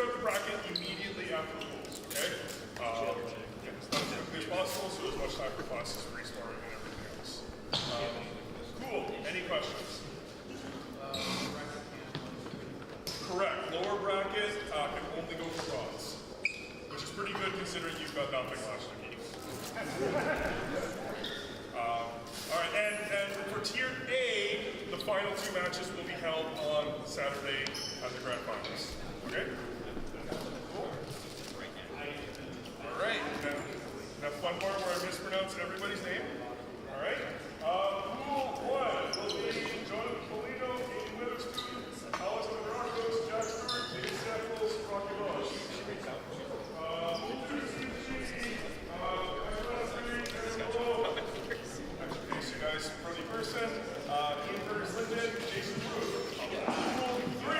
start the bracket immediately after the rules, okay? Yeah, as quickly as possible, so as much time for classes, free sparring, and everything else. Cool. Any questions? Correct. Lower bracket can only go for bronze, which is pretty good considering you've got nothing last week. All right, and for Tier A, the final 2 matches will be held on Saturday at the Grand Finals. Okay? Cool. All right, now fun part where I mispronounce everybody's name. All right? Pool 1 will be Jonathan Polino, Katie Witherspoon, Alex Marcos, Jack Stewart, David Sackles, Rocky Bosch. Guys, Brody Person, Ian Curtis Linden, Jason Root. Pool 3,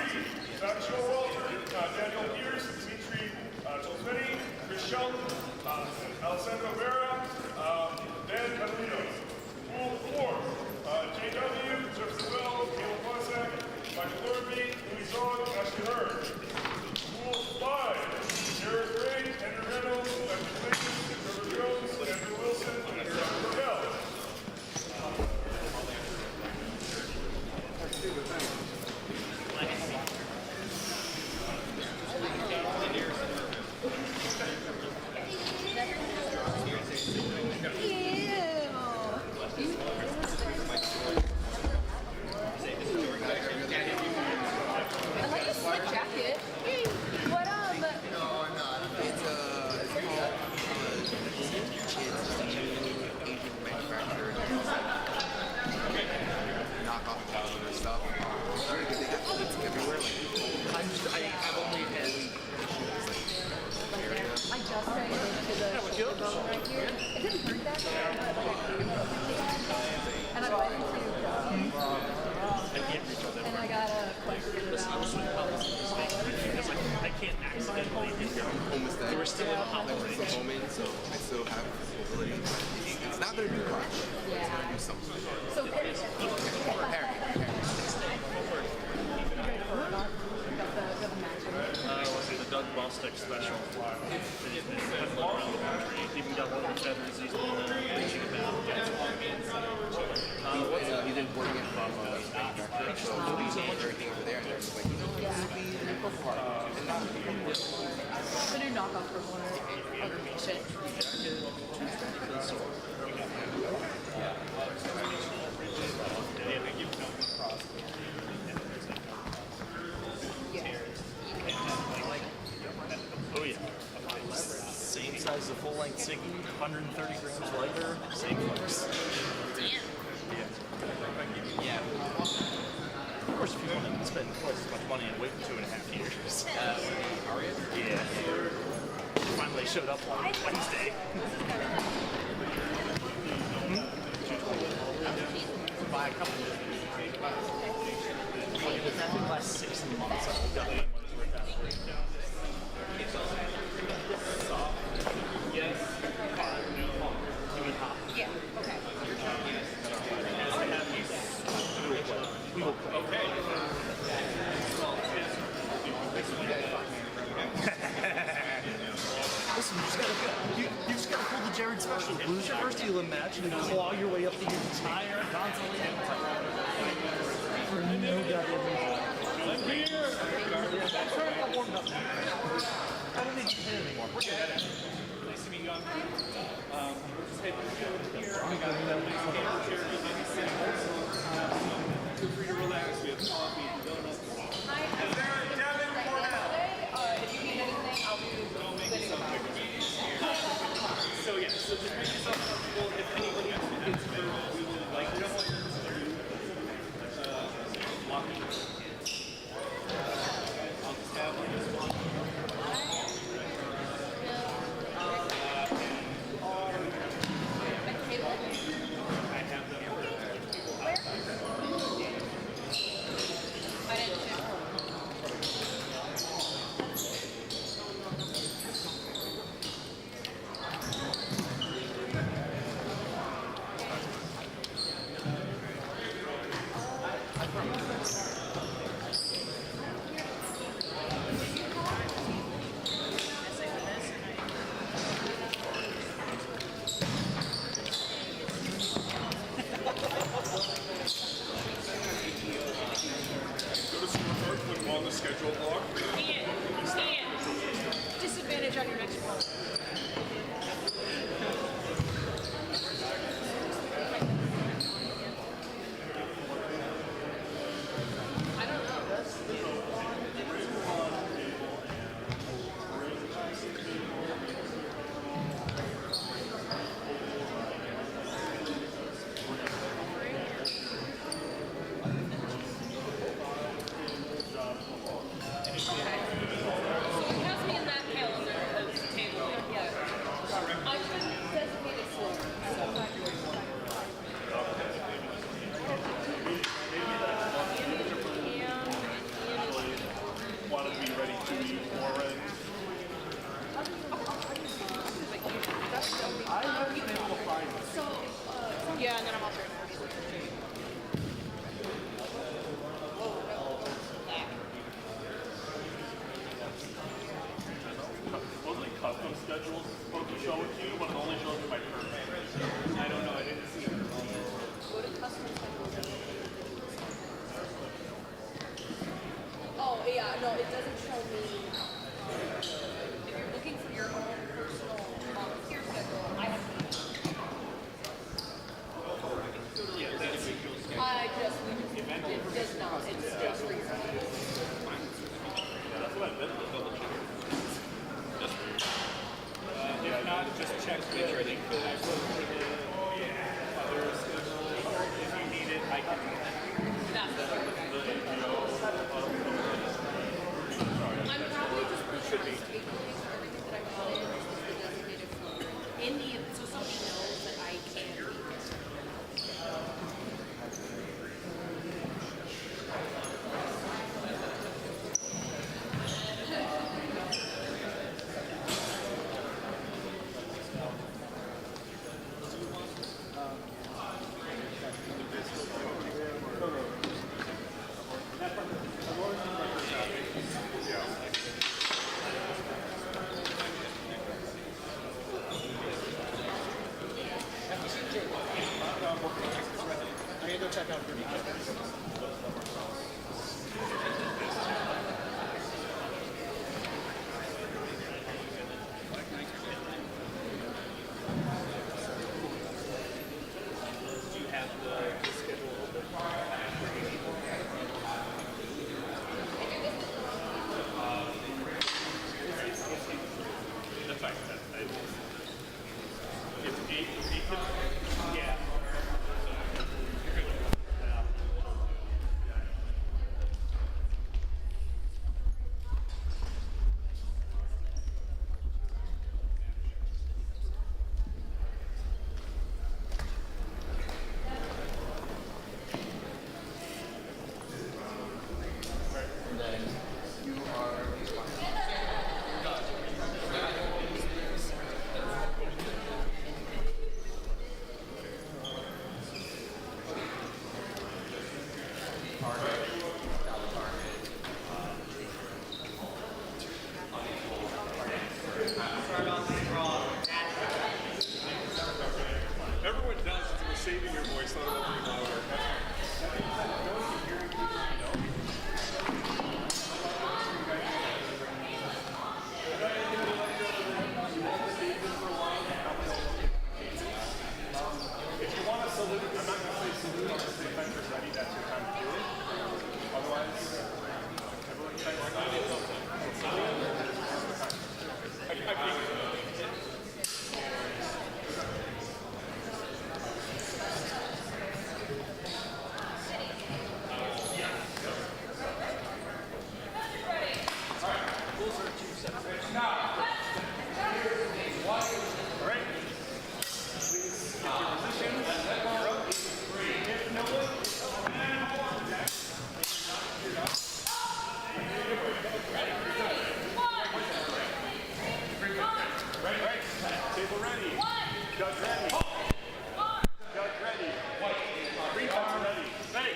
Zach Showalter, Daniel Pierce, Dimitri Tolfeni, Chris Shelton, Alessandro Vera, Dan Catalino. Pool 4, JW, Jefferson Wells, Caleb Fonsack, Michael Thornby, Louis Zog, Ashley Hurd. Pool 5, Jared Gray, Andrew Reynolds, Becky Clinton, Trevor Jones, Andrew Wilson, and Sam Cordell. Special. Even got one of the feathers he's reaching about. He's importing it from manufacturer, so he's everything over there, and they're just like, you know, I'm gonna knock off for more automation. Oh yeah. Same size as a full-length Siggy, 130 grams lighter, same flex. Damn. Yeah. Of course, if you want to spend twice as much money and wait 2.5 years. Yeah. Finally showed up on Wednesday. Buy a couple of the last 6 months I've got my money's worth out of it. Yes. Yeah, okay. We will play. Okay. Listen, you just gotta pull the Jared special. Lose your first Elam match and then claw your way up the entire console. For no goddamn reason. I'm here! That's right, I warmed up. I don't need to hit anymore. We're good. Nice to meet you. We're just heading here. I got a chair. Feel free to relax. We have coffee and donuts. Is there a Devin Cornell? If you need anything, I'll be sitting about. So yeah, so just make yourself comfortable. If anybody gets hurt, we will like jump into walking. I'll just have this one. I have them. I didn't check. I've been designated silver, so I'm not doing one. Want to be ready to eat more red? I haven't been able to find it. So, yeah, and then I'm also Wasn't it custom schedules supposed to show it to you, but it only shows you my current. I don't know. I didn't see it. go to custom schedules. Oh, yeah, no, it doesn't show me. If you're looking for your own personal volunteer schedule, I have to. It does not. It's just recent. That's what I've been doing. If not, just check the link that I posted in other schedules. If you need it, I can. I'm probably just pushing everything that I got in is the designated floater. In the so somebody knows that I can be there. I can go check out for me. Do you have the schedule open? That's fine. It's 8. Yeah. Everyone does. It's saving your voice, not opening louder. If you want to salute, I'm not going to say salute, I'll just say Fencer's ready. That's your time to do it. Otherwise, everyone can All right. Please get your positions. You're up. If no Right. Table ready. Judge ready. Judge ready. Green cards ready. Ready.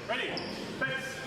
Ready. Face.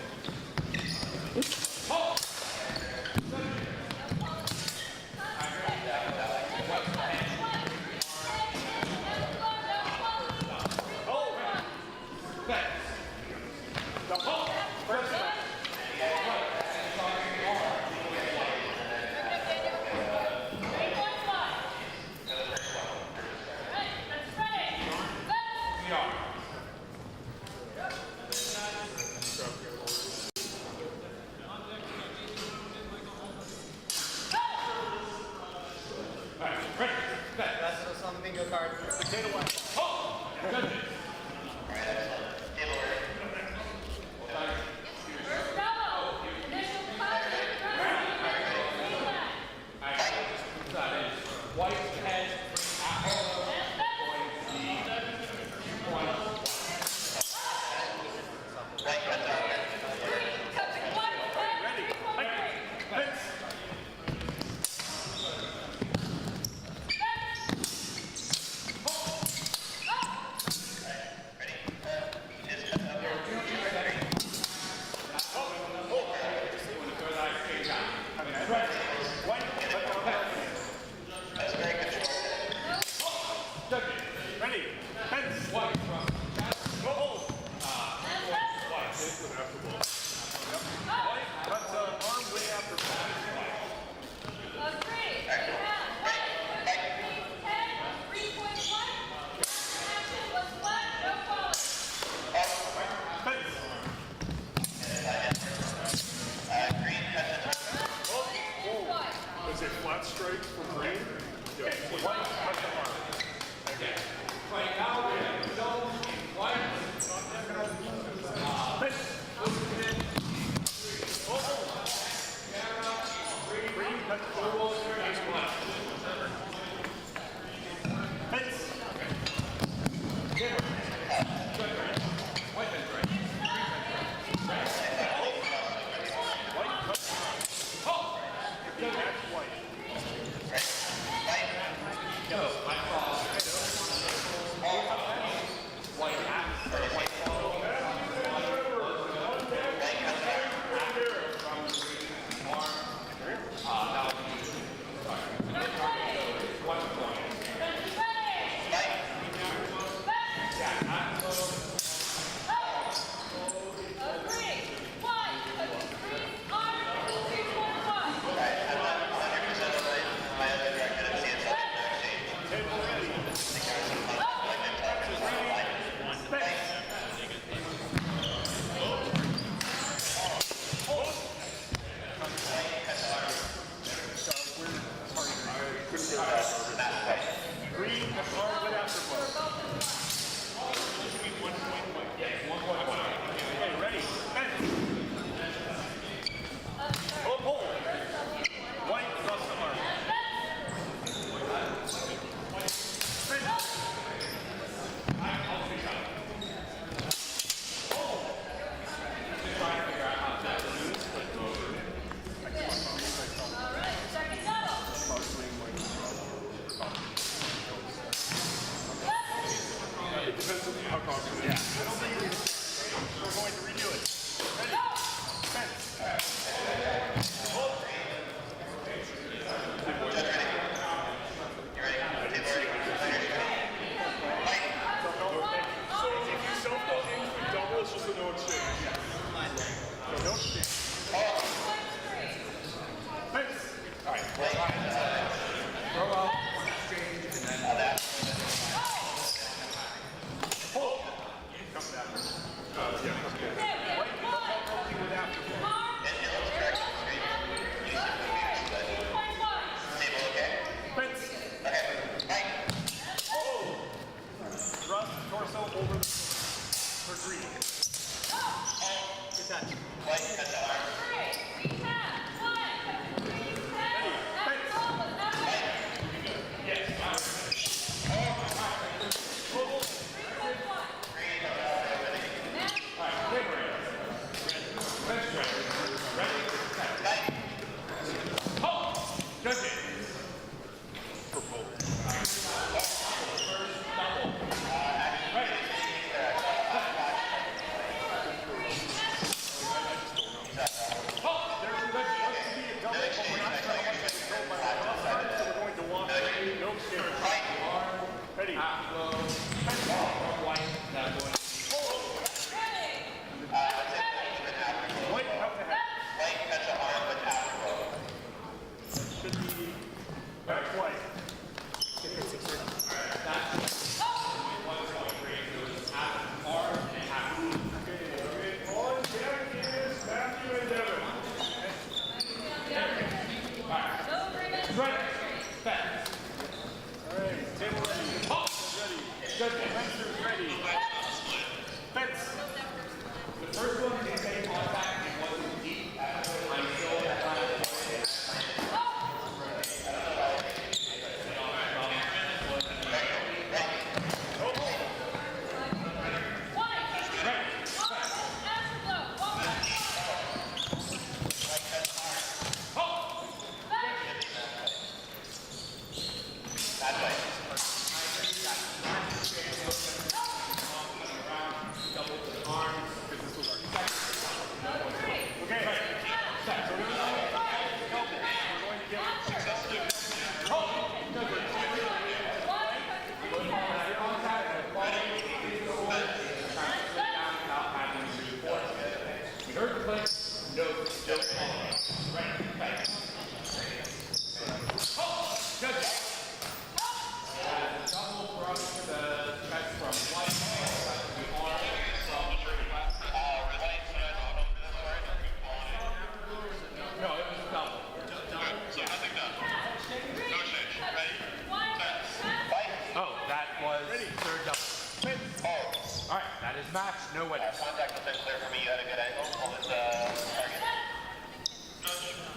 Match, no winner. Contact was clear for me. You had a good angle. What was target?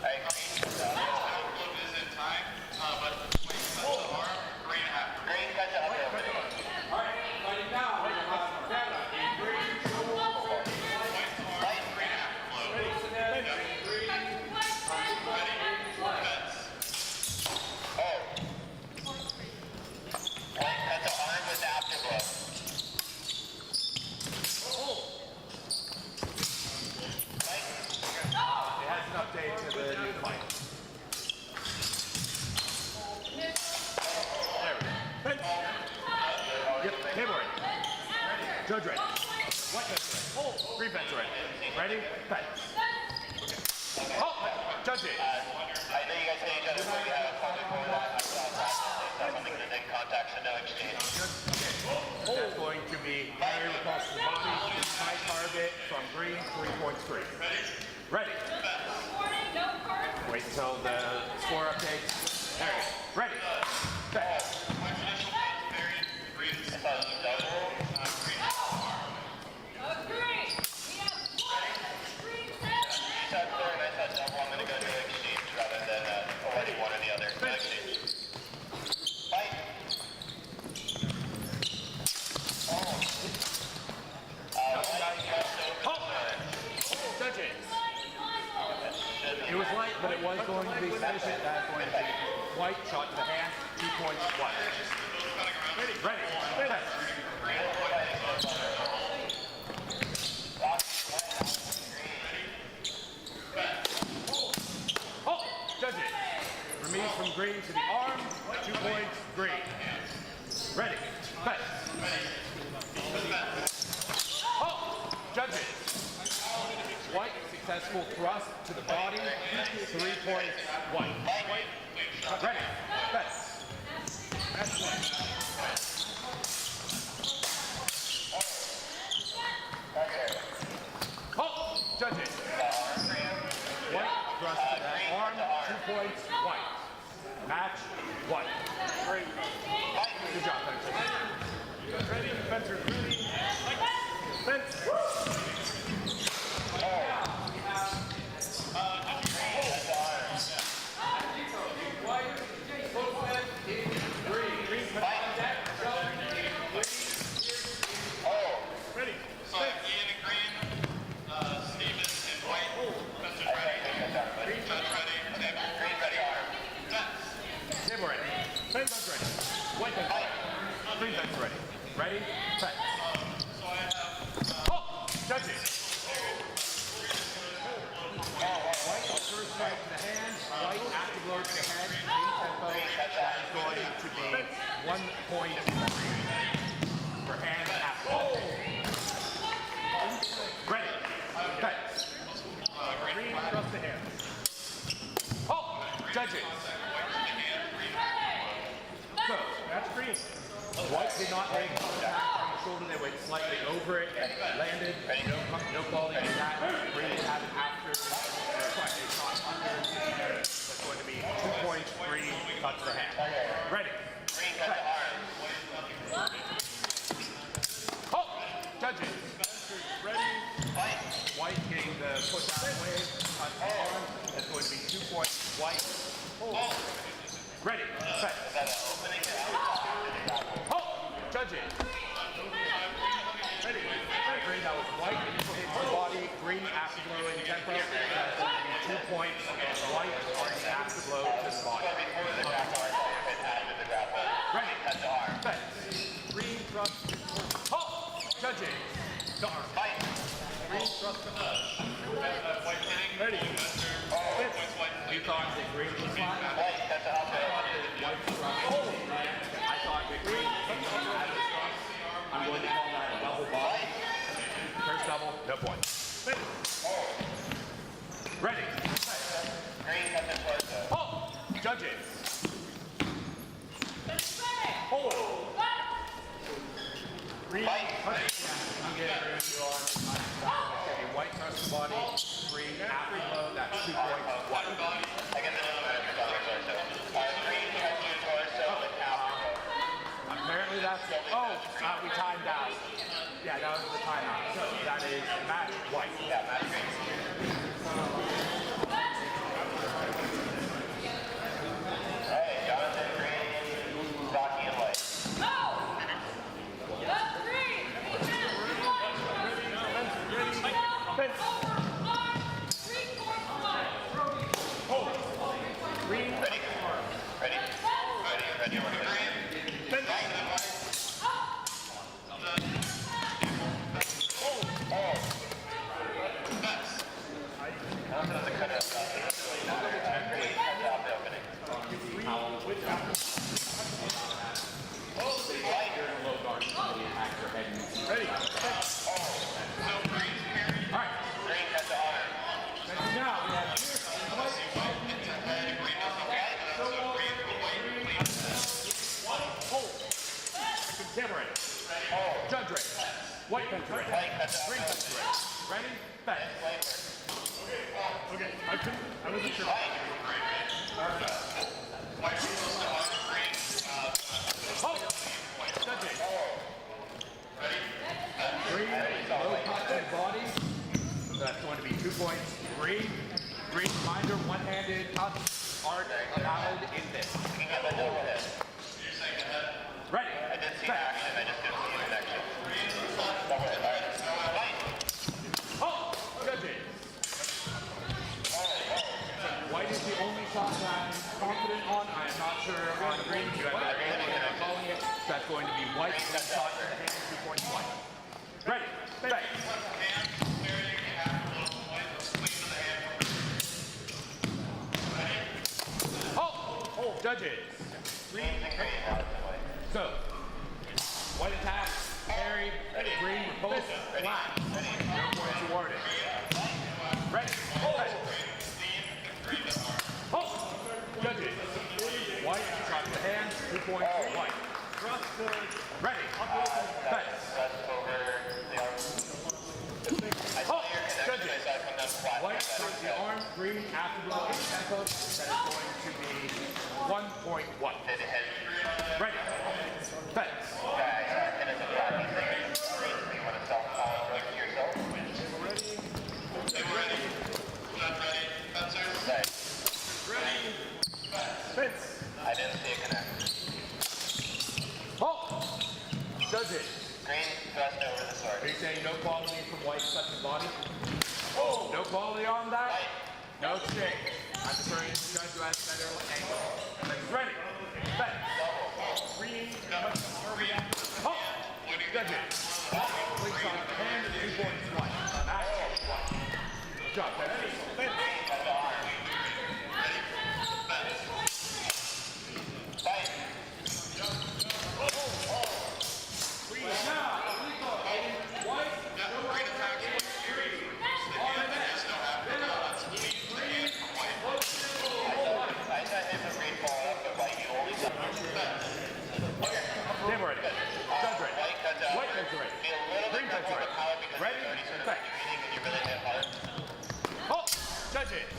I agree. Is in time, but wait, that's the arm, 3.5. Green, catch up there. All right, fighting now. Judge ready. White fence ready. Green fence ready. Ready? Fence. Oh, judge it. I know you guys hate each other, but we have a public for that. I saw something that didn't contact, so no exchange. That's going to be carry across the body, high target from green, 3.3. Ready? Wait until the score updates. There it is. Ready? Fence. I'm going to go to exchange rather than avoiding one or the other. No exchange. Fight. Judge it. It was light, but it was going to be sufficient. That's going to be white, shot to the hand, 2 points, white. Ready? Ready. Judge it. Remise from green to the arm, 2 points, green. Ready. Fence. Oh, judge it. White, successful thrust to the body, 3 points, white. Ready. Fence. Oh, judge it. White, thrust to that arm, 2 points, white. Match, white. Great. Good job, Fencer. Ready, Fencer, ready. Fence. Ready? Set. Oh! Judges. White first strike to the hand. White after blow to the head. Tempo. That is going to be 1 point for hand after. Oh! Ready? Set. Green across the hand. Oh! Judges. So, that's green. White did not make contact on the shoulder. They went slightly over it, landed. No quality in that. Green had it after. They shot under. That's going to be 2 points. Green cut to the hand. Ready? Green cut the arm. Oh! Judges. Ready? White getting the push out of the way. Cut the arm. That's going to be 2 points. White. Oh! Ready? Set. Is that an opening or outside? Oh! Judges. Ready? Green, that was white initial hit to the body. Green after blow in tempo. That's going to be 2 points. White on the after blow to the body. Before the grapple, I thought you hit after the grapple. Ready? Cut the arm. Set. Green thrust. Oh! Judges. The arm. Fight. Green thrust to arm. White hitting. Ready? Points white. You thought that green was fine? White cut the elbow. White thrust. Oh! I thought that green had a thrust. I'm going to call that a double body. First double, no point. Ready? Green cut the torso. Oh! Judges. Oh! Green. Fight. You get it, green, you are. Okay, white touch the body. Green after blow, that's 2 points. White. I get the torso. Green cut your torso with after. Apparently that's, we timed out. Yeah, that was the timeout. So that is match white. Yeah, match green. Hey, Jonathan, green, Rocky, and white. Green. Ready? Ready? Ready? Ready? All right. Green cut the arm. Now we have contemporary. Judge race. White country. Green country. Ready? Bet. Okay, I wasn't sure. Oh! Judging. Green, low contact body. That's going to be 2 points. Green reminder, one-handed cuts aren't allowed in this. You can get the double hit. Ready? I did see action, I just didn't see the connection. Double hit, alright. Oh! Judging. White is the only shot that I'm confident on. I am not sure on green. You have the green and I'm calling it. That's going to be white. One shot to the hand, 2 points white. Ready? Bang. Oh! Judges. So, white attack, parry, green, repulse, flat. No points awarded. Ready? Oh! Judges. White, shot to the hand, 2 points, white. Ready? Set. Oh! Judges. White, shot to the arm, green, after blow, tempo. That is going to be 1 point white. Ready? Set. Fence. I didn't see a connect. Oh! Judges. Green thrust over the sword. Are you saying no quality from white touching body? Oh! No quality on that? No shake. I'm referring to the judge who has better angle. Ready? Set. Green. Oh! Judges. Clean shot, hand, 2 points, white. Max, white. Good job, Judges. Damn ready. Judge ready. White judge ready. Green judge ready. Ready? Set. Oh! Judges.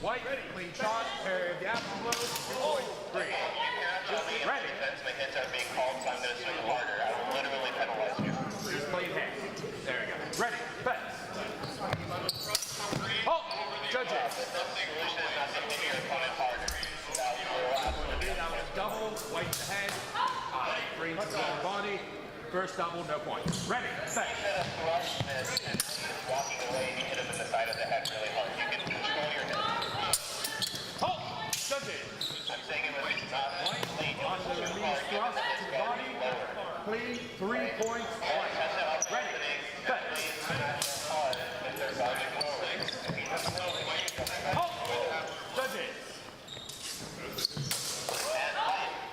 White, clean shot, parry of the afterglow, 2 points, green. Ready. My hits are being called, so I'm going to swing harder. I will literally penalize you. Just clean hand. There we go. Ready. Bet. Oh! Judges. Solution is not to hit your opponent harder. That was double, white to head, green to the body. First double, no points. Ready, set. Instead of thrust this and walking away, you hit him in the side of the head really hard. You can control your hit. Oh! Judges. I'm saying it was not clean. It On was the too knee hard. thrust to the body. Clean, 3 points, white. Ready, set. Hard if they're dodging forward. Oh! Judges.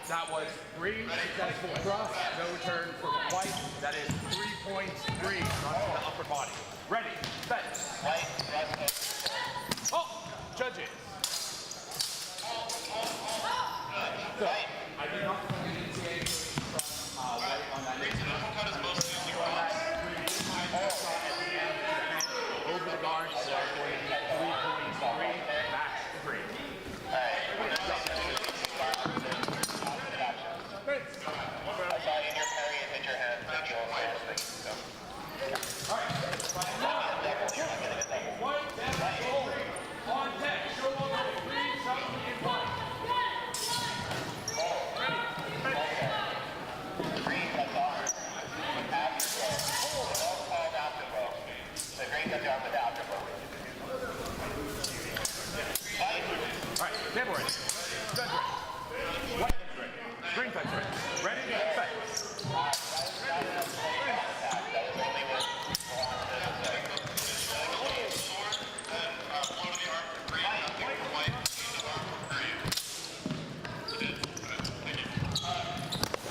That was green, successful thrust, no return for white. That is 3 points, green, thrust to the upper body. Ready, set. White, thrust, Oh! Judges. So, I did not initiate white on that. Over the guard, so that's going to be 3 points, green, max, green. I saw in your parry and hit your hand, and you also just make so. White, that's gold. On deck, show over the green, something in white. Green cuts off. Afterglow. All called afterglow. The green cuts off with afterglow. Alright, table ready. Judge ready. White judge ready. Green judge ready. Ready, set.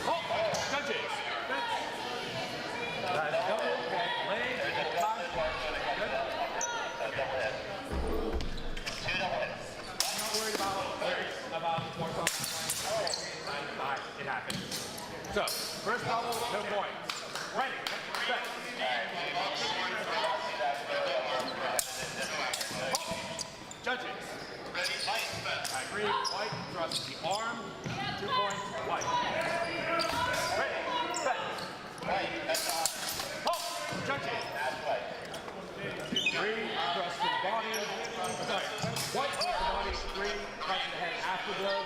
Oh, judges. That's double, leg, top. Good. Two double hits. I'm not worried about what's on it happened. So, first double, no points. Ready, set. Judges. I agree, white, thrust the arm, 2 points, white. Ready, set. Oh, judges. Green, thrust to the body. Sorry, white to the body, green, thrust to the head, afterglow,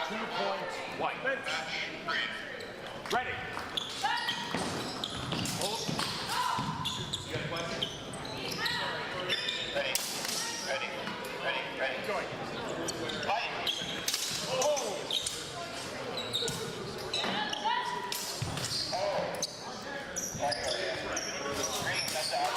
2 points, white. Ready. Hold. You got a question? Ready. Join. Fight. Oh! Green cuts off.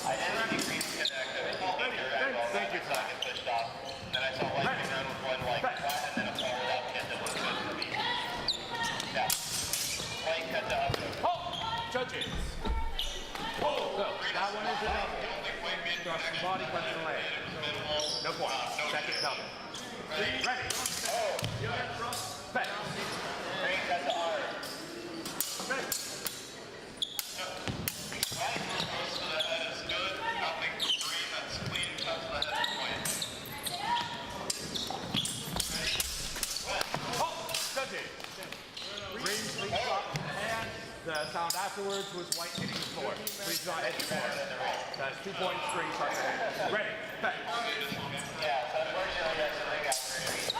I didn't decrease the connector. Thank you. So I get pushed off. Then I saw white go down with one white flat and then a forward up hit that was good for me. Yeah. White cuts off. Oh! Judges. So, that one is a double. Thrust the body, punch the leg. No point. Second double. Ready. Set. Green cuts the arm. Set. White close to the head is good. Nothing green that's clean. Cut to the head point. Oh! Judges. Green, clean shot to the hand. The sound afterwards was white hitting the floor. Please not hit the floor. That's 2 points, green shot to the hand. Ready. Set. Yeah, so unfortunately that's the ring after three.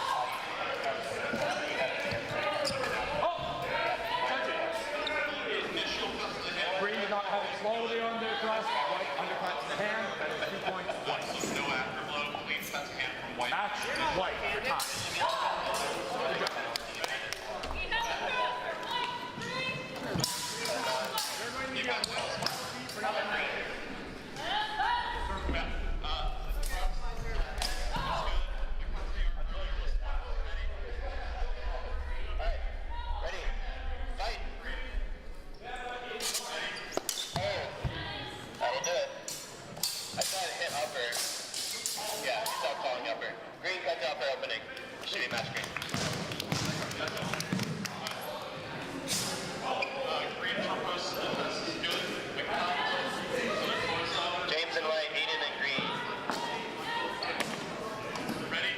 Oh! Judges. Green did not have quality on their thrust. White, hot. Ready? Fight! Oh! That'll do it. I saw it hit upper. Yeah, he stopped calling upper. Green cut to upper opening. Should be match green. Green purpose is good. James and white, Aiden and green. Ready?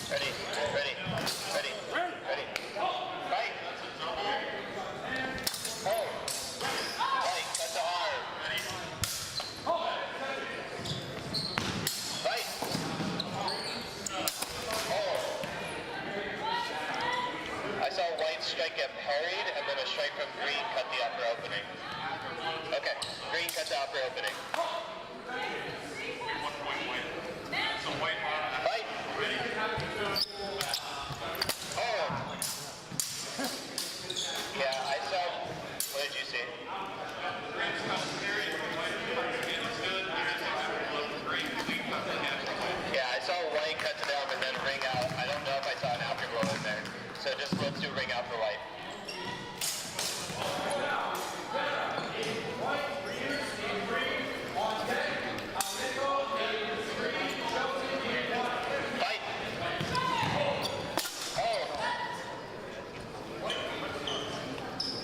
Ready, ready, ready, ready. Fight! Oh! White, cut to arm. Fight! Oh! I saw white strike get parried, and then a strike from green cut the upper opening. Okay, green cut the upper opening. 1 point white. So white on. Fight! Oh! Yeah, I saw. What did you see? Green's kind of scary. White is good. Green clean cut the hand. Yeah, I saw white cut to down and then ring out. I don't know if I saw an afterglow in there. So just let's do ring out for white. Fight! Oh!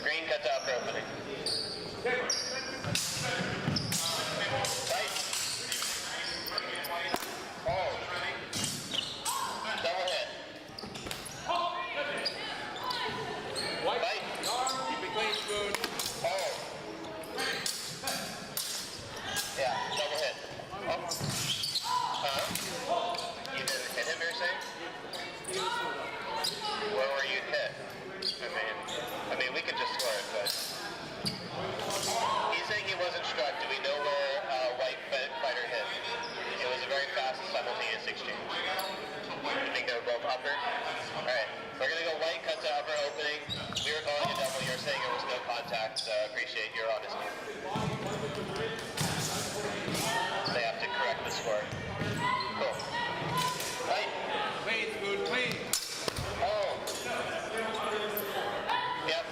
Green cut to upper opening. Fight! Oh! Double hit. White. Fight! Keep it clean, Spoon. Oh! Yeah, double hit. Oh. You didn't hit him, you're saying? Where were you hit? I mean, we could just score it, but... He's saying he wasn't struck. Do we know where white fighter hit? It was a very fast, simultaneous exchange. I think they were both upper. Alright, we're gonna go white, cut to upper opening. We were calling a double. You're saying there was no contact, so I appreciate your honesty. They have to correct the score. Cool. Fight! Clean, Spoon, clean. Oh! Yep,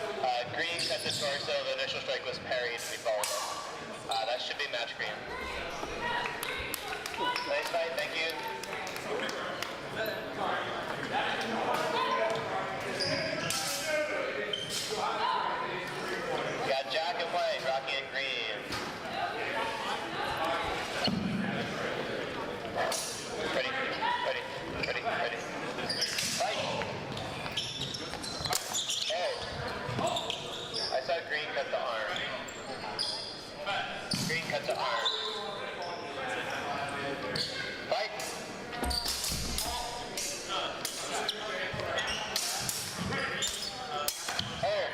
green cut the torso. The initial strike was parried and we followed it. That should be match green. Nice fight, thank you. Got Jack and white, Rocky and green. Ready, ready, ready, ready. Fight! Oh! I saw green cut the arm. Green cut the arm. Fight! Oh!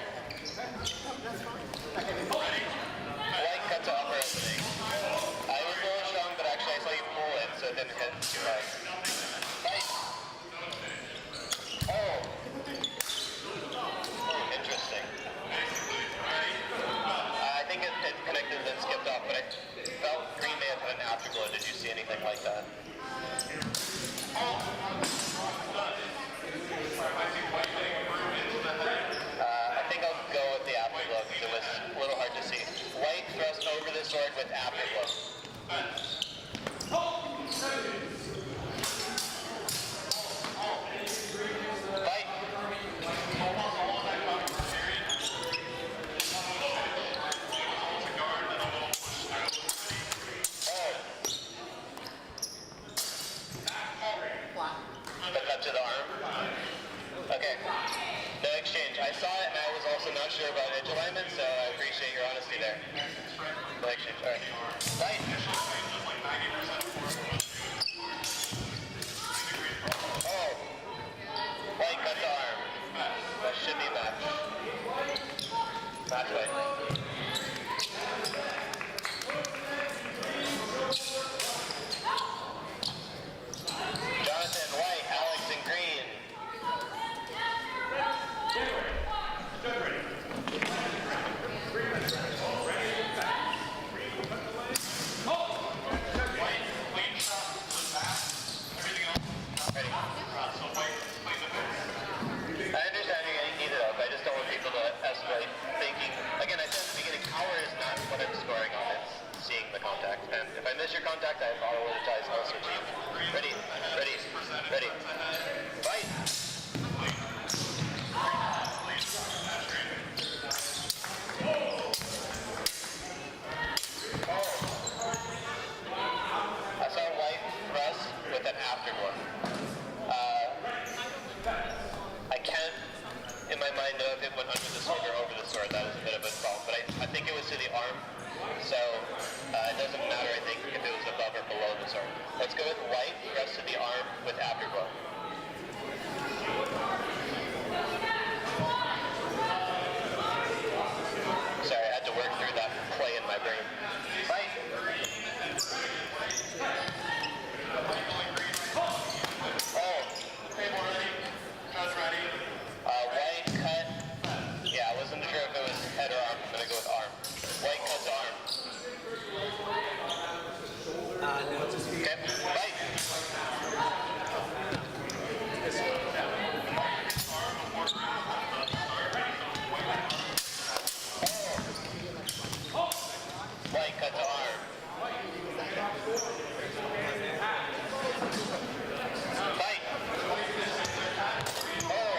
White cut to upper opening. I was a little strong, but actually I saw you pull it, so it didn't hit too hard. Fight! Oh! Interesting. I think it connected and then skipped off, but I felt green may have had an afterglow. Did you see anything like that? I think I'll go with the afterglow because it was a little hard to see. White thrust over the sword with afterglow. Fight! The cut to the arm. Okay. No exchange. I saw it and I was also not sure about edge alignment, so I appreciate your honesty there. No exchange. Alright. Fight! Oh! White cut the arm. That should be match. Match white. your contact, I apologize also to you. Ready, ready, ready. Fight! I saw white thrust with an afterglow. I can't, in my mind, know if it went under the sword or over the sword. That is a bit of a problem, but I think it was to the arm. So it doesn't matter, I think, if it was above or below the sword. Let's go with white, thrust to the arm with afterglow. Sorry, I had to work through that play in my brain. Fight! Oh. Table ready. Judge ready. White cut. Yeah, I wasn't sure if it was head or arm. I'm gonna go with arm. White cut to arm. No, just feet. Okay, fight! White cut to arm. Fight! Oh!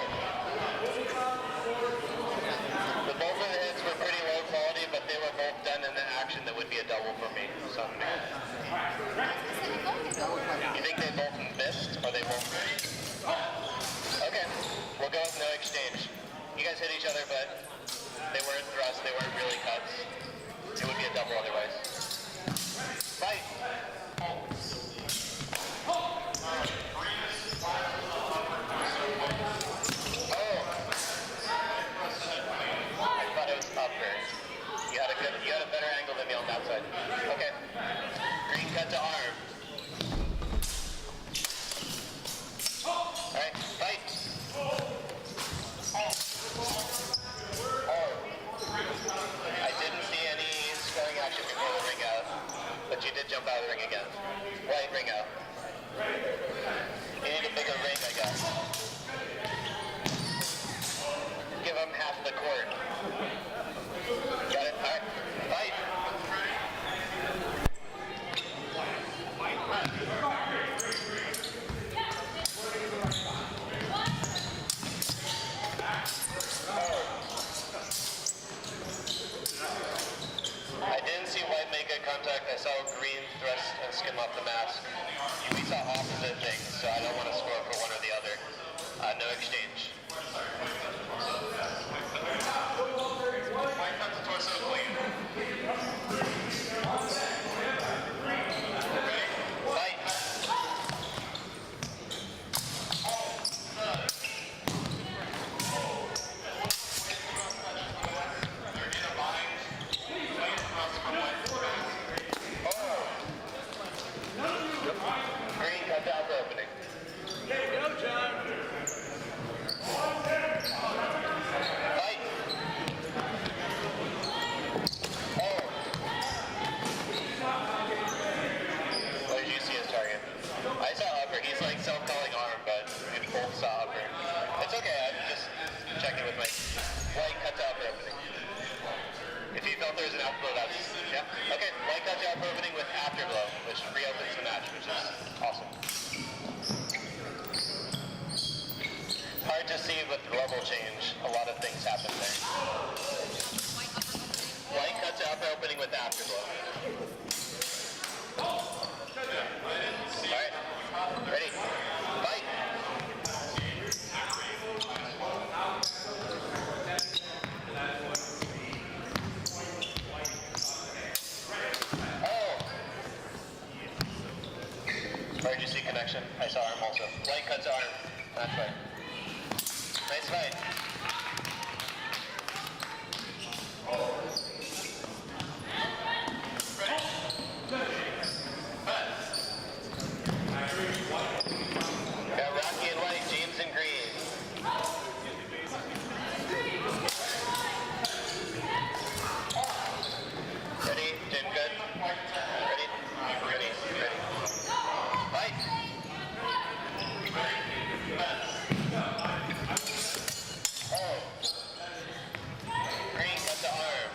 The both of the hits were pretty low quality, but they were both done in an action that would be a double for me. So, you think they both missed, or they both? Okay, we'll go with no exchange. You guys hit each other, but they weren't thrusts, they weren't really cuts. It would be a double otherwise. Fight! Oh! I thought it was upper. You had a better angle than me on that side. Okay. Green cut to arm. Alright, fight! Oh. I didn't see any scoring action before the ring out, but you did jump out of the ring again. White ring out. You need a bigger ring, I guess. Give him half the court. Got it? Alright, fight! I didn't see white make good contact. I saw green thrust and skim off the mask. We saw opposite things, so I don't want to score for one or the other. No exchange. White cut to torso clean. Fight! They're in a bind. Clean thrust from white to back. Oh! Green cut to upper opening. Fight! Oh! What did you see as target? I saw upper. He's like self-calling arm, but we both saw upper. It's okay. I'm just checking with my white cut to upper opening. If you felt there was an afterglow, that's yeah. Okay, white cut to upper opening with afterglow, which reopens the match, which is awesome. Hard to see with level change. A lot of things happen there. White cut to upper opening with afterglow. Alright. Ready. Fight. Oh. Where did you see connection? I saw arm also. White cut to arm. That's right. Nice fight. Got Rocky and White, James and Green. Ready? Doing good? Ready? Ready? Ready? Fight! Oh. Green cut the arm.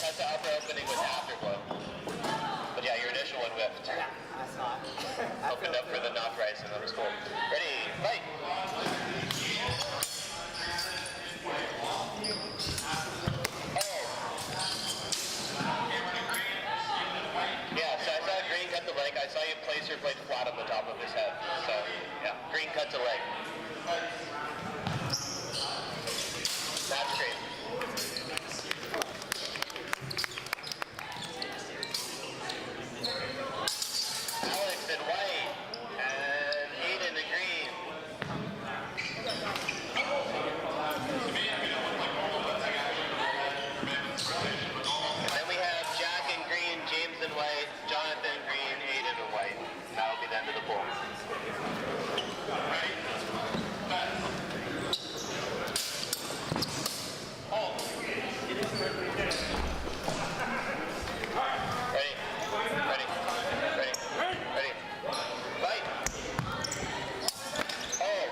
cut to upper opening with afterblow. But yeah, your initial one whipped. Yeah, I saw it. Opened up for the knock rice, and that was cool. Ready, fight! Yeah, so I saw green cut the leg. I saw you place your blade flat on the top of his head. So, yeah, green cut to leg. That's great. Alex in white, and Aiden in green. And then we have Jack in green, James in white, Jonathan green, Aiden in white. That'll be the end of the pool. Ready? Ready? Ready? Ready? Fight! Oh!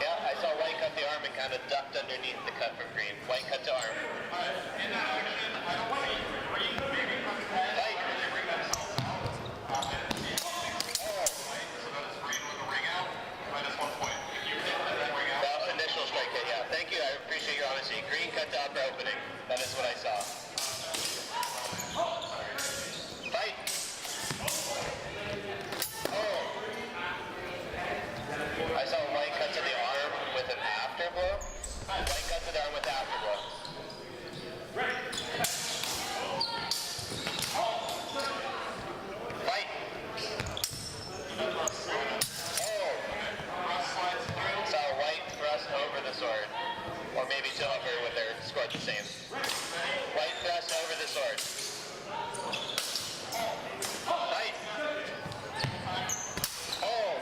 Yeah, I saw white cut the arm and kind of ducked underneath the cut from green. White cut to arm. Fight! Well, initial strike hit, yeah. Thank you, I appreciate your honesty. Green cut to upper opening. That is what I saw. Fight! Oh! I saw white cut to the arm with an afterblow. White cut to the arm with afterblow. Fight! Oh! Saw white thrust over the sword. Or maybe to upper with their squad the same. White thrust over the sword. Fight! Oh!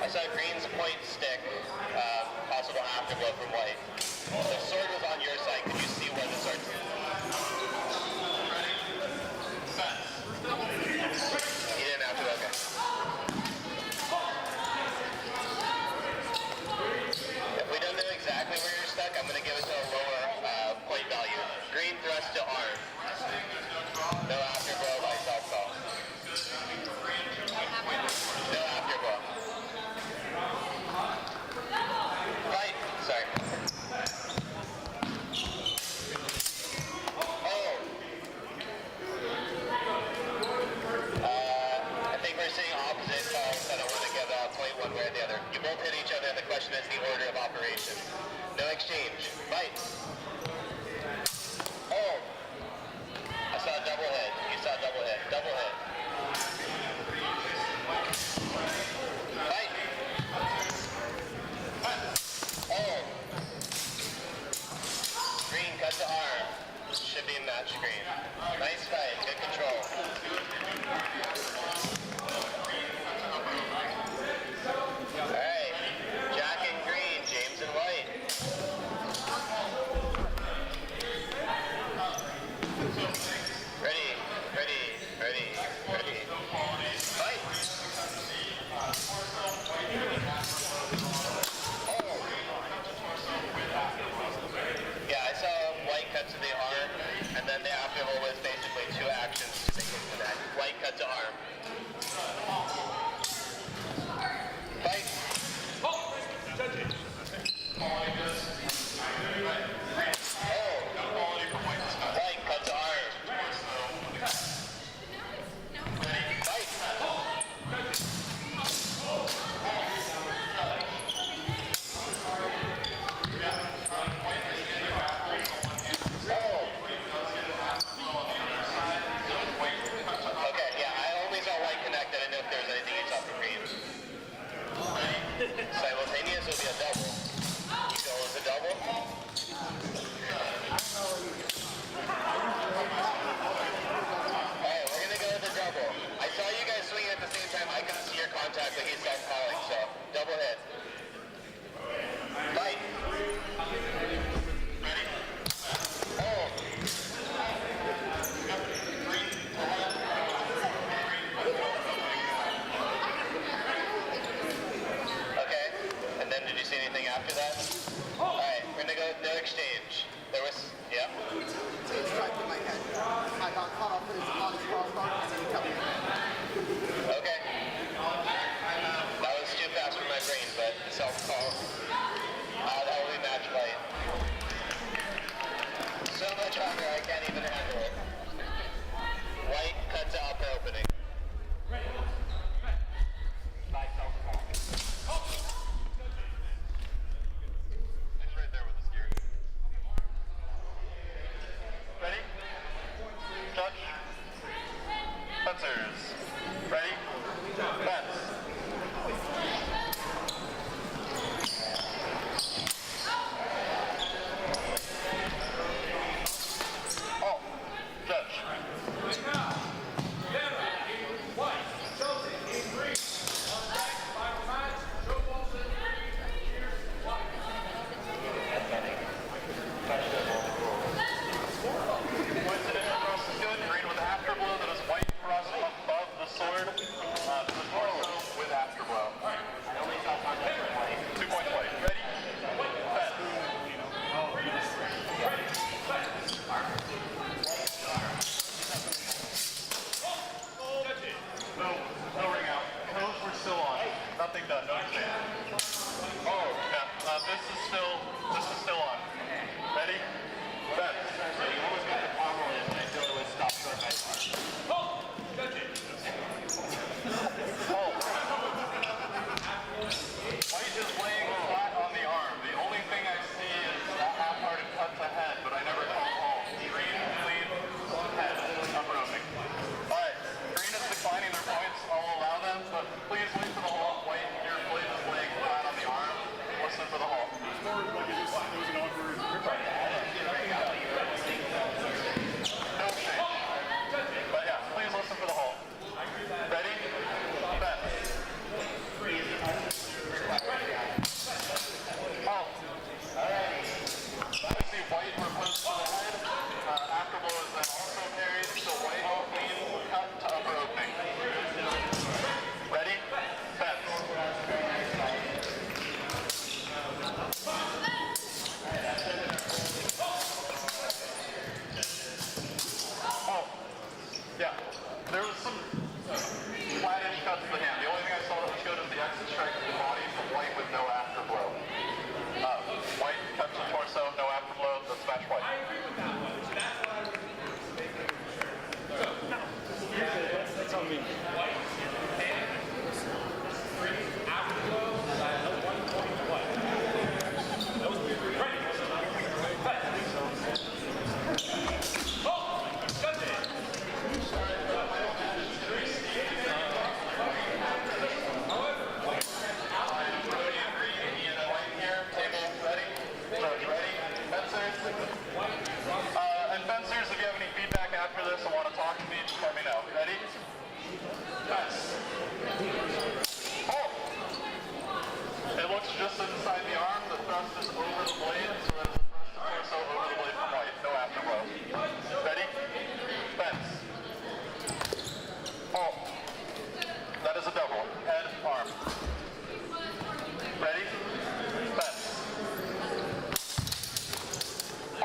I saw green's point stick, possible afterblow from white. The sword was on your side. Could you see where the sword? You didn't have to, okay. If we don't know exactly where you're stuck, I'm going to give it to a lower point value. Green thrust to arm. No afterblow by self-call. No afterblow. Fight! Sorry. Oh! I think we're seeing opposite calls. I don't want to give a point one way or the other. You both hit each other. The question is the order of operation. No exchange. Fight! Oh! I saw a double hit. You saw a double hit. Double hit. Fight! Oh! Green cut to arm. Should be match green. Nice fight. Good control. Alright. Jack in green. James in white. Ready. Ready. Ready. Ready. Fight! Oh! Yeah, I saw white cut to the arm, and then the afterhold was basically two actions to make it to that. White cut to arm. no exchange. There was, yeah. It's striped in my head. I got caught up in his on his crossbar and he cut me. Okay. That was too fast for my brain, but self-call. That will be match white. So much hunger, I can't even handle it. White cut to upper opening. By self-call. He's right there with his gear. Ready? Touch. Fencers. Ready? Fence. Oh, judge. Coincidence across is good. Green with afterglow that is white cross above the sword. To the torso with afterglow. I only saw contact with white. 2 points white. Ready? Fence. No ring out. Those were still on. Nothing done. No exchange. Oh, yeah. This is still on. Ready? Fence. You almost got the pommel in, but I thought it would stop short by far. Oh. White is laying flat on the arm. The only thing I see is a half-hearted cut to head, but I never call home. Green, clean, head, upper opening. Alright, green is declining their points. I'll allow them, but please wait for the hole. White, your blade is laying flat on the arm. Listen for the hole. No change. But yeah, please listen for the hole. Ready? Fence. Oh. Obviously white replaced to the head. Afterglow is then also carried, so white clean cut to upper opening. Ready? Fence. Oh. Yeah. There was some flat-ish cuts to the hand. The only thing I saw that was good is the exit strike to the body from white with no afterglow. White cut to torso, no afterglow. That's match white. That's on me. And fencers, if you have any feedback after this and want to talk to me, just let me know. Ready? Fence. Oh! It looks just inside the arm. The thrust is over the blade, so that is the thrust torso over the blade from white. No afterglow. Ready? Fence. Oh! That is a double. Head, arm. Ready? Fence.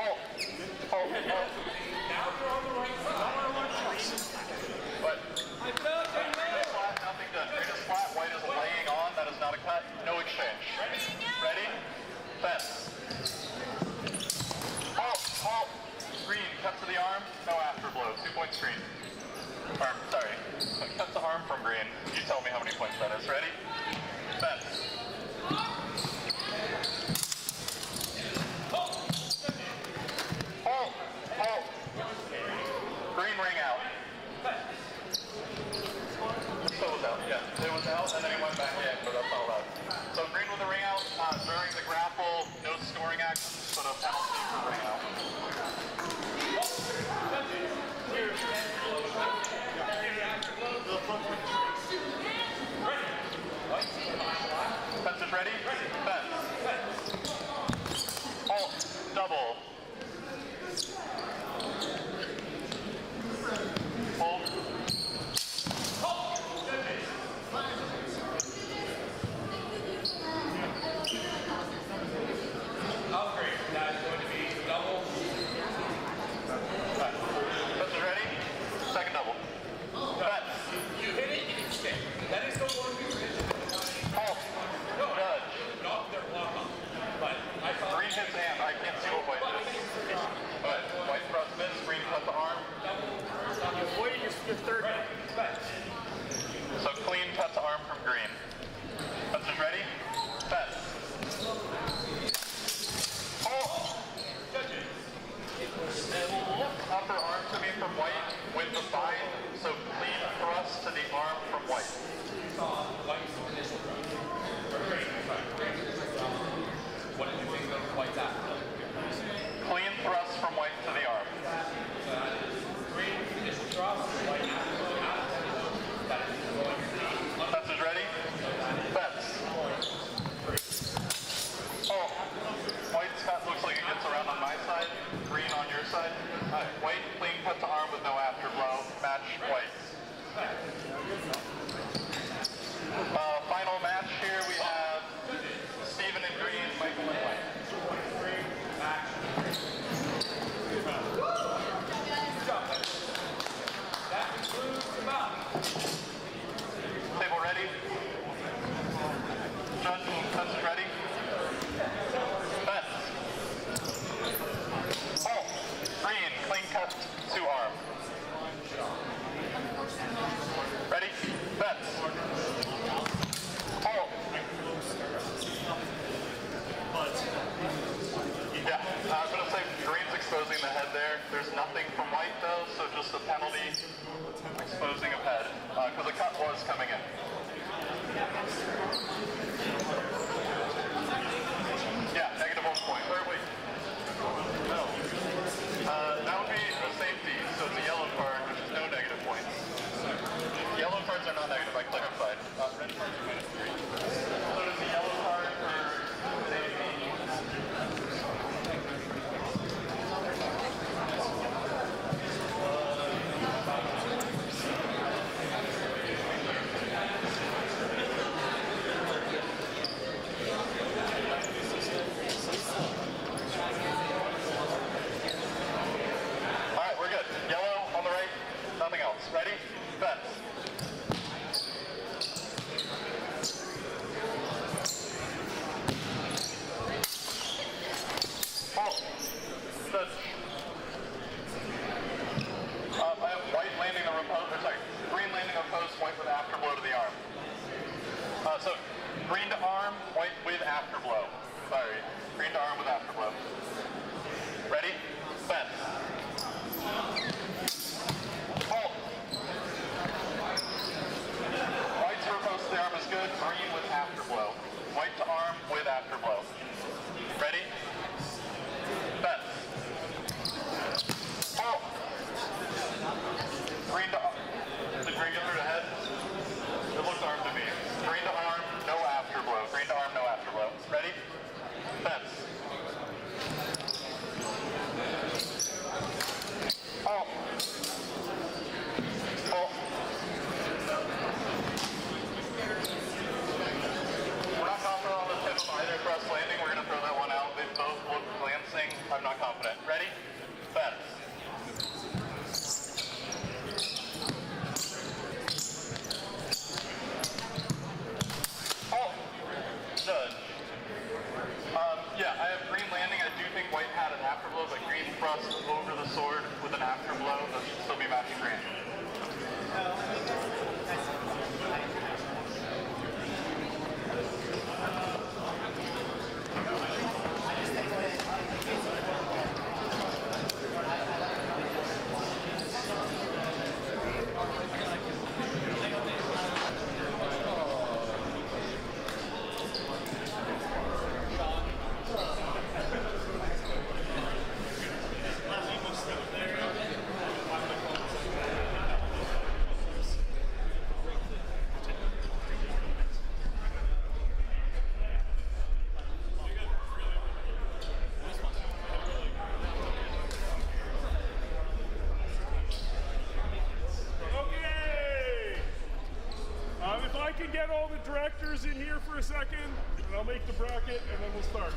Oh! Oh, oh. What? Flat, nothing done. Green is flat, white is laying on. That is not a cut. No exchange. Ready? Fence. Oh, oh. Green, cut to the arm. No afterblow. 2 points green. Arm, sorry. Cut to arm from green. You tell me how many points that is. Ready? Fence. Oh, oh. Green ring out. So it was out, yeah. It was out and then he went back in, but that's not allowed. So green with the ring out, during the grapple, no scoring actions, but a penalty for ring out. your third. So clean cut to arm from green. Fencers ready? Fence. Oh! It will look upper arm to me from white with the bind, so clean thrust to the arm from white. What did you think of white's after? Clean thrust from white to the arm. Green initial thrust, white after. Fencers ready? Fence. Oh, white's cut looks like it gets around on my side. Green on your side. Alright, white, clean cut to arm with no afterblow. Match white. Final match here we have Steven and green, Michael and white. That concludes the bout. Table ready? Judge, fence ready? Fence. Oh, green, clean cut to arm. Ready? Fence. Oh. Yeah, I was going to say green's exposing the head there. There's nothing from white though, so just a penalty exposing of head, because the cut was coming in. Yeah, -1 point. Or wait. No. That would be a safety, so it's a yellow card, which is no negative points. Yellow cards are not negative, I clarified. Red cards are -3. So it's a yellow card for safety. Alright, we're good. Yellow on the right, nothing else. Ready? Fence. Oh, good. I have white landing the repose, or sorry, green landing the post, white with afterblow to the arm. So, green to arm, white with afterblow. Sorry, green to arm with afterblow. Ready? Fence. Oh. White's repose to the arm is good, green with afterblow. White to arm with afterblow. Ready? Fence. Oh! Green to arm. Did green get through the head? It looks arm to me. Green to arm, no afterblow. Green to arm, no afterblow. Ready? Fence. Oh. Oh. We're not confident on the tip of either cross landing. We're going to throw that one out. They both look glancing. I'm not confident. Ready? Fence. Oh. Judge. Yeah, I have green landing. I do think white had an afterblow, but green thrust over the sword with an afterblow. That should still be matching green. If I can get all the directors in here for a second, and I'll make the bracket, and then we'll start.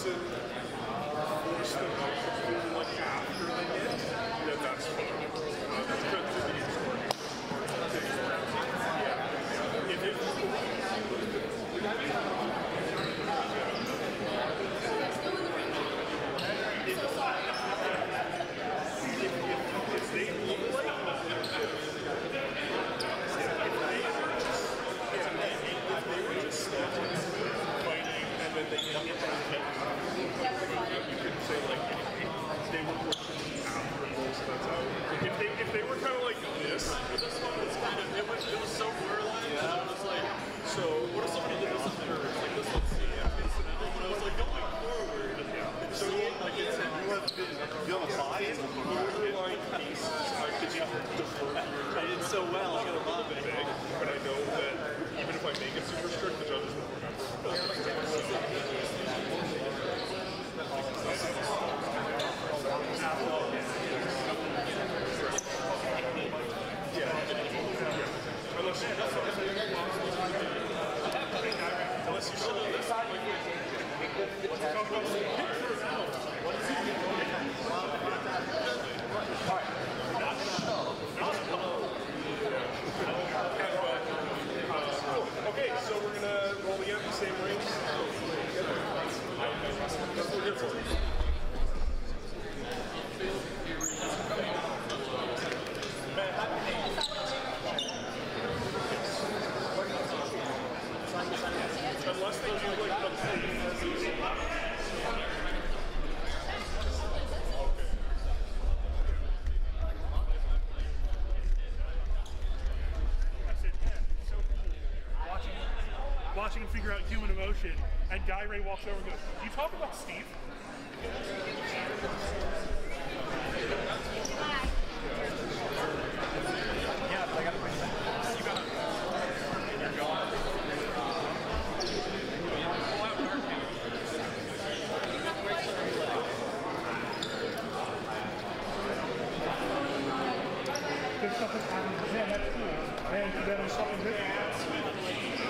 doesn't force them out like after they hit, then that's fine. That's good for the scoring. Yeah. If they look like if they were just standing fighting and then they get hit, you could say like they were pushing after goals, that's out. If they were kind of like this, But this one was kind of, it was so borderline. Yeah. I was like, so what if somebody did this in reverse? Like this, let's see. Incidental, but I was like going forward. So like it's, you have a bias. borderline pieces, I could defer to your I did so well. I got a lot of it. big, but I know that even if I make it super strict, the judges won't remember. Unless you saw this. Okay, so we're gonna roll again, same rings. That's what we're here for. Unless they do like the watching him figure out human emotion, and Guy Ray walks over and goes, "You talk about Steve?" There's something happening. Man, that's cool. And then there's something different.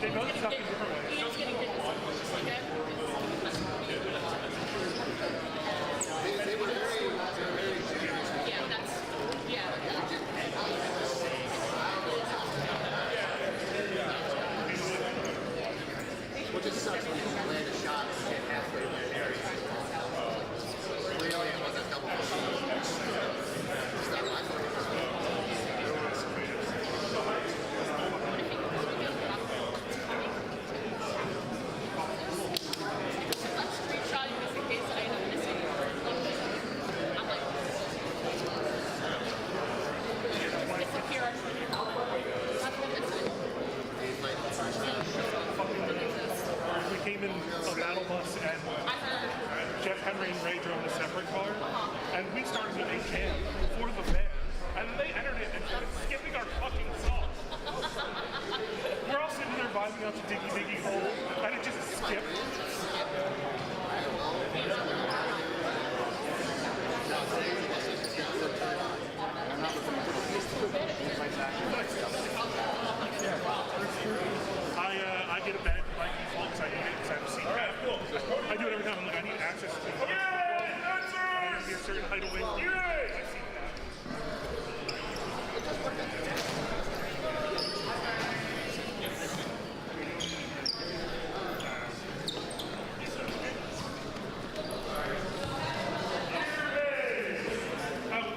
They both suck in different ways. He's getting hit. They were very Yeah, that's, yeah. which just sucks when you land a shot and hit halfway in the area. Really, it was a double. It's not my fault. Screenshot you just in case I end up missing. I'm like, disappear. We came in a battle bus and Jeff Henry and Ray drove in a separate car, and we started with a can for the band, and then they entered it and started skipping our fucking song. We're all sitting there vibing out to Diggy Diggy Hole, and it just skipped. I get a bed by default because I need it because I have a seat back. I do it every time. I'm like, I need access to it. I need to be a certain height away from my seat back.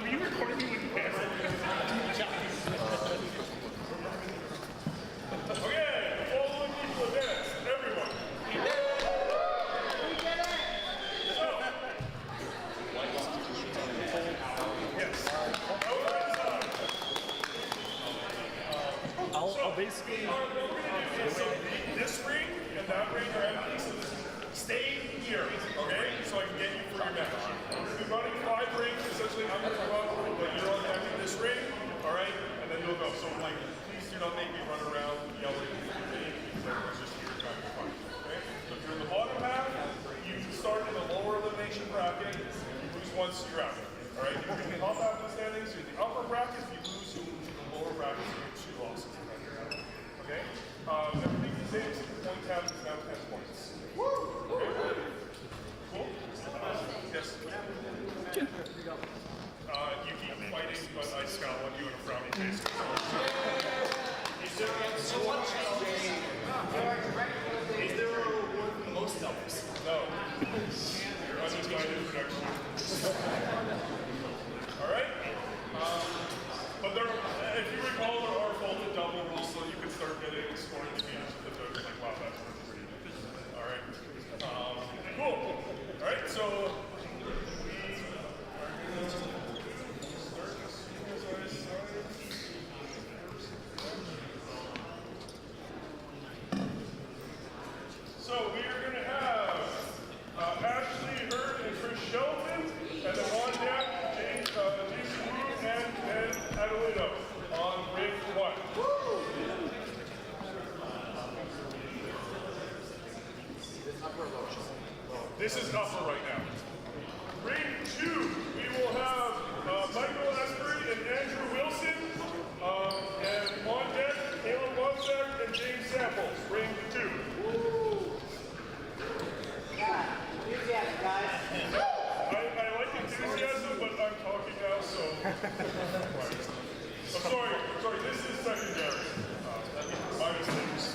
Were you recording me with the camera? You're undecided for next one. All right. But there, if you recall, there are folded double rules, so you can start getting scoring changes to the judges. Like, wow, that's pretty good. All right. Cool. All right. So we are going to start as soon as I sign. So we are going to have Ashley Hurd and Chris Shelton, and then on deck, Jason Root and Adelino on ring 1. This is upper right now. Ring 2, we will have Michael Asbury and Andrew Wilson, and on deck, Caleb Wozniak and James Samples. Ring 2. Enthusiasm, guys. I like enthusiasm, but I'm talking now, so. I'm sorry, this is secondary. My mistakes.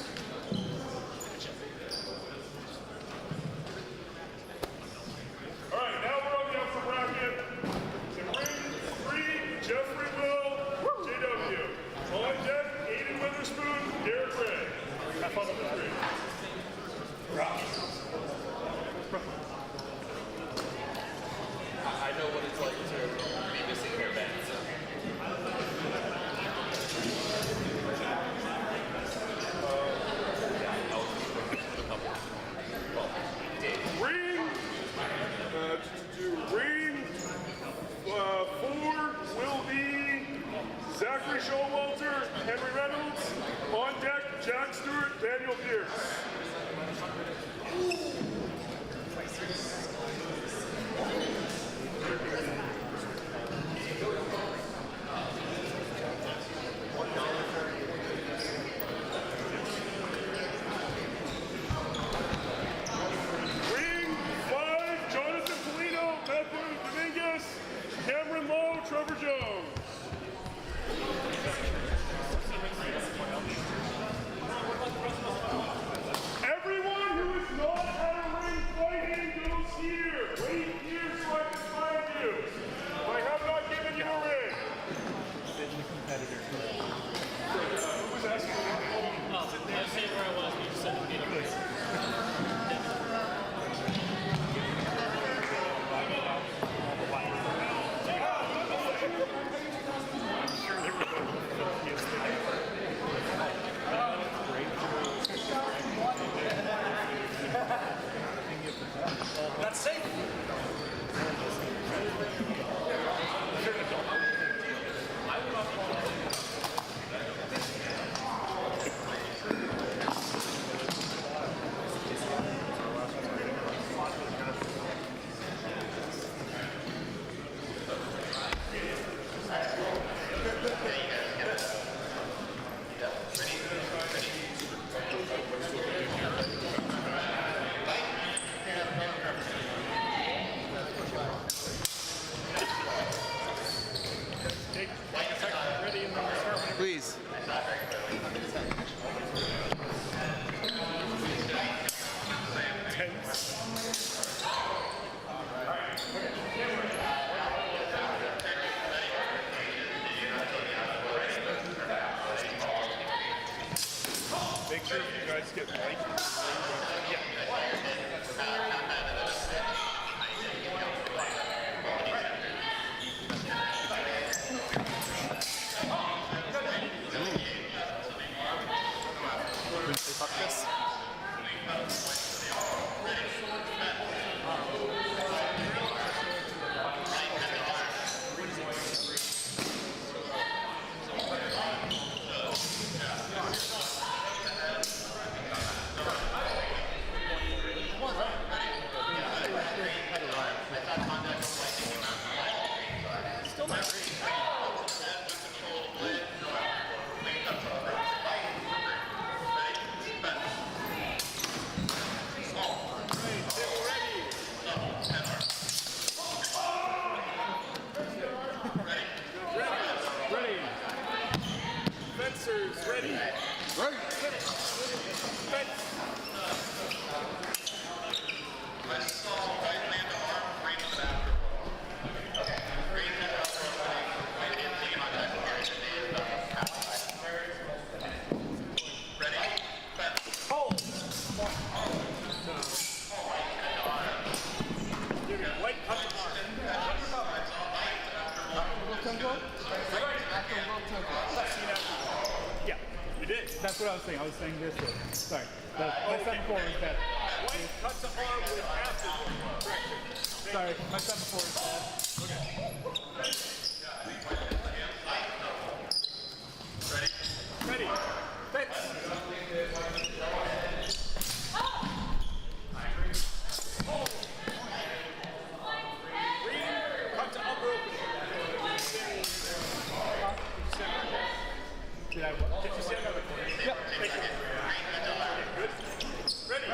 All right, now we're on the upper bracket. In ring 3, Jeffrey Will, JW. On deck, Aiden Witherspoon, Derek Ray. Have fun with that. I know what it's like to be missing hair bands. Ring 4 will be Zachary Showalter, Henry Reynolds. On deck, Jack Stewart, Daniel Pierce. Ring 5, Jonathan Polino, Matthew Dominguez, Cameron Lowe, Trevor Jones. Everyone who is not at a ring fighting goes here. Wait here so I can find you. I have not given you a ring. Who was asking? I say where I was, you just said to me. That's safe. Please. Make sure you guys get light. Fuck this. was saying. I was saying this way. Sorry. My 7-4 is bad. White cut to arm with after. Sorry, my 7-4 is bad. Ready. Fence. Cut to upper opening. Did I? Did you stand on the corner? Yep. Thank you. Good. Ready.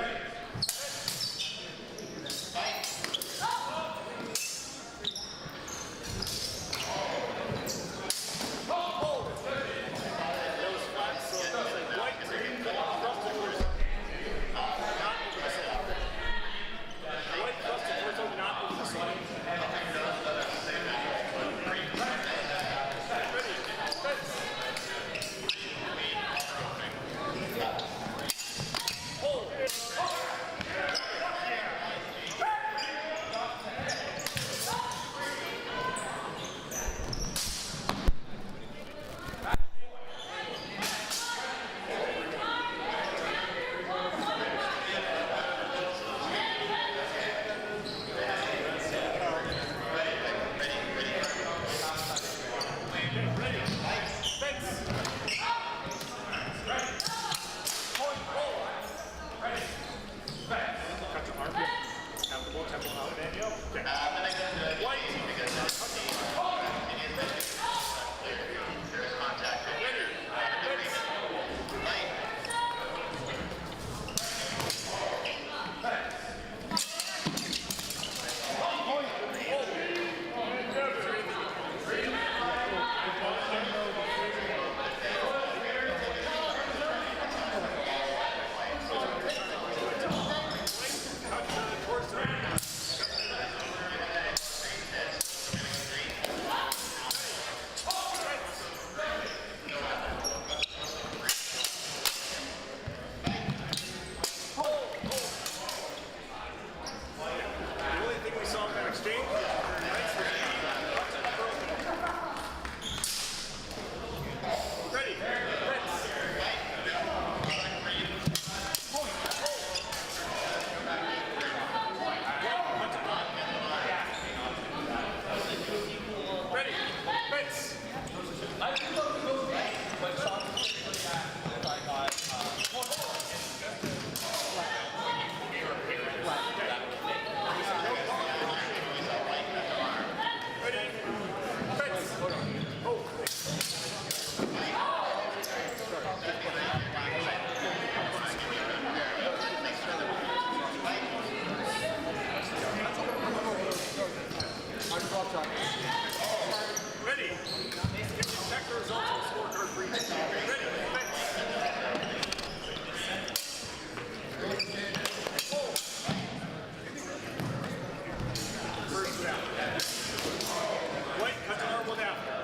Ready. Check the results on the scorecard for each. Ready. First down. White, cut to arm one after.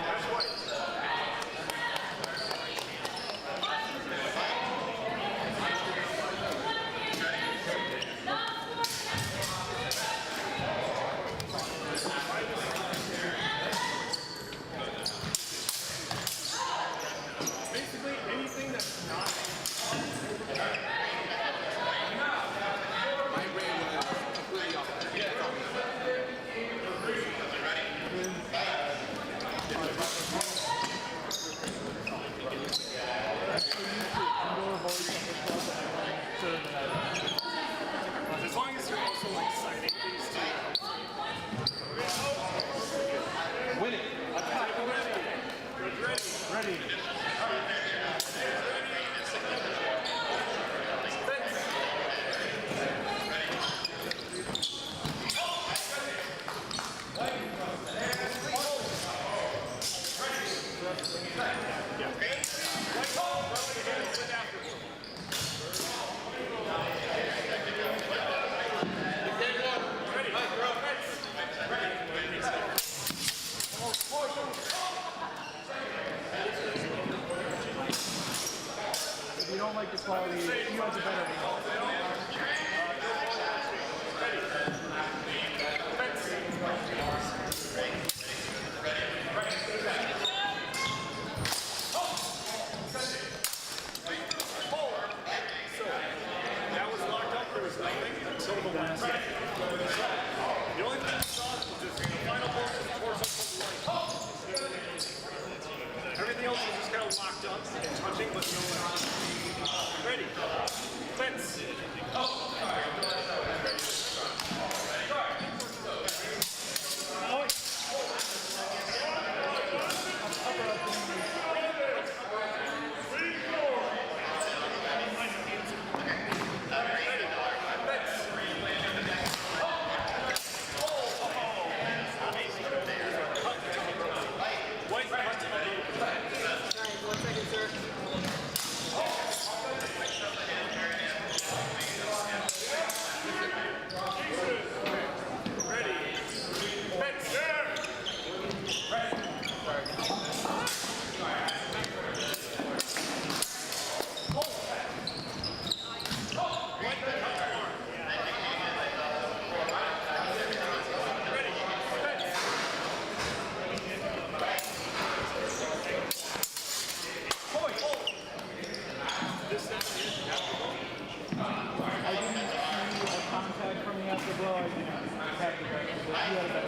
That's White. Basically, anything that's not My brain was completely off. as long as you're also like citing things too. Win it. Ready. If you don't like the quality, you guys are better than Ready. until the last second. The only thing we saw was just the final blow to the torso from White. Everything else was just kind of locked up and touching, but no one. Ready. Fence.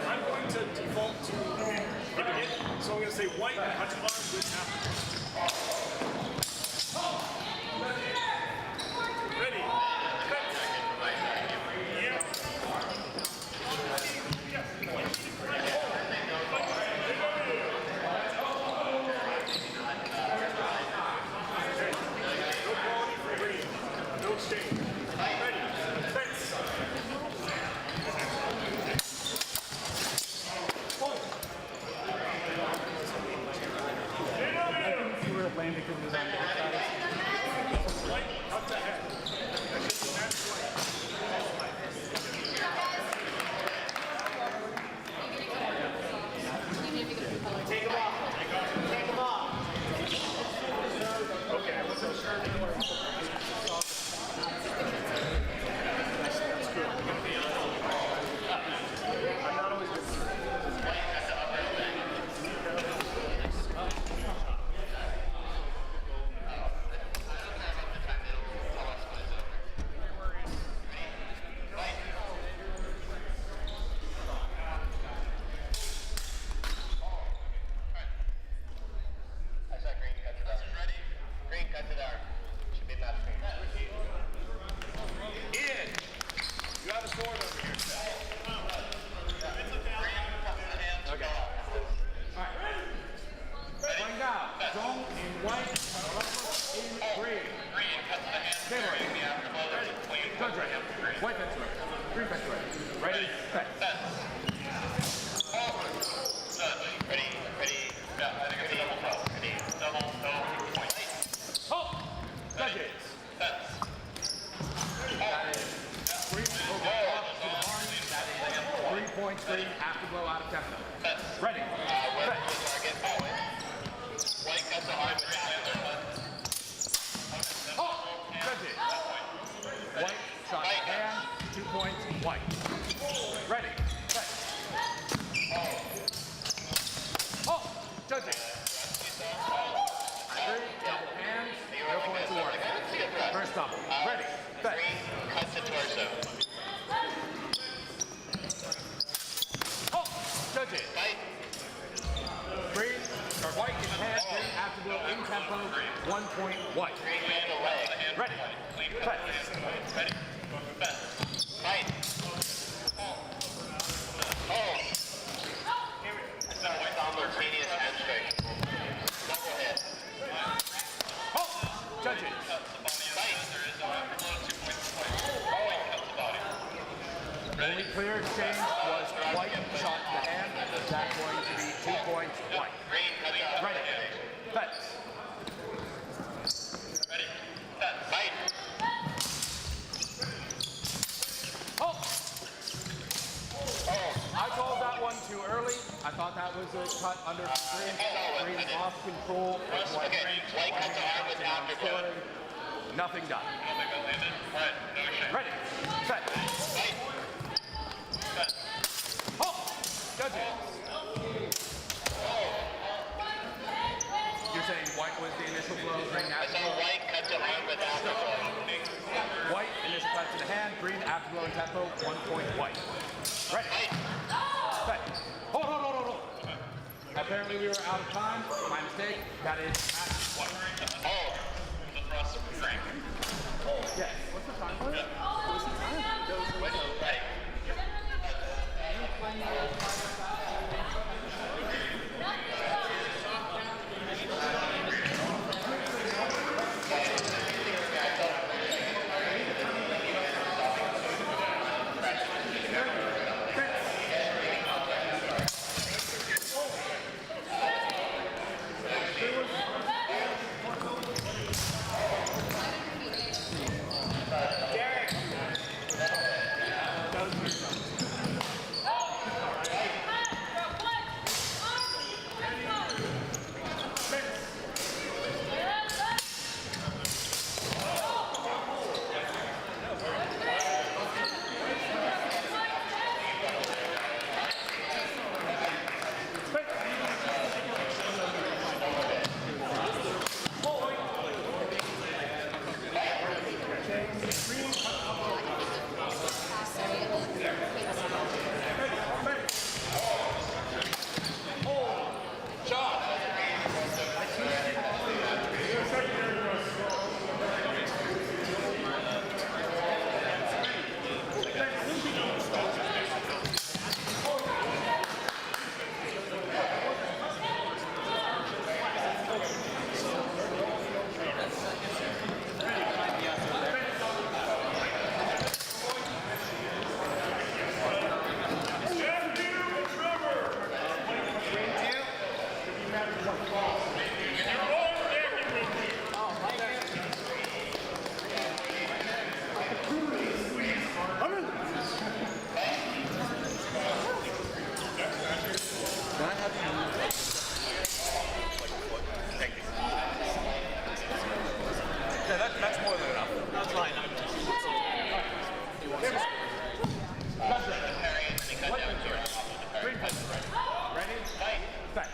I'm going to default to giving it, so I'm going to say White touch arm with after. Ready. Fence. Yeah. No quality for green. No exchange. Ready. Fence. Landing could be done. White, up the head. That's White. Take him off. Take him off. Okay, I wasn't sure. I'm not always good. I saw green cut to the arm. Ready? Green cut to the arm. Should be match green. Ian, you have a sword over here. Okay. Going down. Zone in white. In green. Green cut to the hand. Carrying the afterblow. There's a clean Touch right. White fence right. Green fence right. Ready? Fence. Ready? Ready? Yeah, I think it's a double toe. Ready? Double toe. Point. Oh! Judges. Fence. Green over off to the barn. That is 3 points green. Afterblow out of tempo. Fence. Ready? Where Fence. the target? White cuts the arm with the Oh! Judges. White shot in hand. 2 points. White. Ready? Fence. Oh! Judges. Green. Double hands. No points awarded. First double. Ready? Fence. green cuts the torso. Oh! Judges. Fight. Green or white in hand. Green afterblow in tempo. 1 point. White. Green man away. Ready? Fence. Ready? Fence. Fight. Oh. Simultaneous handshake. Double hit. Oh! Judges. Fight. Only clear exchange was white shot in the hand. That's going to be 2 points. White. Green cuts out. Ready? Fence. Ready? Fence. Fight. Oh! I called that one too early. I thought that was a cut under green. Green lost control. Okay. White cuts the arm with afterblow. Nothing done. Alright, no shit. Ready? Fence. Fight. Oh! Judges. You're saying white was the initial blow, green I saw afterblow? white cut the arm with afterblow. White initial cut to the hand, green afterblow. below in tempo, 1 point white. Ready. Set. Hold. Apparently we were out of time. My mistake. That is match one. Oh, the thrust crank. Yes. What's the time for it? Right. That's more than enough. That's fine. Green fence ready. Ready? Set.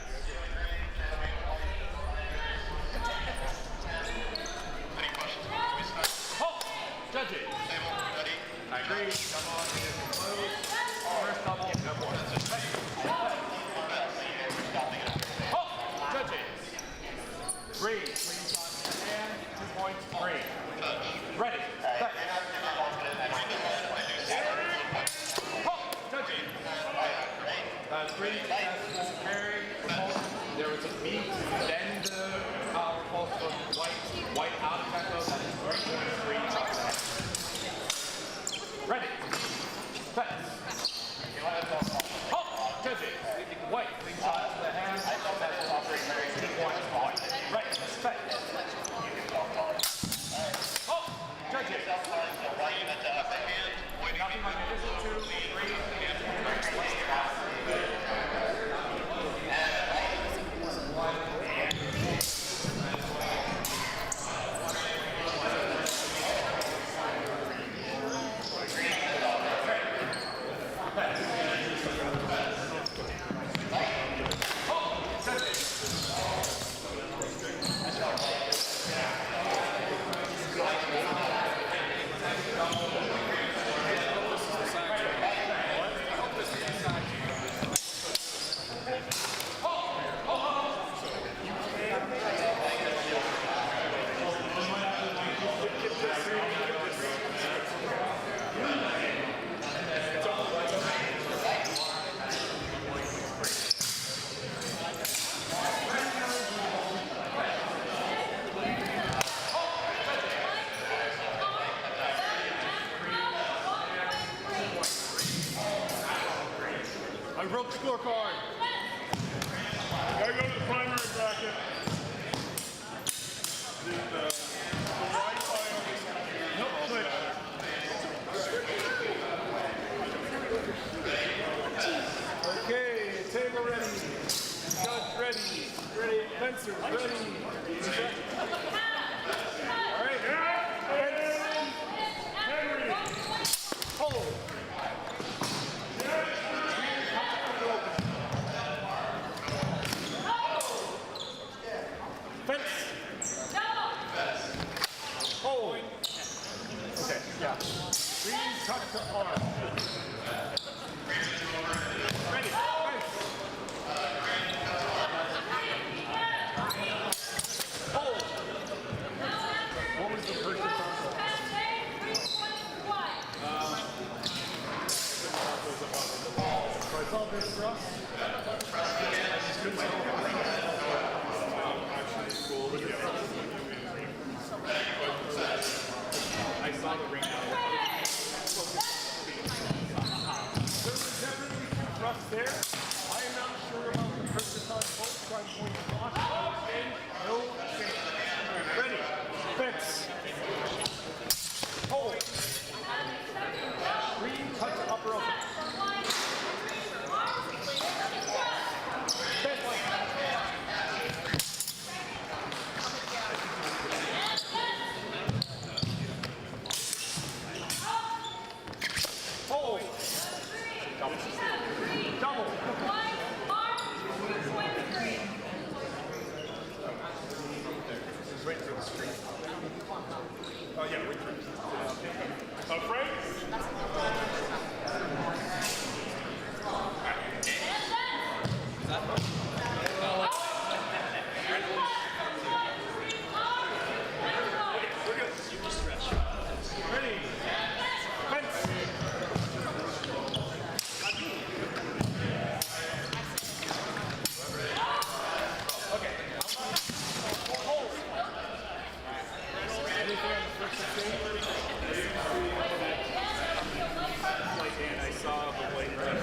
Any questions? Halt! Judges. Ready? I agree. Come on. First double. No points. Halt! Judges. Green. Green shot in the hand. 2 points. Green. Ready. Set. Halt! Judges. Green has carry. There was a beat. Then the repulse was white. White out of tempo. That is 3 points. Green shot in the hand. Ready. Set. Halt! Judges. White. Green shot to the hand. That's offering 2 points. White. Right. Set. Halt! Judges. Nothing like it. 2, 3, I wrote the scorecard. Gotta go to the primary bracket. The Wi-Fi on this computer. Nope, click. Okay, table ready. Judge ready. Ready. Fencers ready. All right, and Henry. Hold. saw the ring now. There was definitely some thrust there. I am not sure about the purchase on both sides point across. No change. Ready. Fence. Hold. Green cut to upper open. Fence. Hold. Double. Wait for the screen. Oh yeah, wait for it. Frank? Ready? Fence. And I saw the white dress.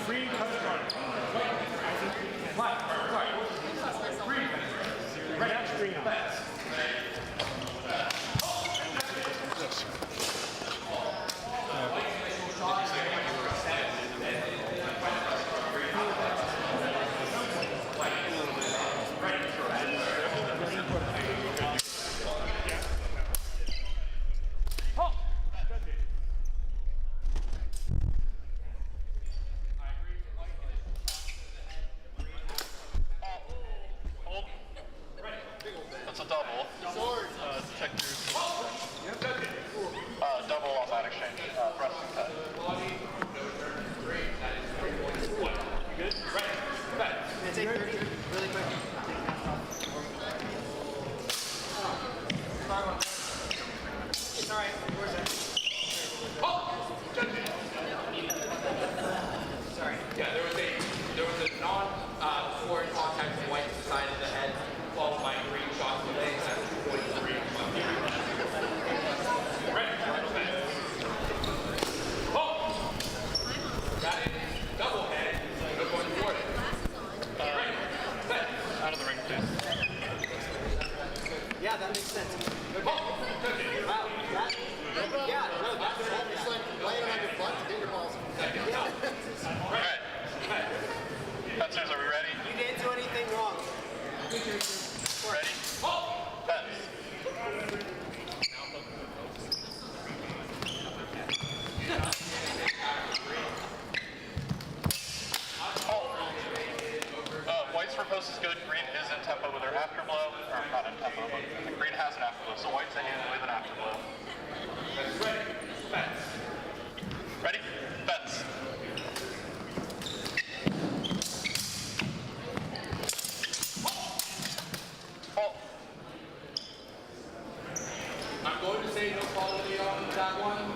Green cut front. Black. Sorry. Green. Red. Green. Fence. Hold. That's a double. Detectors. Double on that exchange. Press and cut. Good? Right. Back. Can I take 30 really quick? It's alright. Where's it? Sorry. Yeah, there was a non-foreign contact with white to the side of the head, followed by green shot to the legs at 2.3. Got it. Double head. Good going forward. Out of the ring, please. Yeah, that makes sense. Okay. Wow. Yeah, no, that's just like laying on your butt to get your balls. Alright. Fencers, are we ready? You didn't do anything wrong. Ready? Fence. White's for post is good. Green is in tempo with their afterblow. Or not in tempo, but green has an afterblow. So white's a hand with an afterblow. Ready. Fence. Ready? Fence. Hold. I'm going to say no quality on that one.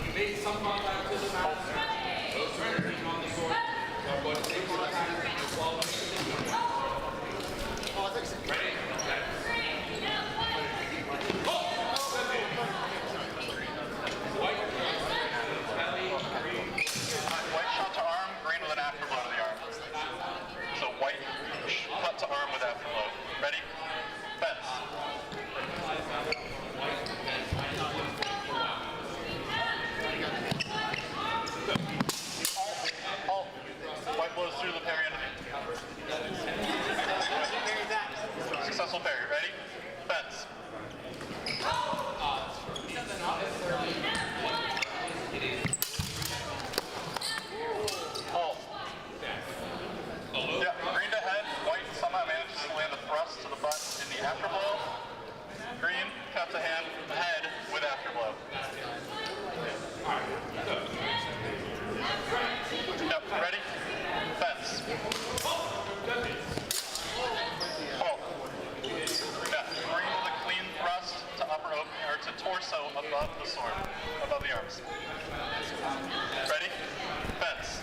You made some contact to the mat. Those turns on the sword. So I'm going to say contact, no quality. Ready? Set. White. Belly. Green. White shot to arm, green with an afterblow to the arm. So white cut to arm with afterblow. Ready? Fence. Halt. White blows through the parry enemy. Successful sword to torso above the sword, above the arms. Ready? Fence.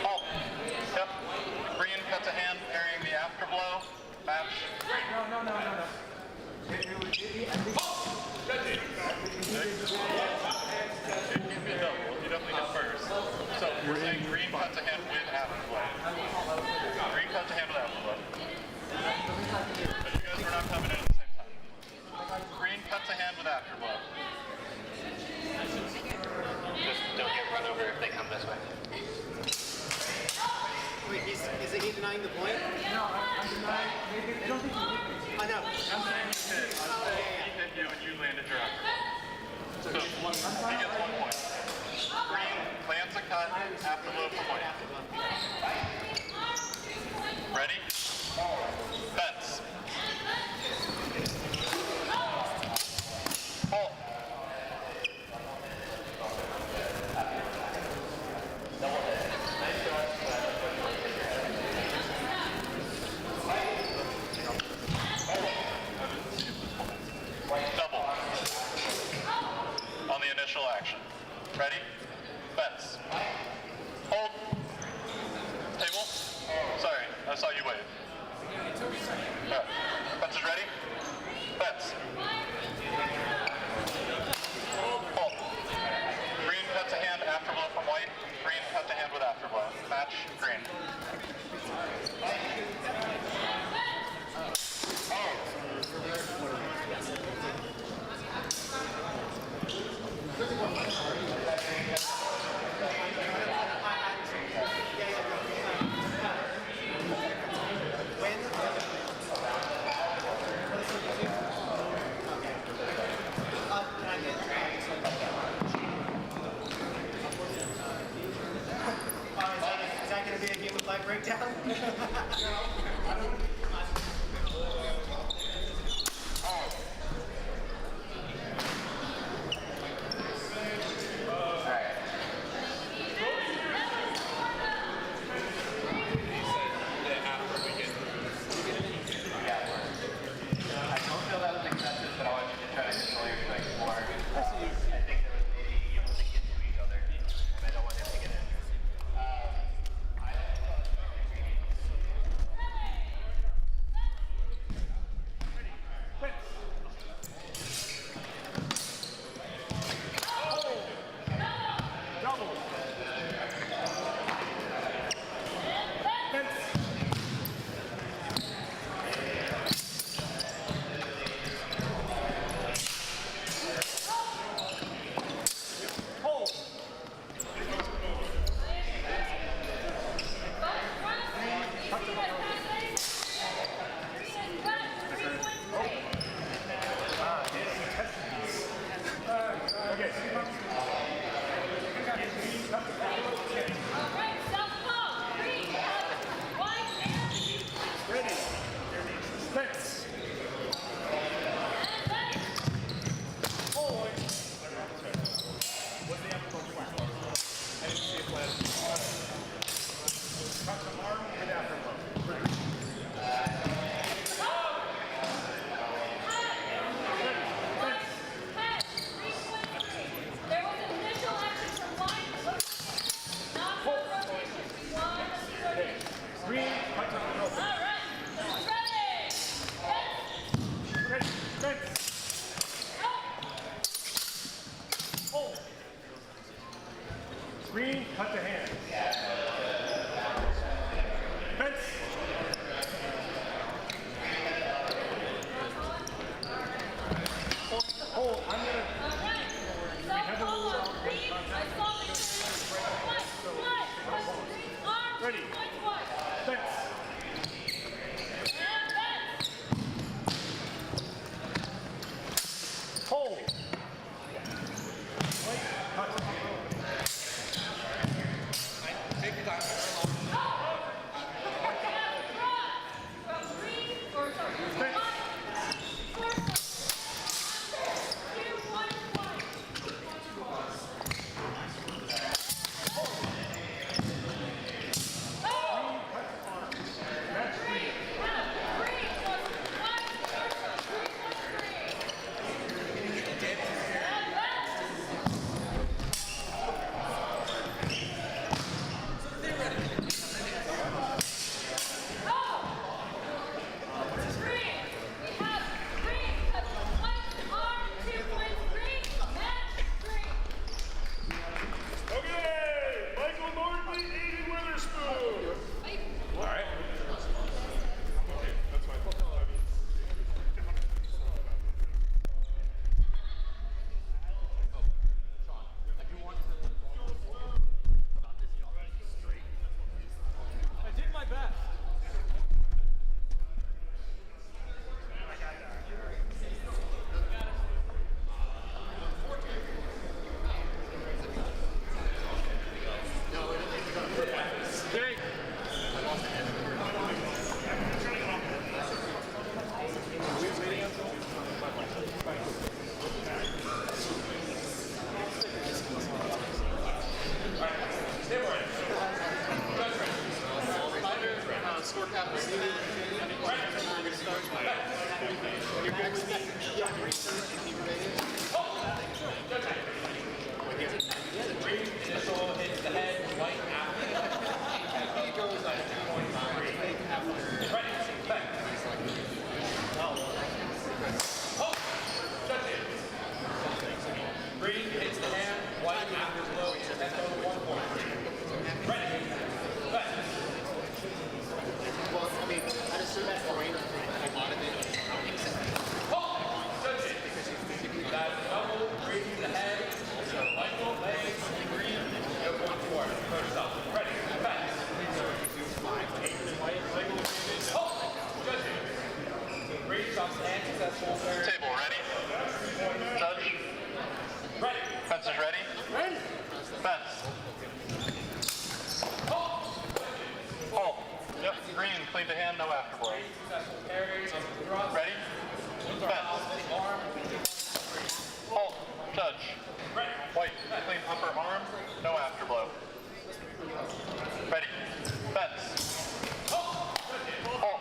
Halt. Yep. Green cut to hand, carrying the afterblow. Match. It can be a double. You definitely hit first. So we're saying green cut to hand with afterblow. Green cut to hand with afterblow. But you guys were not coming in at the same time. Green cut to hand with afterblow. Just don't get run over if they come this way. Wait, is he denying the point? No, I'm denying. I don't think he did. I know. I'm saying he did. He hit you and you landed your afterblow. So he gets 1 point. Green lands a cut, afterblow for point. Ready? Fence. Halt. Double. On the initial action. Ready? Fence. Hold. Table. Sorry, I saw you wave. Table ready? Judge? Ready. Fencers ready? Ready. Fence. Halt. Yep, green, clean to hand, no afterblow. Ready? Fence. Halt. Judge. White, clean upper arm, no afterblow. Ready. Fence. Halt.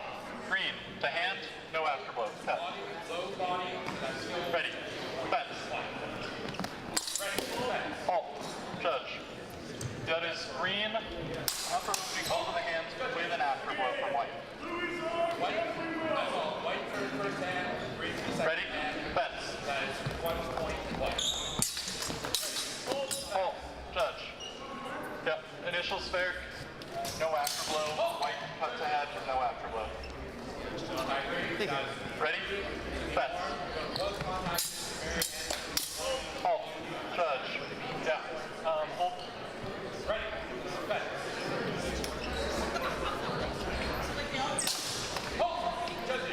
Green, to hand, no afterblow. Cut. Ready. Fence. Halt. Judge. That is green, upper opening over the hands with an afterblow from white. Ready? Fence. Halt. Judge. Yep. Initial spare, no afterblow. White cut to head, no afterblow. Ready? Fence. Halt. Judge. Yeah. Hold. Ready. Fence. Halt. Judge.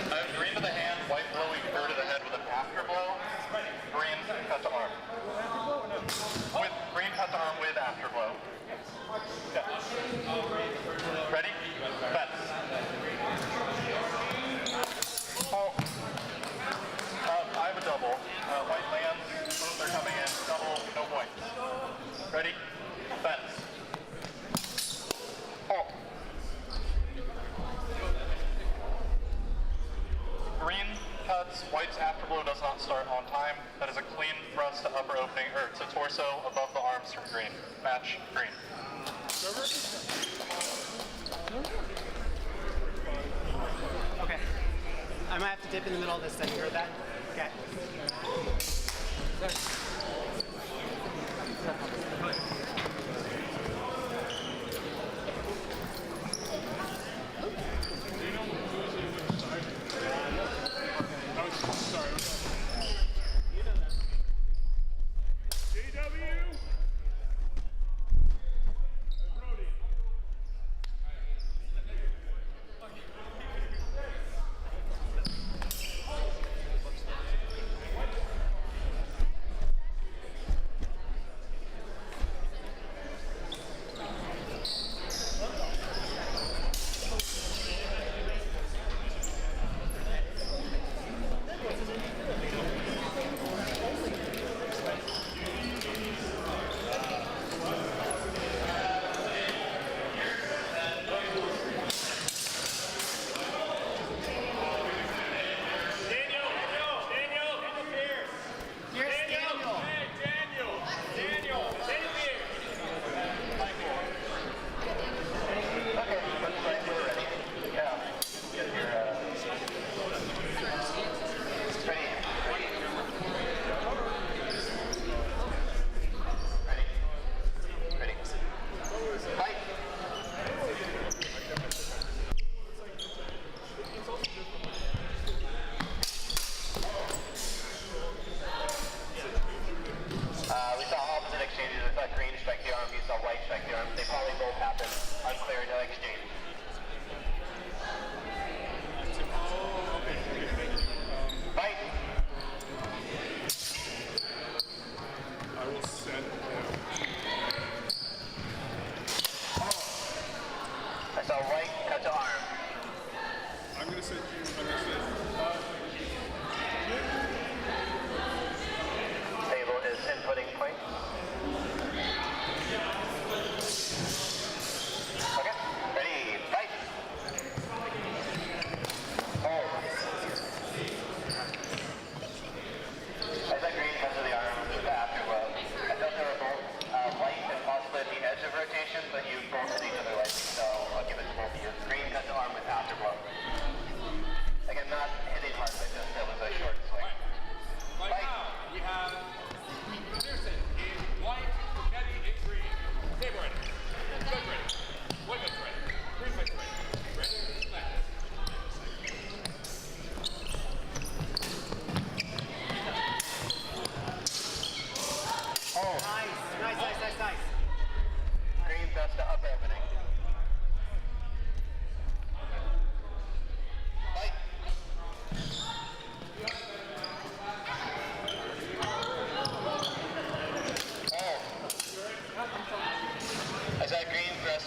I have green to the hand, white blowing third to the head with an afterblow. Green cut to arm. With green cut to arm with afterblow. Yeah. Ready? Fence. Halt. I have a double. White lands, both are coming in. Double, no points. Ready? Fence. Halt. Green cuts, white's afterblow does not start on time. That is a clean thrust to upper opening, or to torso above the arms from green. Match green. Okay. I might have to dip in the middle of this then. You heard that? Okay.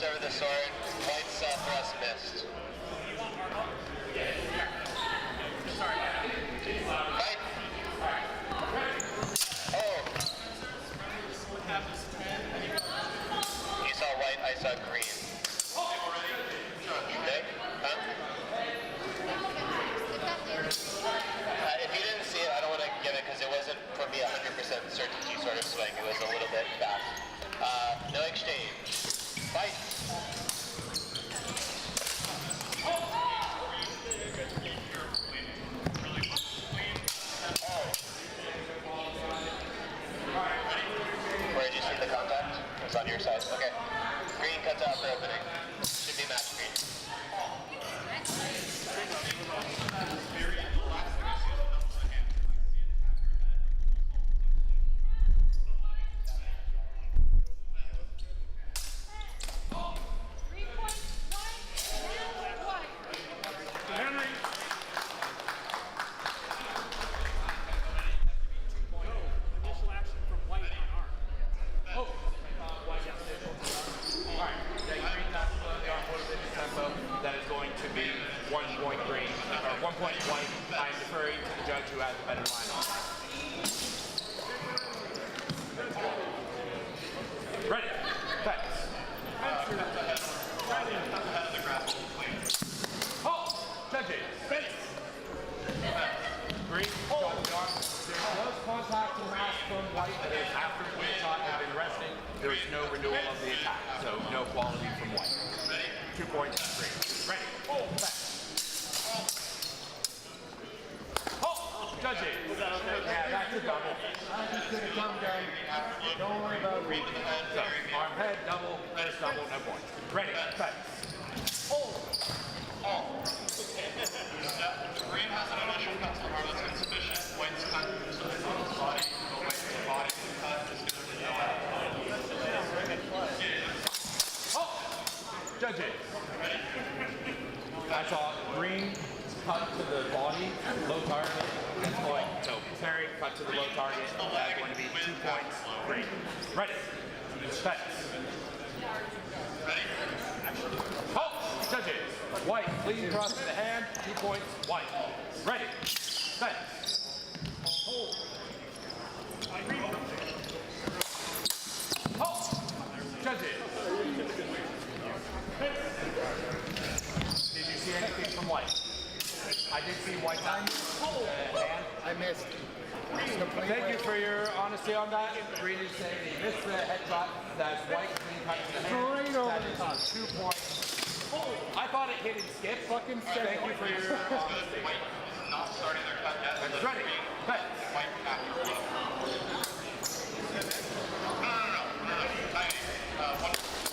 over the sword. White's thrust missed. Fight. Oh. You saw white, I saw green. Okay? Huh? If you didn't see it, I don't want to give it because it wasn't for me 100% certainty sort of swing. It was a little bit fast. No exchange. Fight. Where did you see the contact? It was on your side. Okay. Green cuts out for opening. Should be match green. That is going to be 1 point green, or 1 point white. I'm deferring to the judge who has the better line on that. Ready? Thanks. Halt! Judges. Green, hold the arm. There was contact in the mask from white, but after the shot had been resting, there is no renewal of the attack, so no quality from white. 2 points, green. Ready. Hold. Back. Halt. Judges. Yeah, that's a double. I'm just going to come down. Don't worry about it. So, arm head, double, first double, no points. Ready. Back. Hold. Green has an initial cut to the arm that's insufficient. White's cut to the body. The white's body cut is going to be no out. Judges. I saw green cut to the body, low target, that's going. So Terry cut to the low target, that's going to be 2 points, green. Ready. Set. Ready? Halt. Judges. White, clean cross to the hand, 2 points, white. Ready. Set. Hold. Halt. Judges. Did you see anything from white? I did see white hand. I missed. Thank you for your honesty on that. Green is saying he missed the headshot. That's white, clean cut to the hand. Straight over That the is top. 2 points. I thought it hit and skip. Fucking thank you for your honesty. White is not starting their cut yet. It's ready. Bet. White after blow. No.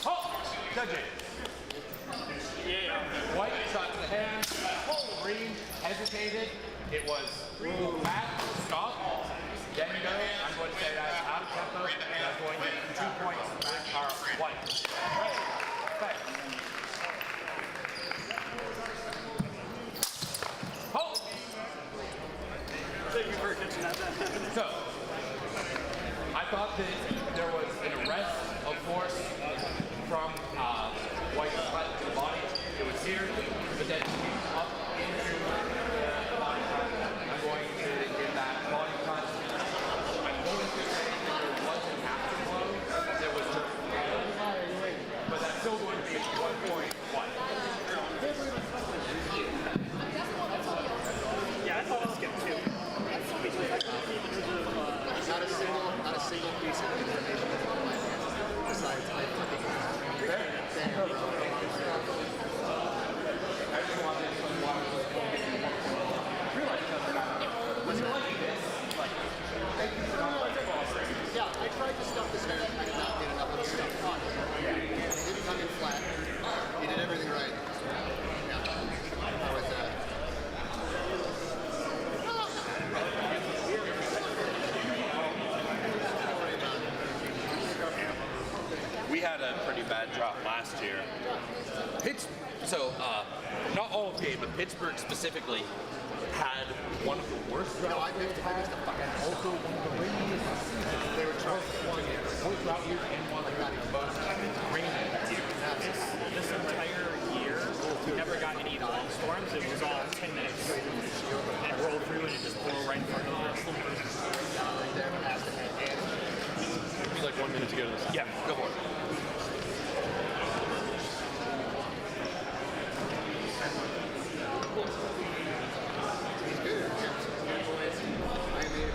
Halt. Judges. White shot to the hand. Green hesitated. It was back, stop. Then go. I'm going to say that's out of tempo. That's going to be 2 points. Are white. Ready. Bet. Halt. Thank you for catching that. So, I thought that there was an arrest of force from White's cut to the body. It was here, but then it came up into the body cut. I'm going to get that body cut. I'm going to say that there was an afterblow. There was just but that's still going to be 1 point white. Yeah, I thought it was skip too. Not a single piece of information besides I think yeah, I tried to stuff this hair. I did not get enough of the stuff caught. He didn't come in flat. He did everything right. Yeah. How was that? We had a pretty bad drop last year. Not all of game, but Pittsburgh specifically had one of the worst No, I missed the fuck out. Also, one of the rainiest seasons. They were trying Both drought years and one of the most rainy years. gotten any long storms. It was all 10 minutes. And it rolled through and it just blew right in front of us. Right there, past the head. It's like 1 minute to go to the side. Yeah, go for it. He's good. I made a couple of really good.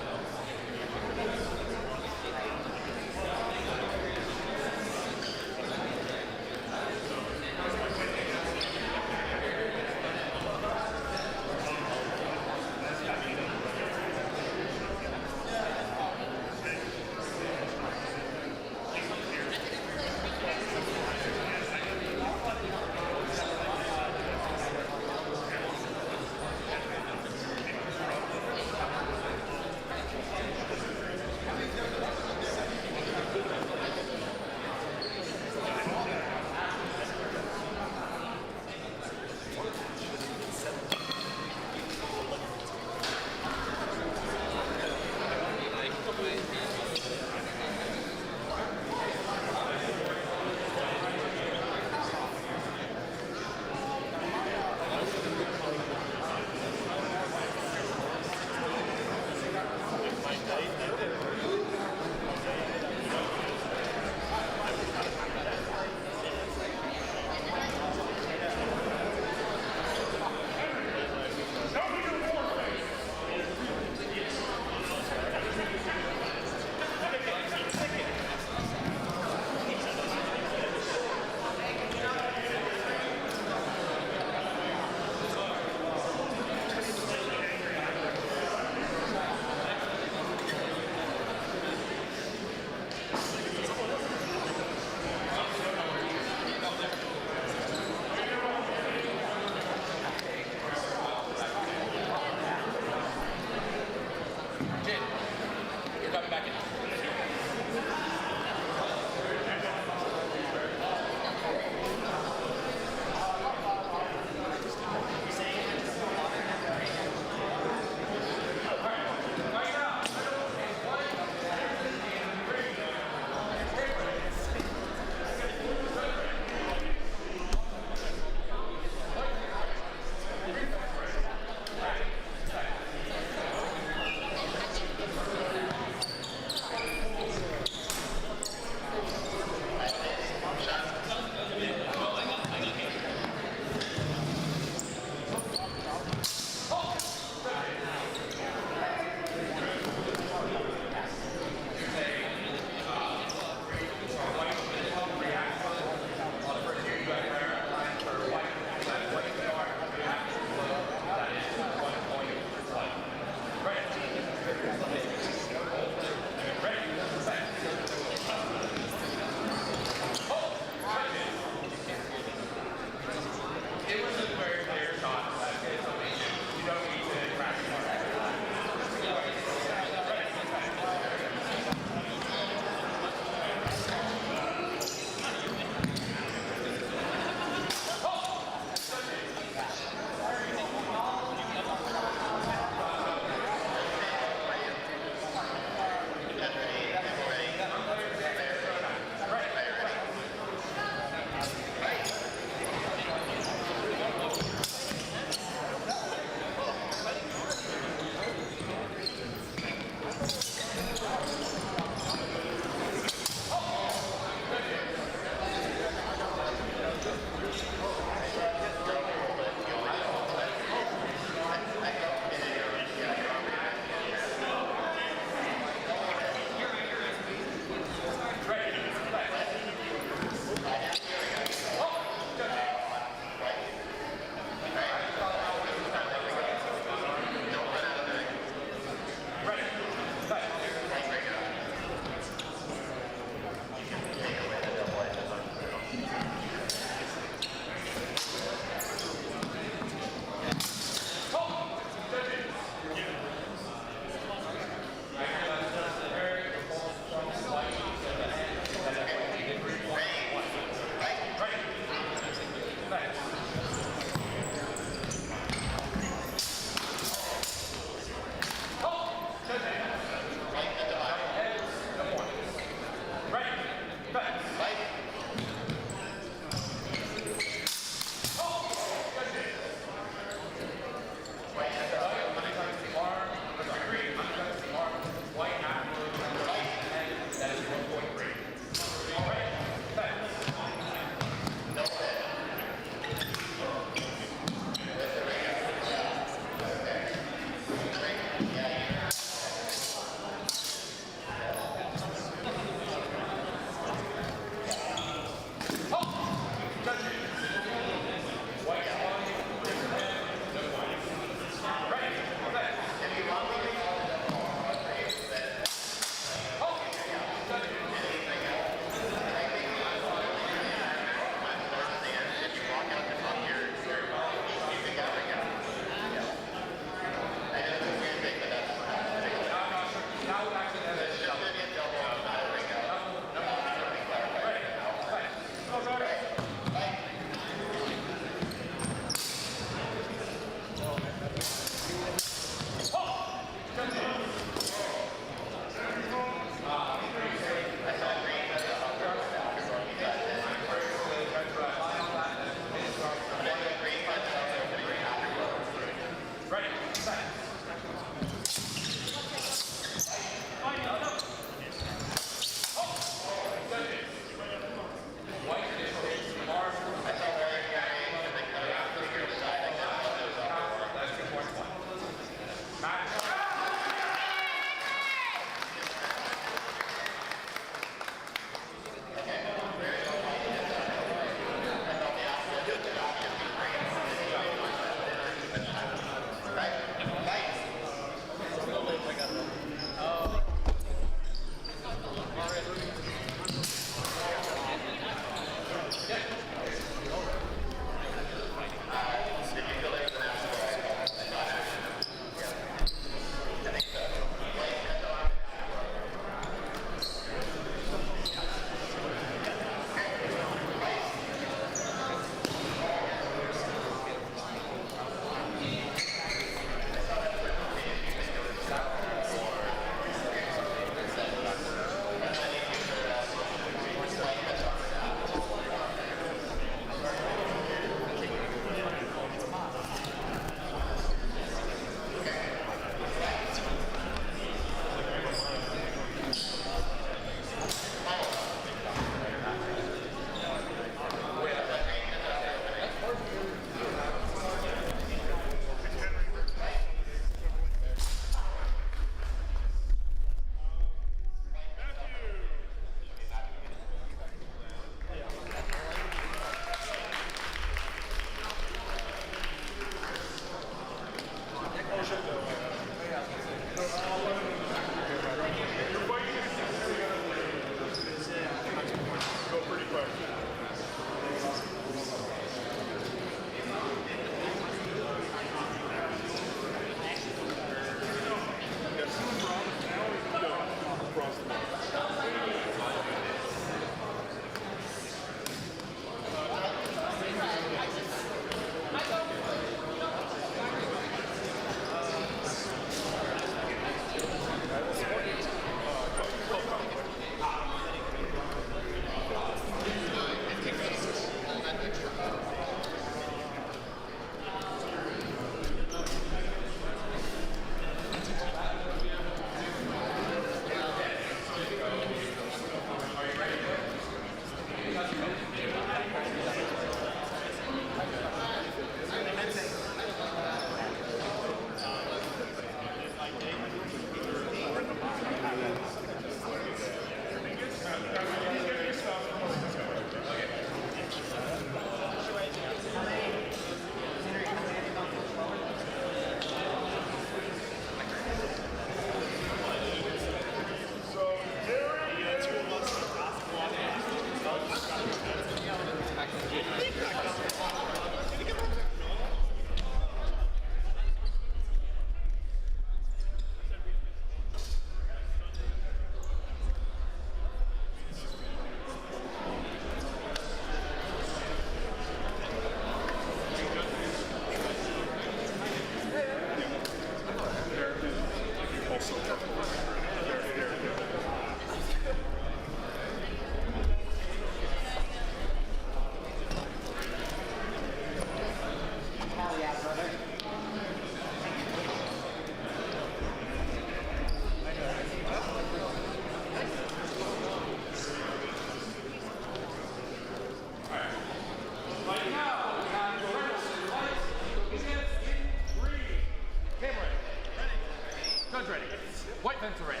White fence ready.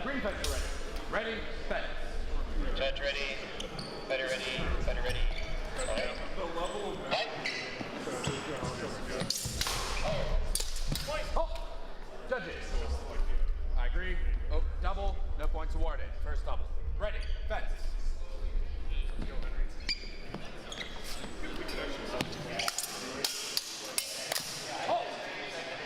Green fence ready. Ready, fence. Judge ready. Fighter ready. Fighter ready. Alright. Fight. Oh, judges. I agree. Oh, double. No points awarded. First double. Ready, fence. Oh,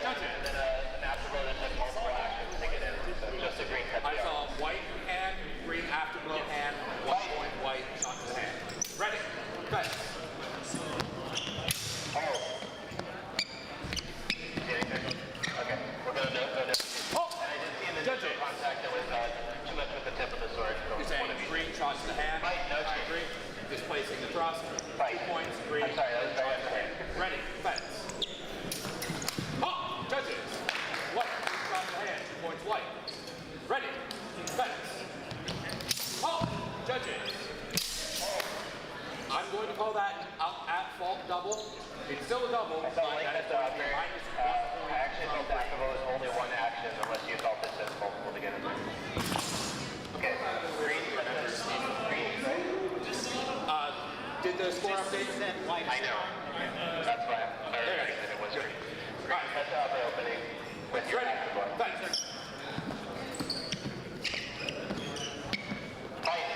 judges. And then an afterglow that has multiple actions to get in. So just a green cut. I saw white hand, green afterglow hand, 1 point white, shot to the hand. Ready, fence. Oh. Okay. We're going to go to. Oh, And I did see in the judges. visual contact that was too much with the tip of the sword. You're saying green shot to the hand. Right, no, I agree. Displacing the thrust. Right. 2 points, green. I'm sorry, that was very shot to the hand. Ready, fence. Oh, judges. White, shot to the hand, 2 points white. Ready, fence. Oh, judges. I'm going to call that out at fault double. It's still a double, but that is going to be minus 1 point. I actually felt that was only one action unless you felt this as multiple to get in there. Okay, green, remember, green, right? Did the score update? I know. That's why I'm clarifying that it was green. Green, that's the upper opening with your Ready, active one. fence. Fight.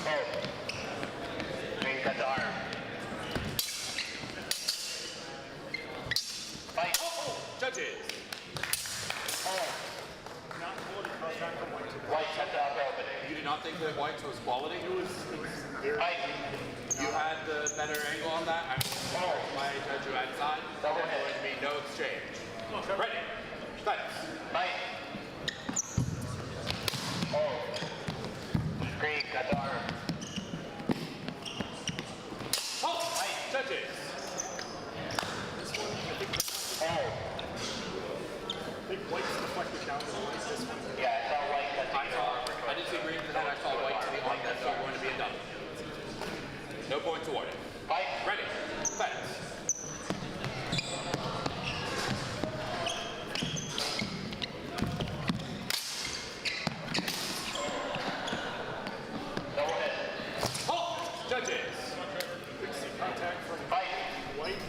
Oh. Green cut the arm. Fight. Oh, judges. White cut the upper opening. You did not think that white was quality? Fight. You had the better angle on that. I'm my judge you had side. Double There's hit. going to be no exchange. Ready, fence. Fight. Oh. Green cut the arm. Oh, judges. Oh. I think white's deflected down to the right this one. Yeah, I saw white cut the arm. I didn't see green to that. I saw white to the arm. That's still going to be a double. No points awarded. Fight. Ready, fence. Double hit. Oh, judges. Contact from Fight. white.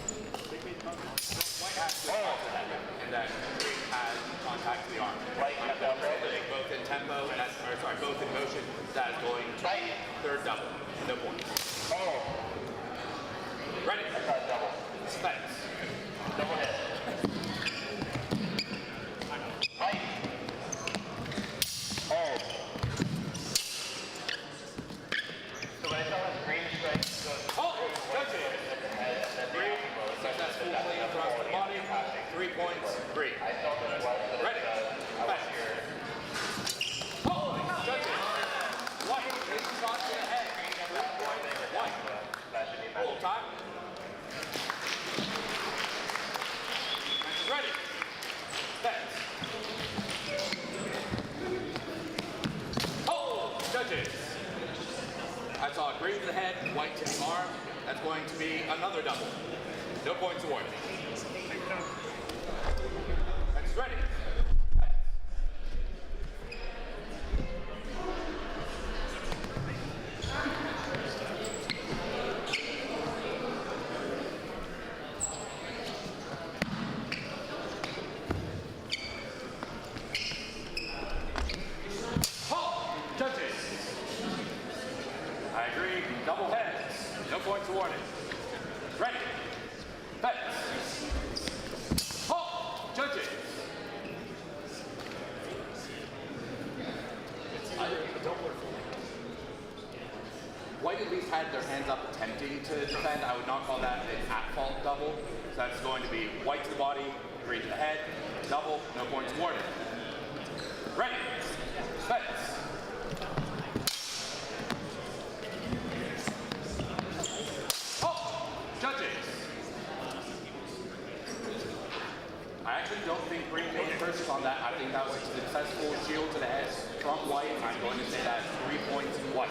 Big main contact. White has to contact and then green has contact to the arm. White cut the upper opening. Both in tempo, and that's, or sorry, both in motion. That is going to Fight. third double. No points. Oh. Ready, I saw a double. fence. Double hit. Fight. Oh. So when I saw his green strike goes Oh, judges. Green, successfully across the body. 3 points, green. I felt that it was Ready, fence. Oh, judges. White, big shot to the head. 3 points, white. that should be Full time. Match is ready. Fence. Oh, judges. I saw green to the head, white to the arm. That's going to be another double. No points awarded. Match is ready. Fence. Oh, judges. I agree. Double heads. No points awarded. Ready. Fence. Oh, judges. White at least had their hands up attempting to defend. I would not call that an at-fault double. So that's going to be white to the body, green to the head, double, no points awarded. Ready. Fence. Oh, judges. I actually don't think green made first on that. I think that was a successful shield to the head from white. I'm going to say that 3 points white.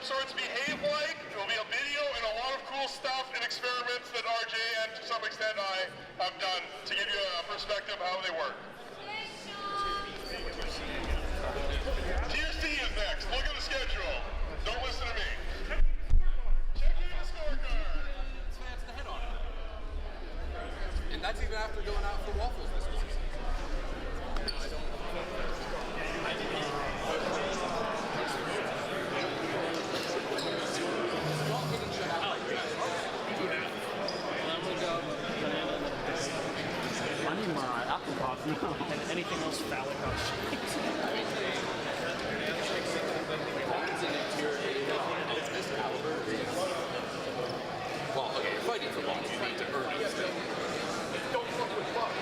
some sorts, behave like. There'll be a video and a lot of cool stuff and experiments that RJ and to some extent I have done to give you a perspective of how they work. Tier C is next. Look at the schedule. Don't listen to me. Check in the scorecard. Slams the head on it. And that's even after going out for waffles this week. I need my apple pop now. And anything else phallic on Well, okay, fighting for balls, you need to earn it. Don't fuck with luck.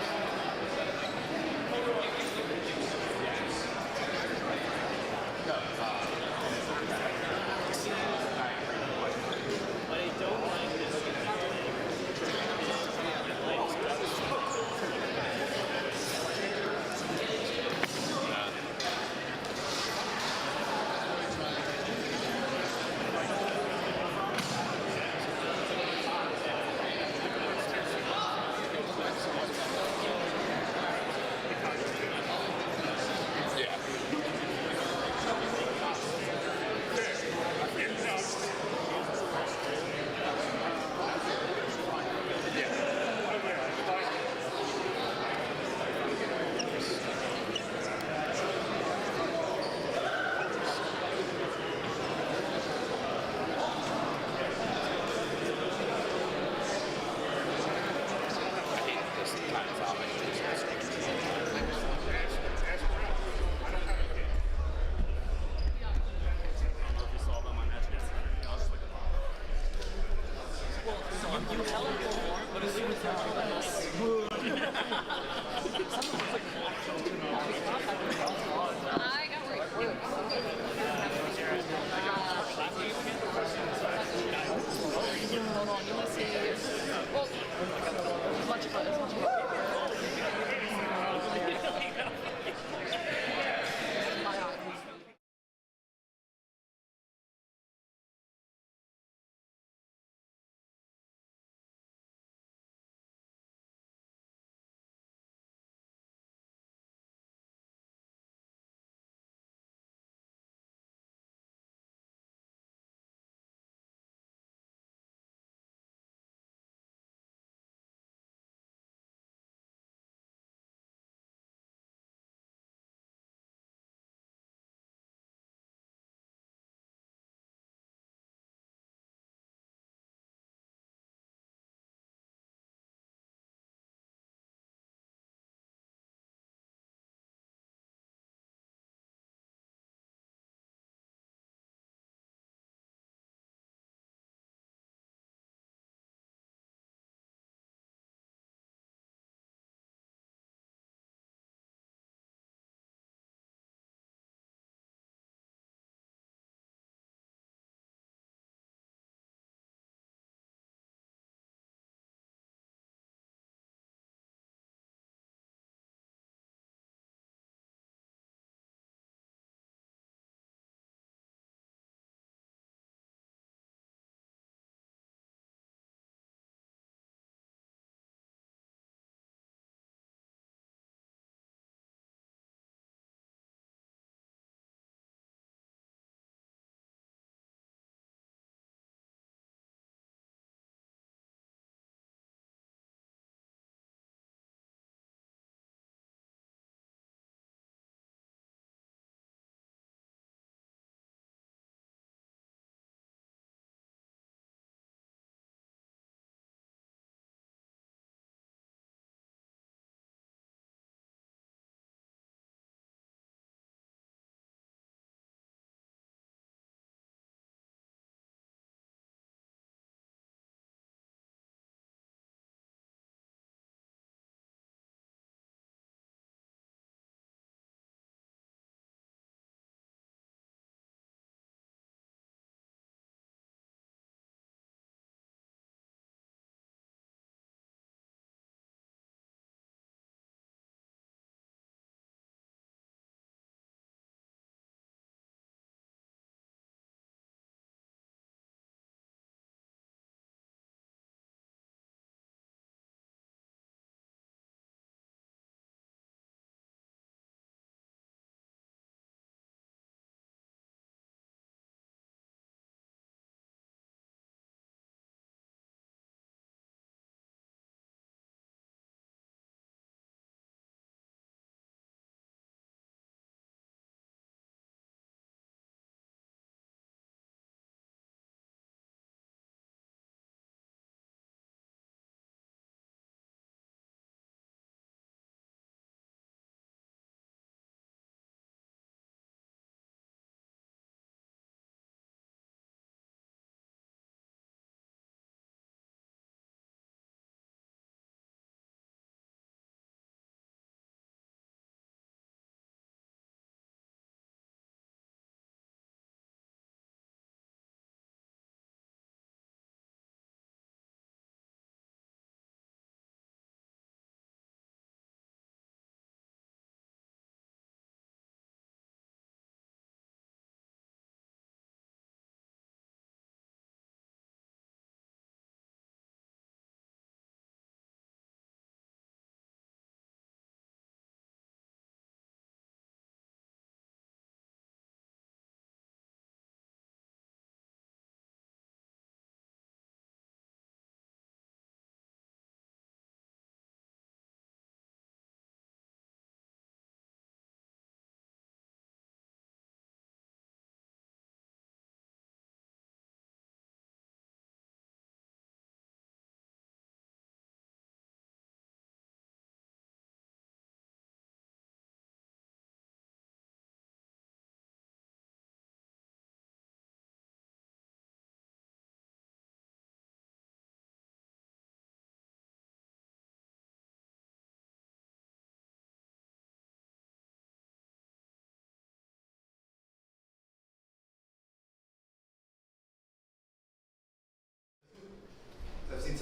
I got worried. Hold on, you want to see? Well, as much of it.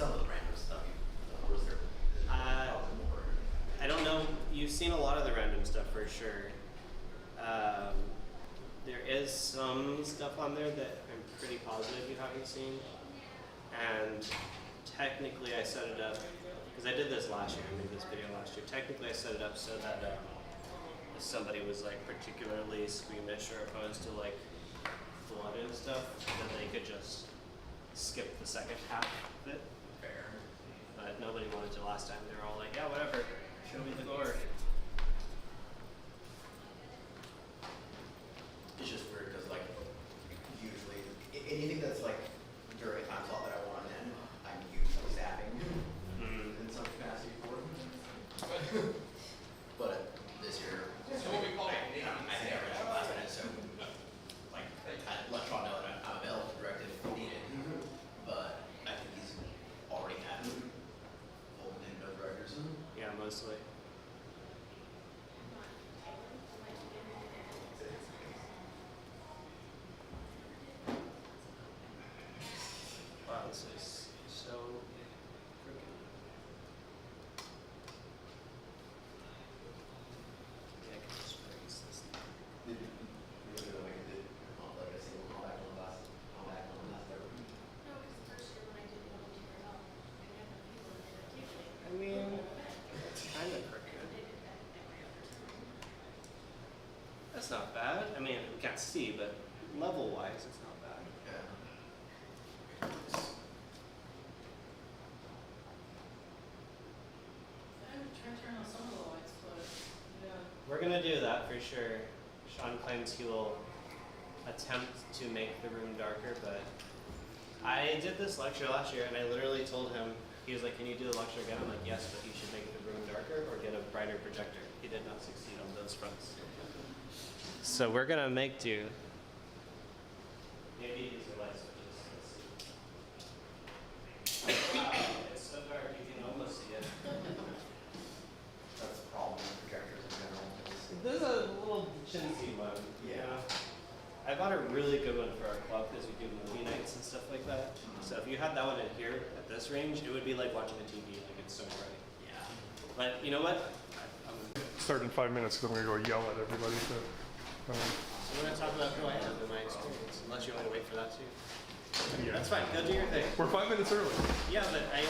some of the random stuff. Was there? I don't know. You've seen a lot of the random stuff for sure. There is some stuff on there that I'm pretty positive you haven't seen. And technically I set it up, because I did this last year, I made this video last year. Technically I set it up so that if somebody was like particularly squeamish or opposed to like blood and stuff, then they could just skip the second half of it. Fair. But nobody wanted to last time. They were all like, yeah, whatever, show me the gore. It's just weird because like usually anything that's like during a time slot that I want to end, I'm usually staffing in some capacity for it. But this year, I never had last minute, so like I let Sean know that I'm available to direct it if needed. But I think he's already had full Nintendo directors. Yeah, mostly. Wow, this is so freaking. Yeah, I can just raise this thing. Did you know like I did like a single callback on the last ever? No, because the first year when I did volunteer help, I never people in it usually. I mean, it's kind of crooked. That's not bad. I mean, we can't see, but level-wise, it's not bad. Yeah. I'm trying to turn on some of the lights, but yeah. We're gonna do that for sure. Sean claims he will attempt to make the room darker, but I did this lecture last year and I literally told him, he was like, can you do the lecture again? I'm like, yes, but you should make the room darker or get a brighter projector. He did not succeed on those fronts. So we're gonna make do. Maybe these are light switches. Let's see. It's so dark you can almost see it. That's the problem with projectors in general. This is a little chintzy one. Yeah. I bought a really good one for our club because we do movie nights and stuff like that. So if you had that one in here at this range, it would be like watching a TV. Like it's so bright. Yeah. But you know what? Start in 5 minutes because I'm going to go yell at everybody. So, I'm going to talk about who I am and my experience, unless you want to wait for that too. yeah. That's fine. Go do your thing. We're 5 minutes early. Yeah, but I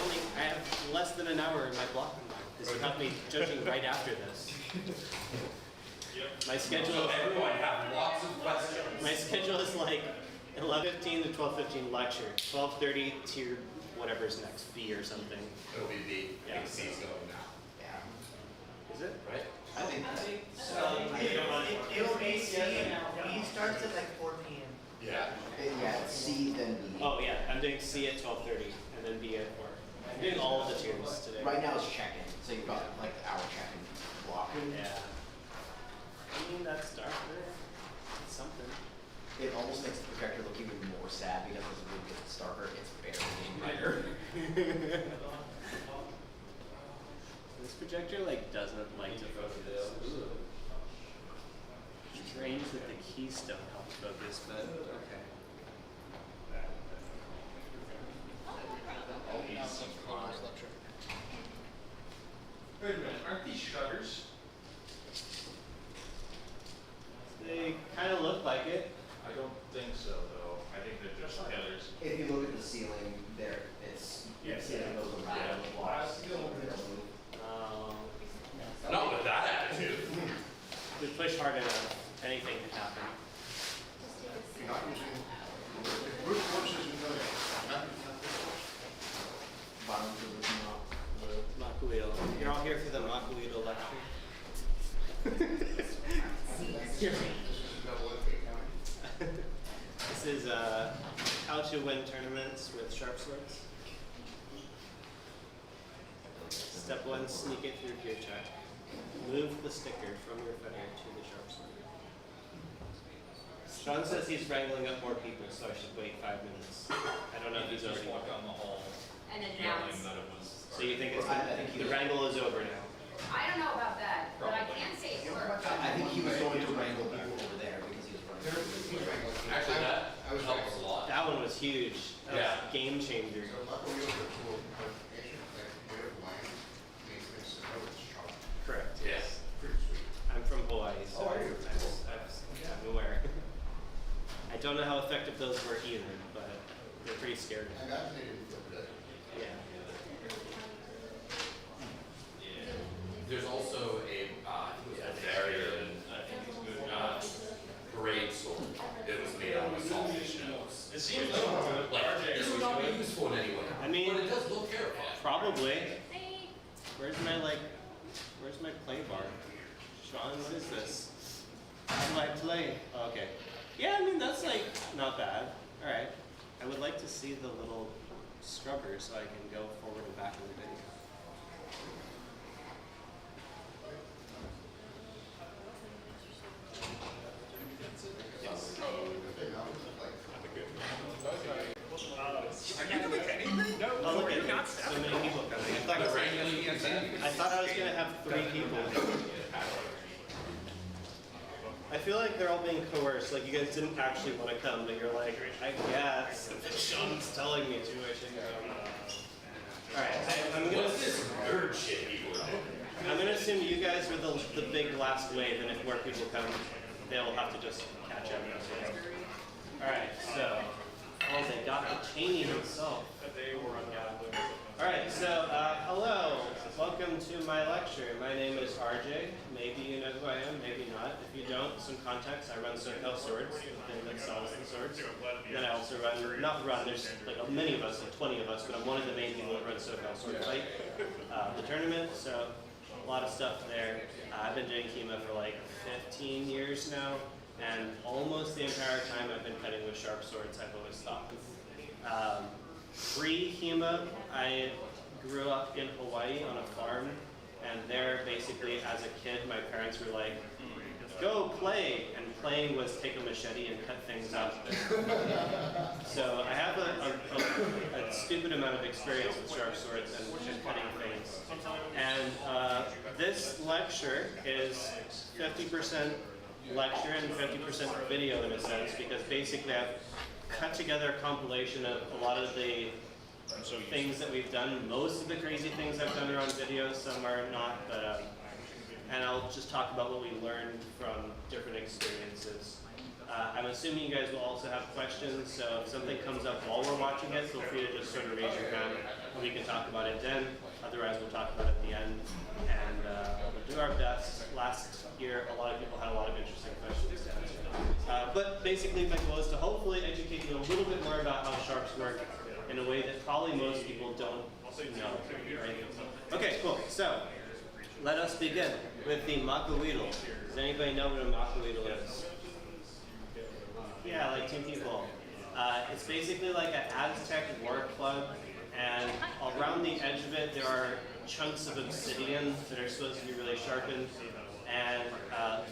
have less than an hour in my block because you have me judging right after this. My schedule. Everyone have lots of questions. My schedule is like 11:15 to 12:15 lecture, 12:30 to whatever's next, B or something. It'll be the Yeah. big C's going now. Yeah. Is it? Right? I think It'll be C. He starts at like 4 p.m. Yeah. yeah, C then B. Oh yeah, I'm doing C at 12:30 and then B at 4. I'm doing all of the tiers today. Right now it's check-in, so you've got like the hour check-in block. Yeah. I mean that's darker. It's something. It almost makes the projector look even more sad because as the room gets darker, it's barely getting brighter. This projector like doesn't like to focus. Ooh. Strange that the keys don't help focus, but okay. Wait a minute, aren't these shutters? They kind of look like it. I don't think so, though. I think they're just pillars. If you look at the ceiling there, it's Yeah. the ceiling goes around the blocks. Not with that attitude. We push hard enough, anything can happen. You're not using the brute force isn't going Bottom to the top. Makuito. You're all here for the Makuito lecture. This is how to win tournaments with sharp swords. Step 1, sneak it through gear check. Move the sticker from your footer to the sharp sword. Sean says he's wrangling up more people, so I should wait 5 minutes. I don't know if he's already walked down the hall And then yelling announce. that it was. So you think it's I think the wrangle is over now? I don't know about that, but I can say it worked. I think he was going to wrangle people over there because he was running. Actually, that helps a lot. That That one was huge. That was a game changer. Correct. Yes. I'm from Hawaii, so I'm aware. I don't know how effective those were either, but they're pretty scary. Yeah. There's also a barrier parade sword. It was made out of saltfish nose. It seems like this would not be useful in any way. I mean, but it does look terrifying. Probably. Where's my play bar? Sean, what is this? How do I play? Oh, okay. Yeah, I mean, that's like not bad. All right. I would like to see the little scrubber so I can go forward and back in the video. Oh, look at that. So many people coming. I thought I was going to have 3 people. I feel like they're all being coerced. Like you guys didn't actually want to come, but you're like, I guess. If Sean's telling me to, I should go. Alright, I'm going to... I'm going to assume you guys are the big last wave, and if more people come, they'll have to just catch up. Alright, so... Oh, they got the Cheney himself. Alright, so hello. Welcome to my lecture. My name is RJ. Maybe you know who I am, maybe not. If you don't, some context. I run SoCal Swords, the thing that sells the swords. Then I also there's like many of us, like 20 of us, but I'm one of the main people that run SoCal Sword Fight, the tournament. So a lot of stuff there. I've been doing HEMA for like 15 years now. And almost the entire time I've been cutting with sharp swords, I've always thought. Pre-HEMA, I grew up in Hawaii on a farm, and there basically as a kid, my parents were like, go play, and playing was take a machete and cut things up. So I have a stupid amount of experience with sharp swords and cutting things. And this lecture is 50% lecture and 50% video in a sense, because basically I've cut together a compilation of a lot of the things that we've done. Most of the crazy things I've done are on video, some are not, but and I'll just talk about what we learned from different experiences. I'm assuming you guys will also have questions, so if something comes up while we're watching it, feel free to just sort of raise your hand and we can talk about it then. Otherwise, we'll talk about it at the end, and we'll do our best. Last year, a lot of people had a lot of interesting questions to answer. But basically, my goal is to hopefully educate you a little bit more about how sharps work in a way that probably most people don't know. Right? Okay, cool. So, let us begin with the makuwilo. Does anybody know what a makuwilo is? Yeah, like 2 people. It's basically like an Aztec war club, and around the edge of it there are chunks of obsidian that are supposed to be really sharpened. And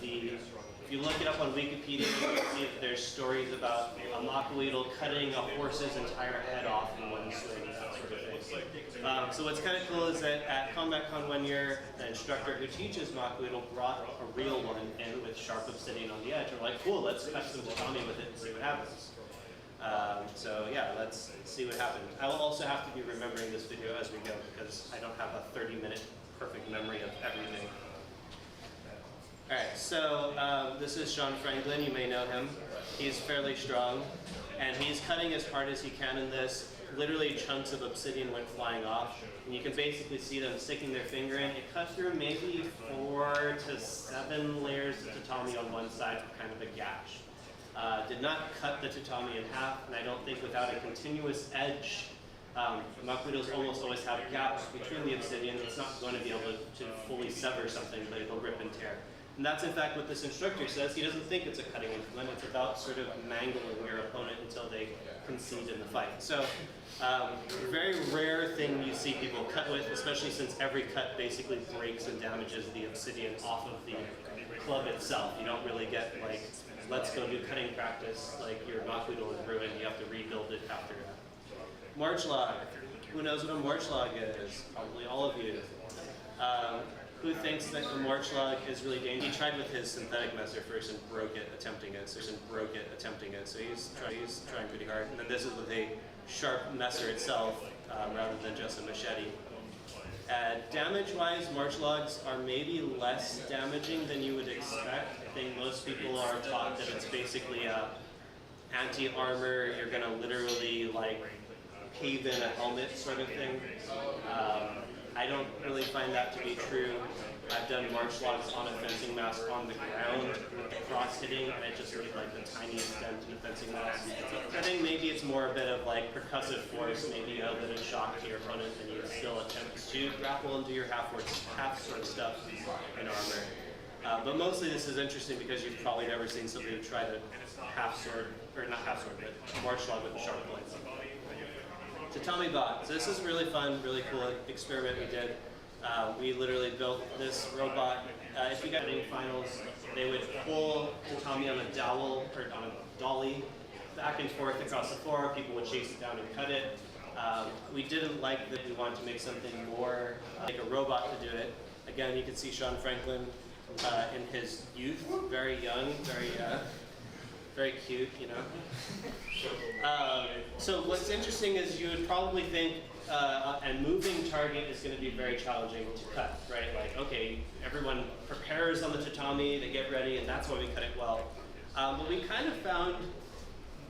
if you look it up on Wikipedia, you can see that there's stories about a makuwilo cutting a horse's entire head off in one swing, that sort of thing. So what's kind of cool is that at CombatCon one year, the instructor who teaches makuwilo brought a real one in with sharp obsidian on the edge. We're like, cool, let's cut some tatami with it and see what happens. So yeah, let's see what happens. I will also have to be remembering this video as we go because I don't have a 30-minute perfect memory of everything. Alright, so this is Sean Franklin, you may know him. He's fairly strong, and he's cutting as hard as he can in this. Literally chunks of obsidian went flying off, and you can basically see them sticking their finger in. It cut through maybe 4 to 7 layers of tatami on one side with kind of a gash. Did not cut the tatami in half, and I don't think without a continuous edge, makuwilos almost always have gaps between the obsidian. It's not going to be able to fully sever something, but it'll rip and tear. And that's in fact what this instructor says. He doesn't think it's a cutting implement. It's about sort of mangling your opponent until they concede in the fight. So a very rare thing you see people cut with, especially since every cut basically breaks and damages the obsidian off of the club itself. You don't really get like, let's go do cutting practice, like your makuwilo is ruined, you have to rebuild it after that. March log. Who knows what a march log is? Probably all of you. who thinks that the Morchlog is really dangerous. He tried with his synthetic messer first and broke it, attempting it. So he's trying pretty hard. And then this is with a sharp messer itself, rather than just a machete. Damage-wise, Morchlogs are maybe less damaging than you would expect. I think most people are taught that it's basically a anti-armor. You're gonna literally like cave in a helmet sort of thing. I don't really find that to be true. I've done Morchlogs on a fencing mask on the ground with the cross hitting, and it just made like the tiniest dent in the fencing mask. I think maybe it's more a bit of like percussive force, maybe a little shock to your opponent, and you still attempt to grapple and do your half-sword stuff in armor. But mostly this is interesting because you've probably never seen somebody try to half-sword, or not half-sword, but Morchlog with a sharp blade. Tatami bot. So this is really fun, really cool experiment we did. We literally built this robot. If you got any finals, they would pull tatami on a dowel or on a dolly back and forth across the floor. People would chase it down and cut it. We didn't like that. We wanted to make something more like a robot to do it. Again, you can see Sean Franklin in his youth, very young, very cute, you know. So what's interesting is you would probably think a moving target is going to be very challenging to cut, right? Like, okay, everyone prepares on the tatami, they get ready, and that's why we cut it well. But we kind of found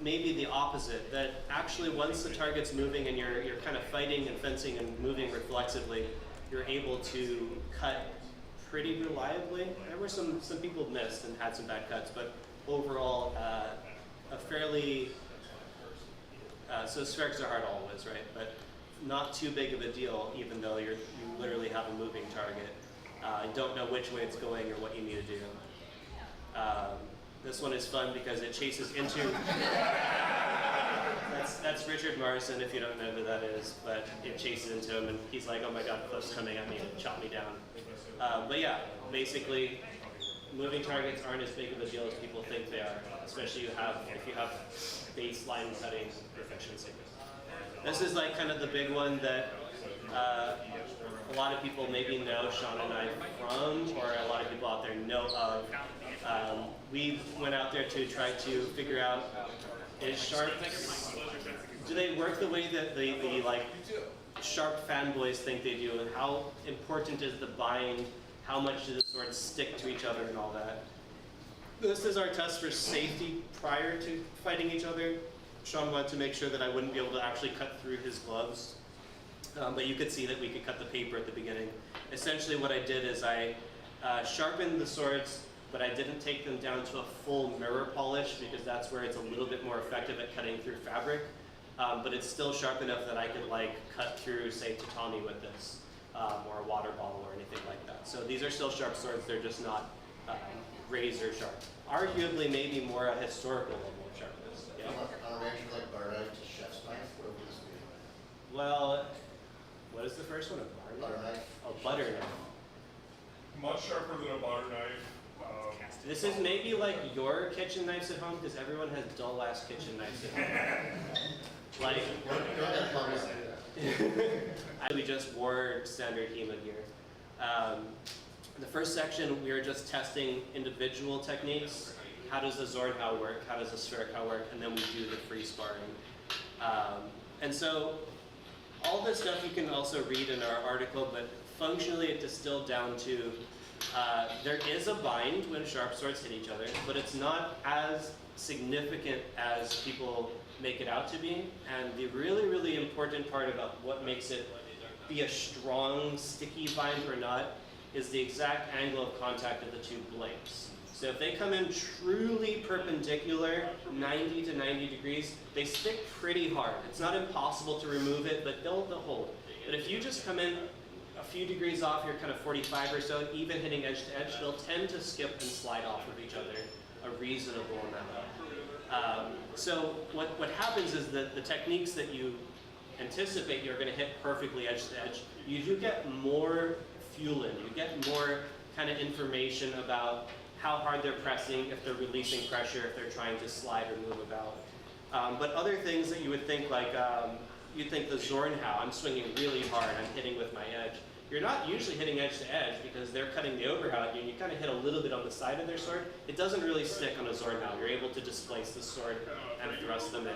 maybe the opposite, that actually once the target's moving and you're kind of fighting and fencing and moving reflexively, you're able to cut pretty reliably. There were some people missed and had some bad cuts, but overall, a fairly, so spherics are hard always, right? But not too big of a deal, even though you literally have a moving target. You don't know which way it's going or what you need to do. This one is fun because it chases into, that's Richard Morrison, if you don't know who that is, but it chases into him and he's like, oh my god, Cliff's coming at me and chop me down. But yeah, basically, moving targets aren't as big of a deal as people think they are, especially if you have baseline cutting proficiency. This is like kind of the big one that a lot of people maybe know Sean and I from, or a lot of people out there know of. We went out there to try to figure out, is sharp, do they work the way that the like sharp fanboys think they do, and how important is the bind? How much do the swords stick to each other and all that? This is our test for safety prior to fighting each other. Sean wanted to make sure that I wouldn't be able to actually cut through his gloves. But you could see that we could cut the paper at the beginning. Essentially what I did is I sharpened the swords, but I didn't take them down to a full mirror polish because that's where it's a little bit more effective at cutting through fabric. But it's still sharp enough that I could like cut through, say, tatami with this. Or a water bottle or anything like that. So these are still sharp swords, they're just not razor sharp. Arguably maybe more a historical level of sharpness. Yeah? On a range of like bar knife to chef's knife, what would this be? Well, what is the first one? A bar knife? Oh, butter knife. Much sharper than a butter knife. This is maybe like your kitchen knives at home, because everyone has dull ass kitchen knives at home. Like, we just wore standard HEMA gear. The first section, we were just testing individual techniques. How does the Zornhau work? How does the Spherical work? And then we do the free sparring. And so all this stuff you can also read in our article, but functionally it distilled down to there is a bind when sharp swords hit each other, but it's not as significant as people make it out to be. And the really, really important part about what makes it be a strong, sticky bind or not is the exact angle of contact of the two blades. So if they come in truly perpendicular, 90 to 90 degrees, they stick pretty hard. It's not impossible to remove it, but they'll hold. But if you just come in a few degrees off, you're kind of 45 or so, even hitting edge to edge, they'll tend to skip and slide off of each other a reasonable amount. So what happens is that the techniques that you anticipate you're going to hit perfectly edge to edge, you do get more fuel in. You get more kind of information about how hard they're pressing, if they're releasing pressure, if they're trying to slide or move about. But other things that you would think, like you'd think the Zornhau, I'm swinging really hard, I'm hitting with my edge. you're not usually hitting edge to edge because they're cutting the overhead at you, and you kind of hit a little bit on the side of their sword. It doesn't really stick on a Zord now. You're able to displace the sword and thrust them in.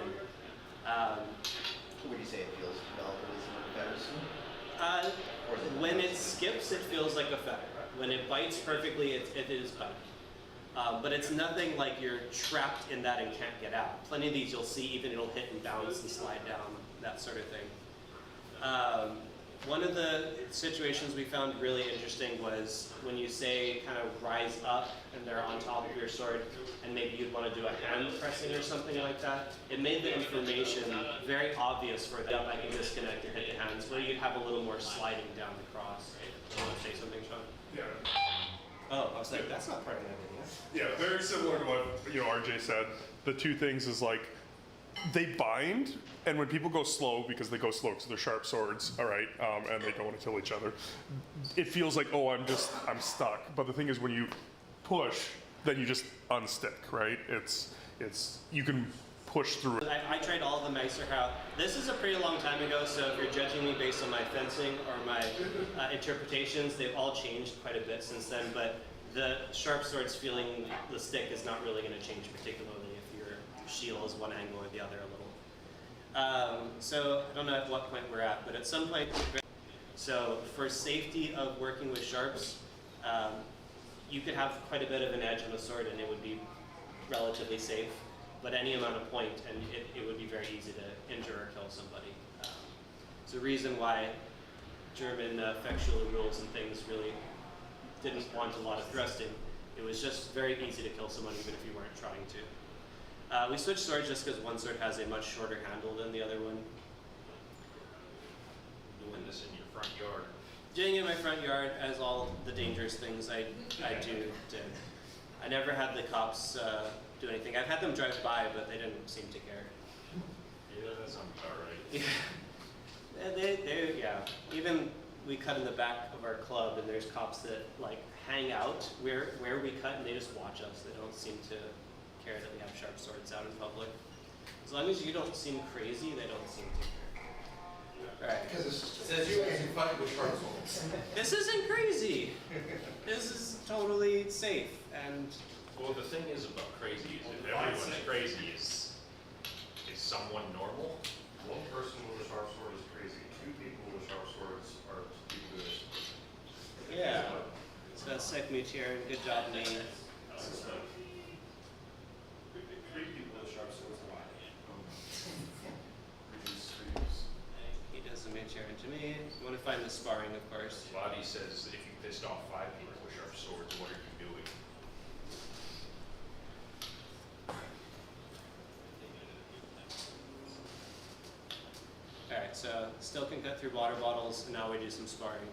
Would you say it feels relatively similar to feathers? When it skips, it feels like a feather. When it bites perfectly, it is biting. But it's nothing like you're trapped in that and can't get out. Plenty of these you'll see, even it'll hit and bounce and slide down, that sort of thing. One of the situations we found really interesting was when you say kind of rise up and they're on top of your sword, and maybe you'd want to do a hand pressing or something like that. It made the information very obvious for them. I can disconnect and hit the hands, where you'd have a little more sliding down the cross. Do you want to say something, Sean? Yeah. Oh, I was like, that's not part of that video. Yeah, very similar to what RJ said. The two things is like they bind, and when people go slow, because they go slow because they're sharp swords, all right, and they don't want to kill each other, it feels like, oh, I'm stuck. But the thing is, when you push, then you just unstick, right? It's you can push through it. I tried all of the Meister out. This is a pretty long time ago, so if you're judging me based on my fencing or my interpretations, they've all changed quite a bit since then, but the sharp swords feeling the stick is not really going to change particularly if your shield is one angle or the other a little. So I don't know at what point we're at, but at some point, so for safety of working with sharps, you could have quite a bit of an edge on the sword and it would be relatively safe, but any amount of point and it would be very easy to injure or kill somebody. It's a reason why German factual rules and things really didn't want a lot of thrusting. It was just very easy to kill someone even if you weren't trying to. We switched swords just because one sword has a much shorter handle than the other one. Doing this in your front yard. Doing it in my front yard, as all the dangerous things I do. I never had the cops do anything. I've had them drive by, but they didn't seem to care. Yeah, that sounds about right. Yeah. Yeah. Even we cut in the back of our club, and there's cops that like hang out where we cut, and they just watch us. They don't seem to care that we have sharp swords out in public. As long as you don't seem crazy, they don't seem to care. Right. Because it says you can fight with sharp swords. This isn't crazy. This is totally safe and. Well, the thing is about crazy is if everyone's crazy, is someone normal? One person with a sharp sword is crazy. Two people with sharp swords are too good. Yeah. So sick Mutier, good job, Nate. Three people with sharp swords are lying. He does the Mutier to me. You want to find the sparring, of course. Lottie says if you pissed off 5 people with sharp swords, what are you doing? Alright, so still can cut through water bottles, and now we do some sparring.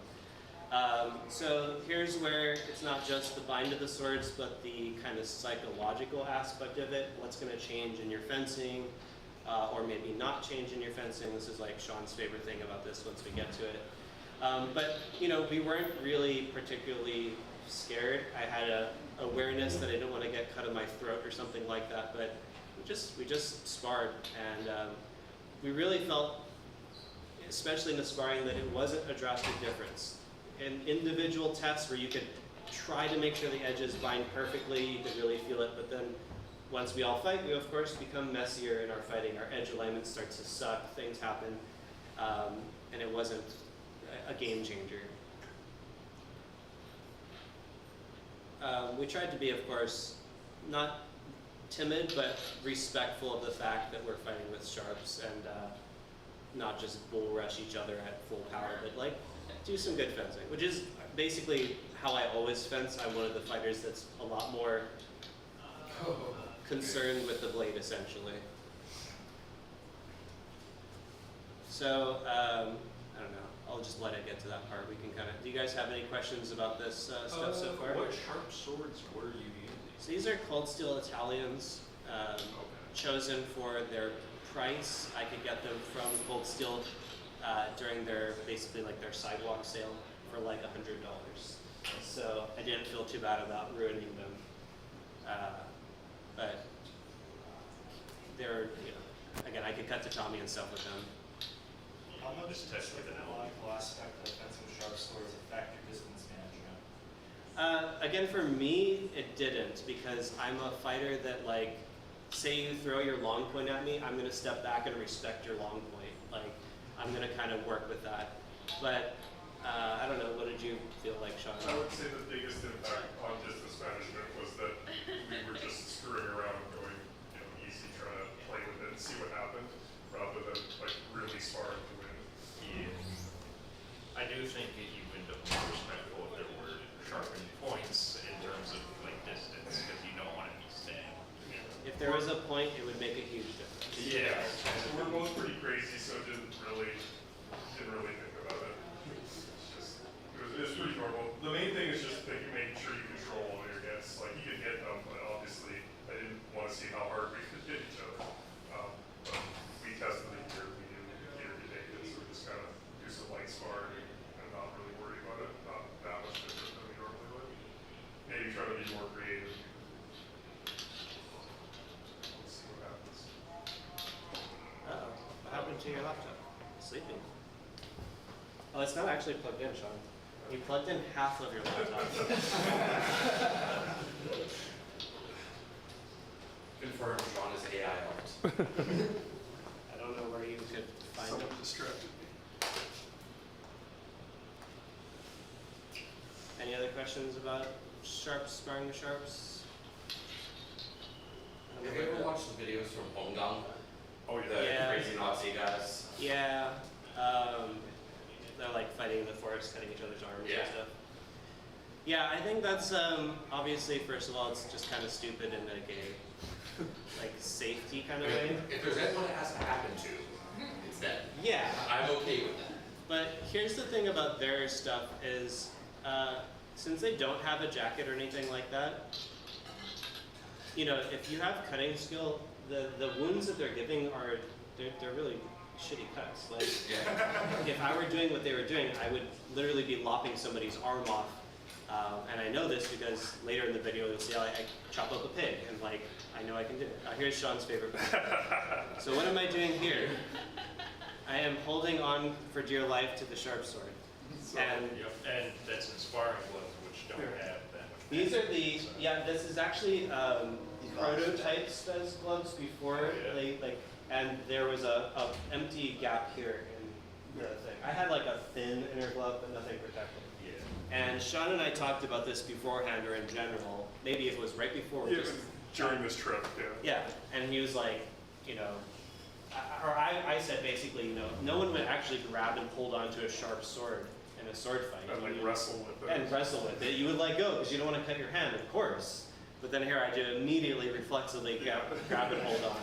So here's where it's not just the bind of the swords, but the kind of psychological aspect of it. What's going to change in your fencing, or maybe not change in your fencing. This is like Sean's favorite thing about this once we get to it. But, you know, we weren't really particularly scared. I had a awareness that I didn't want to get cut in my throat or something like that, but we just sparred, and we really felt, especially in the sparring, that it wasn't a drastic difference. In individual tests where you could try to make sure the edges bind perfectly, you could really feel it, but then once we all fight, we of course become messier in our fighting. Our edge alignment starts to suck, things happen, and it wasn't a game changer. We tried to be, of course, not timid, but respectful of the fact that we're fighting with sharps and not just bull rush each other at full power, but like do some good fencing, which is basically how I always fence. I'm one of the fighters that's a lot more concerned with the blade, essentially. So, I don't know, I'll just let it get to that part. We can kind of, do you guys have any questions about this stuff so far? What sharp swords were you using? So these are Cold Steel Italians, chosen for their price. I could get them from Cold Steel during their, basically like their sidewalk sale for like $100. So I didn't feel too bad about ruining them. But they're, you know, again, I could cut to Tommy and stuff with them. How much just test with an technological aspect of offensive sharp swords affect your distance management? Again, for me, it didn't, because I'm a fighter that, like, say you throw your long point at me, I'm gonna step back and respect your long point. Like, I'm gonna kind of work with that. But I don't know, what did you feel like, Sean? I would say the biggest impact on distance management was that we were just screwing around and going, easy, trying to play with it and see what happened, rather than like really sparring to win. Yeah. I do think that you end up more respectful if there were sharpened points in terms of like distance, because you don't want to be stabbed. If there was a point, it would make a huge difference. Yeah. We're both pretty crazy, so didn't really think about it. It was pretty normal. The main thing is just making sure you control all your hits. Like, you could hit them, but obviously I didn't want to see how hard we could hit each other. But we tested it here. We knew we could get it, so we just kind of do some light sparring and not really worry about it. Not that much different than we normally would. Maybe try to be more creative. Let's see what happens. Uh-oh. What happened to your laptop? Sleeping. Oh, it's not actually plugged in, Sean. You plugged in half of your laptop. Confirm Sean is AI art. I don't know where you could find Someone it. distracted me. Any other questions about sharps, sparring the sharps? Have you ever watched the videos from Honggang? Oh, The Yeah. crazy Nazi guys? Yeah. They're like fighting in the forest, cutting each other's arms Yeah. and stuff. Yeah, I think that's obviously, first of all, it's just kind of stupid in like a like safety kind of way. If there's anyone it has to happen to, it's them. Yeah. I'm okay with that. But here's the thing about their stuff is, since they don't have a jacket or anything like that, if you have cutting skill, the wounds that they're giving are, they're really shitty cuts. Like, if I were doing what they were doing, I would literally be lopping somebody's arm off. And I know this because later in the video you'll see how I chop up a pig, and like, I know I can do it. Here's Sean's favorite part. So what am I doing here? I am holding on for dear life to the sharp sword. And that's in sparring gloves, which don't have that much. these are this is actually prototypes as gloves before they and there was a empty gap here in the thing. I had like a thin inner glove, but nothing protected. Yeah. And Sean and I talked about this beforehand or in general. Maybe if it was right before. Yeah, during this trip, yeah. Yeah, and he was like, I said basically, no one would actually grab and hold onto a sharp sword in a sword fight. And like wrestle with it. And wrestle with it. You would let go because you don't want to cut your hand, of course. But then here I do immediately, reflexively grab and hold on.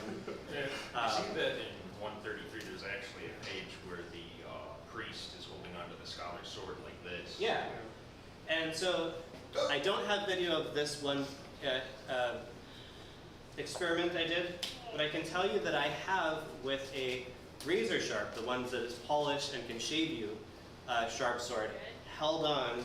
You see that in 133, there's actually a page where the priest is holding onto the scholar's sword like this. Yeah. And so I don't have video of this one experiment I did, but I can tell you that I have with a razor sharp, the ones that is polished and can shave you, sharp sword, held on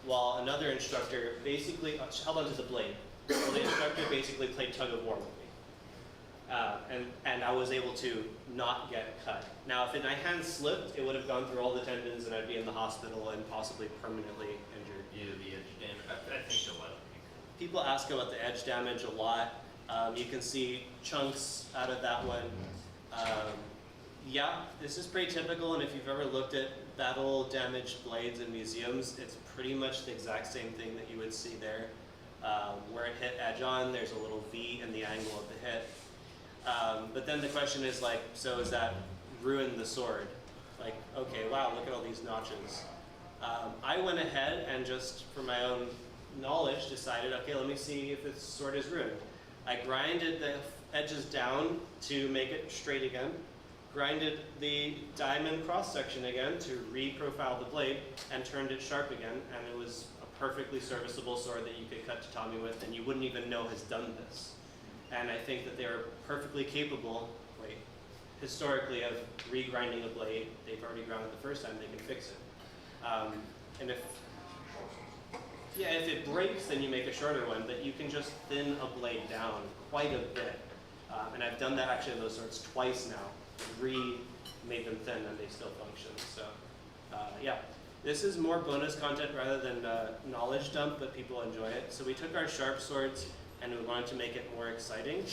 while another instructor basically held onto the blade. So the instructor basically played tug of war with me. And I was able to not get cut. Now, if my hand slipped, it would have gone through all the tendons and I'd be in the hospital and possibly permanently injured. Yeah, the edge damage. I think a lot of people ask about the edge damage a lot. You can see chunks out of that one. Yeah, this is pretty typical, and if you've ever looked at battle damaged blades in museums, it's pretty much the exact same thing that you would see there. Where it hit edge on, there's a little V in the angle of the hit. But then the question is like, so does that ruin the sword? Like, okay, wow, look at all these notches. I went ahead and just for my own knowledge decided, okay, let me see if this sword is ruined. I grinded the edges down to make it straight again, grinded the diamond cross section again to re-profile the blade, and turned it sharp again, and it was a perfectly serviceable sword that you could cut tatami with, and you wouldn't even know has done this. And I think that they are perfectly capable, historically, of re-grinding a blade. They've already ground it the first time, they can fix it. And if it breaks, then you make a shorter one, but you can just thin a blade down quite a bit. And I've done that actually in those swords twice now. made them thin and they still function. So yeah, this is more bonus content rather than knowledge dump, but people enjoy it. So we took our sharp swords and we wanted to make it more exciting.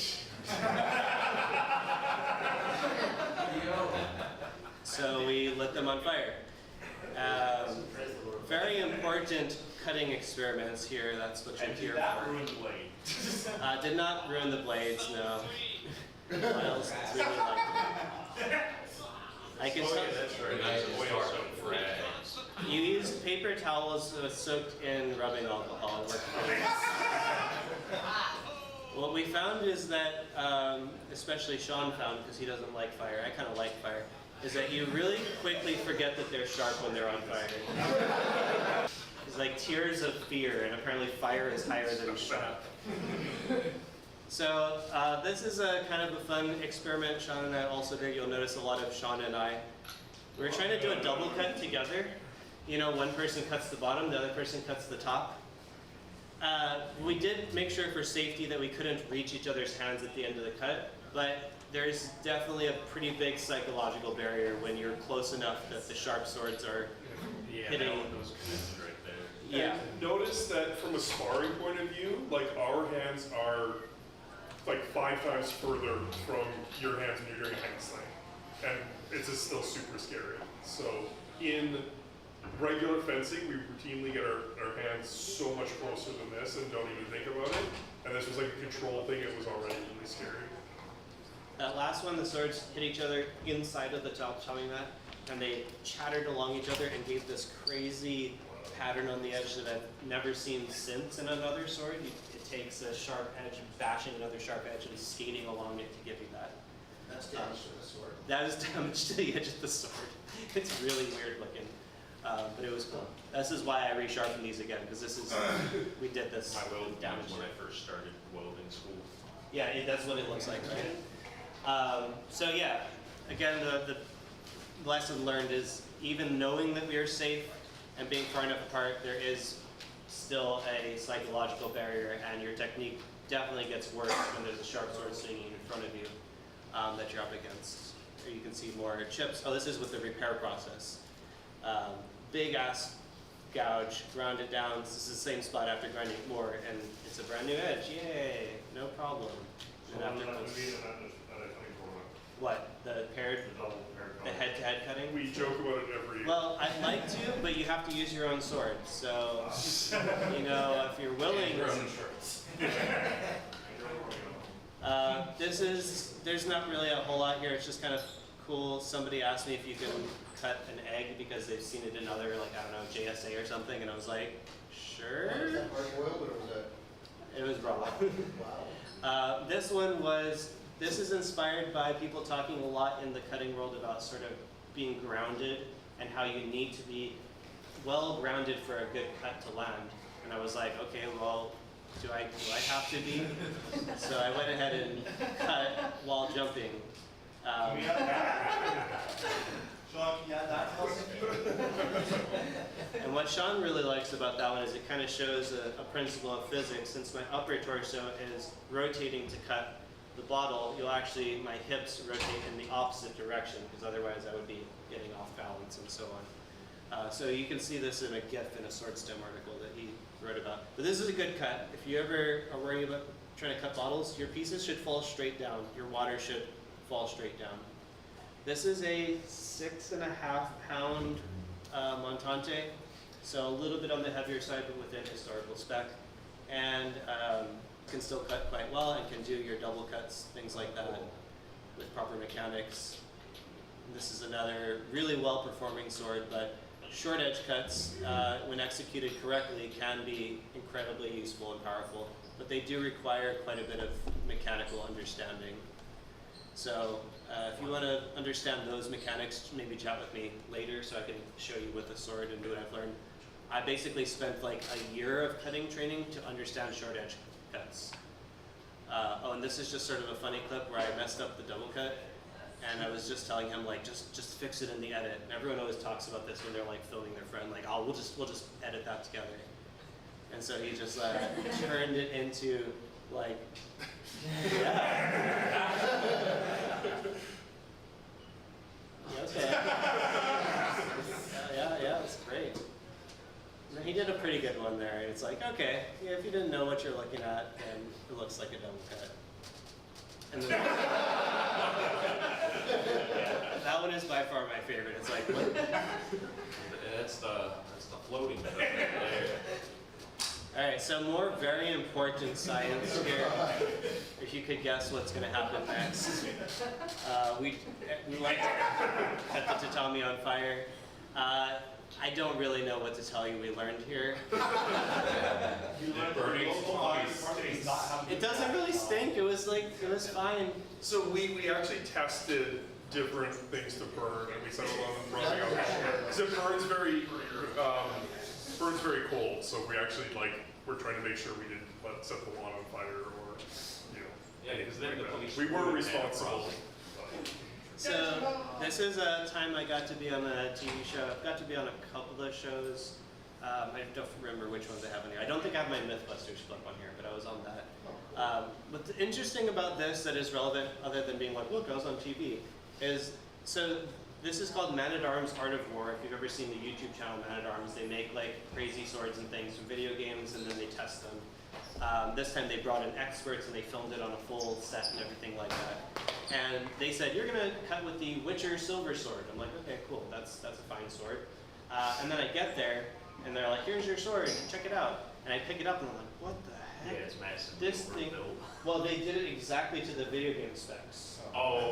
So we lit them on fire. Very important cutting experiments here, that's what you're here for. Ruin the blade. Did not ruin the blades, no. Miles really liked it. I can tell That's right. That's a oil soap for eggs. you used paper towels soaked in rubbing alcohol. It worked really well. What we found is that, especially Sean found, because he doesn't like fire, I kind of like fire, is that you really quickly forget that they're sharp when they're on fire. It's like tears of fear, and apparently fire is higher than sharp. So this is a kind of a fun experiment Sean and I also did. You'll notice a lot of Sean and I. We were trying to do a double cut together. You know, one person cuts the bottom, the other person cuts the top. We did make sure for safety that we couldn't reach each other's hands at the end of the cut, but there's definitely a pretty big psychological barrier when you're close enough that the sharp swords are hitting. Those connected right there. Yeah. And notice that from a sparring point of view, like our hands are like 5 times further from your hands when you're doing a hand slam. And it's just still super scary. So in regular fencing, we routinely get our hands so much closer than this and don't even think about it. And this was like a control thing, it was already really scary. That last one, the swords hit each other inside of the chopping mat, and they chattered along each other and gave this crazy pattern on the edge that I've never seen since in another sword. It takes a sharp edge, bashing another sharp edge, and skating along it to give you that. That's damage to the sword. That is damage to the edge of the sword. It's really weird looking, but it was cool. This is why I resharpened these again, because this is, we did this I welded damage. when I first started welding school. Yeah, that's what it looks like, right? So yeah, again, the lesson learned is even knowing that we are safe and being far enough apart, there is still a psychological barrier, and your technique definitely gets worse when there's a sharp sword swinging in front of you that you're up against. Here you can see more chips. Oh, this is with the repair process. Big ass gouge, ground it down. This is the same spot after grinding it more, and it's a brand new edge. Yay, no problem. And after what? The paired? The head-to-head cutting? We joke about it every... Well, I'd like to, but you have to use your own sword. So, you know, if you're willing... Your own insurance. There's not really a whole lot here. It's just kind of cool. Somebody asked me if you can cut an egg because they've seen it in other, like, I don't know, JSA or something, and I was like, sure. Was that hard boiled or was that? It was raw. Wow. This is inspired by people talking a lot in the cutting world about sort of being grounded and how you need to be well grounded for a good cut to land. And I was like, okay, well, do I have to be? So I went ahead and cut while jumping. And what Sean really likes about that one is it kind of shows a principle of physics. Since my upper torso is rotating to cut the bottle, my hips rotate in the opposite direction, because otherwise I would be getting off balance and so on. So you can see this in a GIF in a SwordStem article that he wrote about. But this is a good cut. If you ever are worrying about trying to cut bottles, your pieces should fall straight down. Your water should fall straight down. This is a 6.5 pound montante, so a little bit on the heavier side, but within historical spec. And can still cut quite well and can do your double cuts, things like that, with proper mechanics. This is another really well-performing sword, but short edge cuts, when executed correctly, can be incredibly useful and powerful, but they do require quite a bit of mechanical understanding. So if you want to understand those mechanics, maybe chat with me later so I can show you with the sword and do what I've learned. I basically spent like a year of cutting training to understand short edge cuts. Oh, and this is just sort of a funny clip where I messed up the double cut, and I was just telling him, like, just fix it in the edit. And everyone always talks about this when they're like filming their friend, like, oh, we'll just edit that together. And so he just turned it into like, yeah. Okay. Yeah, that's great. And he did a pretty good one there. It's like, okay, yeah, if you didn't know what you're looking at, then it looks like a double cut. And then, that one is by far my favorite. It's like, what? That's the floating bit there. All right, so more very important science here. If you could guess what's going to happen next. We like to set the tatami on fire. I don't really know what to tell you we learned here. It doesn't really stink. It was fine. So we actually tested different things to burn, and we settled on running out. So it burns very cold. So we actually we're trying to make sure we didn't set the lawn on fire or Because then the police. We were responsible. So this is a time I got to be on a TV show. I've got to be on a couple of shows. I don't remember which ones I have on here. I don't think I have my Mythbusters clip on here, but I was on that. But the interesting about this that is relevant, other than being like, look, I was on TV, is so this is called Man-at-Arms Art of War. If you've ever seen the YouTube channel Man-at-Arms, they make crazy swords and things from video games, and then they test them. This time they brought in experts and they filmed it on a full set and everything like that. And they said, you're gonna cut with the Witcher Silver Sword. I'm like, okay, cool, that's a fine sword. And then I get there and they're like, here's your sword, check it out. And I pick it up and I'm like, what the heck? Yeah, it's massive. This thing, well, they did it exactly to the video game specs. Oh,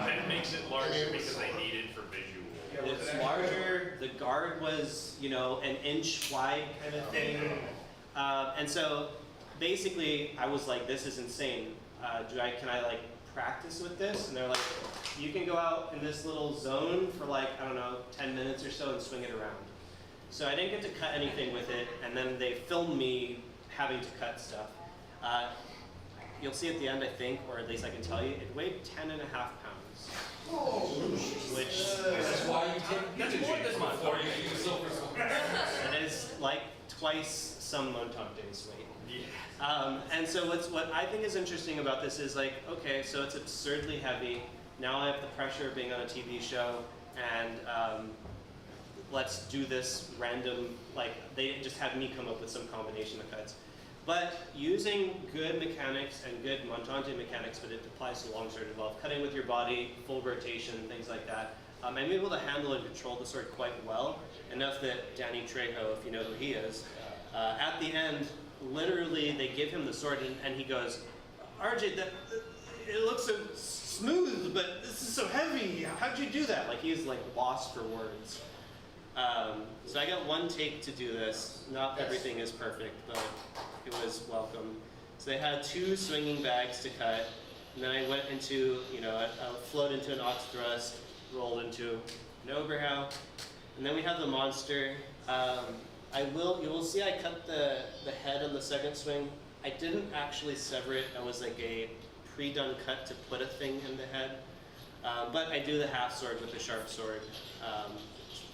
and it makes it larger because they need it for visual. It's larger, the guard was, an inch wide kind of thing. And so basically I was like, this is insane. Can I practice with this? And they're like, you can go out in this little zone for 10 minutes or so and swing it around. So I didn't get to cut anything with it, and then they filmed me having to cut stuff. You'll see at the end, I think, or at least I can tell you, it weighed 10.5 pounds. Which That's why you take more this month before you use silver sword. it is like twice some Montauk's weight. And so what I think is interesting about this is okay, so it's absurdly heavy. Now I have the pressure of being on a TV show, and let's do this random, they just had me come up with some combination of cuts. But using good mechanics and good montante mechanics, but it applies to long sword as well, cutting with your body, full rotation, things like that, I'm able to handle and control the sword quite well, enough that Danny Trejo, if you know who he is, at the end, literally they give him the sword and he goes, RJ, it looks so smooth, but this is so heavy. How'd you do that? He's lost for words. So I got one take to do this. Not everything is perfect, but it was welcome. So they had 2 swinging bags to cut, and then I went into, I flowed into an ox thrust, rolled into an Oberhau, and then we have the monster. You will see I cut the head on the second swing. I didn't actually sever it. That was a pre-done cut to put a thing in the head. But I do the half sword with the sharp sword.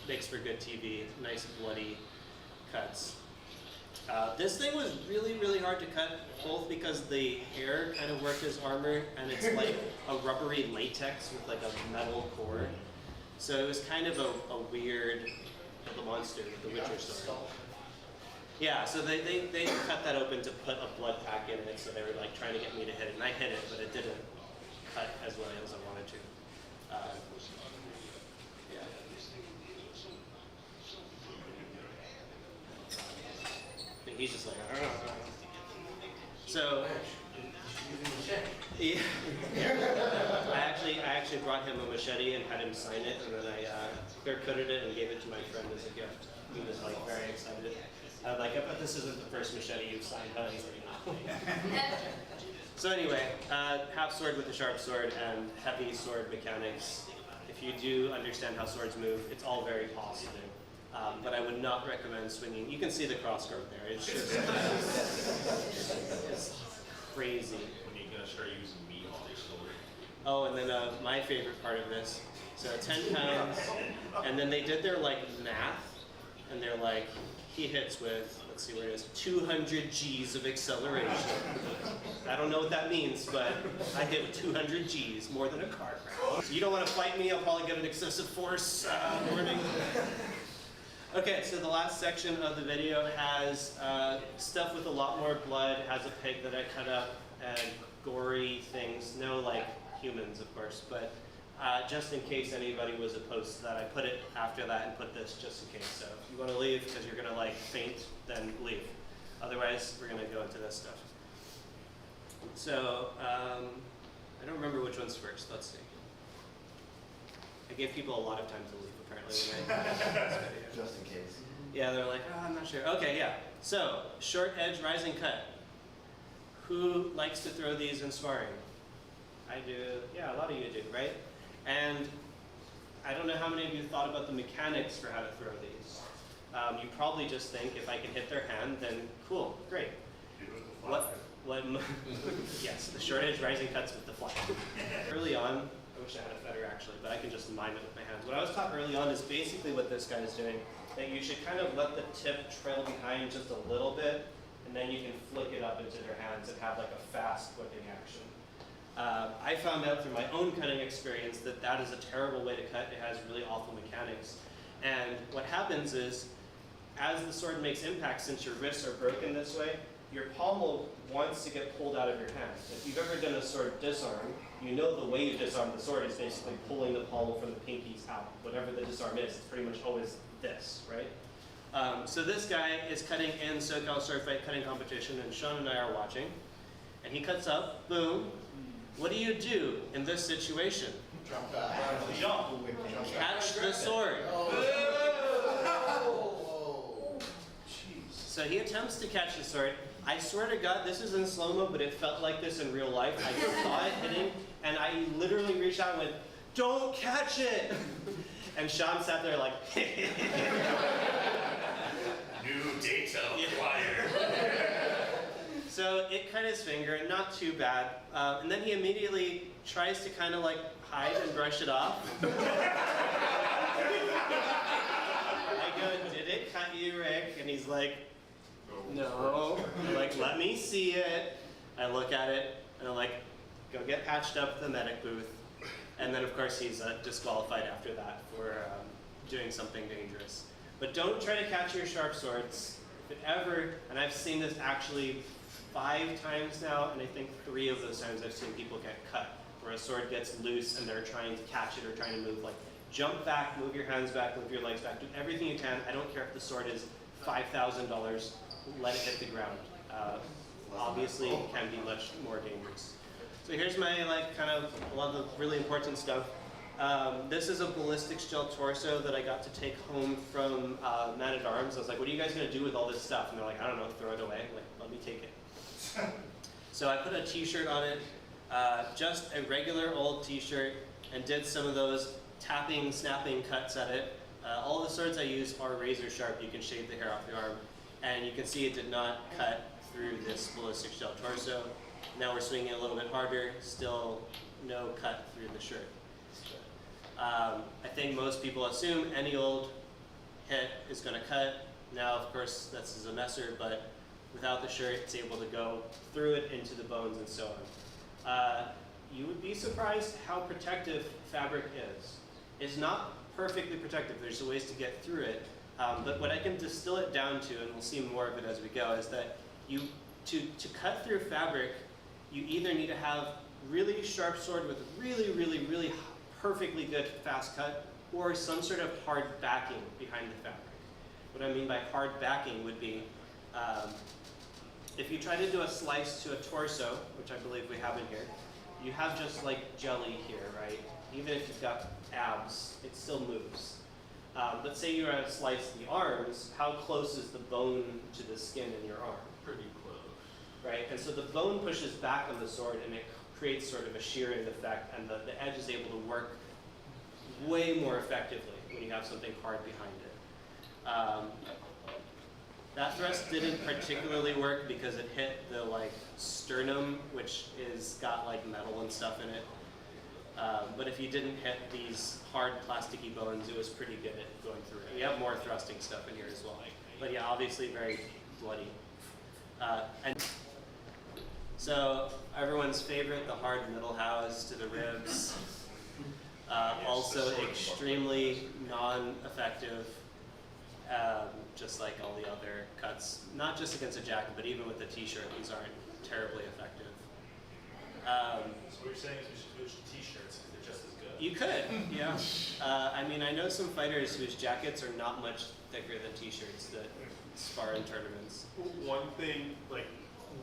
Makes for good TV, nice bloody cuts. This thing was really, really hard to cut, both because the hair kind of worked as armor, and it's like a rubbery latex with a metal core. So it was kind of a weird little monster with the Witcher sword. Yeah, so they cut that open to put a blood pack in it, so they were trying to get me to hit it, and I hit it, but it didn't cut as well as I wanted to. He's just like, So, yeah. I actually brought him a machete and had him sign it, and then I clear-coated it and gave it to my friend as a gift. He was very excited. I was I bet this isn't the first machete you've signed, huh? He's like, no. So anyway, half sword with the sharp sword and heavy sword mechanics. If you do understand how swords move, it's all very possible. But I would not recommend swinging. You can see the crossguard there. It's just it's crazy. When are you going to start using meat on your sword? Oh, and then my favorite part of this. So 10 pounds, and then they did their math, and they're like, he hits with, let's see where it is, 200 G's of acceleration. I don't know what that means, but I hit with 200 G's, more than a car crash. So you don't want to fight me, I'll probably get an excessive force warning. Okay, so the last section of the video has stuff with a lot more blood, has a pig that I cut up, and gory things, no like humans of course, but just in case anybody was opposed to that, I put it after that and put this just in case. So if you want to leave because you're going to like faint, then leave. Otherwise, we're going to go into this stuff. So I don't remember which one's first. Let's see. I gave people a lot of time to leave apparently when I did this video. Just in case. Yeah, they're like, oh, I'm not sure. Okay, yeah. So short edge rising cut. Who likes to throw these in sparring? I do. Yeah, a lot of you do, right? And I don't know how many of you thought about the mechanics for how to throw these. You probably just think if I can hit their hand, then cool, great. Yes, the short edge rising cuts with the flat. Early on, I wish I had a feather actually, but I can just mime it with my hands. What I was taught early on is basically what this guy is doing, that you should kind of let the tip trail behind just a little bit, and then you can flick it up into their hands and have like a fast whipping action. I found out through my own cutting experience that that is a terrible way to cut. It has really awful mechanics. And what happens is, as the sword makes impact, since your wrists are broken this way, your pommel wants to get pulled out of your hand. If you've ever done a sword disarm, you know the way you disarm the sword is basically pulling the pommel from the pinkies out. Whatever the disarm is, it's pretty much always this, right? So this guy is cutting in SoCal Sword Fight cutting competition, and Sean and I are watching. And he cuts up, boom. What do you do in this situation? Jump back. Jump. Catch the sword. So he attempts to catch the sword. I swear to God, this is in slow-mo, but it felt like this in real life. I saw it hitting, and I literally reached out and went, "Don't catch it!" And Sean sat there like, New data acquired. So it cut his finger, not too bad. And then he immediately tries to kind of like hide and brush it off. I go, "Did it cut you, Rick?" And he's like, "No." I'm like, "Let me see it." I look at it, and I'm like, "Go get patched up at the medic booth." And then of course he's disqualified after that for doing something dangerous. But don't try to catch your sharp swords. If it ever, and I've seen this actually 5 times now, and I think 3 of those times I've seen people get cut, where a sword gets loose and they're trying to catch it or trying to move. Like, jump back, move your hands back, move your legs back, do everything you can. I don't care if the sword is $5,000, let it hit the ground. Obviously, it can be much more dangerous. So here's my kind of a lot of the really important stuff. This is a ballistics gel torso that I got to take home from Man at Arms. I was like, "What are you guys gonna do with all this stuff?" And they're like, "I don't know, throw it away." I'm like, "Let me take it." So I put a t-shirt on it, just a regular old t-shirt, and did some of those tapping, snapping cuts at it. All the swords I use are razor sharp. You can shave the hair off your arm. And you can see it did not cut through this ballistics gel torso. Now we're swinging a little bit harder, still no cut through the shirt. I think most people assume any old hit is going to cut. Now, of course, this is a messer, but without the shirt, it's able to go through it into the bones and so on. You would be surprised how protective fabric is. It's not perfectly protective. There's ways to get through it. But what I can distill it down to, and we'll see more of it as we go, is that to cut through fabric, you either need to have really sharp sword with really perfectly good fast cut, or some sort of hard backing behind the fabric. What I mean by hard backing would be, if you try to do a slice to a torso, which I believe we have in here, you have just like jelly here, right? Even if you've got abs, it still moves. But say you're to slice the arms, how close is the bone to the skin in your arm? Pretty close. Right, and so the bone pushes back on the sword and it creates sort of a shearing effect, and the edge is able to work way more effectively when you have something hard behind it. That thrust didn't particularly work because it hit the sternum, which is got metal and stuff in it. But if you didn't hit these hard plasticky bones, it was pretty good at going through it. We have more thrusting stuff in here as well. But yeah, obviously very bloody. And so everyone's favorite, the hard middle house to the ribs. Also extremely non-effective, just like all the other cuts. Not just against a jacket, but even with the t-shirt, these aren't terribly effective. So what you're saying is we should switch to t-shirts because they're just as good. You could, yeah. I mean, I know some fighters whose jackets are not much thicker than t-shirts that spar in tournaments. One thing, like,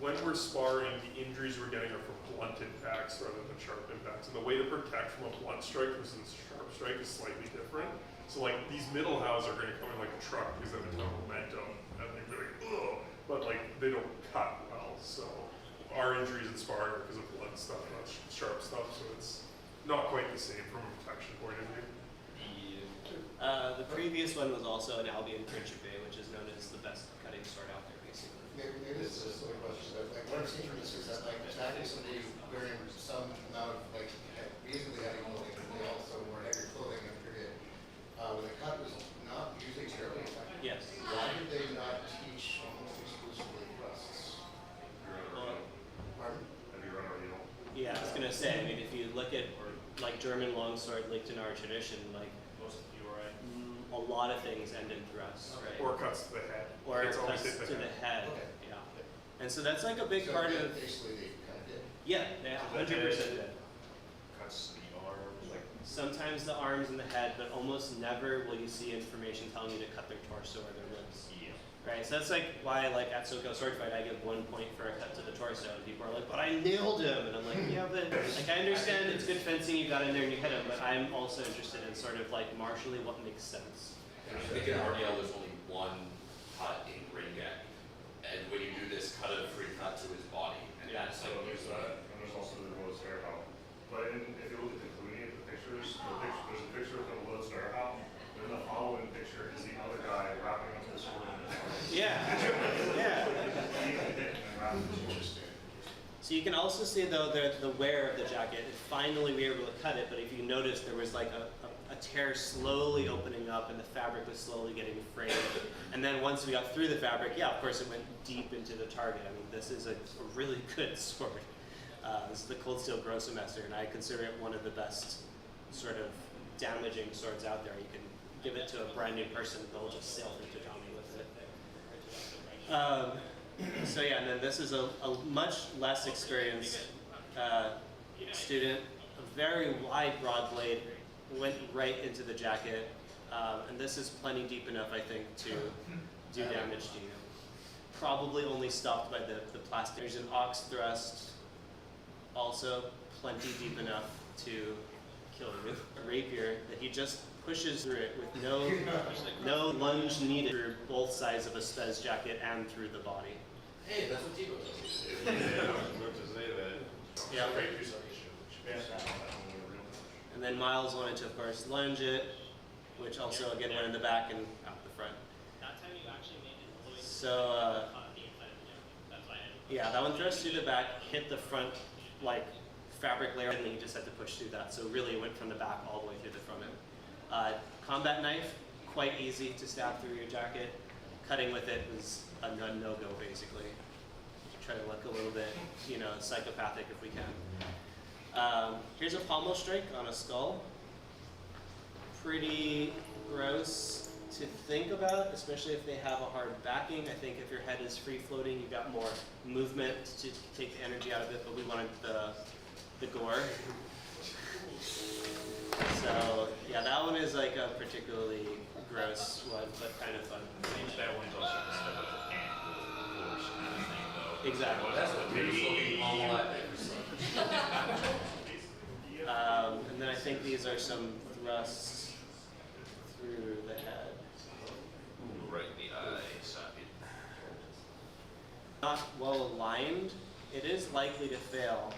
when we're sparring, the injuries we're getting are from blunt impacts rather than sharp impacts. And the way to protect from a blunt strike versus a sharp strike is slightly different. So like, these middle hows are gonna come in like a truck because they have a ton of momentum, and they're like, ugh, but like, they don't cut well. So our injuries in sparring are because of blunt stuff, not sharp stuff, so it's not quite the same from a protection point of view. The previous one was also an Albion Principe, which is known as the best cutting sword out there, basically. Maybe this is a silly question, but like what I'm seeing from this is that like attacking somebody wearing some amount of like reasonably heavy clothing, and they also wore heavier clothing in a period when the cut was not usually terribly effective. Yes. Why did they not teach almost exclusively thrusts? Pardon? Heavy run or you don't. Yeah, I was gonna say, I mean, if you look at like German longsword linked in our tradition, like Most of you are right. a lot of things end in thrusts, right? Or cuts to the head. Or It's always cuts hit to the head, Okay. yeah. And so that's like a big So part yeah, of, basically they kind of did. yeah, they 100% did. Cuts the arms, like Sometimes the arms and the head, but almost never will you see information telling you to cut their torso or their ribs. Right, so that's like why, like at SoCo Sword Fight, I give 1 point for a cut to the torso, and people are like, "But I nailed him," and I'm like, "Yeah, but like I understand it's good fencing, you got in there and you hit him, but I'm also interested in sort of like martially what makes sense." I think in RDL there's only one cut in ring deck, and when you do this, cut a free cut to his body, and that's So like there's that, and there's also the Rose Bear Howl. But if you look at the Clooney, the pictures, there's a picture of the Rose Bear Howl, and the following picture is the other guy wrapping up the sword in his arms. Yeah, yeah. Interesting. So you can also see though the wear of the jacket. Finally we were able to cut it, but if you notice there was like a tear slowly opening up and the fabric was slowly getting frayed. And then once we got through the fabric, yeah, of course it went deep into the target. I mean, this is a really good sword. This is the Cold Steel Grossmeister, and I consider it one of the best sort of damaging swords out there. You can give it to a brand new person, they'll just sail through tatami with it. So yeah, and then this is a much less experienced student, a very wide broad blade, went right into the jacket, and this is plenty deep enough, I think, to do damage to you. Probably only stopped by the plastic. There's an ox thrust, also plenty deep enough to kill you. A rapier that he just pushes through it with no lunge needed through both sides of a Spez jacket and through the body. hey, that's what Tebow does. Yeah. And then Miles wanted to, of course, lunge it, which also again went in the back and out the front. So yeah, that one thrust through the back, hit the front like fabric layer, and then you just had to push through that. So really, it went from the back all the way through the front end. Combat knife, quite easy to stab through your jacket. Cutting with it was a no-go basically. Try to look a little bit, you know, psychopathic if we can. Here's a pommel strike on a skull. Pretty gross to think about, especially if they have a hard backing. I think if your head is free floating, you've got more movement to take the energy out of it, but we wanted the gore. So yeah, that one is like a particularly gross one, but kind of fun. that one's also the stuff with the hand force kind of thing, though. Exactly. That's what Tebow's looking all at. And then I think these are some thrusts through the head. Right in the eye socket. Not well aligned, it is likely to fail.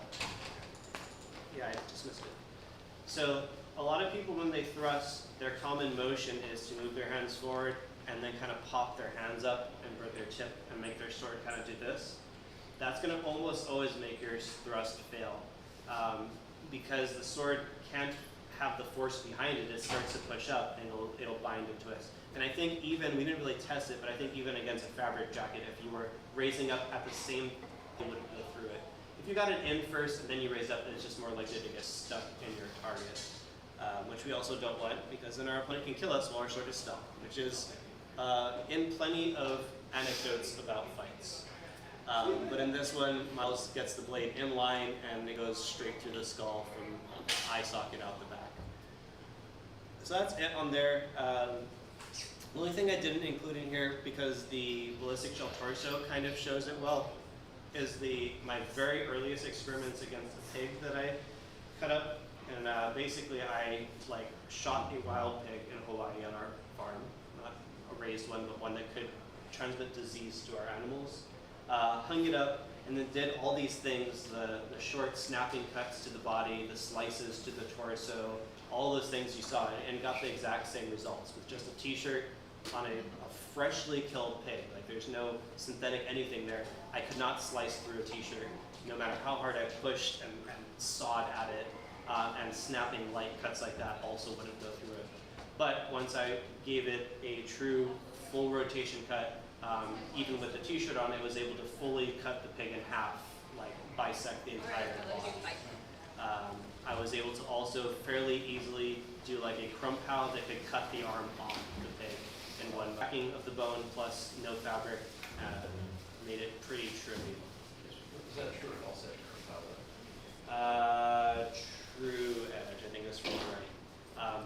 Yeah, I dismissed it. So a lot of people when they thrust, their common motion is to move their hands forward and then kind of pop their hands up and bring their tip and make their sword kind of do this. That's going to almost always make your thrust fail. because the sword can't have the force behind it, it starts to push up and it'll bind and twist. And I think even, we didn't really test it, but I think even against a fabric jacket, if you were raising up at the same, it would go through it. If you got it in first and then you raise up, then it's just more likely to get stuck in your target, which we also don't want, because then our opponent can kill us while our sword is stuck, which is in plenty of anecdotes about fights. But in this one, Miles gets the blade in line and it goes straight through the skull from eye socket out the back. So that's it on there. The only thing I didn't include in here, because the ballistic shell torso kind of shows it well, is my very earliest experiments against the pig that I cut up. And basically I shot a wild pig in Hawaii on our farm, not a raised one, but one that could transmit disease to our animals. Hung it up and then did all these things, the short snapping cuts to the body, the slices to the torso, all those things you saw, and got the exact same results with just a t-shirt on a freshly killed pig. Like, there's no synthetic anything there. I could not slice through a t-shirt, no matter how hard I pushed and sawed at it, and snapping light cuts like that also wouldn't go through it. But once I gave it a true full rotation cut, even with the t-shirt on, I was able to fully cut the pig in half, like bisect the entire body. I was able to also fairly easily do like a crump pow that could cut the arm off the pig in one backing of the bone plus no fabric, made it pretty trivial. Is that true or false edge True edge, I think that's from right.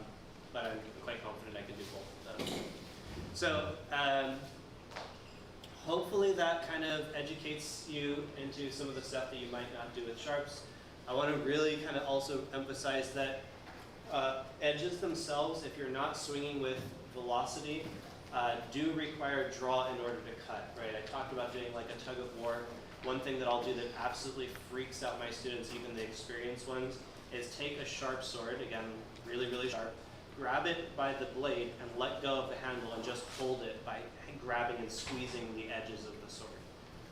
But I'm quite confident I can do both of them. So hopefully that kind of educates you into some of the stuff that you might not do with sharps. I want to really kind of also emphasize that edges themselves, if you're not swinging with velocity, do require draw in order to cut, right? I talked about doing like a tug of war. One thing that I'll do that absolutely freaks out my students, even the experienced ones, is take a sharp sword, again, really, really sharp, grab it by the blade and let go of the handle and just hold it by grabbing and squeezing the edges of the sword,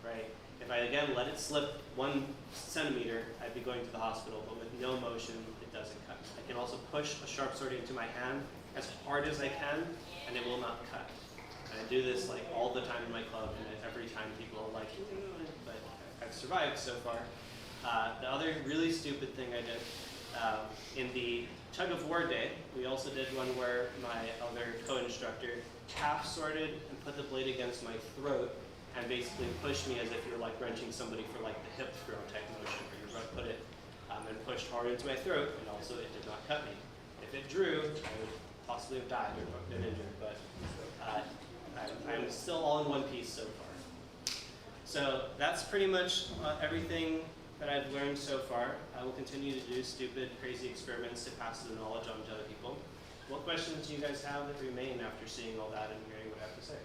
right? If I, again, let it slip 1 centimeter, I'd be going to the hospital, but with no motion, it doesn't cut. I can also push a sharp sword into my hand as hard as I can, and it will not cut. And I do this like all the time in my club, and every time people are like, but I've survived so far. The other really stupid thing I did, in the tug of war day, we also did one where my other co-instructor half-sworded and put the blade against my throat and basically pushed me as if you're like wrenching somebody for like the hip throw type motion, where you're going to put it and pushed hard into my throat, and also it did not cut me. If it drew, I would possibly have died or been injured, but I'm still all in one piece so far. So that's pretty much everything that I've learned so far. I will continue to do stupid, crazy experiments to pass the knowledge on to other people. What questions do you guys have that remain after seeing all that and hearing what I have to say?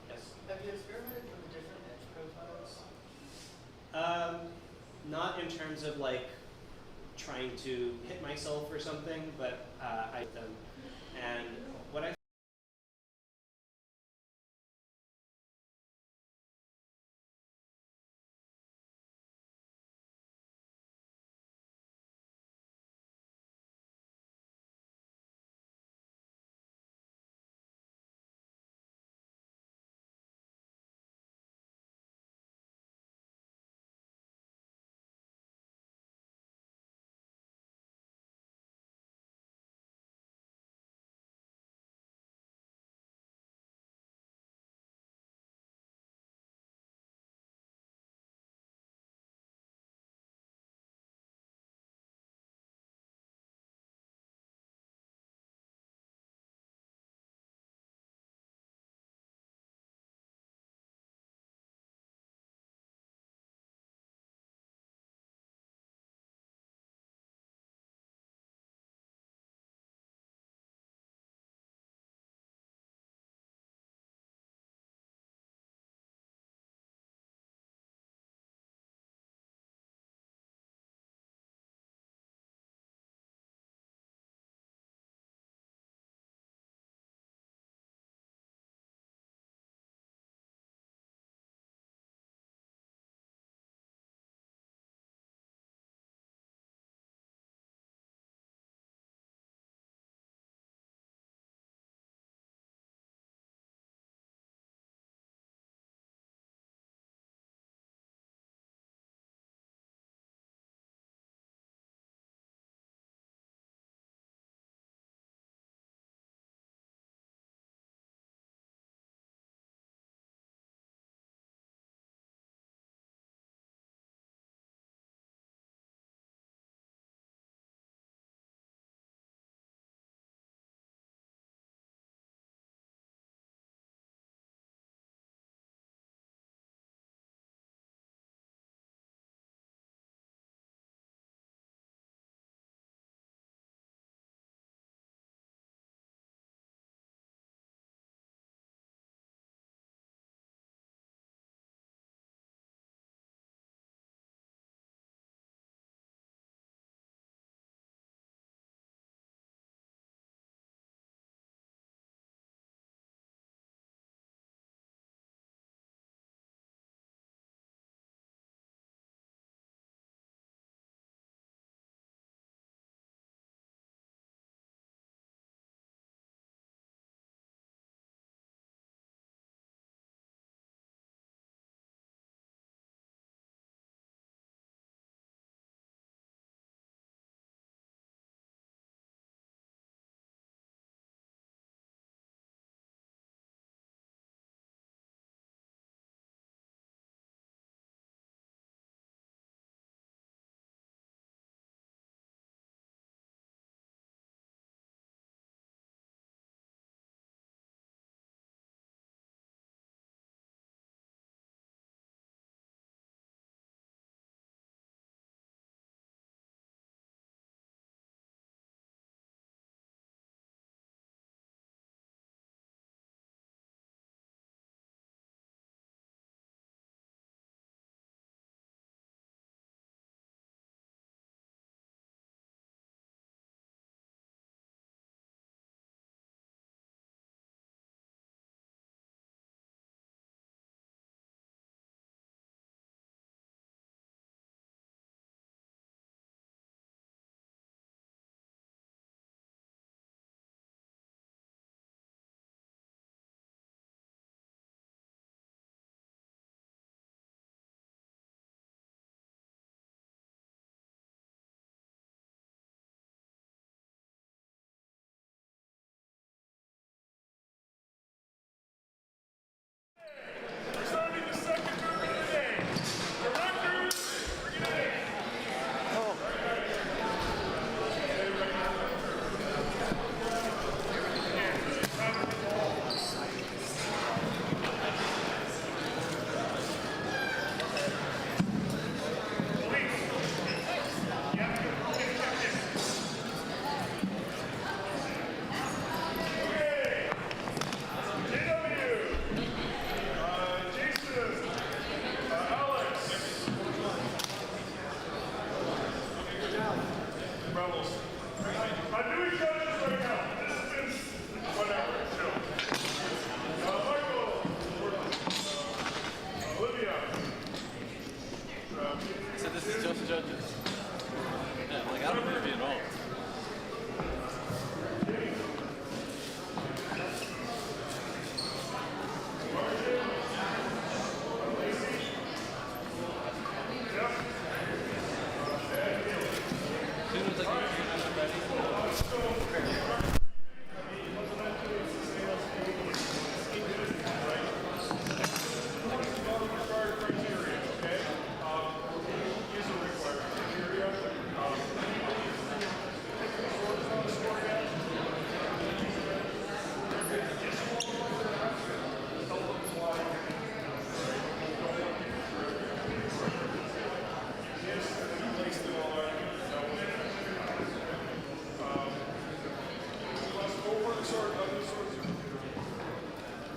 Yes? Have you experimented with different edge profiles? Not in terms of like trying to hit myself or something, but I've done. And what I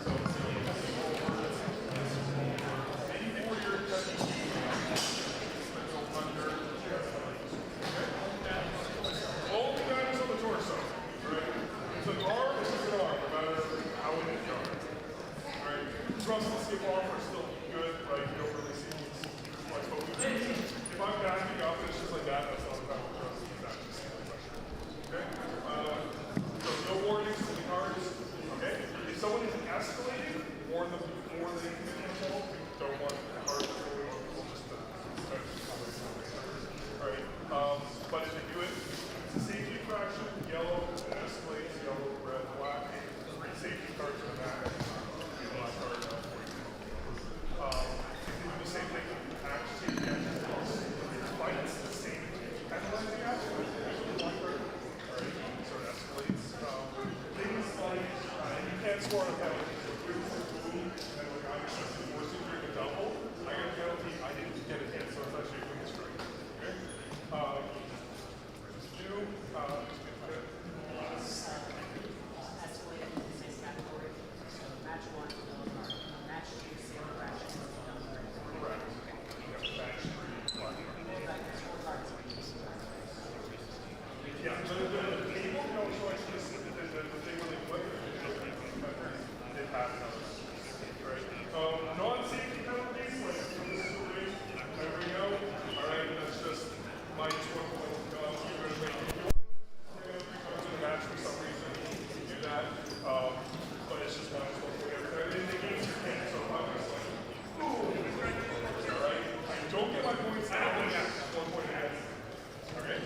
All the guys on the torso, right? It's an arm, it's just an arm, no matter how it is done. Right? Thrust and skip off are still good, right? You don't really see much focus. If I'm backing up and it's just like that, that's not about thrust, it's actually single pressure. Okay? So no warnings to the cards. Okay? If someone is escalating, warn them before they commit themselves. Don't want the card to go on, we'll just Alright, but if they do it, it's a safety infraction, yellow, it escalates, yellow, red, black, 3 safety cards in the back, black card, if they do the same thing, agitate the action plus, fights the same penalizing action, black card, alright, so it escalates. Things like, you can't score on a penalty, so if you're boom, and like I'm forcing you to double, I get a penalty, I didn't get a hit, so it's actually a clean strike. Okay? Escalated in the same category. Match 1, match 2, same fraction. Correct. Match 3, black card. Yeah, the people no choice is the thing when they put they pass it. Right? Non-safety penalties, like this is the ring, there we go. Alright, that's just minus 1 point. You're going to make it. You're going to the match for some reason. You do that. But it's just minus 1 point every time. And the game's your game, so I'm just like, ooh. Alright? I don't get my points now. 1 point against. Okay?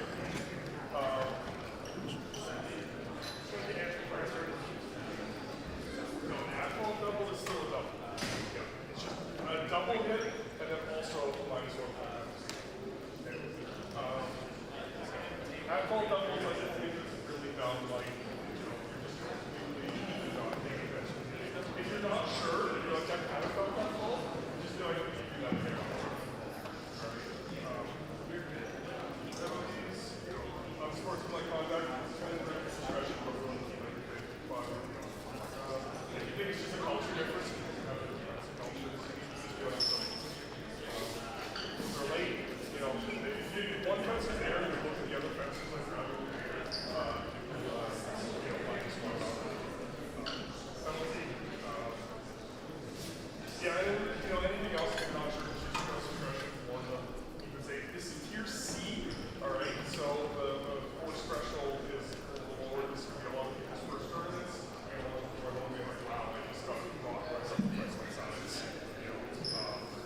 No, an at-fault double is still a double. Yeah. It's just a double hit, and then also minus 1 point. At-fault double is like a thing that's really dumb, like, you're just completely not paying attention. If you're not sure that you're like, I haven't felt that fault, just know I don't give you that thing. Sportsmanlike conduct, discretion, but really keep everything. But I think it's just a culture difference. They're late, you know, if one fence is there, you look at the other fences like rather than yeah, and you know, anything else I'm not sure, it's just discretion for them. You can say this is tier C, alright, so the force threshold is a little lower. This could be a lot of people's first tournaments. And a lot of people are going to be like, wow, I just got rocked by something twice my size. You know,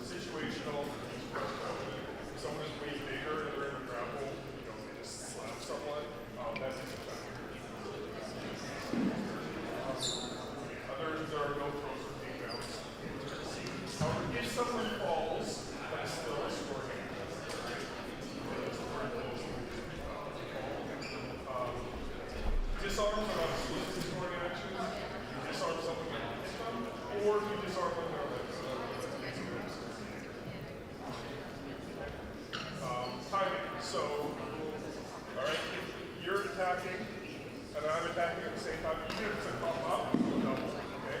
situational, if someone is way bigger and they're in a grapple, you know, they just slap someone, that's just a factor. There are no pros or takedowns. However, if someone falls, that's still a scoring action. Disarms are not exclusive scoring actions. You disarm someone when you hit them, or you disarm them when they're timing. So, alright, if you're attacking, and I'm attacking at the same time, even if it's a pop up, double, okay?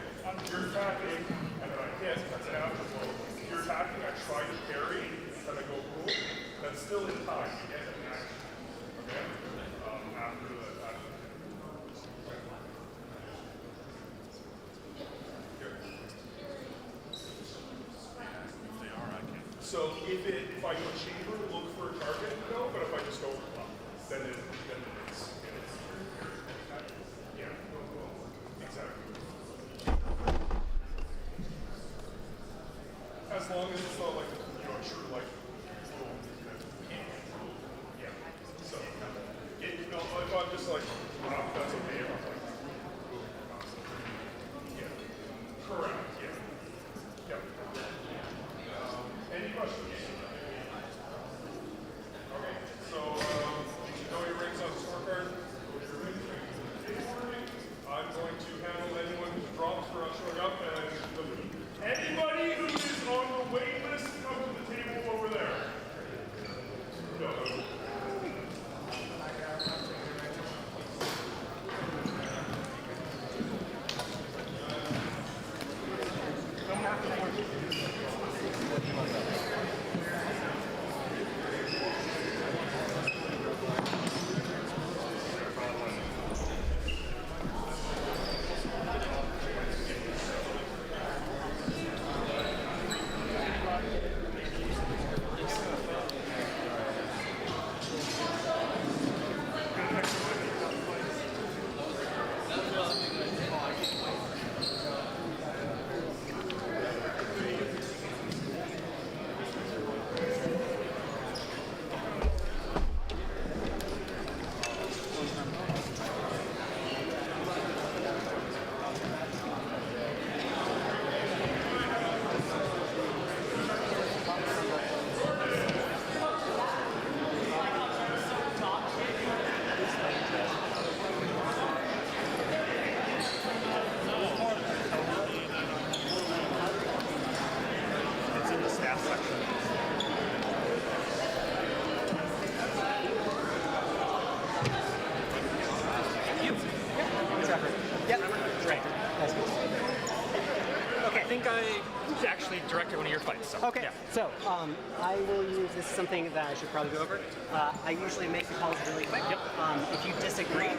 You're attacking, and then I hit, that's an afterblow. If you're attacking, I try to parry, and I go boom, that's still in time, you get an action, okay? After the action. So if I go chamber, look for a target, no, but if I just go up, then it's yeah, exactly. As long as it's not like, you know, true like, yeah. So, you know, if I'm just like, that's okay, if I'm like, yeah. Correct, yeah. Yep. Any questions? Okay, so you know your rings on section. Yep. Right. That's good. Okay. I think I actually directed one of your fights. So, Okay, yeah. so I will use, this is something that I should probably go over. I usually make the calls really quick. Yep. If you disagree,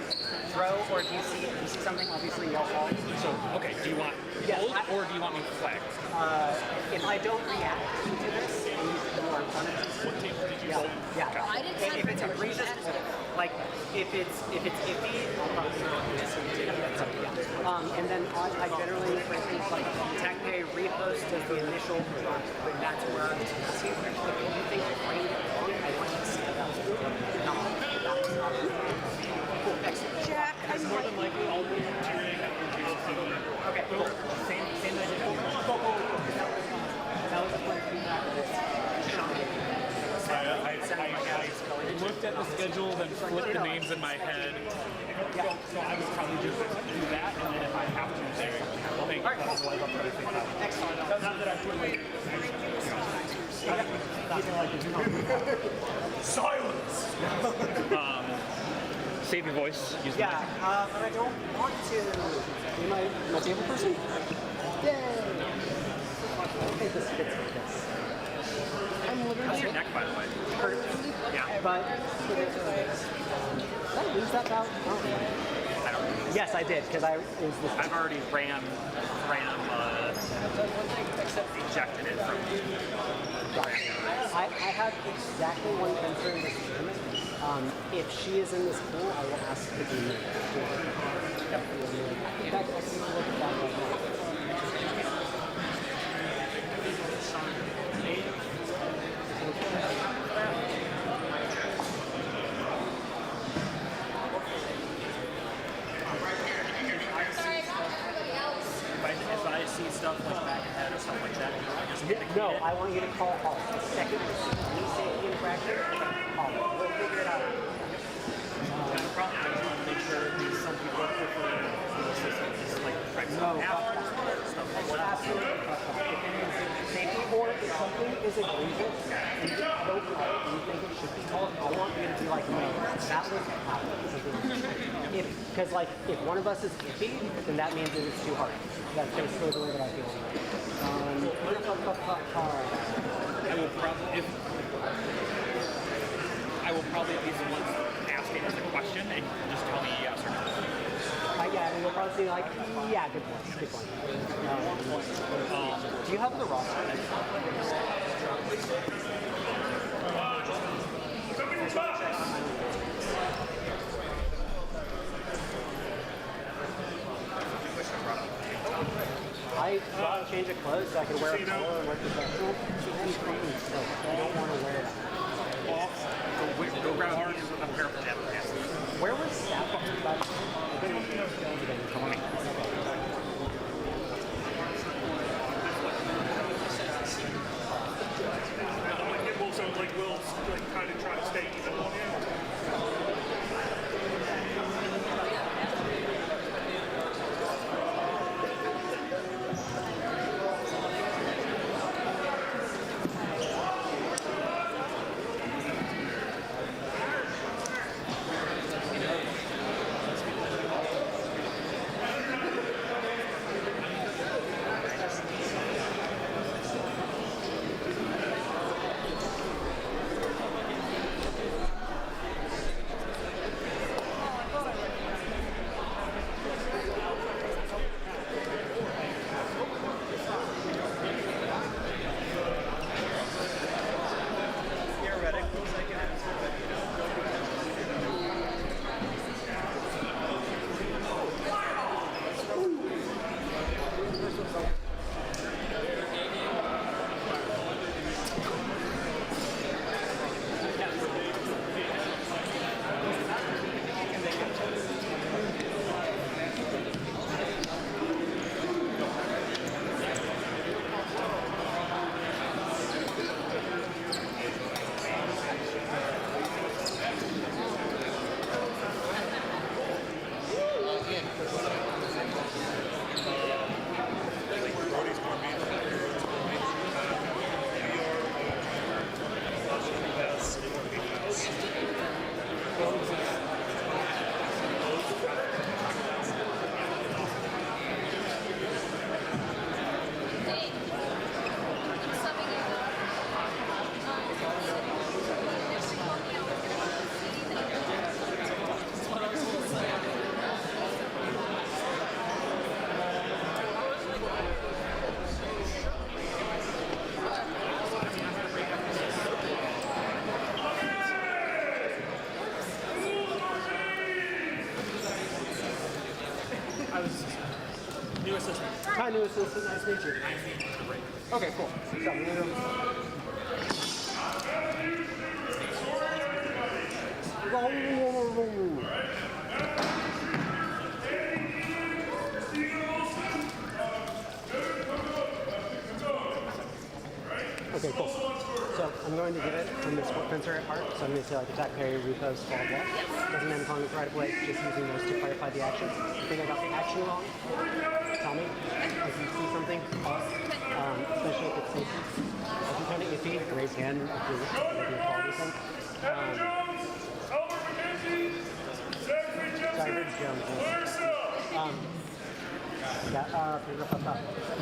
throw, or if you see something, obviously yell fall. So, okay, do you want hold or do you want me flagged? If I don't react to this, and you are punished. What table did you Yeah, say? yeah. I didn't If it's egregious, like if it's iffy, I'll probably do this. And then I generally, for instance, like tag pay repost as the initial run. That's where I'm asking. If you think I framed it wrong, I want you to see it up. No, that's not it. Cool, excellent. Jack, I'm More than likely, I'll be cheering at your Okay, cool. Same as it. That was a fun feedback. I looked at the schedule, then flipped the names in my head. So I would probably just do that, and then if I have to, say, thank you. Excellent. Not that I really. Silence! Save your voice. Use the Yeah, but I don't want to. Am I a table person? Yay! I think this fits with this. I'm literally. How's your neck, by the way? Hurt. Yeah, but. Did I lose that bout? Oh. I don't know. Yes, I did, because I was this. I've already ejected it from. I have exactly one concern with the tournament. If she is in this pool, I will ask to be moved. In fact, I can look at that right now. If I see stuff like back ahead or stuff like that, I just No, I want you to call off. The second you see any safety infraction, call it. We'll figure it out. the problem. I just want to make sure these some people are preferring just like practice No, hours or stuff like that. absolutely. If it is safety or if something is egregious and you don't know and you think it should be called, I want you to be like, no, that was happening. Because like, if one of us is iffy, then that means that it's too hard. That's basically the way that I feel. I will probably be the one asking the question and just tell me yes or no. Yeah, and you'll probably be like, yeah, good point, good point. Do you have the roster? I bought a change of clothes so I could wear a polo and wear professional. So I don't want to wear that. Go grab a pair of pajamas. Where was Sap? I didn't know. We'll kind of try to stay even on it. Hi, new assistant. Nice to meet you. Okay, cool. So, I'm gonna Okay, cool. So I'm going to give it from this sport fencer art. So I'm going to say like attack, parry, repost, blah, blah. Doesn't end calling it right away, just using those to clarify the action. I think I got the action wrong. Tell me if you see something off, especially if it's safety. If you're kind of iffy, raise hand if you're maybe a quality thing. Sorry, Jones. I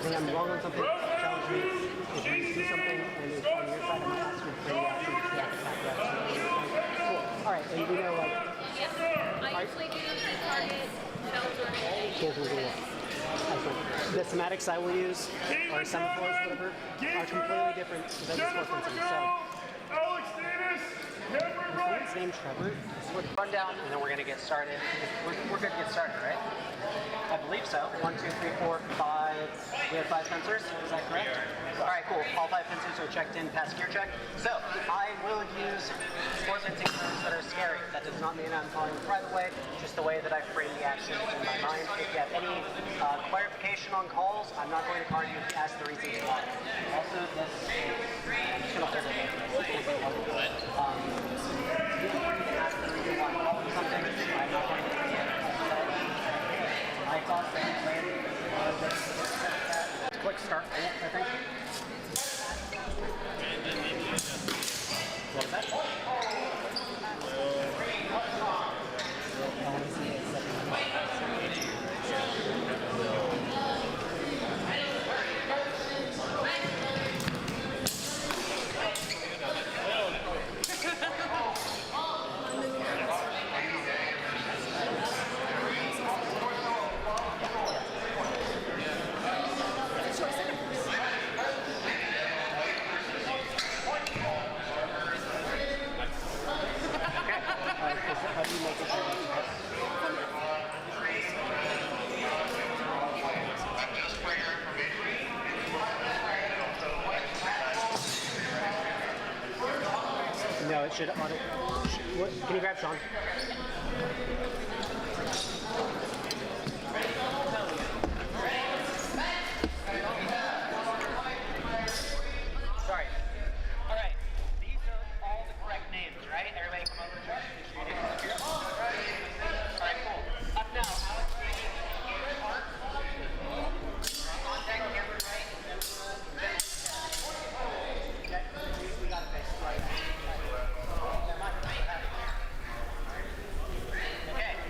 think I'm wrong on something. Challenge me. If you see something and it's on your side, I'm going to ask you to play the action. Cool. Alright, and you know, like. Yes, I usually do the target, shells, or anything. Cool. The schematics I will use, or semaphores, whatever, are completely different than the sport fencing. So. His name's Trevor. So we're run down, and then we're going to get started. We're good to get started, right? I believe so. 1, 2, 3, 4, 5. We have 5 fencers. Is that correct? All right, cool. All 5 fencers are checked in, past gear check. So I will use sport fencing terms that are scary. That does not mean I'm calling the right way. Just the way that I frame the action in my mind. If you have any clarification on calls, I'm not going to call you to ask the reasons why. Also, this is I'm just going to hold it. Ask the reason why I'm calling something. I'm not going to I thought that quick start, I think. What was that? No, it should auto. What? Can you grab Sean? Sorry. All right. These are all the correct names, right? Everybody come over to All right, cool. Up now, Alex. Contact camera right. Okay, we got it fixed. Right. Okay.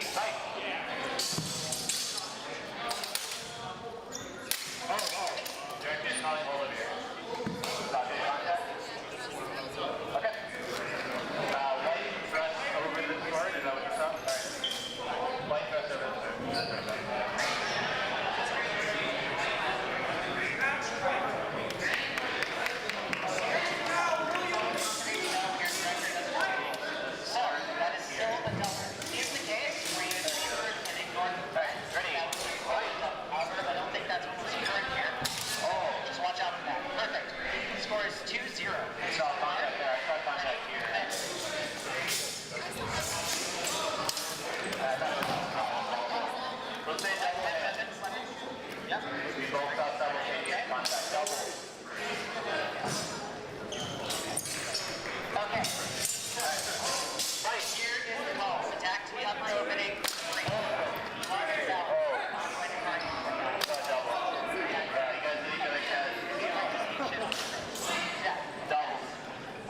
Right. Oh. Derek is calling over here. Stop any contact? Okay. White thrust over the sword, is that what you saw? Sorry. White thrust over the sword. That's what I saw. That is still a double. If the case, we should and ignore the fact. Ready? However, I don't think that's what we're securing here. Oh, just watch out for that. Perfect. The score is 2-0. I saw contact there. I saw contact here. Let's say double head. Yep. We both saw double head contact. Double. Okay. Right here is the call. Attack to the upper opening. 3.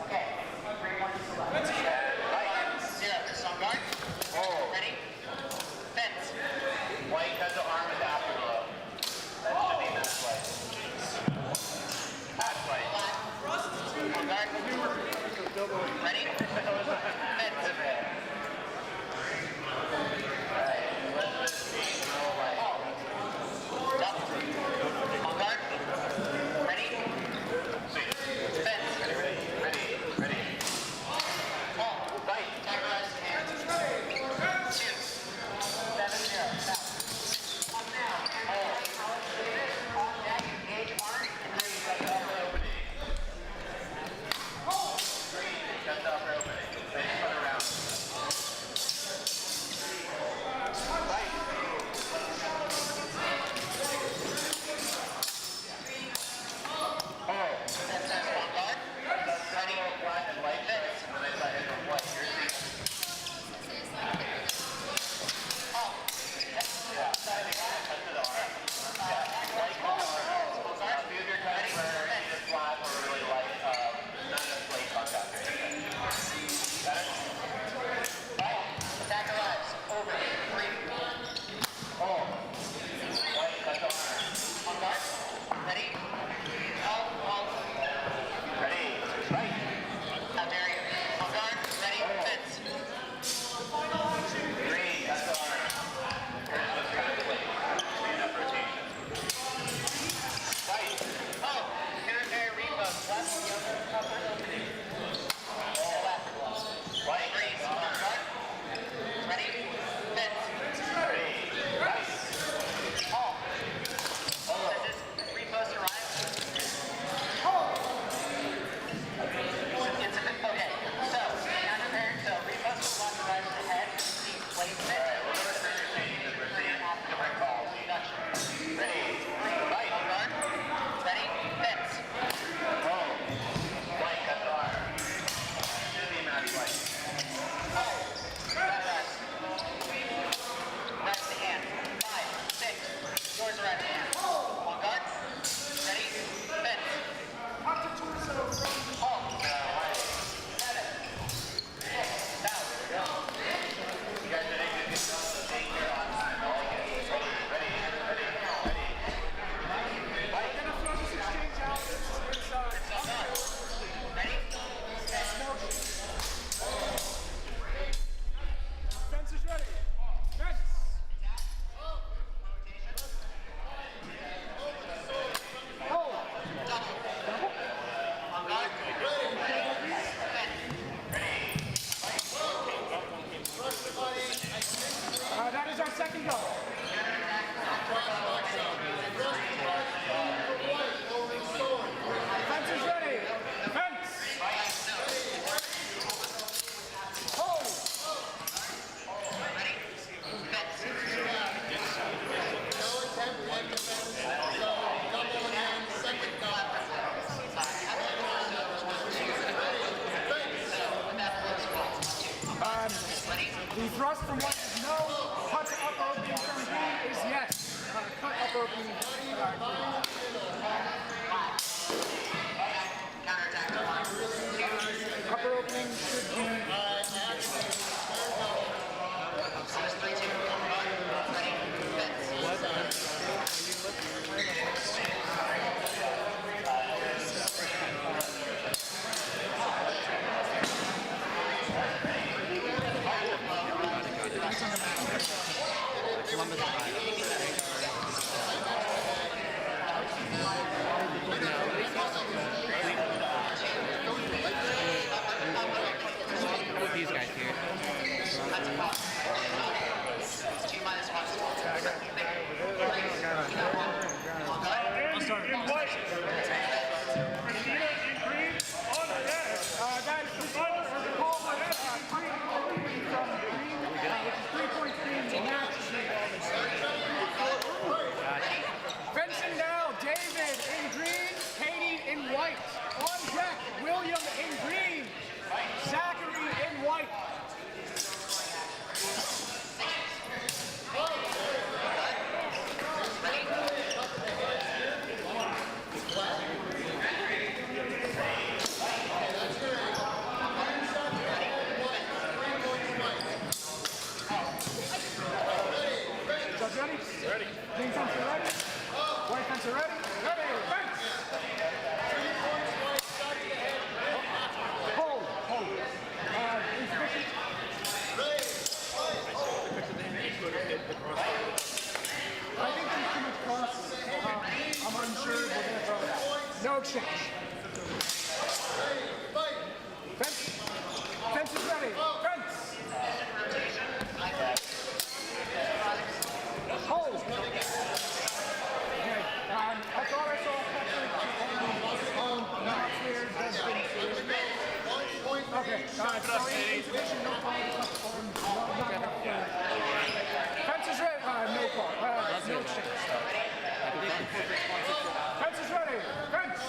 Okay. 3-1 select. Right. 0. Sun guard. Ready? Fence. White has the arm with afterglow. That should be match white. Match white. Sun guard. Ready? Fence. On guard. Ready? Fence. Ready. Ball. Right. Attack rise hand. 2. 7-0. South. Up now. On deck. Engage arm. And 3. Cut the upper opening. 3. Cut the upper opening. Ready for the round. Right. That says on guard. Ready? Black and white fence. And then I saw hit with white. Here's the... Oh. Yeah. Cut to the arm. Yeah. White cut the arm. See if you're cutting where either flat or really light, not enough blade contact. Got it? Right. Attack arrives. Over. 3. White cut the arm. On guard. Ready? All. Ready. Right. How dare you? On guard. Ready? Fence. 3. Cut the arm. Here's the strap blade. Enough rotation. Right. Oh. Parapara repost. Left. The upper opening. Left. White. 3. On guard. Ready? Fence. 3. Right. All. Does this repost arrive? It's a bit, okay. So, now prepared. So, repost will not arrive at the head. See placement. Alright, we're going to start rotating because we're seeing different calls. Reduction. Ready. Right. On guard. Ready? Fence. White cut the arm. Should be match white. That rest. Rest the hand. 5, 6. Yours are at hand. On guard. Ready? Fence. Halt. 7. 6. Down. You guys are doing good stuff. Staying here on time. I like it. Ready. White. It's on guard. Ready? Fence is ready. Fence. On guard. That is our second goal. Fence is ready. Fence. Ready? Fence. The thrust from what is no, cut to upper opening from B is yes. Cut upper opening. Counterattack to line. 2. Upper opening should be So it's 3-2. Nice on the map. Columbus, Ohio. These guys here. In white. Christina in green on the deck. Guys, the final for the call for that from green, which is 3 points green to match. Fencing now, David in green, Katie in white. On deck, William in green, Zachary in white. Judge ready? Ready. Green fencer ready? White fencer ready? Ready, fence! Hold, hold. Insufficient. I think there's too much cross. I'm unsure. We're going to throw it out. No exchange. Fence. Fence is ready. Fence. Hold. Okay. I thought I saw Pepper not clear. Okay. So insufficient. No call. Fence is ready. No call. No exchange. Fence is ready. Fence.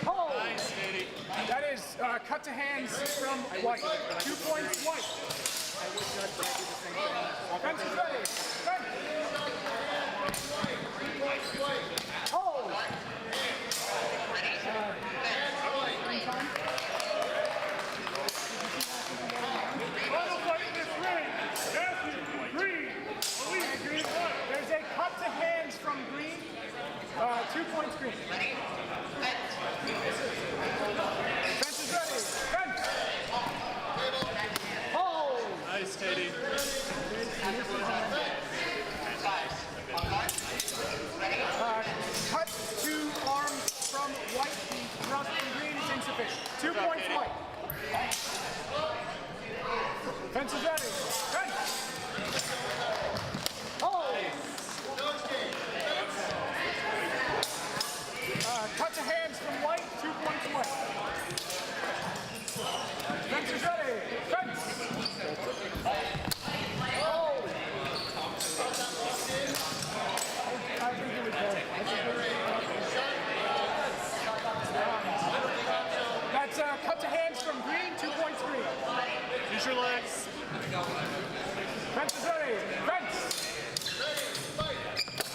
Hold. That is cut to hands from white. 2 points white. Fence is ready. Fence. Hold. Final fight in this ring. Matthew green. Elise green white. There's a cut to hands from green. 2 points green. Fence is ready. Fence. Hold. Nice, Katie. Cut 2 arms from white. The thrust from green is insufficient. 2 points white. Fence is ready. Fence. Hold. Cut to hands from white. 2 points white. Fence is ready. Fence. Hold. I think it was good. That's cut to hands from green. 2 points green. Use your legs. Fence is ready. Fence.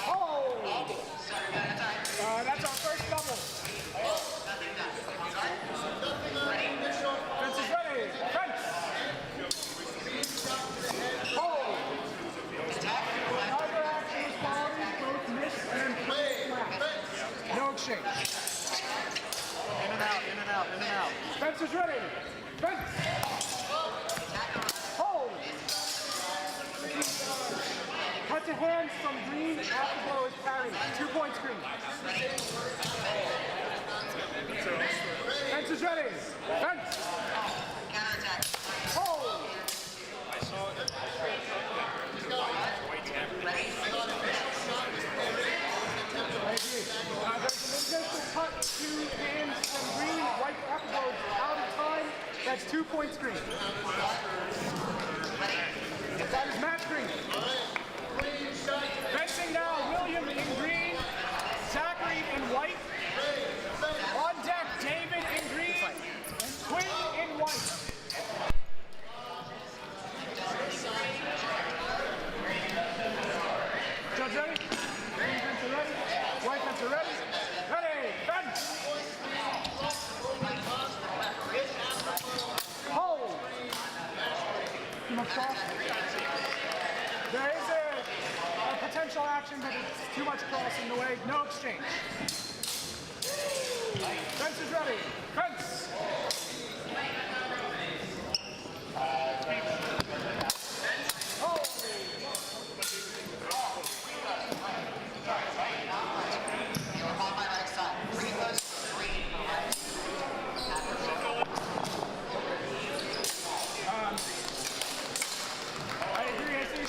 Oh! That's our first double. Fence is ready. Fence. Oh! Neither action was quality. Both missed and flat. No exchange. In and out, in and out, in and out. Fence is ready. Fence. Hold. Cut to hands from green. After blow is parried. 2 points green. Fence is ready. Fence. Hold. There's an initial cut to hands from green. White after blow is out of time. That's 2 points green. That is match green. Fencing now, William in green, Zachary in white. On deck, David in green, Quinn in white. Judge ready? Green fence ready? White fence ready? Ready, fence! Hold! Too much cross? There is a potential action, but it's too much cross in the way. No exchange. Fence is ready. Fence!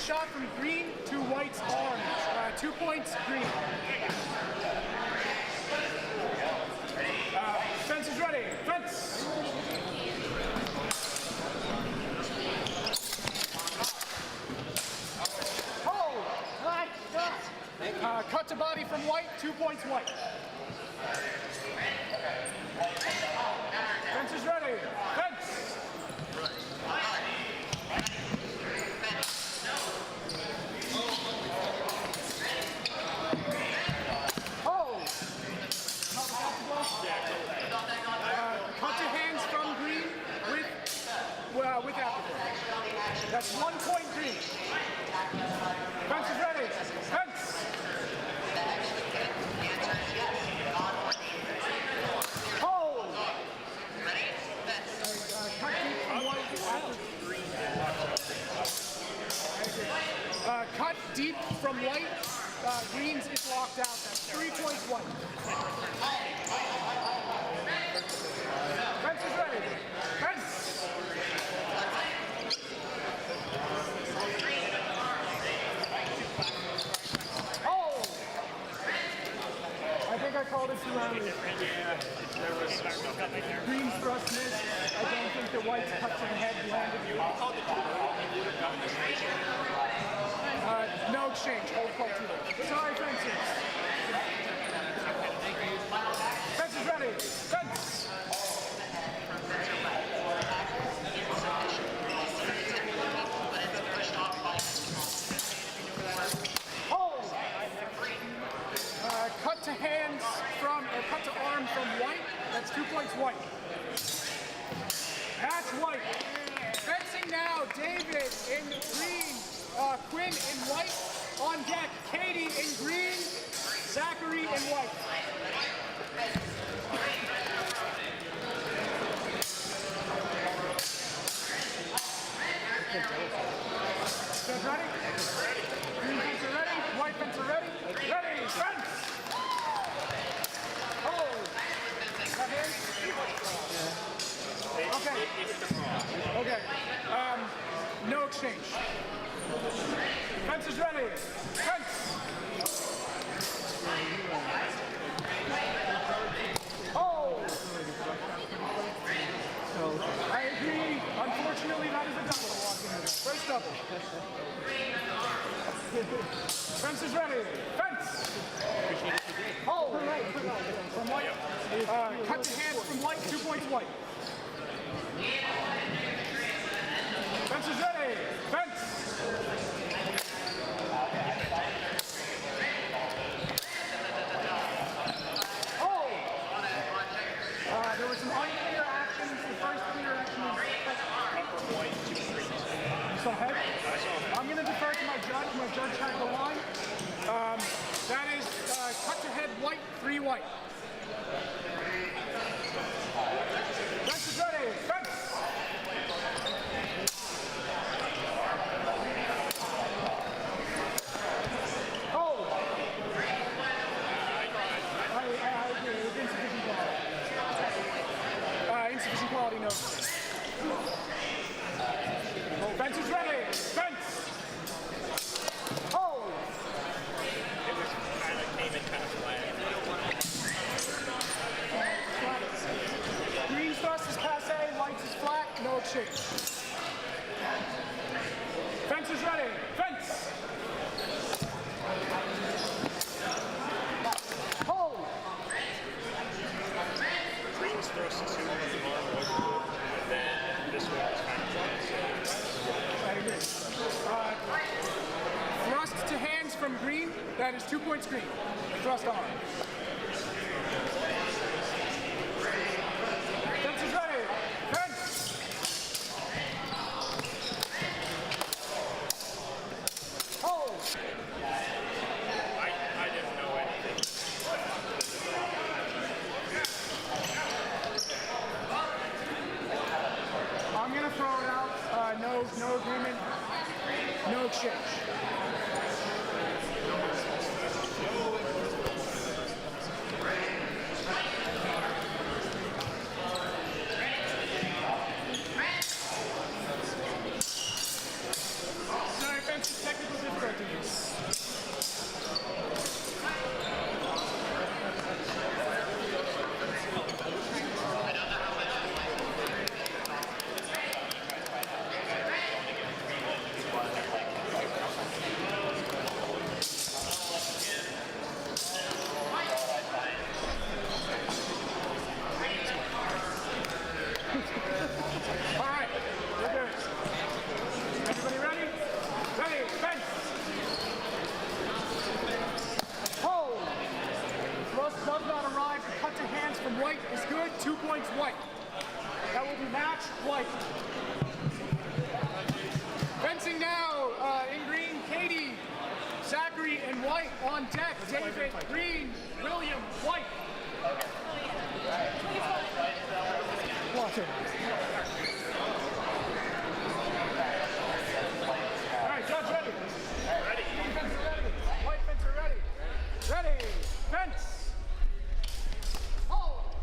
shot from green to white's arms. 2 points, green. Fence is ready. Fence. Hold. Cut to body from white. 2 points, white. Fence is ready. Fence. Hold. Cut to hands from green with afterburn. That's 1 point green. Fence is ready. Fence. Hold. Cut deep from white after. Cut deep from white. Greens is locked out. That's 3 points white. Fence is ready. Fence. Hold. I think I called it too early. Yeah, there was nothing there. Green's thrust missed. I don't think the white's cut to the head landed. No exchange. Hold call two. Sorry, fences. Fence is ready. Fence. Hold. Cut to hands from, or cut to arm from white. That's 2 points white. That's white. Fencing now. David in green. Quinn in white. On deck. Katie in green. Zachary in white. Guys ready? Green fence are ready. White fence are ready. Ready. Fence. Oh. That in? Okay. Okay. No exchange. Fence is ready. Fence. Oh. I agree. Unfortunately, that is a double. First double. Fence is ready. Fence. Oh. From white. Cut to hands from white. 2 points white. Fence is ready. Fence. Oh. There were some unclear actions. The first clear action was Upper white, 2 3. You saw head? I'm going to defer to my judge. My judge had the line. That is cut to head white, 3 white. Fence is ready. Fence. Oh. I agree. It was insufficient quality. Insufficient quality, no. Fence is ready. Fence. Oh. It was kind of came in kind of flat. Green's thrust is passe, white's is flat, no exchange. Fence is ready. Fence. Hold. Green's thrust is 2 on the arm was good, and then this one was kind of flat. I agree. Thrust to hands from green, that is 2 points green. Thrust arm. Fence is ready. Fence. Hold. I didn't know anything. I'm going to throw it out. No agreement. No exchange. Sorry, fence is technically white on deck. David, green, William, white. Watch it. All right, Judge, ready? Ready. Fence ready. White fence ready. Ready. Fence. Hold.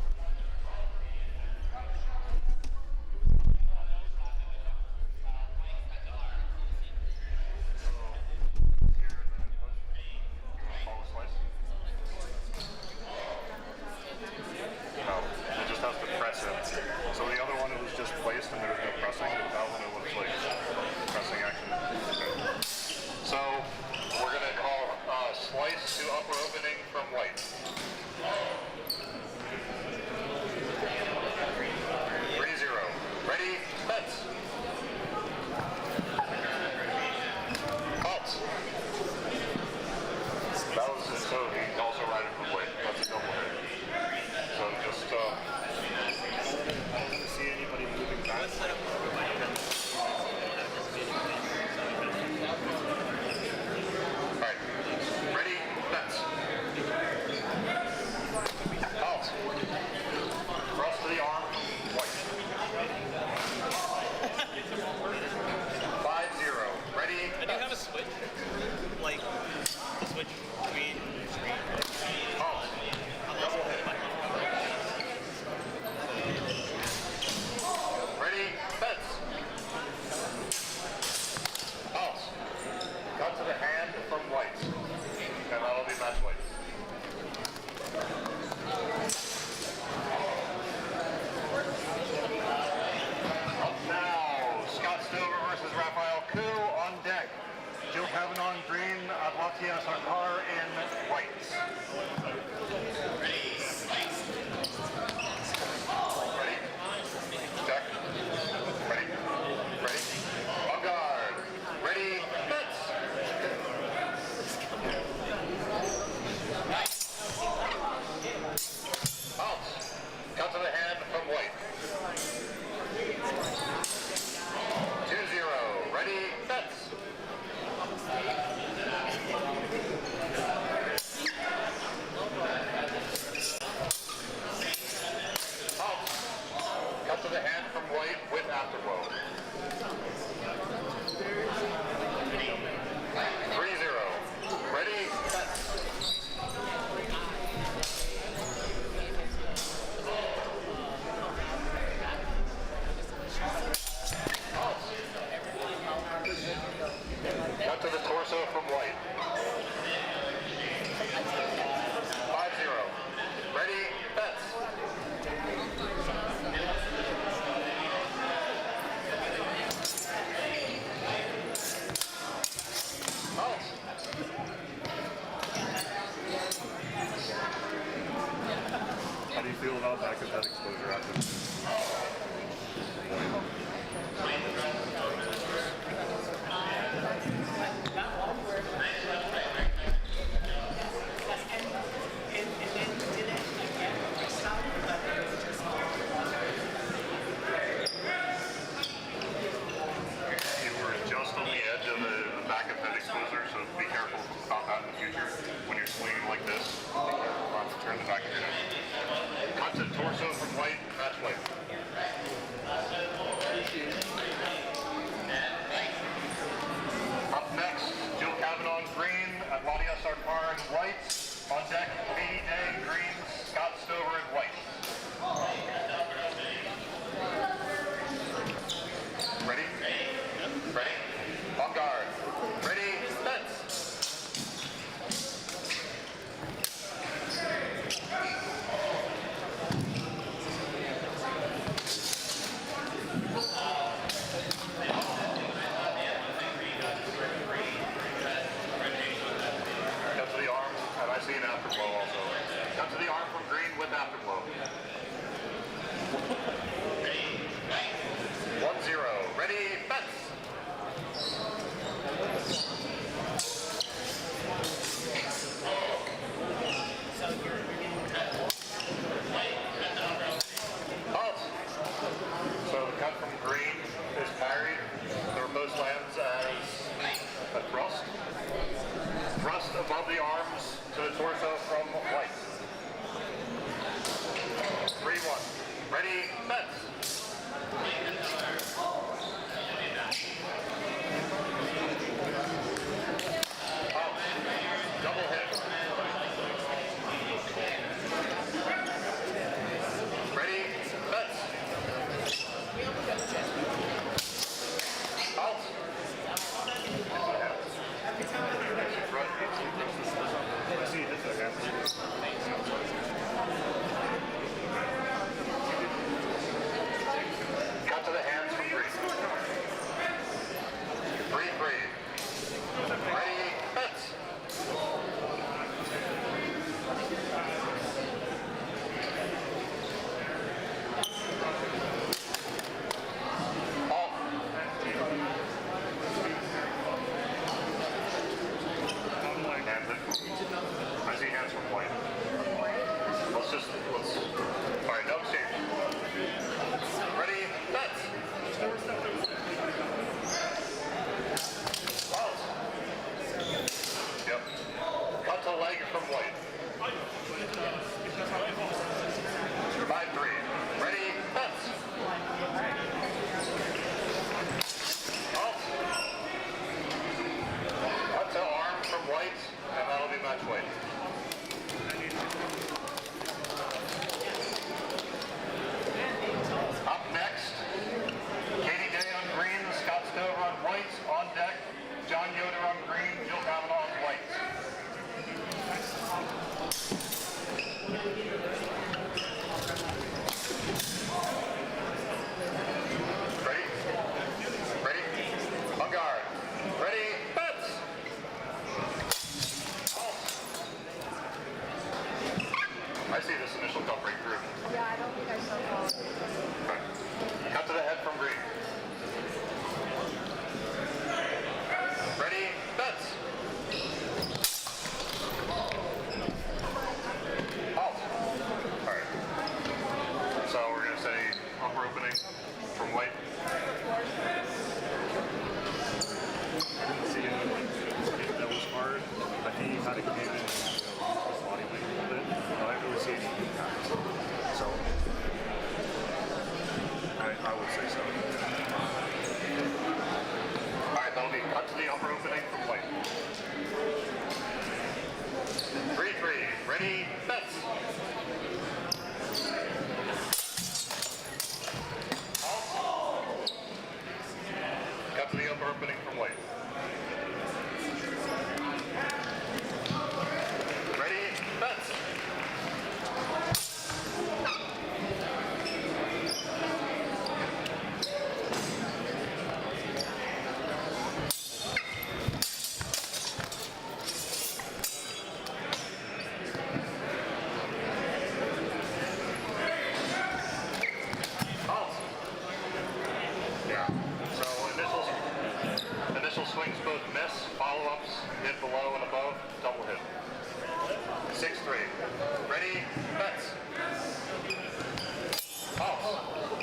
No, it just has to press it. So the other one it was just placed and there was no pressing. That one it was like pressing action. Okay. So we're gonna call slice to upper opening from white. 3-0. Ready, fence. Halt. That was it. So he also ran it from white. That's a double hit. So just I don't see anybody moving back. Alright. Ready? Fence. Halt. Cross to the arm. White. 5-0. Ready? I do have a switch. Like, a switch between screen. Halt. Double hit. Ready? Fence. Halt. Cut to the hand from white. And that'll be match white. Up now, Scott Stover versus Raphael Koo on deck. Jill Kavanaugh in green, Adlatia Sarkar in white. Ready? Check. Ready? Ready? On guard. Ready? Fence. Out. Cut to the hand from white. 2-0. Ready? Fence. Out. Cut to the hand from white with afterblow. 3-0. Ready? Fence. Cut to the torso from white. 5-0. Ready? Fence. Halt. How do you feel about back of head exposure after? You were just on the edge of the back of head exposure, so be careful about that in the future. When you're swinging like this, be careful not to turn the back of your head. Cut to torso from white, match white. Up next, Jill Kavanaugh in green, Adlatia Sarkar in white. On deck, Katie Day in green, Scott Stover in white. Ready? Ready? On guard. Ready? Fence. Cut to the arm, and I see an afterglow also. Cut to the arm from green with afterglow. 1-0. Ready? Fence. Halt. So the cut from green is parried. The riposte lands as a thrust. Thrust above the arm. white, and that'll be match white. Up next, Katie Day on green, Scott Stover on white. On deck, John Yoder on green, Jill Kavanaugh on white. Ready? Ready? On guard. Ready? Bets! I see this initial cut right through. Yeah, I don't think I saw that. Okay. Cut to the head from green. Ready? Bets! Halt. Alright. So we're going to say upper opening from white. I didn't see it. That was hard. I think he kind of came in and his body weight a little bit. But I didn't really see any impact. So I would say so. Alright, that'll be cut to the upper opening from white. 3-3. Ready? Bets! Halt. Cut to the upper opening from white. Ready? Bets! Halt. Yeah. So initial swings both miss, follow-ups hit below and above, double hit. 6-3. Ready? Bets. Halt.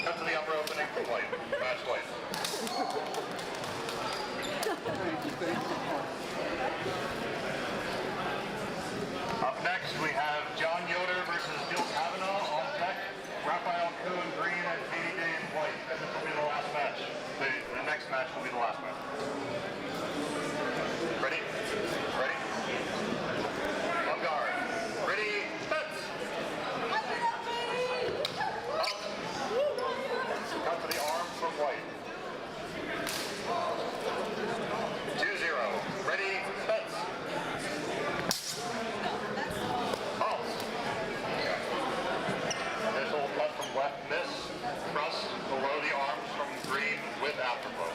Cut to the upper opening from white. Match white. Up next we have John Yoder versus Jill Kavanaugh on deck. Raphael Kuhn green and Katie Day in white. And this will be the last match. The next match will be the last match. Ready? Ready? On guard. Ready? Bets! Up. Cut to the arm from white. 2-0. Ready? Bets! Halt. Initial cut from left miss. Thrust below the arms from green with afterflow.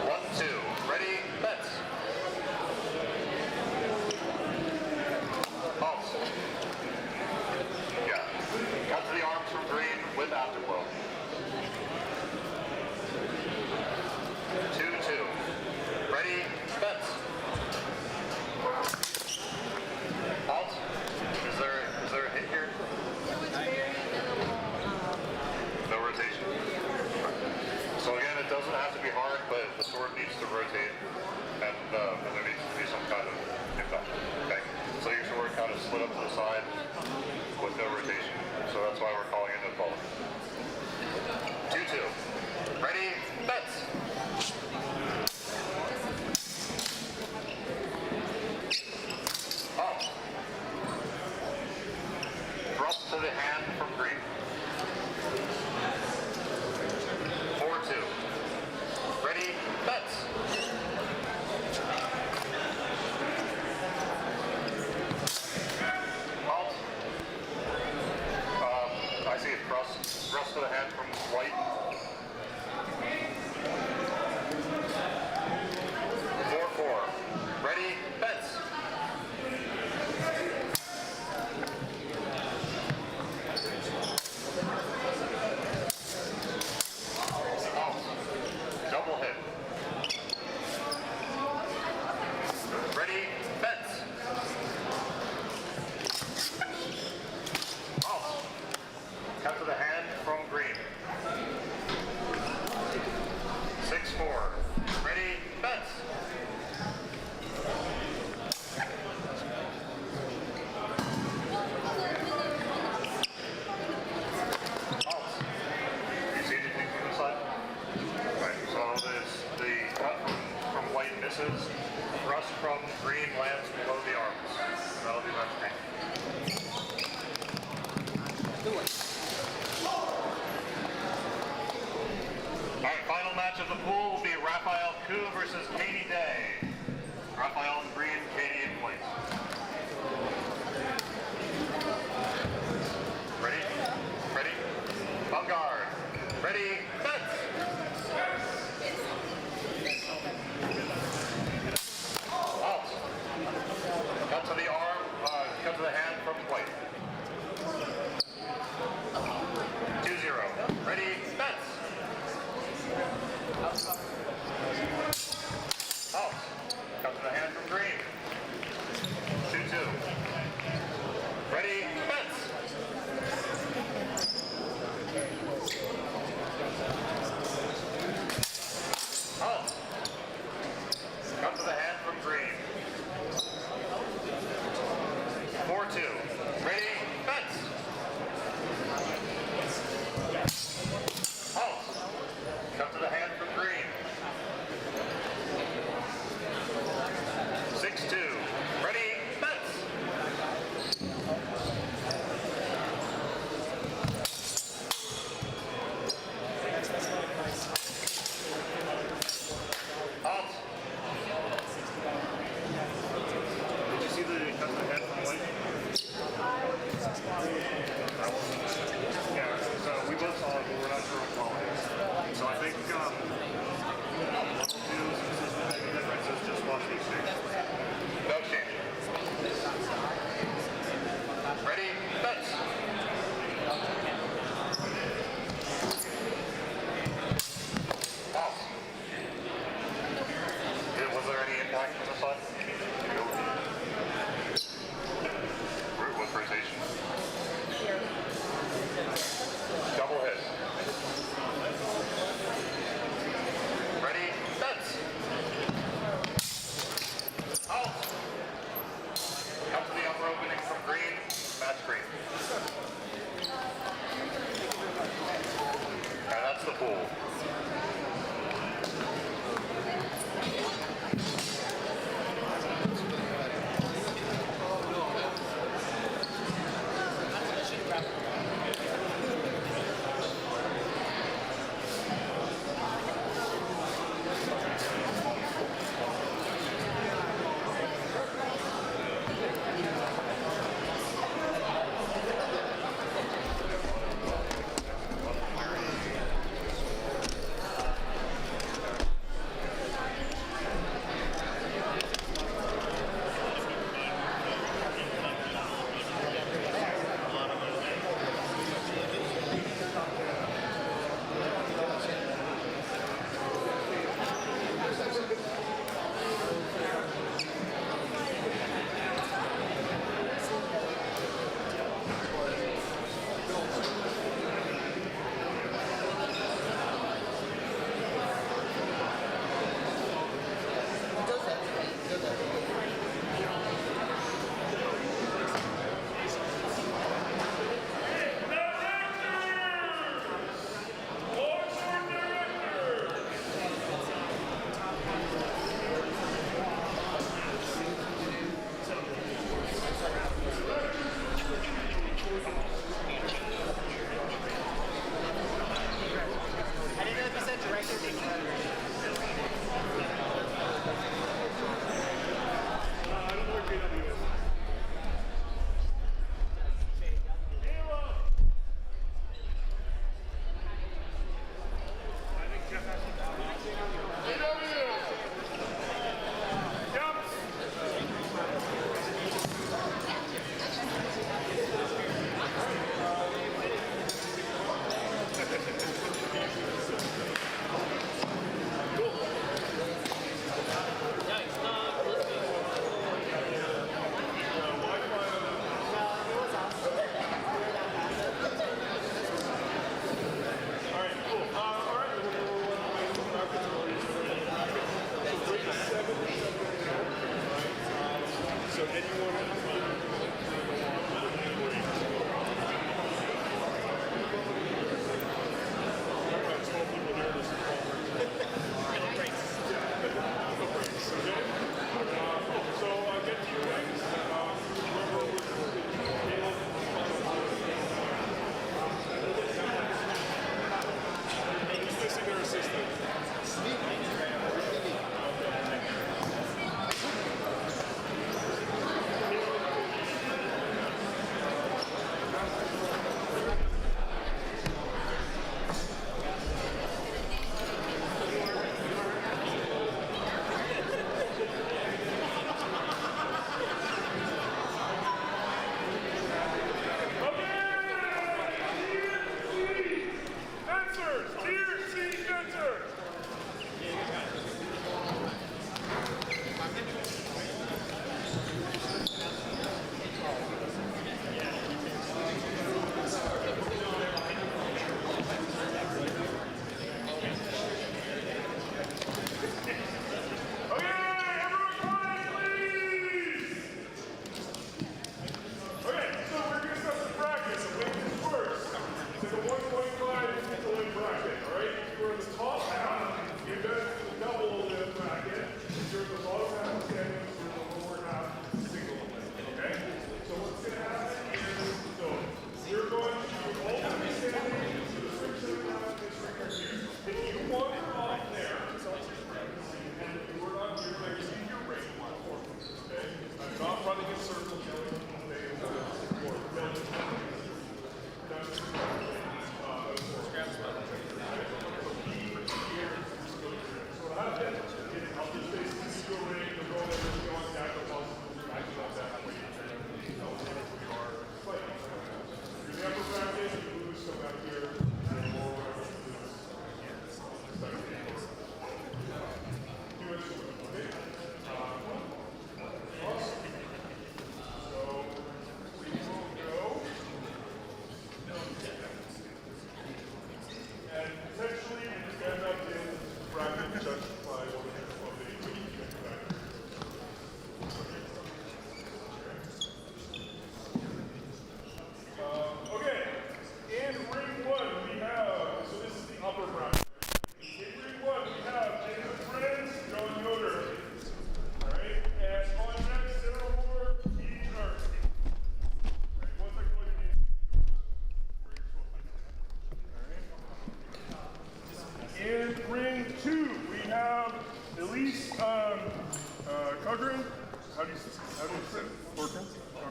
1-2. Ready? Bets! Halt. Yeah. Cut to the arms from green with afterflow. 2-2. Ready? Bets! Halt. Is there a hit here? It was very minimal. No rotation. So again, it doesn't have to be hard, but the sword needs to rotate, and there needs to be some kind of impact. Okay. So your sword kind of slid up to the side with no rotation. So that's why we're calling it no fault. 2-2. Ready? Bets. Up. Thrust to the hand from green. 4-2. Ready? Bets. Halt. I see it. Thrust to the hand from white. 4-4. Ready? Bets. Halt. Double hit. Ready? Bets. Halt. Cut to the hand from green. 6-4. Ready? Bets. Halt. You see anything from the side? Right. So the misses. Thrust from green lands below the arms. That'll be left hand. Alright, final match of the pool will be Raphael Koo versus Katie Day. Raphael in green, Katie in white. Ready? Ready? On guard. Ready? Fence! Out. Cut to the arm, cut to the hand from white. 2-0. Ready? Fence! Out. Cut to the hand from green. 2-2. Ready? Fence! Out. Cut to the hand from green. 4-2. Ready? Fence! Out. Cut to the hand from green. 6-2. Ready? Fence! Out. Did you see the cut to the head from white? Yeah, so we both saw it, but we're not sure what quality. So I think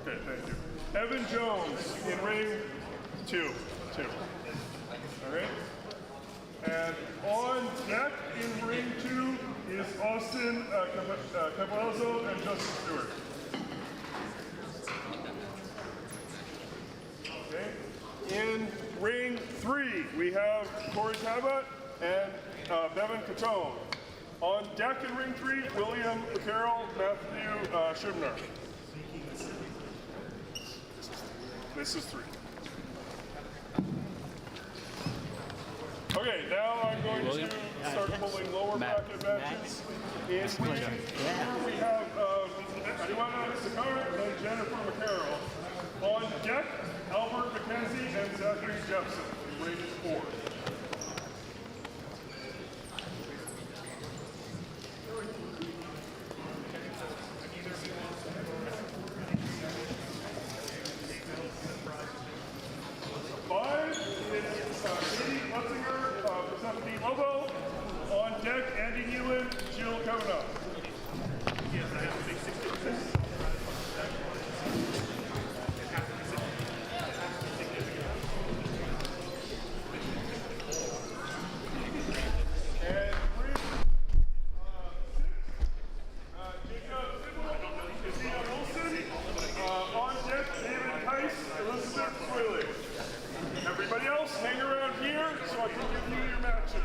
Okay, thank you. Evan Jones in ring 2. All right. And on deck in ring 2 is Austin Cavazzo and Justin Stewart. Okay. In ring 3, we have Corey Cabot and Bevan Catone. On deck in ring 3, William McCarroll, Matthew Schibner. This is 3. Okay, now I'm going to start pulling lower bracket matches. In ring 2, we have Joanna Sakara and Jennifer McCarroll. On deck, Albert McKenzie and Zachary Jepson in ring 4. Lobo. On deck, Andy Nealon, Jill Kavanaugh. Yes, I have to make 60%. And ring 6, Jacob Sybil, Christina Wilson. On deck, David Tice, Elizabeth Swaley. Everybody else, hang around here so I can give you your matches.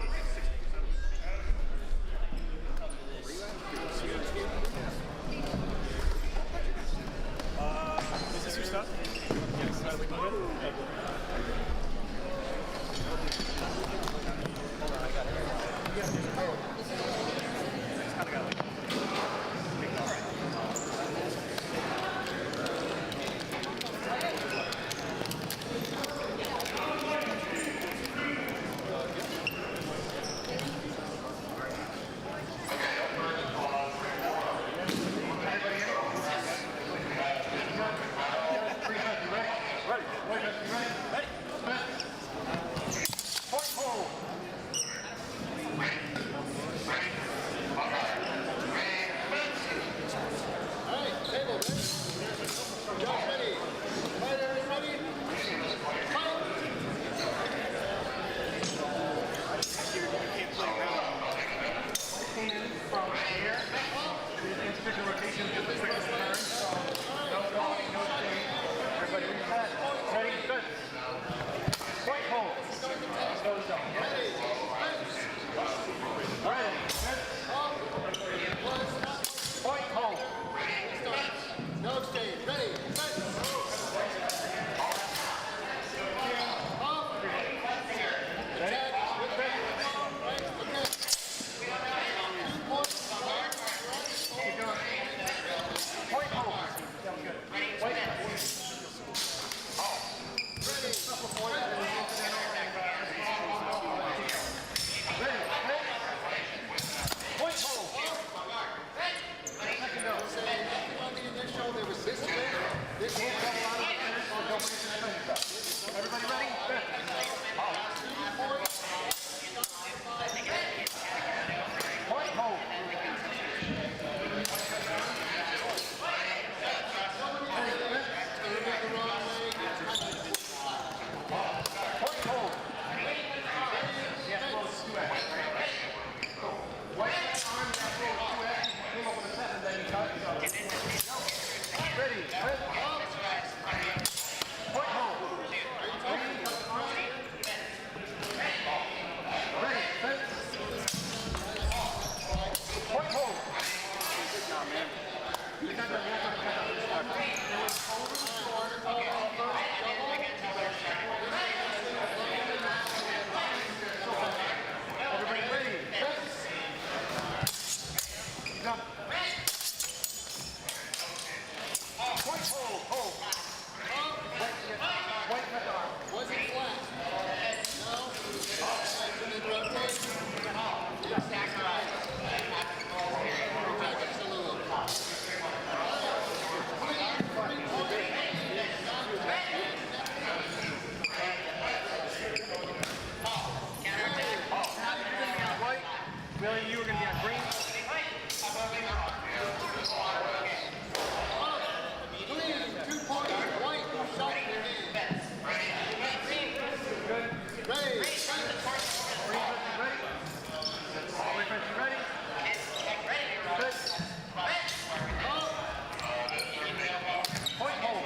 Billy, you were going to be on green. Green, 2 points. White, shot in your hand. Good. Ready. Ready. Good. Point hold.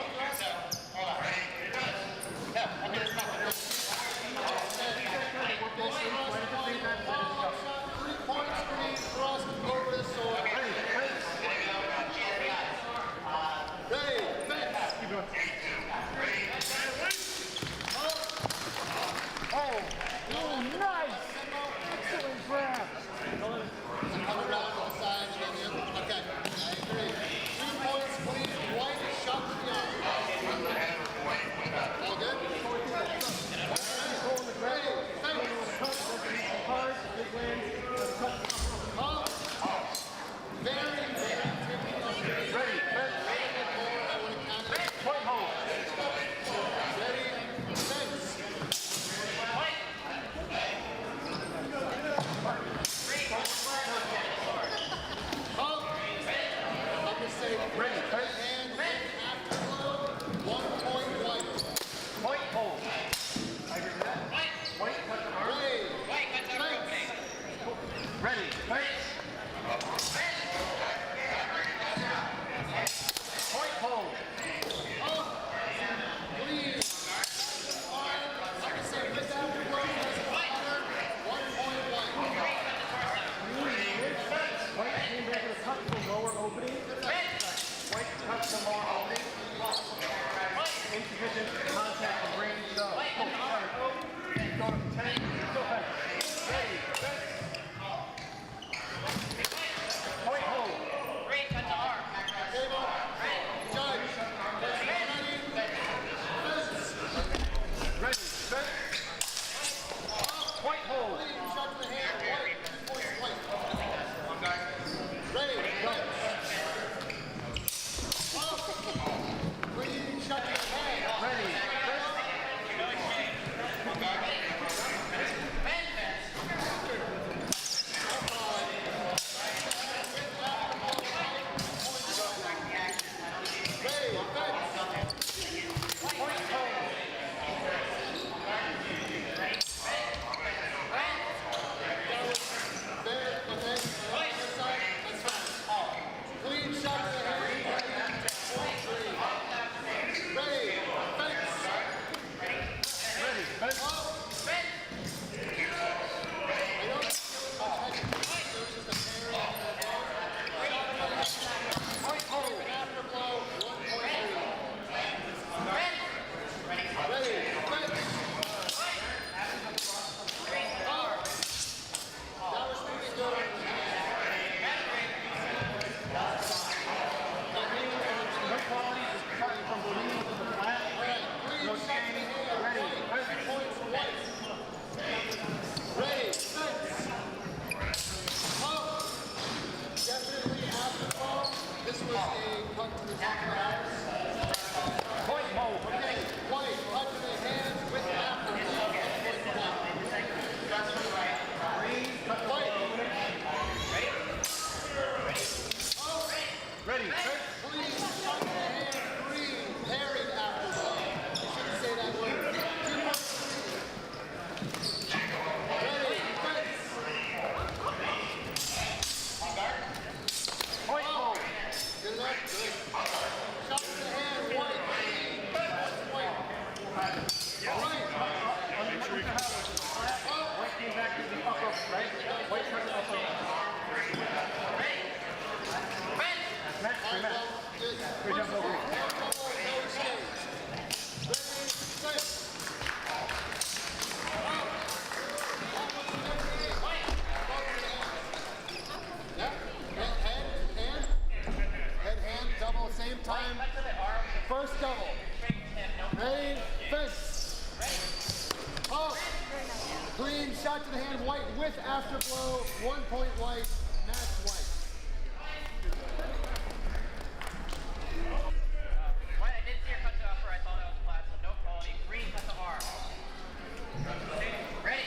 Shot to the hand, white with afterblow, 1 point white, match white. White, I did see your cut to upper, I thought that was flat, so no quality. Green cut to arm. Ready?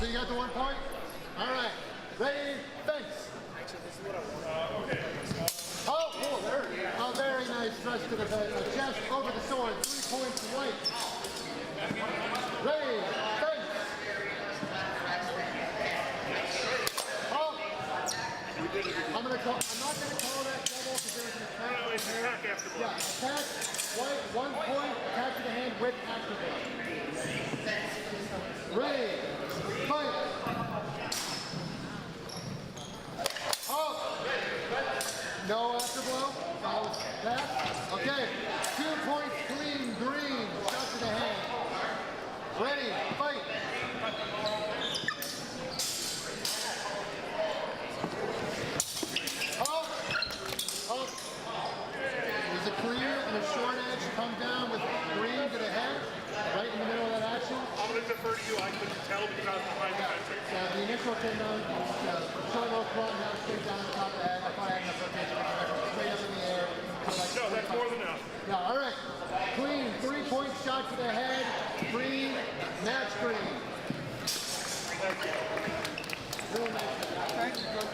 So you got the 1 point? All right. Ready, fence. Oh, cool. There. Oh, very nice. Thrust to the chest, over the sword. 3 points to white. Ready, fence. Oh. I'm not going to call that double because there's an attack. No, it's attack after blow. Yeah, attack. White, 1 point. Attack to the hand with afterblow. Ready, fight. Oh! No afterblow. That was that. Okay. 2 points clean, green. Shot to the hand. Ready, fight. Oh! Oh! There's a clear and a short edge come down with green to the head. Right in the middle of that action. I'm going to defer to you. I couldn't tell because I was behind the fence. The initial came down, short low front, now straight down the top of the head. I thought I had enough rotation, but it went straight up in the air. No, that's more than enough. Yeah, all right. Clean, 3-point shot to the head. Green, match green. Real nice. Thank you, Coach.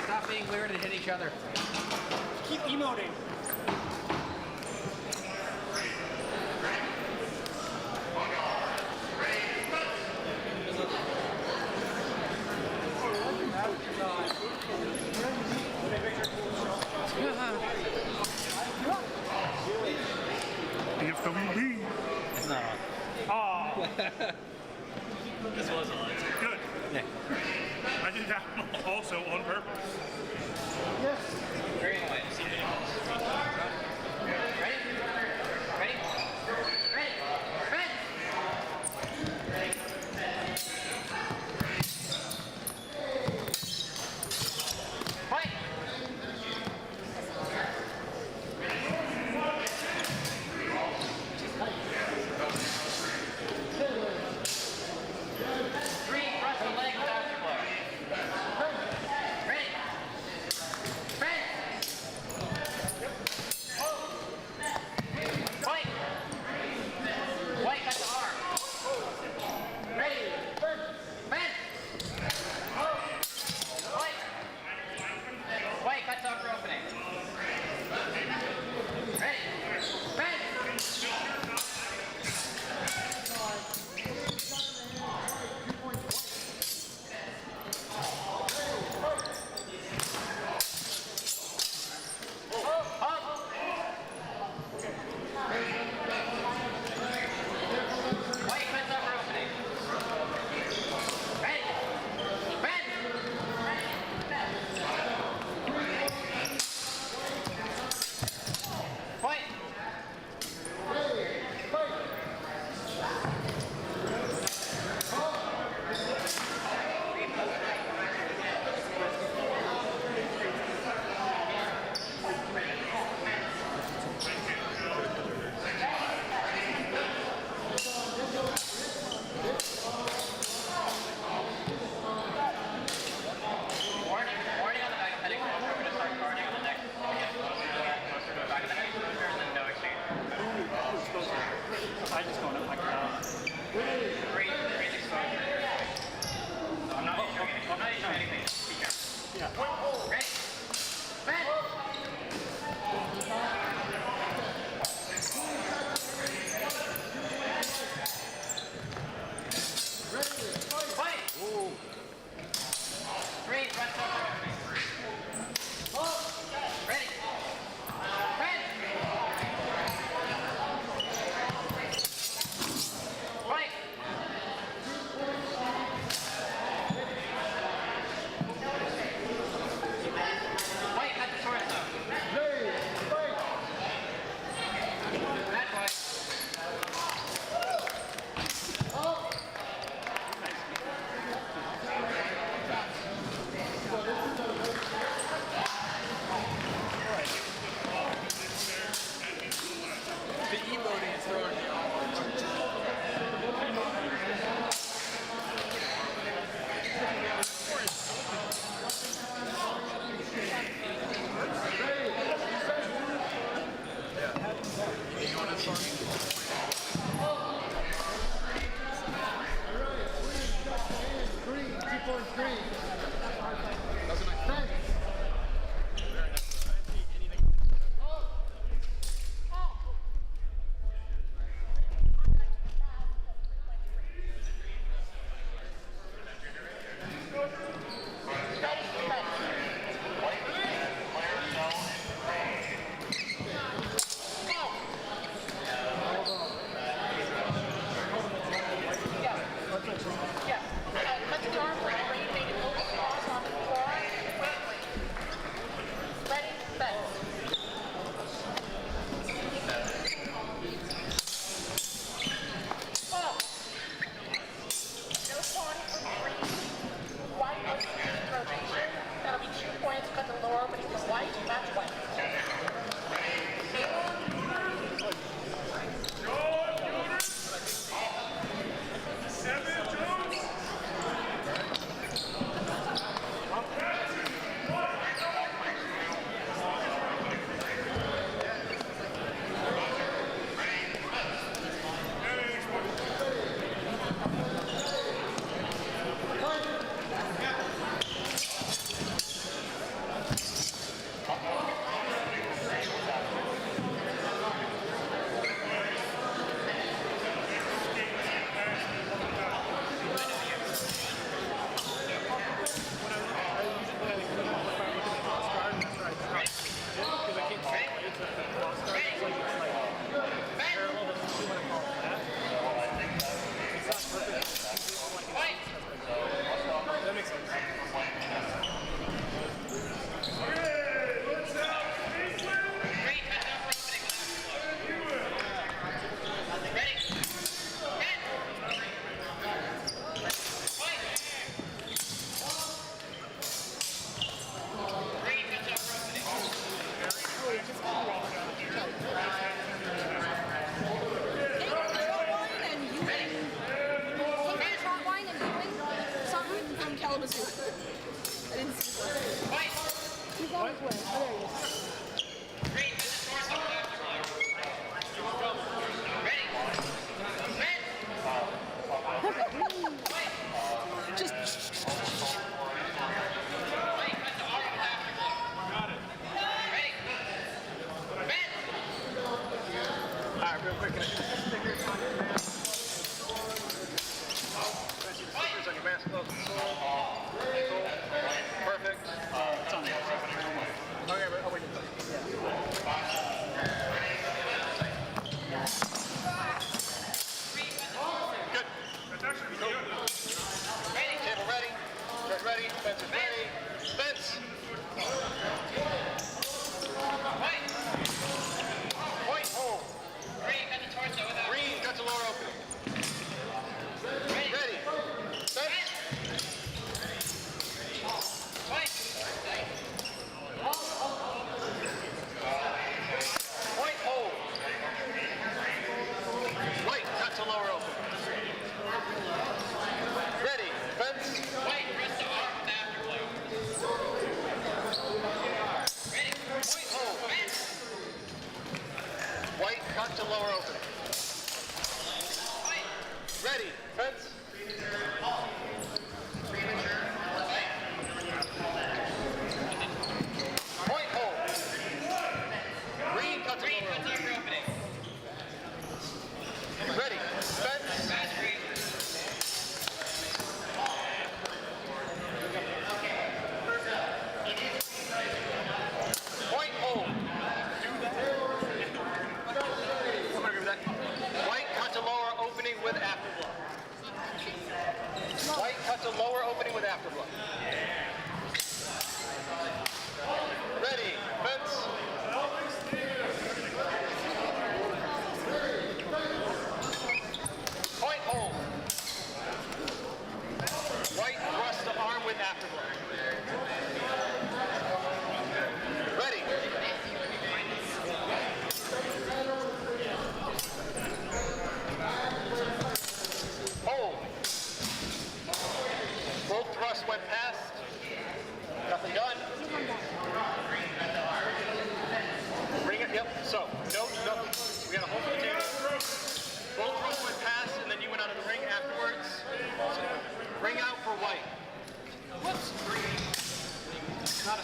Stop being weird and hit each other. Keep emoting. DFWB. It's not on. Oh. This was on. Good. Yeah. I did that also on purpose. Yes. Very quick. Ready? Ready? Ready? Ready? Fight!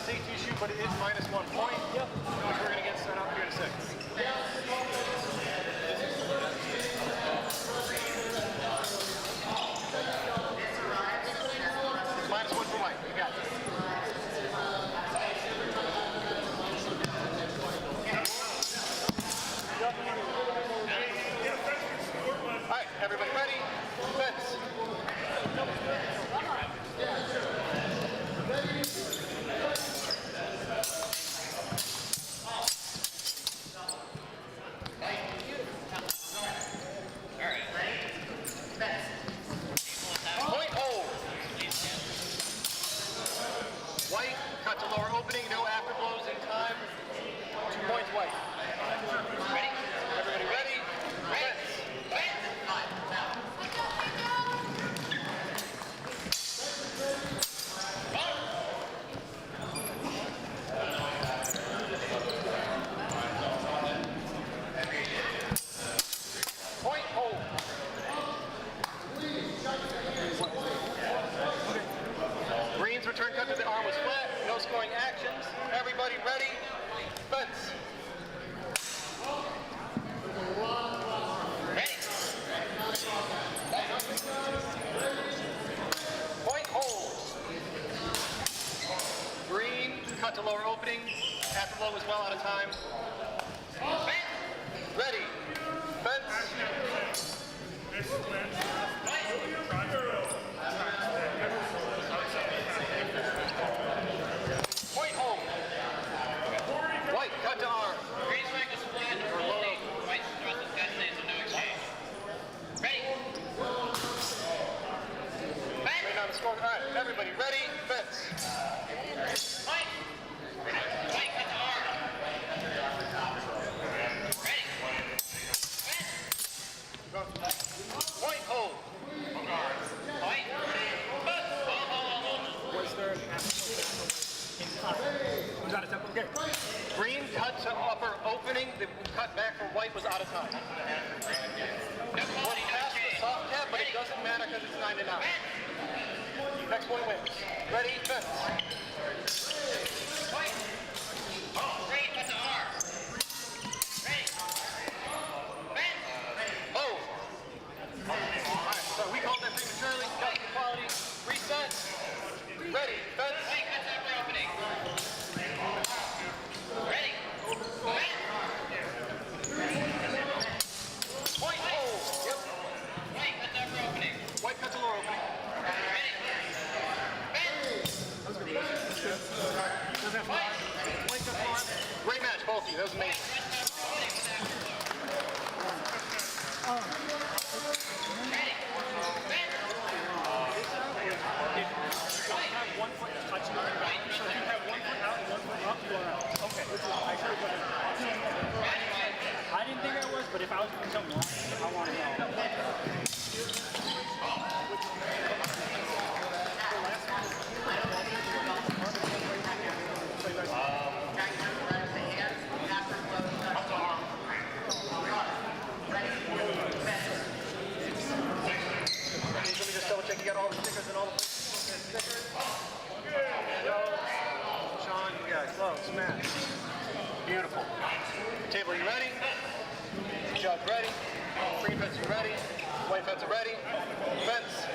safety issue, but it is -1 point. Yep. Which we're going to get set up here in a second. -1 for white. You got it. All right, everybody ready? Fence. Point hold. White, cut to lower opening, no afterblows in time. 2 points white. Ready? Everybody ready? Point hold. Green's return cut to the arm was flat. No scoring actions. Everybody ready? Fence. Point hold. Green cut to lower opening. Afterblow was well out of time. Ready. Fence. Point hold. White cut to arm. Green strike is flat. Or low. White thrust is detonated, so no exchange. Ready? Right now the score. All right, everybody ready? Fence. White. White cut to arm. Ready? Point hold. White. Was there an was that a tempo? Okay. Green cut to upper opening. The cut back for white was out of time. Well, he passed the soft cap, but it doesn't matter because it's 9 to 9. Next one wins. Ready? Fence. White. Green cut to arm. Ready? Fence. Oh. Alright, so we called that prematurely. Got the quality. Reset. Ready? Fence. White cut to upper opening. Ready? Fence. Point hold. Yep. White cut to upper opening. White cut to lower opening. Ready? Fence. Great match, both of you. That was amazing. One foot touching the right. So if you have 1 foot out and 1 foot up, you are out. Okay. I didn't think I was, but if I was doing something wrong, I want to know. Let me just double check you got all the stickers and all the stickers. Sean, you guys, close, smash. Beautiful. Table, you ready? Judge ready? Green fence, you ready? White fence, ready? Fence.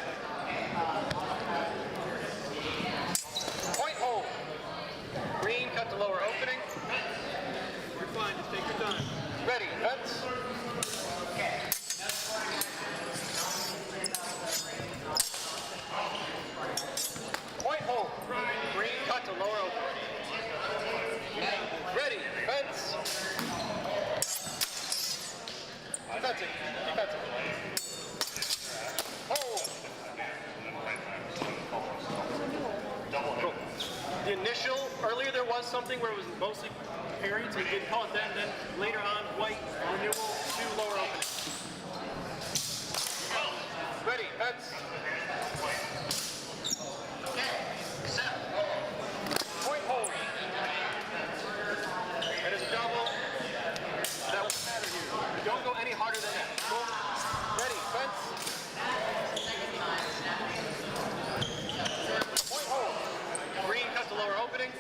Point hold. Green cut to lower opening. You're fine, just take your time. Ready, fence. Point hold. Green cut to lower opening. Ready, fence. Defensive, defensive. Hold. Cool. The initial, earlier there was something where it was mostly parry, so you didn't call it then later on, white, renewal to lower opening. Ready, fence. Point hold. That is a double. That won't matter here. Don't go any harder than that. Cool. Ready, fence. Point hold. Green cut to lower opening.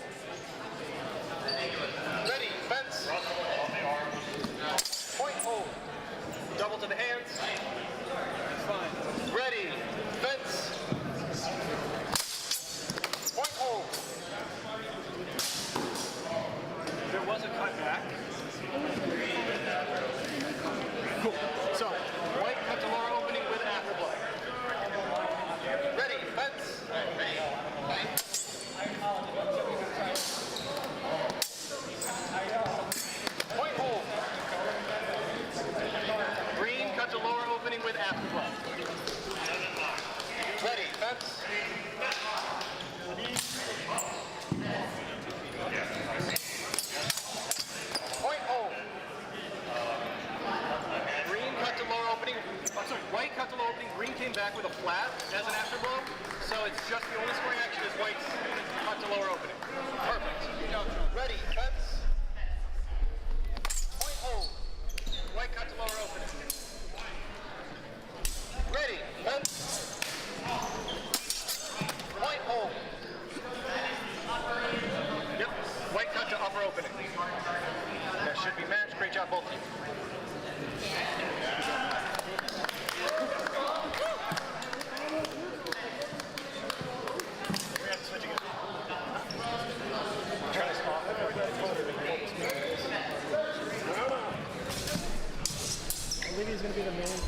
cut to upper opening. That should be matched. Great job, both teams. We have to switch again. Try to stop it. Olivia's going to be the main.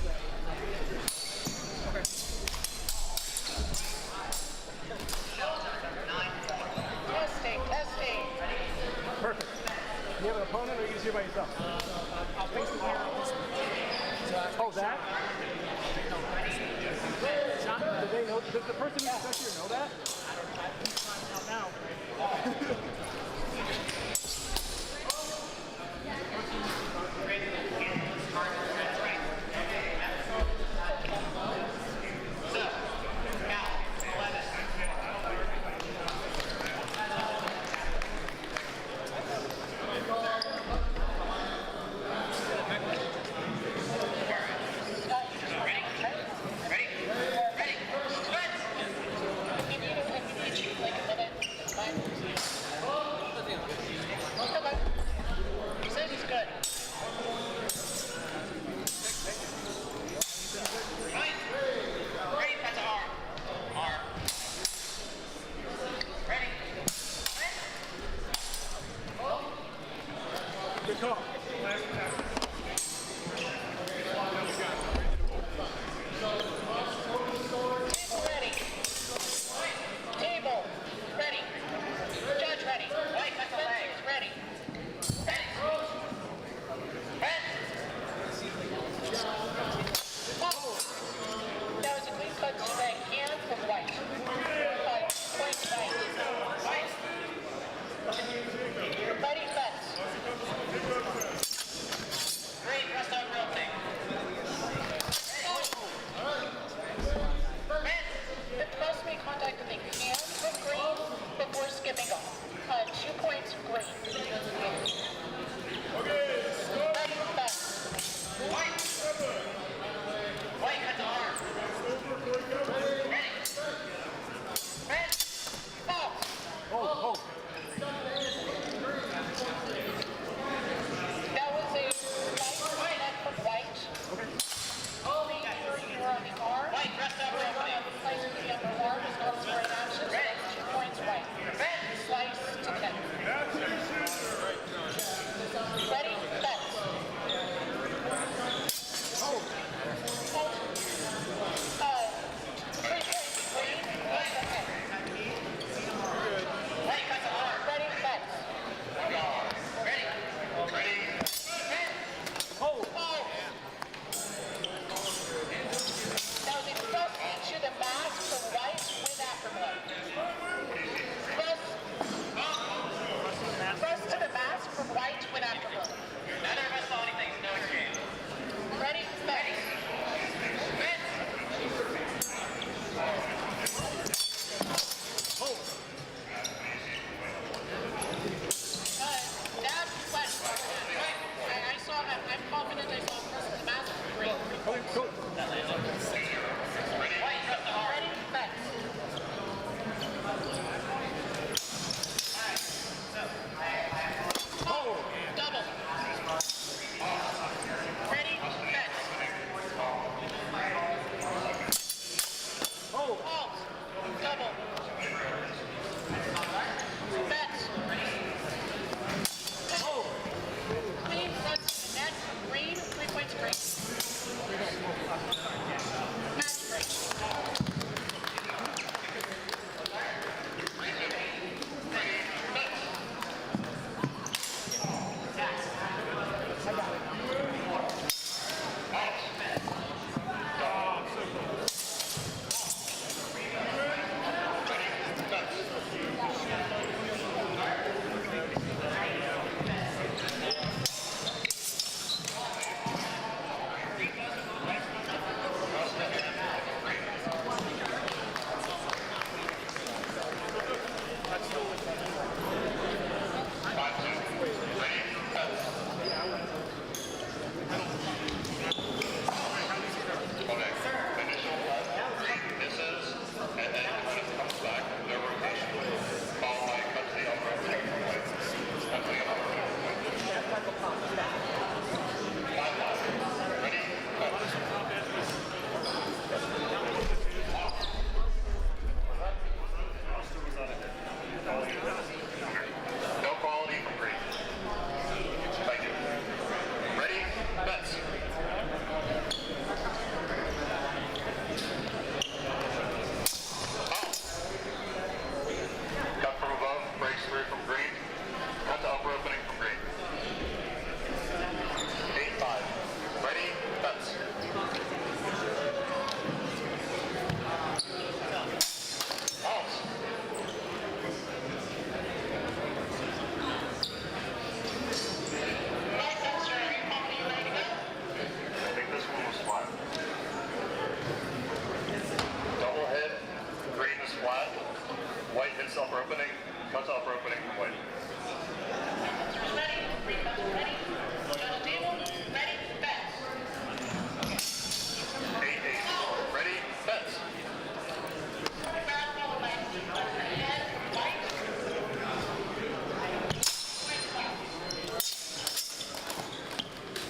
Testing. Perfect. Do you have an opponent or are you just here by yourself? I'll face the mirror. Oh, that? Do they know? Does the person who's stuck here know that? Not now. Good call. Table ready. Judge ready. White cut the legs ready. Ready. That was a clean cut to back hand from white. Cut, point right. Ready, cuts. Great, rest on rotate. Red, supposed to make contact with the hand from green before skipping off. 2 points green. Ready, cuts. White. White cut the arm. Ready. Red. Ball. Oh. That was a nice net from white. Okay. Only you were on the arm. White, rest up opening. Slice to the upper arm is not square action. Red. 2 points white. Red. Slice to 10. from white. Ready, ready, go to table, ready, bet. 8-8. Ready, bets. Barrel followed by head, white.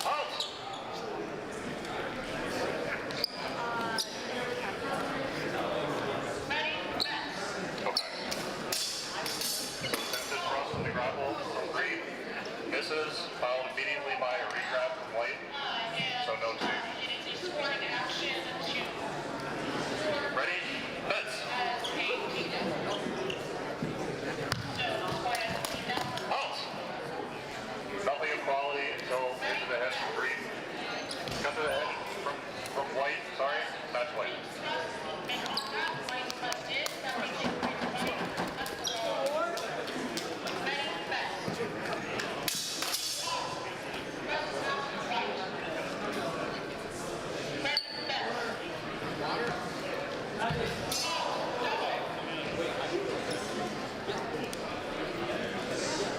Out. Ready, bet. Okay. So attempted cross from the grapple from green. Misses, followed immediately by a regrab from white. So no change. It is a scoring action to Ready, bets. as a team. So, scoring as a team now. Out. Nothing of quality until into the head from green. Cut to the head from white. Sorry, match white. White left in, 72 points.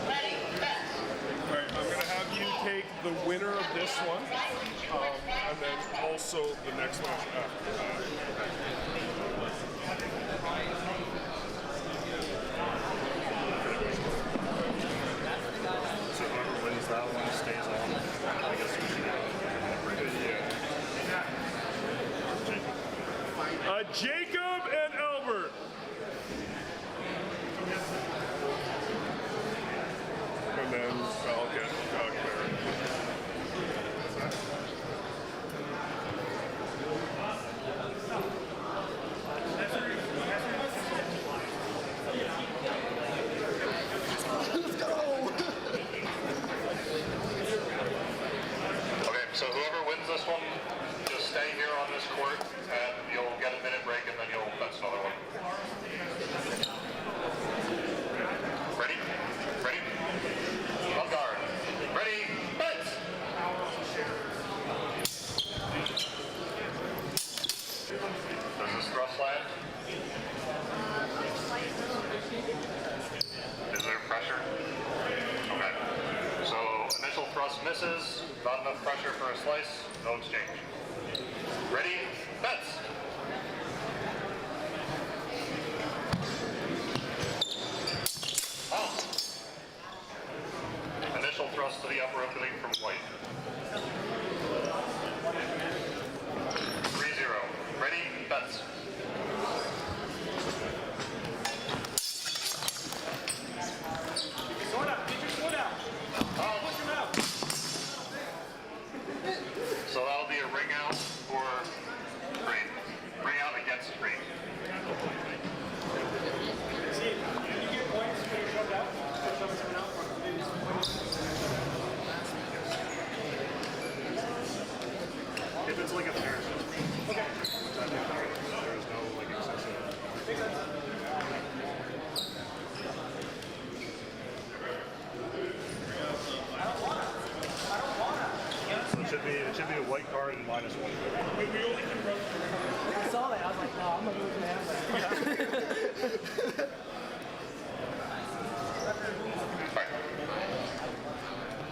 Ready, bet. Alright, I'm going to have you take the winner of this one, and then also the next one after that. So whoever wins that one stays on. I guess we should Jacob and Albert. And then I'll get Claire. Okay, so whoever wins this one, just stay here on this court, and you'll get a minute break, and then you'll fetch another one. Ready? Ready? On guard. Ready? Bet! Does this thrust land? Is there pressure? Okay. So initial thrust misses, not enough pressure for a slice, no exchange. Ready? Bets! Out. Initial thrust to the upper opening from white. 3-0. Ready? Bets. Sword out, get your sword out. Out. Push him out. So that'll be a ring out for green. Ring out against green. See, you get points when you're shoved out. Shove someone out. If it's like a fair show. Okay. There's no like excessive. Makes sense. So it should be a white card and -1. We only can run. I saw that. I was like, no, I'm not losing that. Right.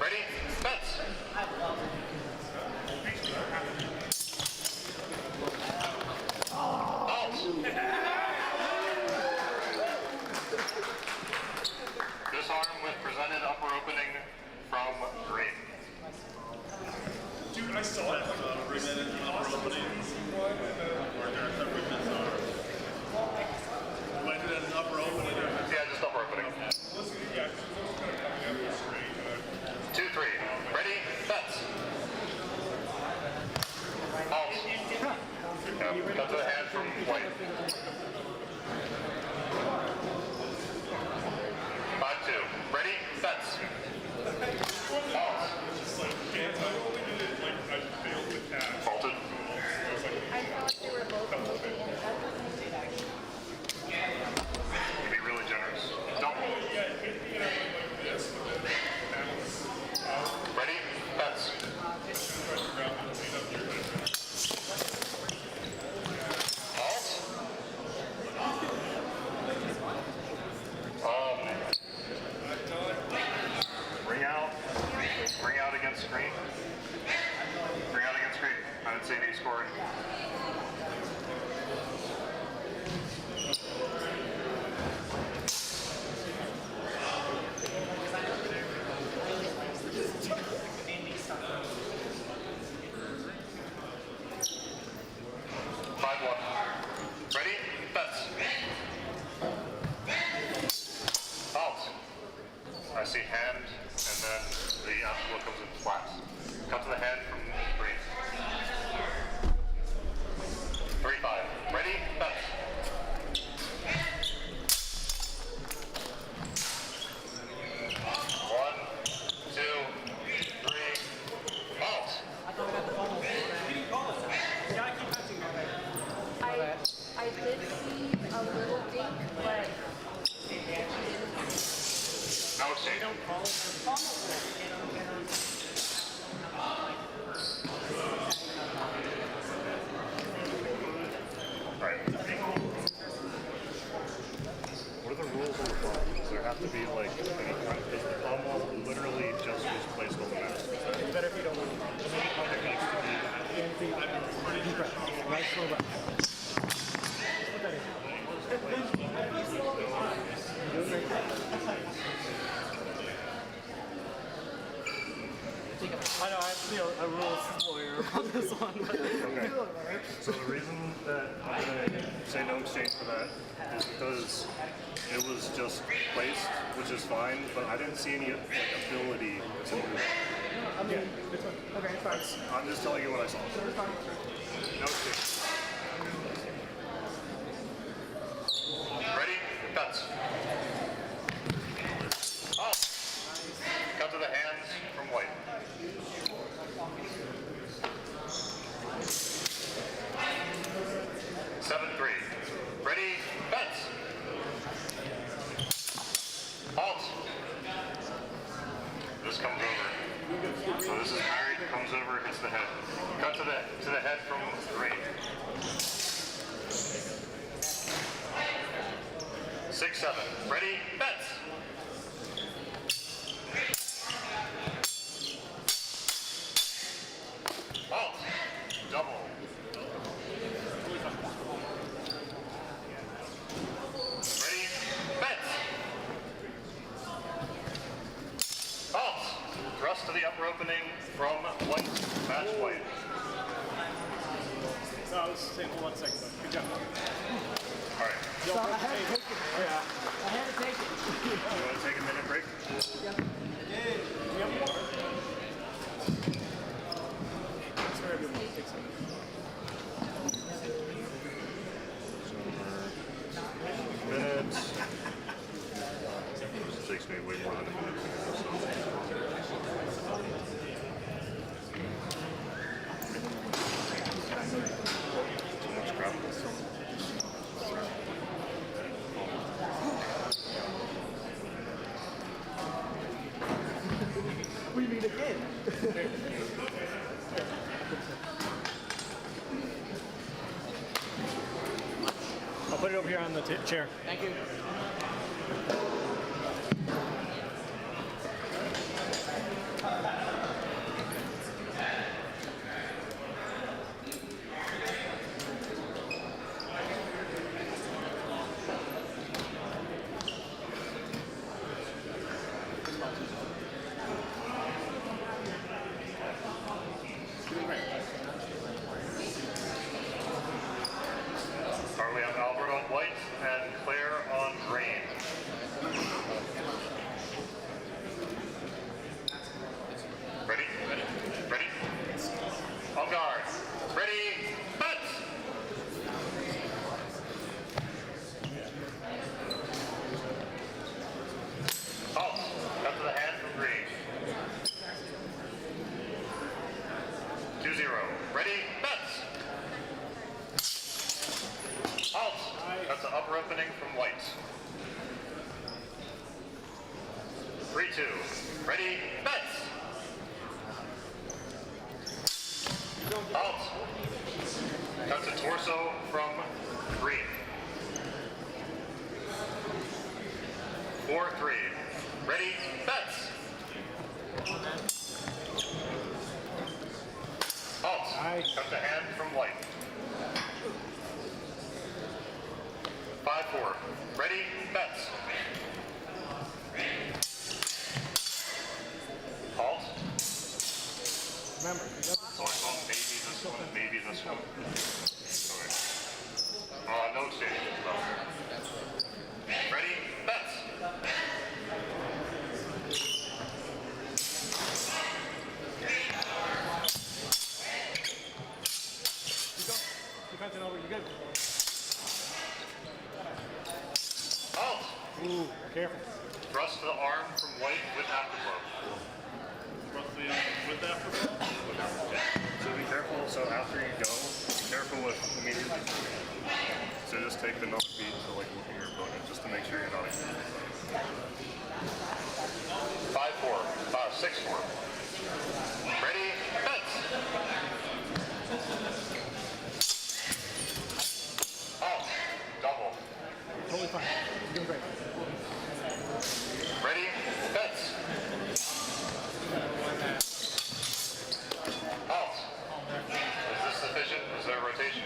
Ready? Bets. Out. Disarm with presented upper opening from green. Dude, I saw it. Presented upper opening, or their separate disarm. Landed at an upper opening. Sandy scoring. Ready? Bets. Out. I see hand, and then the outflow comes in flat. Cut to the hand from green. 3-5. Ready? Bet. One, two, three. Out. I did see a little dink, but No exchange. Right. What are the rules on the palm? Does there have to be like any kind of, the palm wall literally just was placed on the mouse? It's better if you don't want to. Nice little back. Put that in. I know, I have to be a rules lawyer on this one. Okay. So the reason that I'm going to say no exchange for that is because it was just placed, which is fine, but I didn't see any like ability to move it. Yeah, it's fine. Okay, it's fine. I'm just telling you what I saw. No exchange. Ready? Bets. Oh. Cut to the hands from white. 7-3. Ready? Bets. Halt. This comes over. So this is married, comes over, hits the head. Cut to the head from green. 6-7. Ready? Bets. Halt. Double. Ready? Bets. Halt. Thrust to the upper opening from white. Match white. No, let's take 1 second. Good job. All right. So I had to take it. Yeah. I had to take it. You want to take a minute break? Yep. Do you have water? Sorry, everyone. Take some. Minutes. This takes me way more than a minute. Too much crap. We meet again. I'll put it over here on the chair. Thank you. Are we on Albert on white and Claire on green? Ready? Ready? Ready? On guard. Ready? Bet! Halt. Cut to the hand from green. 2-0. Ready? Bet! Halt! That's the upper opening from white. 3-2. Ready? Bets! Halt! That's a torso from green. 4-3. Ready? Bets! Halt! Cut the hand 5-4. Ready, bets. Halt. Remember, Maybe this one. Okay. No changes though. Ready, bets. defense over, you good? Halt. Ooh, careful. Thrust to the arm from White with afterblow. Thrust the arm with afterblow. So be careful. So after you go, be careful with immediately. So just take the another beat to like look at your opponent just to make sure you're not. 5-4. 6-4. Ready, bets. Halt. Double. Totally fine. You're doing great. Ready, bets. Halt. Is this sufficient? Is there a rotation?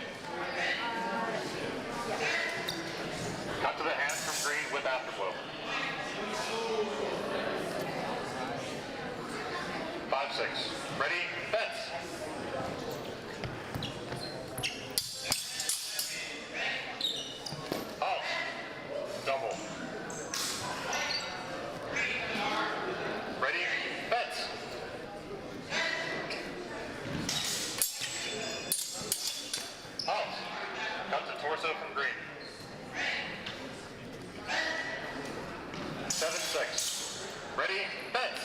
Cut to the hand from green with afterblow. 5-6. Ready, bets. Halt. Double. Ready, bets. Halt. Cut to torso from green. 7-6. Ready, bets.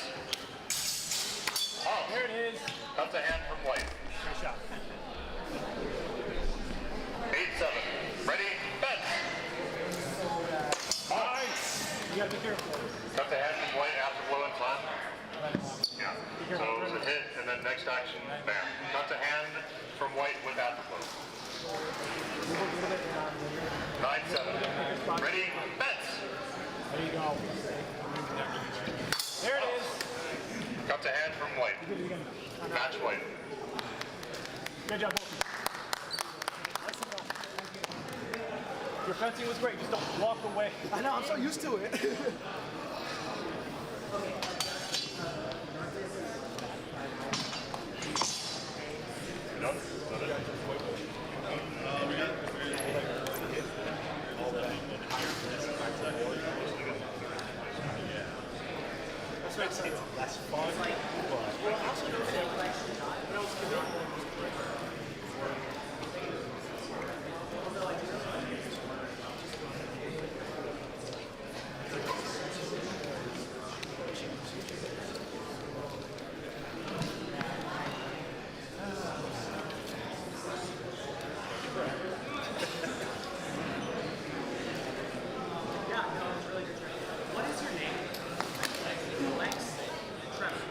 Halt. There it is. Cut to hand from White. Good shot. 8-7. Ready, bets. Nice. You gotta be careful. Cut the hand from White after blow and flat. Yeah. So it was a hit, and then next action, bam. Cut the hand from White with afterblow. 9-7. Ready, bets. There you go. There it is. Cut the hand from White. Match White. Good job, both of you. Your fencing was great. Just don't walk away. I know, I'm so used to it. Done? This makes it less fun. What is your name? Lex? Trevor.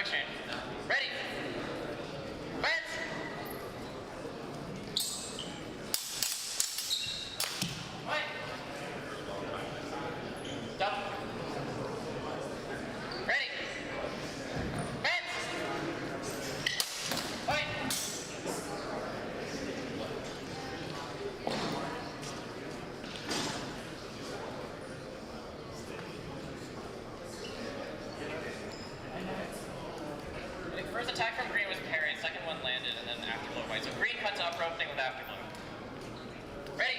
exchange. Ready. Fence. White. Stop. Ready. Fence. White. The first attack from green was parried, second one landed, and then afterglow white. So green cuts upper opening with afterglow. Ready.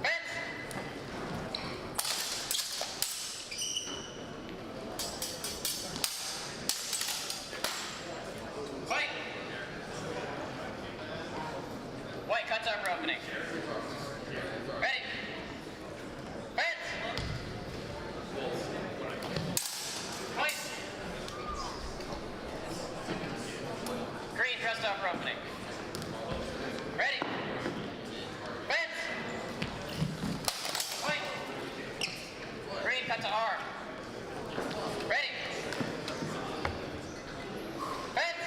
Fence. White. White cuts upper opening. Ready. Fence. White. Green dressed upper opening. Ready. Fence. White. Green cut to arm. Ready. Fence.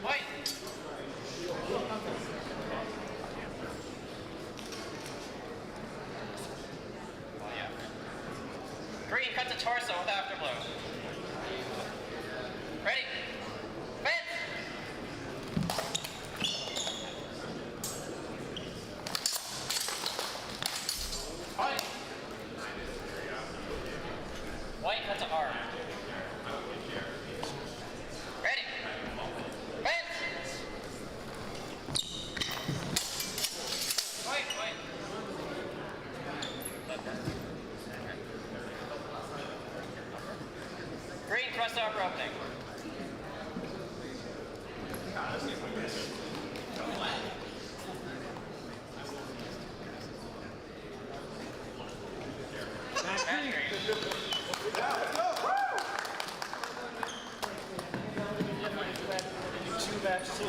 White. Oh yeah. Green cut to torso with afterglow. Ready. Fence. White. White cut to arm. Ready. Fence. White, white. Green thrust upper opening. Match green. Two matches.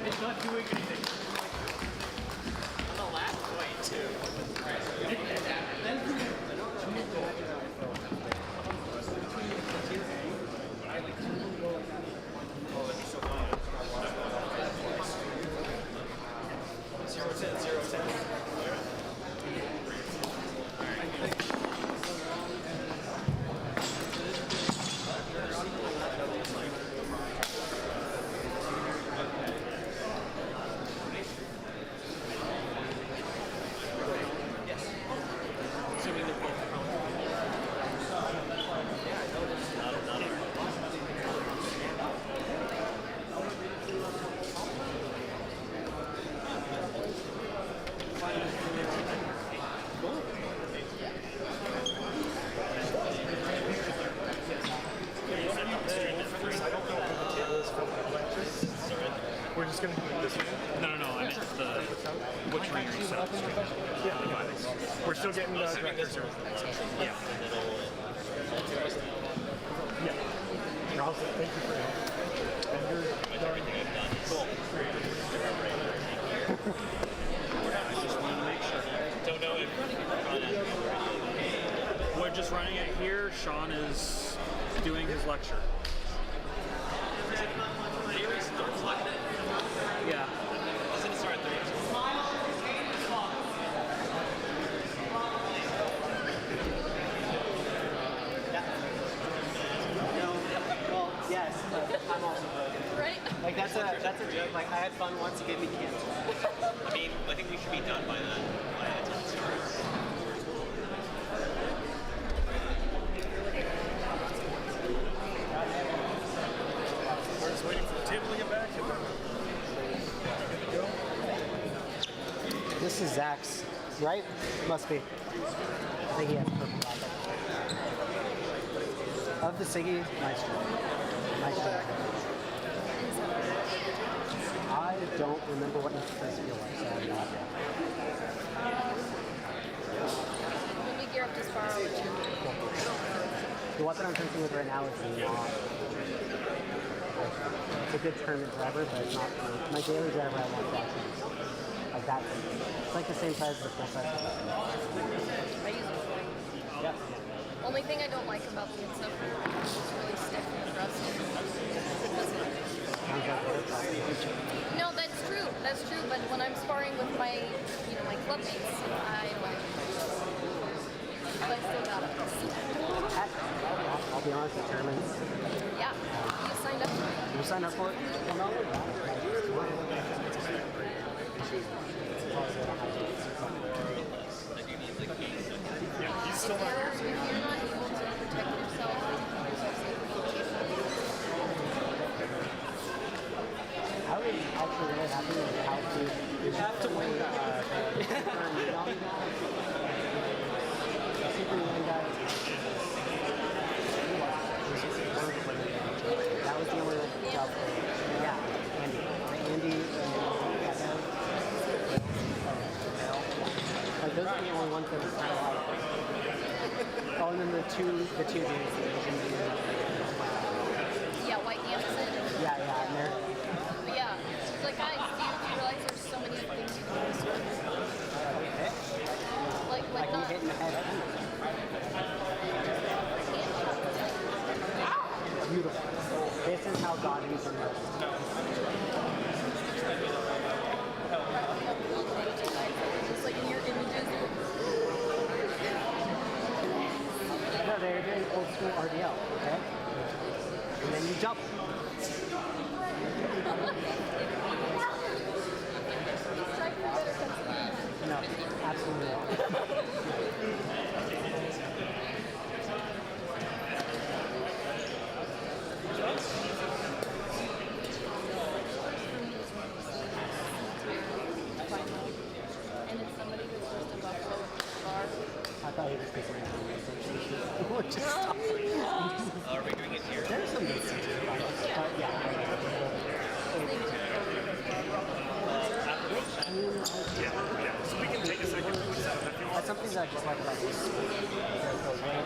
It's not doing anything. On the last white too. We're just gonna do this one. No, I meant the which ring you set up. Yeah. We're still getting directors here. Yeah. Yeah. Also, thank you for your help. And you're Everything I've done is cool. I just wanted to make sure. Don't know if We're just running it here. Sean is doing his lecture. Yeah. Doesn't it start at 3? Well, yes, but I'm also broken. Right? Like that's a joke. Like I had fun once, you gave me cancer. I mean, I think we should be done by then. By the time it starts. We're just waiting for the table to get back. This is Zach's, right? Must be. I think he has purple pocket. Of the Siggy, nice job. Nice job. I don't remember what it's supposed to feel like, so I'm not there. Let me gear up this far. I'll let you. The weapon I'm drinking with right now is not. It's a good tournament driver, but it's not for my daily driver. I want that. I that. It's like the same size as the full size. I use it. Yes. Only thing I don't like about the insect is it's really stiff and crusty. No, that's true. That's true. But when I'm sparring with my, my club mates, I like. But I still got it. I'll be honest, the tournaments. Yeah, you signed up for it. You signed up for it? Well, no. Yeah, he's still not here. If you're not able to protect yourself, keep yourself safe. I was actually really happy with how to. You have to win the Super Young guy. That was the only job for me. Yeah, Andy. Like those are the only ones that was kind of like. Oh, and then the two dudes, the Asian dude. Yeah, White Anderson. Yeah, and they're. But yeah, it's like, guys, do you realize there's so many things you can do this with? Like you hit in the head. Beautiful. This is how God is in us. Just like in your images. No, they're doing old school RDL, okay? And then you jump. No, absolutely not. And it's somebody who's just a buffalo with a scar. I thought he was considering just stop. Are we doing it here? There's some good stuff. But yeah. Yeah, so we can take a second. That's something that I just like about this. The way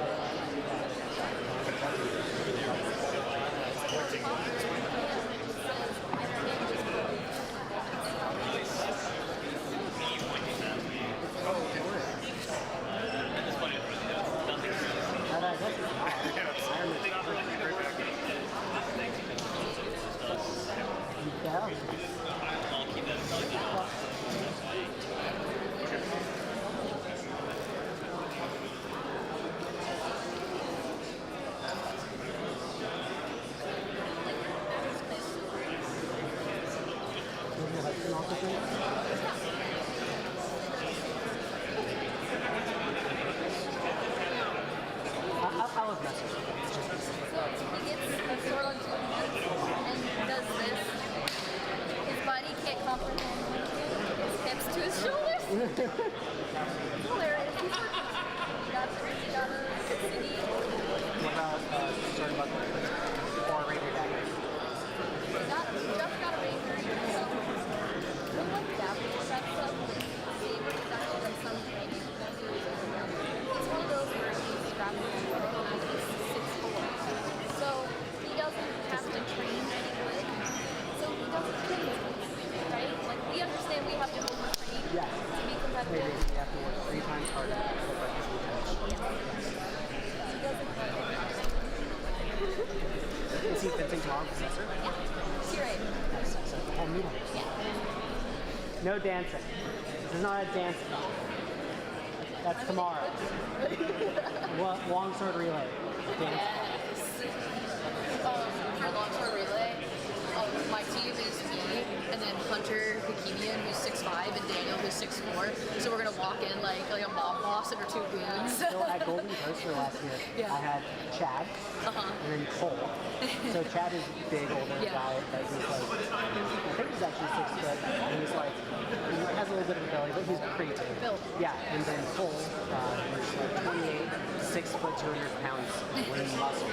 Is he fencing tomorrow, Professor? Yeah, you're right. Oh, meet him. No dancing. This is not a dance. That's tomorrow. Longsword relay. Dance. For longsword relay, my team is me, and then Hunter Hakimian, who's 6'5", and Daniel, who's 6'4". So we're gonna walk in like a mob boss and our two goons. So at Golden Coaster last year, I had Chad and then Cole. So Chad is a big older guy that he's like, I think he's actually 6 foot, and he's like, he has a little bit of a belly, but he's pretty big. Yeah, and then Cole is like 28, 6 foot, 200 pounds, lean muscle.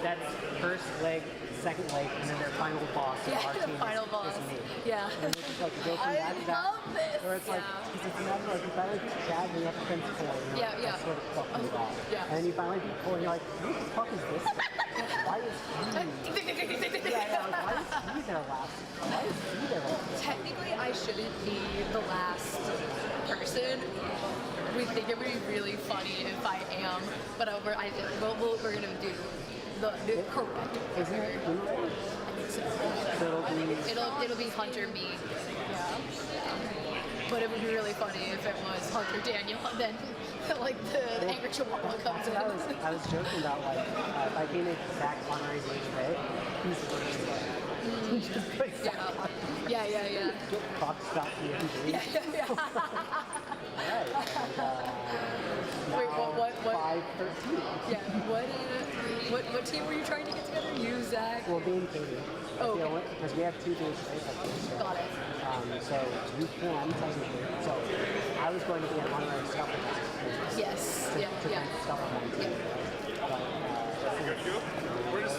That's first leg second leg, and then their final boss of our Yeah, team the final boss. is me. Yeah. And it's just like go from I that to that. love this. Where it's like, because it's not like you finally beat Chad and you have to fence four. And Yeah, yeah. That's sort of fucking it off. Yeah. And then you finally beat four and you're like, who the fuck is this? Why is he? Yeah, like, why is he there last? Why is he there last? Technically, I shouldn't be the last person. We think it would be really funny if I am, but we're gonna do the correct Isn't order. it? I think so. So It'll be Hunter, me. Yeah. But it would be really funny if it was Hunter, Daniel, and then like the angry chihuahua comes in. I was joking about like if I came in Zach honorary day, he's first. Just like Yeah. Yeah. Get boxed out the MG. Yeah. Right. Wait, what? 5-13. Yeah. What team were you trying to get together? You, Zach? Well, me and Katie. Oh, okay. Because we have 2 days today. Got it. So you can technically. So I was going to be an honorary scuffle master. Yes. To Yeah. scuffle master.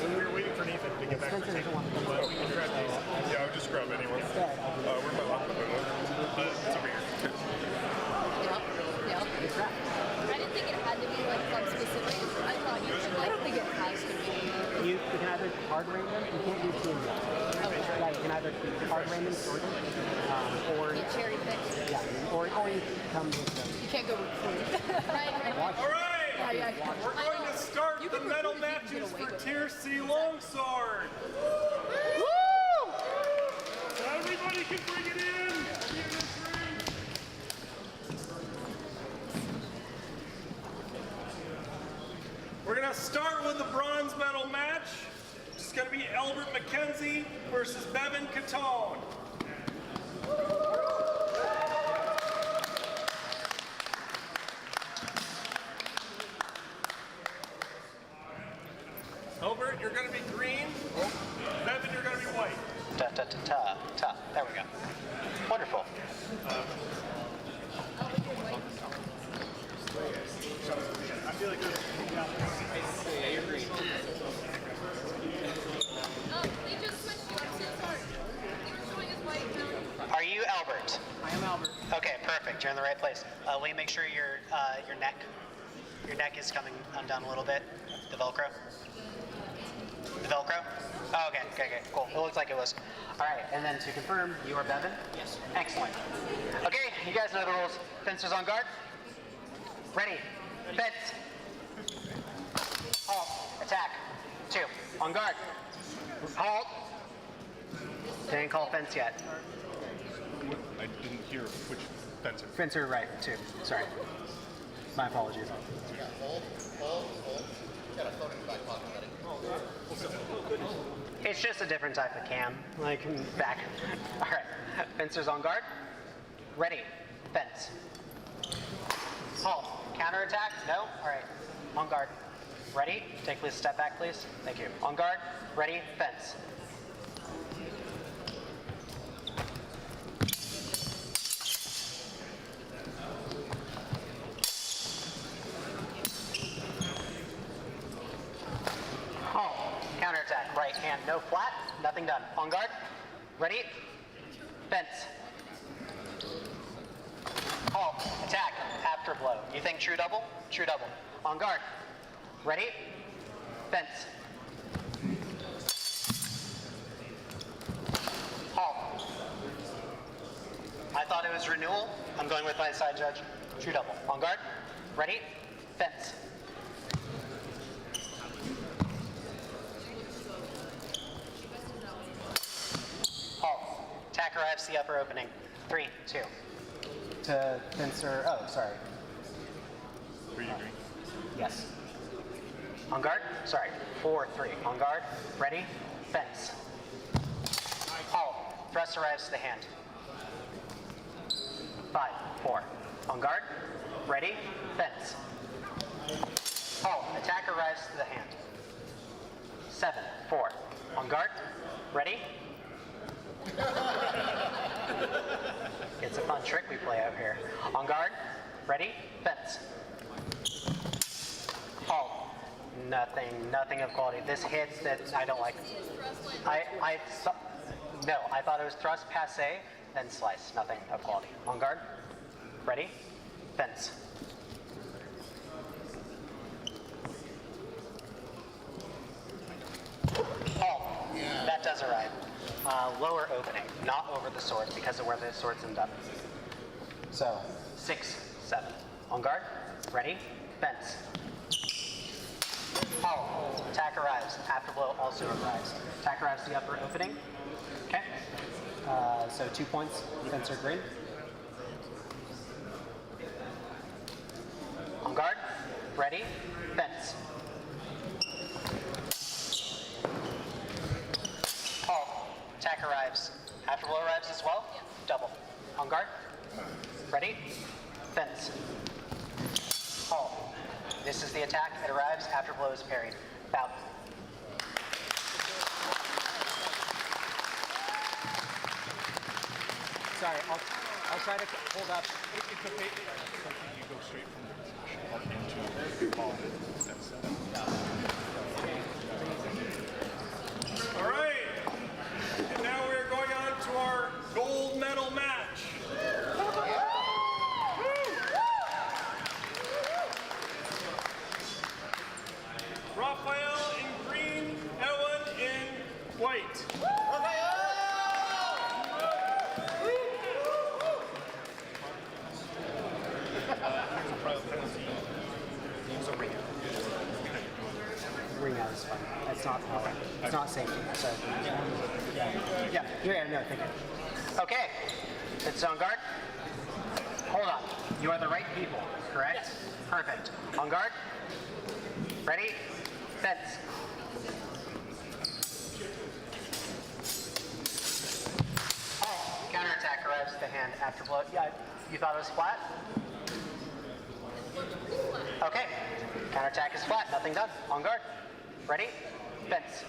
We're waiting for Nathan to get back from taking. Oh, we can grab these. Yeah, I would just grab anyone. Where's my laptop? It's over here. Yep. I didn't think it had to be like club specific. I thought you could. I don't think it has to be. You can either hard random. You can't do team yet. Okay. Yeah, you can either hard random sorted, or Cherry pick. yeah, or you come with them. You can't go recruit. Right. All right. Yeah. We're going to start the medal matches for Tier C Longsword. Woo! Everybody can bring it in. We're going to start with the bronze medal match. It's going to be Albert McKenzie versus Bevan Catone. Albert, you're going to be green. Bevan, you're going to be white. Ta. There we go. Wonderful. I feel like Yeah, you're green. They just switched you. I'm so sorry. They were showing us white. Are you Albert? I am Albert. Okay, perfect. You're in the right place. Will you make sure your neck is coming undone a little bit? The Velcro? The Velcro? Oh, okay, cool. It looks like it was. All right, and then to confirm, you are Bevan? Yes. Excellent. Okay, you guys know the rules. Fencers on guard. Ready. Fence. Halt. Attack. 2. On guard. Halt. They didn't call fence yet. I didn't hear which fencer. Fencer right, 2. Sorry. My apologies. Hold. Got a phone in the back pocket, buddy. It's just a different type of cam, like back. All right, fencers on guard. Ready, fence. Halt, counterattack, no? All right, on guard. Ready, take please a step back, please. Thank you. On guard, ready, fence. Halt, counterattack, right hand, no flat, nothing done. On guard, ready, fence. Halt, attack, after blow. You think true double? True double. On guard, ready, fence. Halt. I thought it was renewal. I'm going with my side judge. True double. On guard, ready, fence. Halt. Attack arrives the upper opening. 3, 2. To fencer. Oh, sorry. Were you green? Yes. On guard? Sorry. 4, 3. On guard. Ready? Fence. Halt. Thrust arrives to the hand. 5, 4. On guard. Ready? Fence. Halt. Attack arrives to the hand. 7, 4. On guard. Ready? It's a fun trick we play out here. On guard. Ready? Fence. Halt. Nothing of quality. This hits that I don't like. No, I thought it was thrust passe, then slice. Nothing of quality. On guard. Ready? Fence. Oh, that does arrive. Lower opening, not over the sword because of where the swords end up. So, 6, 7. On guard. Ready? Fence. Oh, attack arrives. Afterblow also arrives. Attack arrives to the upper opening. Okay. So 2 points. Fence or green. On guard. Ready. Fence. Oh, attack arrives. Afterblow arrives as well. Double. On guard. Ready. Fence. Oh. This is the attack. It arrives. Afterblow is parried. Bout. Sorry, I'll try to hold up. It's okay. You go straight from the position into the ball. All right. And now we're going on to our gold medal match. Raphael in green, Ellen in white. Ring out is fine. That's not power. It's not safety. So, yeah, no, thank you. Okay, it's on guard. Hold on. You are the right people, correct? Yes. Perfect. On guard. Ready? Fence. Oh, counterattack arrives to the hand after blow. Yeah, you thought it was flat? Okay. Counterattack is flat. Nothing done. On guard. Ready? Fence.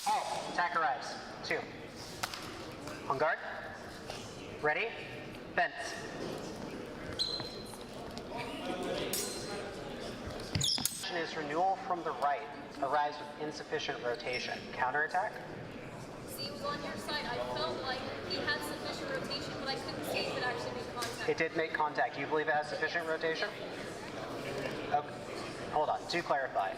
Oh, attack arrives. 2. On guard. Ready? Fence. Is renewal from the right. Arrives with insufficient rotation. Counterattack? See, it was on your side. I felt like he had sufficient rotation, but I couldn't see if it actually made contact. It did make contact. You believe it has sufficient rotation? Okay. Hold on. To clarify.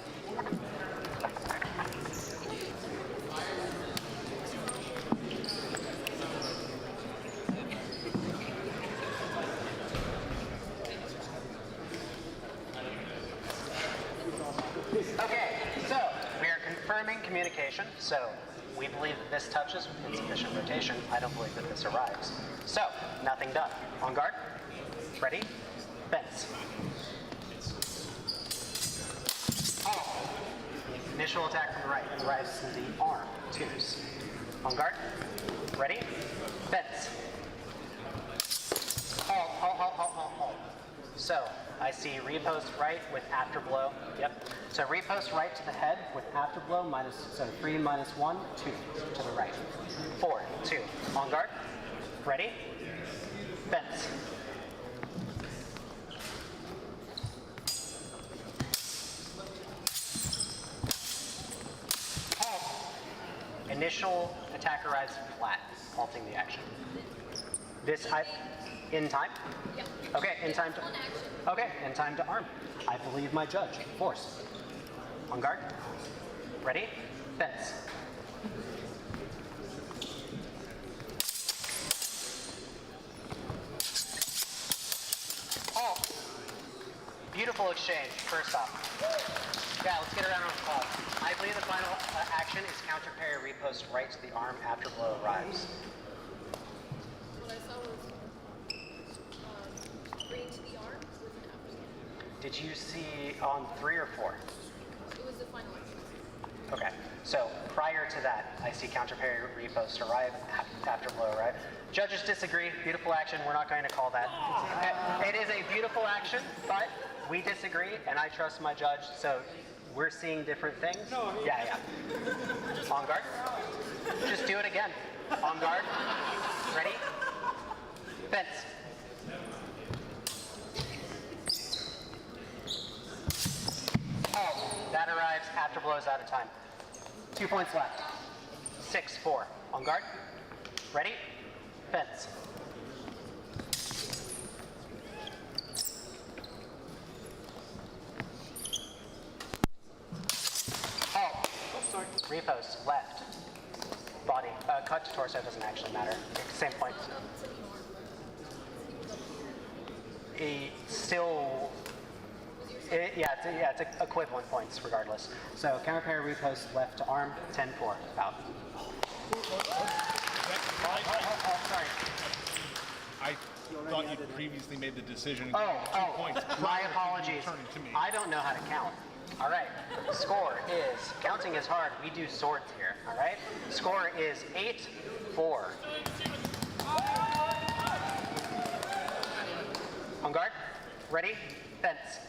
Okay, so we are confirming communication. So we believe that this touches with insufficient rotation. I don't believe that this arrives. So nothing done. On guard. Ready? Fence. Oh. Initial attack from the right. Arrives in the arm. 2s. On guard. Ready? Fence. Halt. So I see repost right with afterblow. Yep. So repost right to the head with afterblow minus, so 3 minus 1, 2 to the right. 4, 2. On guard. Ready? Fence. Initial attack arrives flat, halting the action. This, in time? Yeah. Okay, in time to, okay, in time to arm. I believe my judge. Force. On guard. Ready? Fence. Oh, beautiful exchange, first off. Yeah, let's get around on applause. I believe the final action is counter parry repost right to the arm after blow arrives. What I saw was green to the arm with an after. Did you see on 3 or 4? It was the final action. Okay, so prior to that, I see counter parry repost arrive, after blow arrive. Judges disagree. Beautiful action. We're not going to call that. It is a beautiful action, but we disagree, and I trust my judge. So we're seeing different things. Yeah. On guard. Just do it again. On guard. Ready? Fence. That arrives after blows out of time. 2 points left. 6-4. On guard. Ready? Fence. Halt. Repost. Left. Body. Cut to torso doesn't actually matter. Same point. It's equivalent points regardless. So counter parry repost left to arm, 10-4, out. Sorry. I thought you previously made the decision and Oh, 2 points. my apologies. Turning to me. I don't know how to count. All right, score is, counting is hard, we do swords here, all right? Score is 8-4. On guard, ready, fence.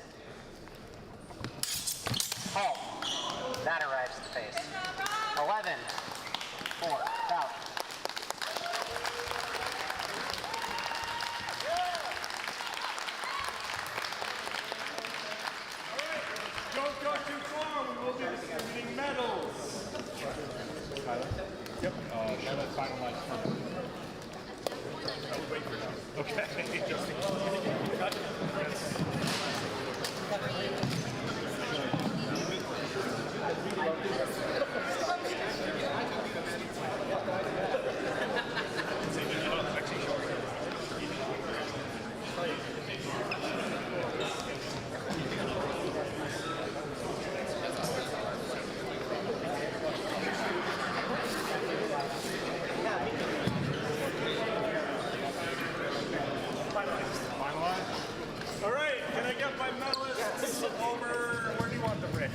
Halt. That arrives to face. 11-4, out. Don't go too far, we will be distributing medals. Yep. That's finalized for okay. Just in All right, can I get my medalists over? Where do you want them, Rick?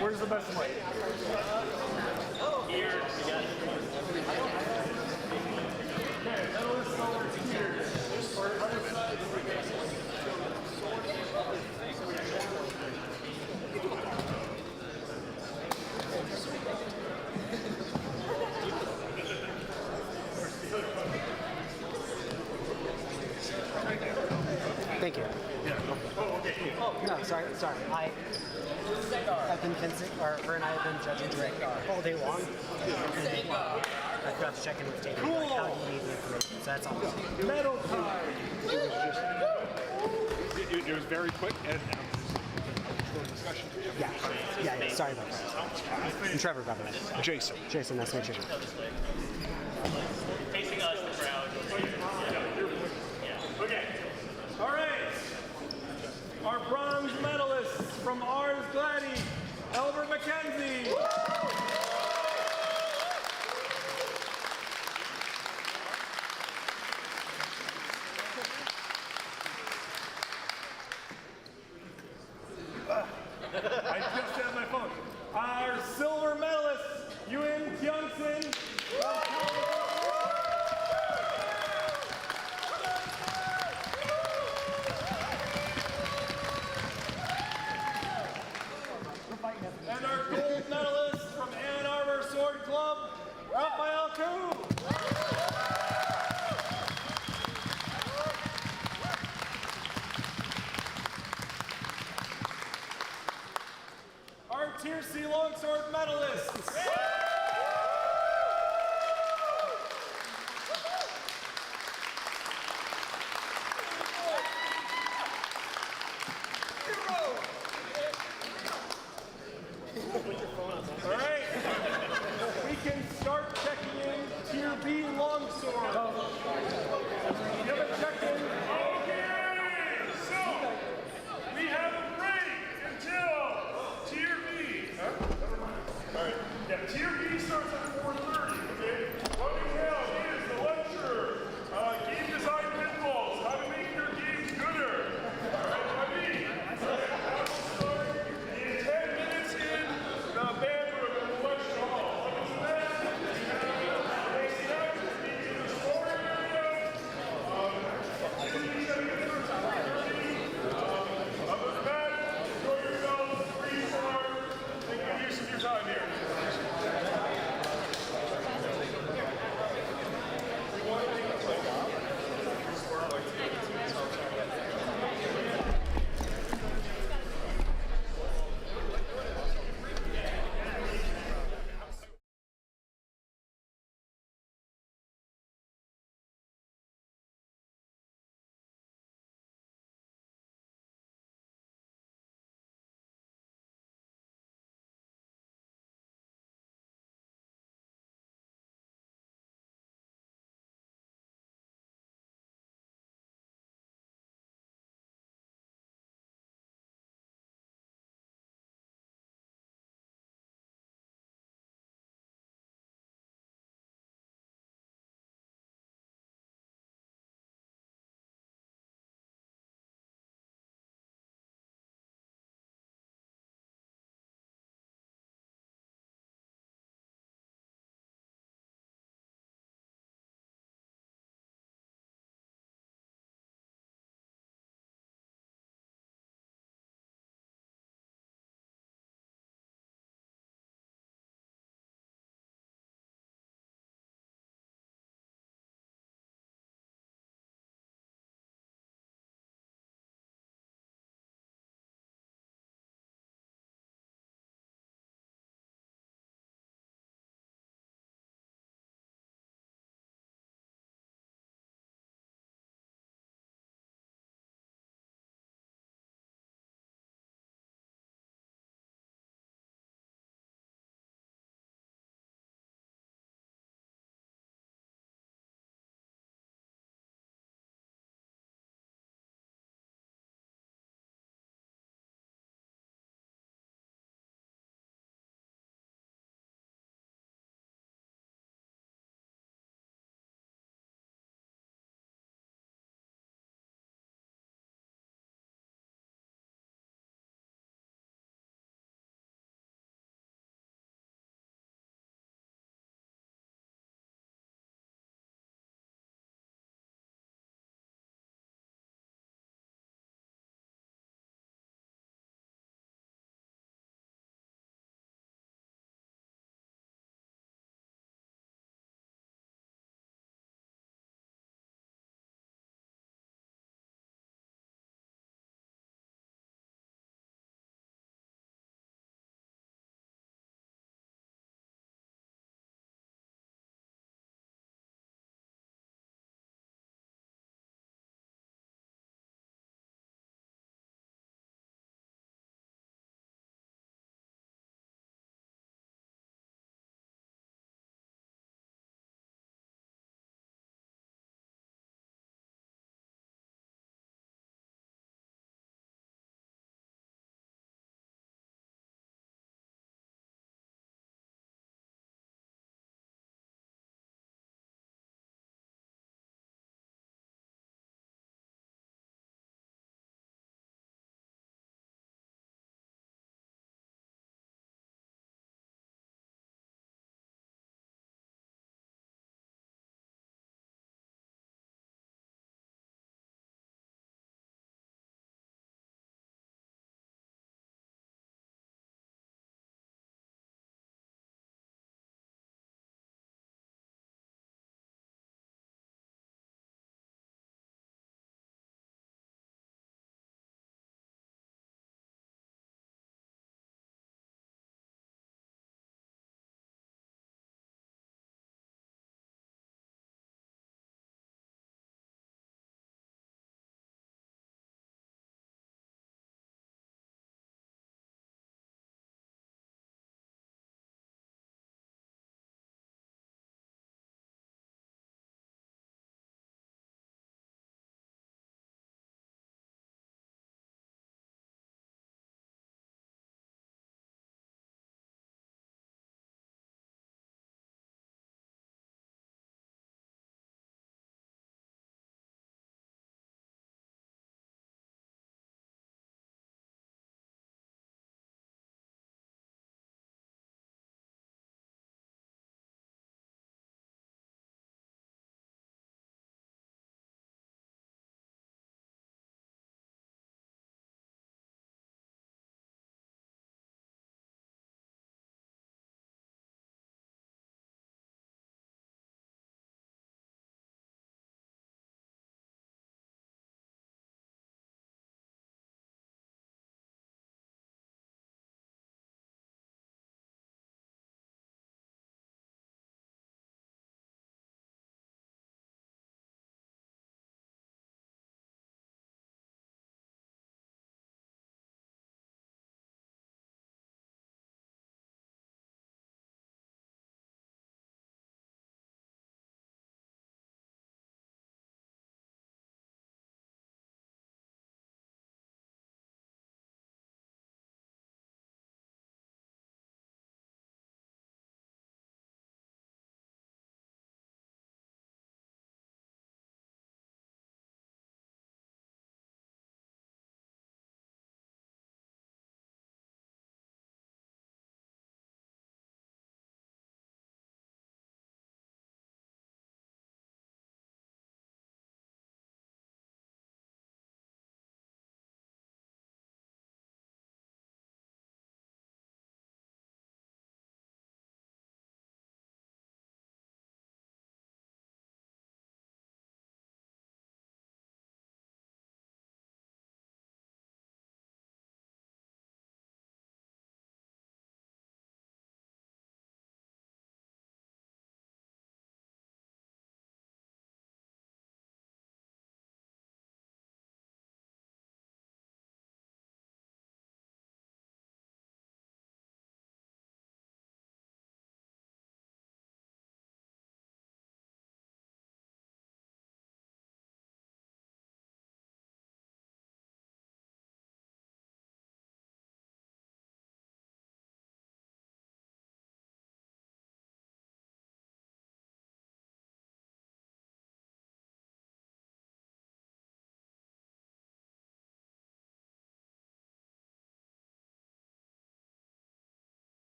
Where's the best way? Here. Okay, medalists over to here. Thank you. No, sorry. I've been fencing, or her and I have been judging Drake all day long. I forgot to check in with David. Like, how do you need the information? So that's all. Medal time. It was very quick and discussion. Yeah. Sorry about that. I'm Trevor, by the way. Jason, nice to meet you. Facing us, the crowd. Okay. All right. Our bronze medalists from Ars Gladi, Albert McKenzie. I just had my phone. Our silver medalist, Yuen Kyungsin. And our gold medalist from Ann Arbor Sword Club, Raphael Koo. Our Tier C Longsword medalists. All right, we can start checking in Tier B Longsword. You haven't checked in? Okay, so we have a break until Tier B. All right, yeah, Tier B starts at 4:30, okay? What we have is the lecture, game design pitfalls, how to make your games gooder. All right, that will start in 10 minutes in the bandroom in the lecture hall. Other than that, we have a snack in the story area,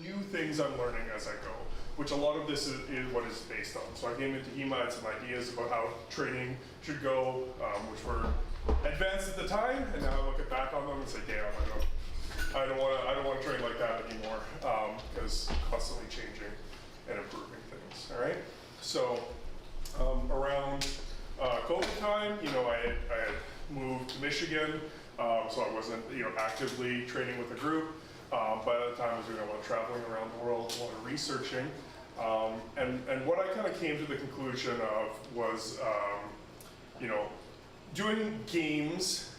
new things I'm learning as I go, which a lot of this is what it's based on. So I came into HEMA, I had some ideas about how training should go, which were advanced at the time, and now I look back on them and say, damn, I don't want to train like that anymore, because constantly changing and improving things. All right. So around COVID time, you know, I had moved to Michigan, so I wasn't, you know, actively training with a group. But at the time, I was doing a lot of traveling around the world, a lot of researching, and what I kind of came to the conclusion of was, you know, doing games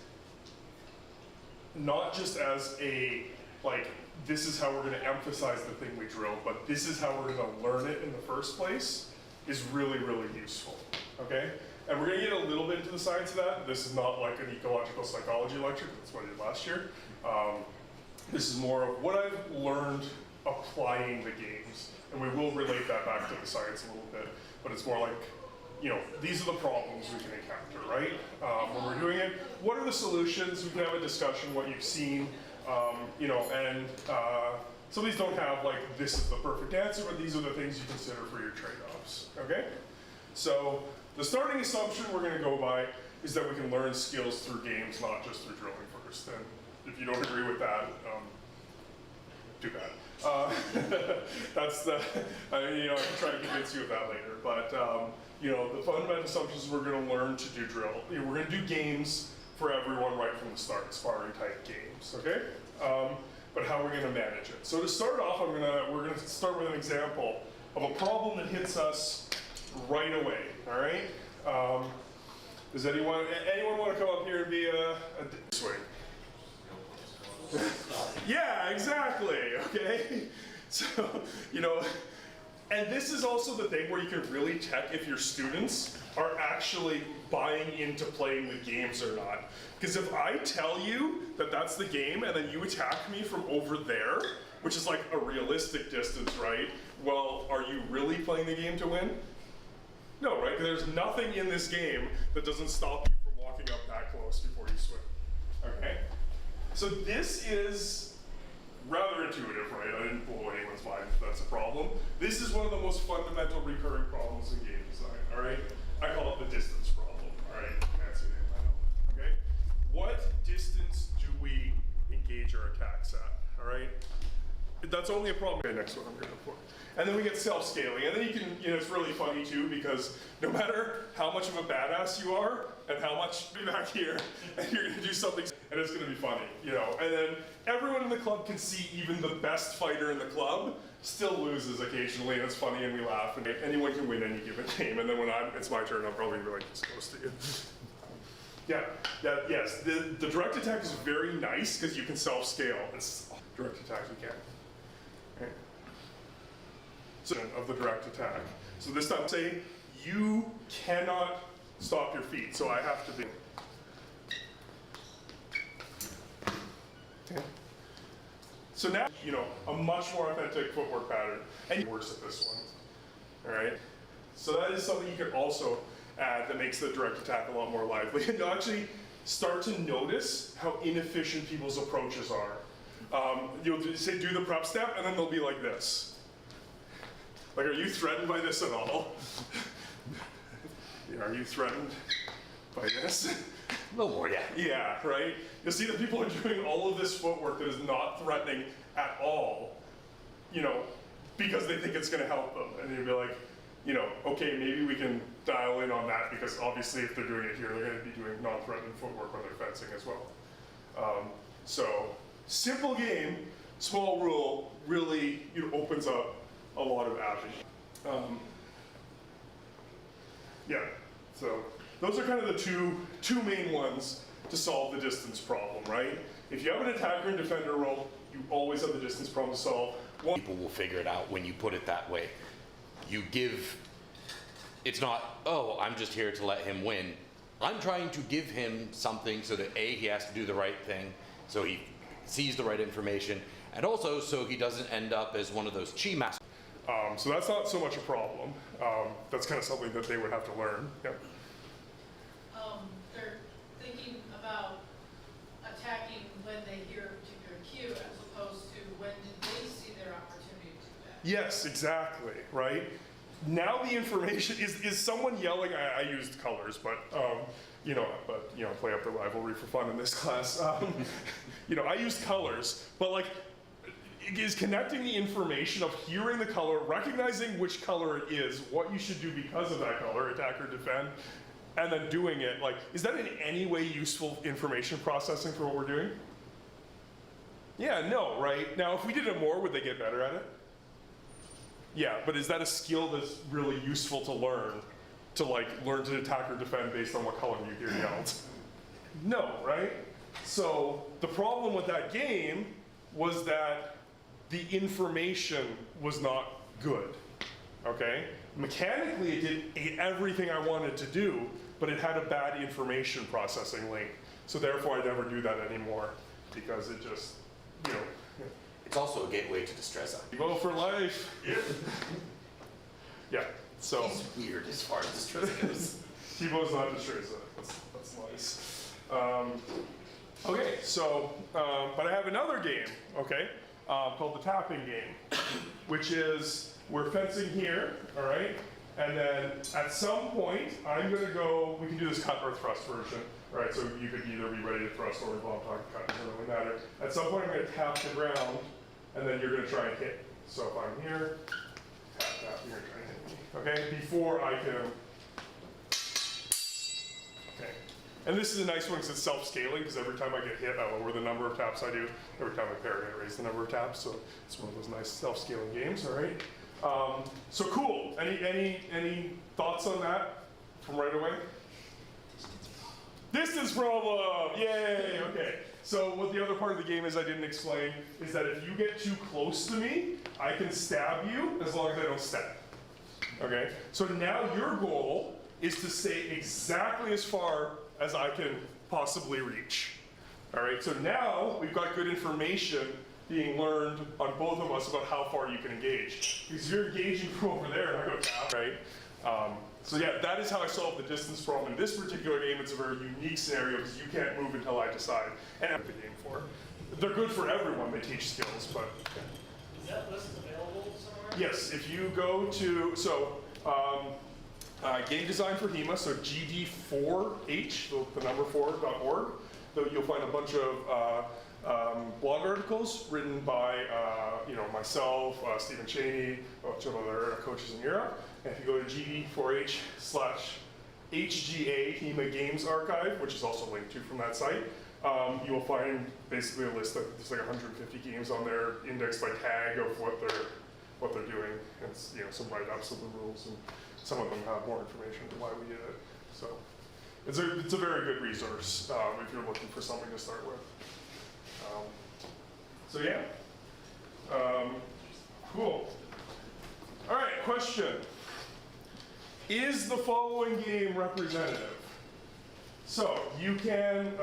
not just as a, like, this is how we're going to emphasize the thing we drill, but this is how we're going to learn it in the first place, is really, really useful, okay? And we're going to get a little bit into the science of that. This is not like an ecological psychology lecture, that's what I did last year. This is more of what I've learned applying the games, and we will relate that back to the science a little bit, but it's more like, you know, these are the problems we can encounter, right? When we're doing it, what are the solutions? We can have a discussion, what you've seen, you know, and some of these don't have like, this is the perfect answer, but these are the things you consider for your trade-offs, okay? So the starting assumption we're gonna go by is that we can learn skills through games, not just through drilling first. And if you don't agree with that, too bad. That's the, you know, I can try to convince you of that later. But, you know, the fundamental assumptions we're going to learn to do drill. You know, we're going to do games for everyone right from the start, sparring type games, okay? But how are we going to manage it? So to start off, we're going to start with an example of a problem that hits us right away, all right? Does anyone want to come up here and be a swing? Yeah, exactly, okay? So, you know, and this is also the thing where you can really check if your students are actually buying into playing the games or not. Because if I tell you that that's the game and then you attack me from over there, which is like a realistic distance, right? Well, are you really playing the game to win? No, right? Because there's nothing in this game that doesn't stop you from walking up that close before you swim, okay? So this is rather intuitive, right? I didn't blow anyone's mind if that's a problem. This is one of the most fundamental recurring problems in game design, all right? I call it the distance problem, all right? Fancy name, I know, okay? What distance do we engage our attacks at, all right? That's only a problem. Okay, next one I'm gonna put. And then we get self-scaling. And then you can, you know, it's really funny too, because no matter how much of a badass you are, and how much be back here, and you're gonna do something, and it's gonna be funny, you know. And then everyone in the club can see even the best fighter in the club still loses occasionally, and it's funny, and we laugh, and anyone can win any given game. And then when it's my turn, I'll probably be like this close to you. Yes, the direct attack is very nice, because you can self-scale. It's direct attack you can. Okay. So of the direct attack. So this time, say you cannot stop your feet, so I have to be. Okay. So now, you know, a much more authentic footwork pattern, and it works at this one. All right. So that is something you can also add that makes the direct attack a lot more lively, and you'll actually start to notice how inefficient people's approaches are. You'll say do the prep step, and then they'll be like this. Like, are you threatened by this at all? Are you threatened by this? A little more, yeah. Yeah, right? You'll see that people are doing all of this footwork that is not threatening at all, you know, because they think it's going to help them. And you'll be like, you know, okay, maybe we can dial in on that, because obviously if they're doing it here, they're going to be doing non-threatening footwork when they're fencing as well. So, simple game, small rule, really, you know, opens up a lot of avenues. Yeah, so those are kind of the two main ones to solve the distance problem, right? If you have an attacker and defender role, you always have the distance problem to solve. People will figure it out when you put it that way. You give, it's not, oh, I'm just here to let him win. I'm trying to give him something so that A, he has to do the right thing, so he sees the right information, and also so he doesn't end up as one of those chi masters. So that's not so much a problem. That's kind of something that they would have to learn. Yep. They're thinking about attacking when they hear a particular cue, as opposed to when did they see their opportunity Yes, exactly, right? Now the information, is someone yelling, I used colors, but, play up the rivalry for fun in this class. I used colors, but like, is connecting the information of hearing the color, recognizing which color it is, what you should do because of that color, attack or defend, and then doing it, like, is that in any way useful information processing for what we're doing? Yeah, no, right? Now, if we did it more, would they get better at it? Yeah, but is that a skill that's really useful to learn to attack or defend based on what color you hear yelled? No, right? So the problem with that game was that the information was not good, okay? Mechanically, it did everything I wanted to do, but it had a bad information processing link. So therefore, I never do that anymore because it just, It's also a gateway to distress. Go for life. Yeah, so. He's weird as far as distress goes. T-Bow's not distress. That's nice. Okay, so, but I have another game, okay, called the tapping game, which is, we're fencing here, all right? And then at some point, I'm gonna go, we can do this cut or thrust version, right? So you could either be ready to thrust or bomb target cut, it doesn't really matter. At some point, I'm gonna tap the ground, and then you're gonna try and hit. So if I'm here, tap, tap, you're gonna try and hit me, okay? Before I can, okay. And this is a nice one because it's self-scaling, because every time I get hit, I lower the number of taps I do. Every time I parry, I raise the number of taps. So it's one of those nice self-scaling games, all right? So cool. Any thoughts on that from right away? Distance problem, yay, okay. So what the other part of the game is I didn't explain is that if you get too close to me, I can stab you as long as I don't stab. Okay, so now your goal is to stay exactly as far as I can possibly reach. All right, so now we've got good information being learned on both of us about how far you can engage. Because you're engaging from over there and I go down, right? So yeah, that is how I solve the distance problem. In this particular game, it's a very unique scenario because you can't move until I decide. And I'm the game for. They're good for everyone, they teach skills, but. Is that list available somewhere? Yes, if you go to, game design for HEMA, so GD4H, the number 4.org, you'll find a bunch of blog articles written by myself, Stephen Cheney, a bunch of other coaches in Europe. And if you go to GD4H/HGA HEMA Games Archive, which is also linked to from that site, you will find basically a list of there's like 150 games on there, indexed by tag of what they're doing, and some write-ups of the rules, and some of them have more information on why we did it. So it's a very good resource if you're looking for something to start with. So yeah, cool. All right, question. Is the following game representative? So you can,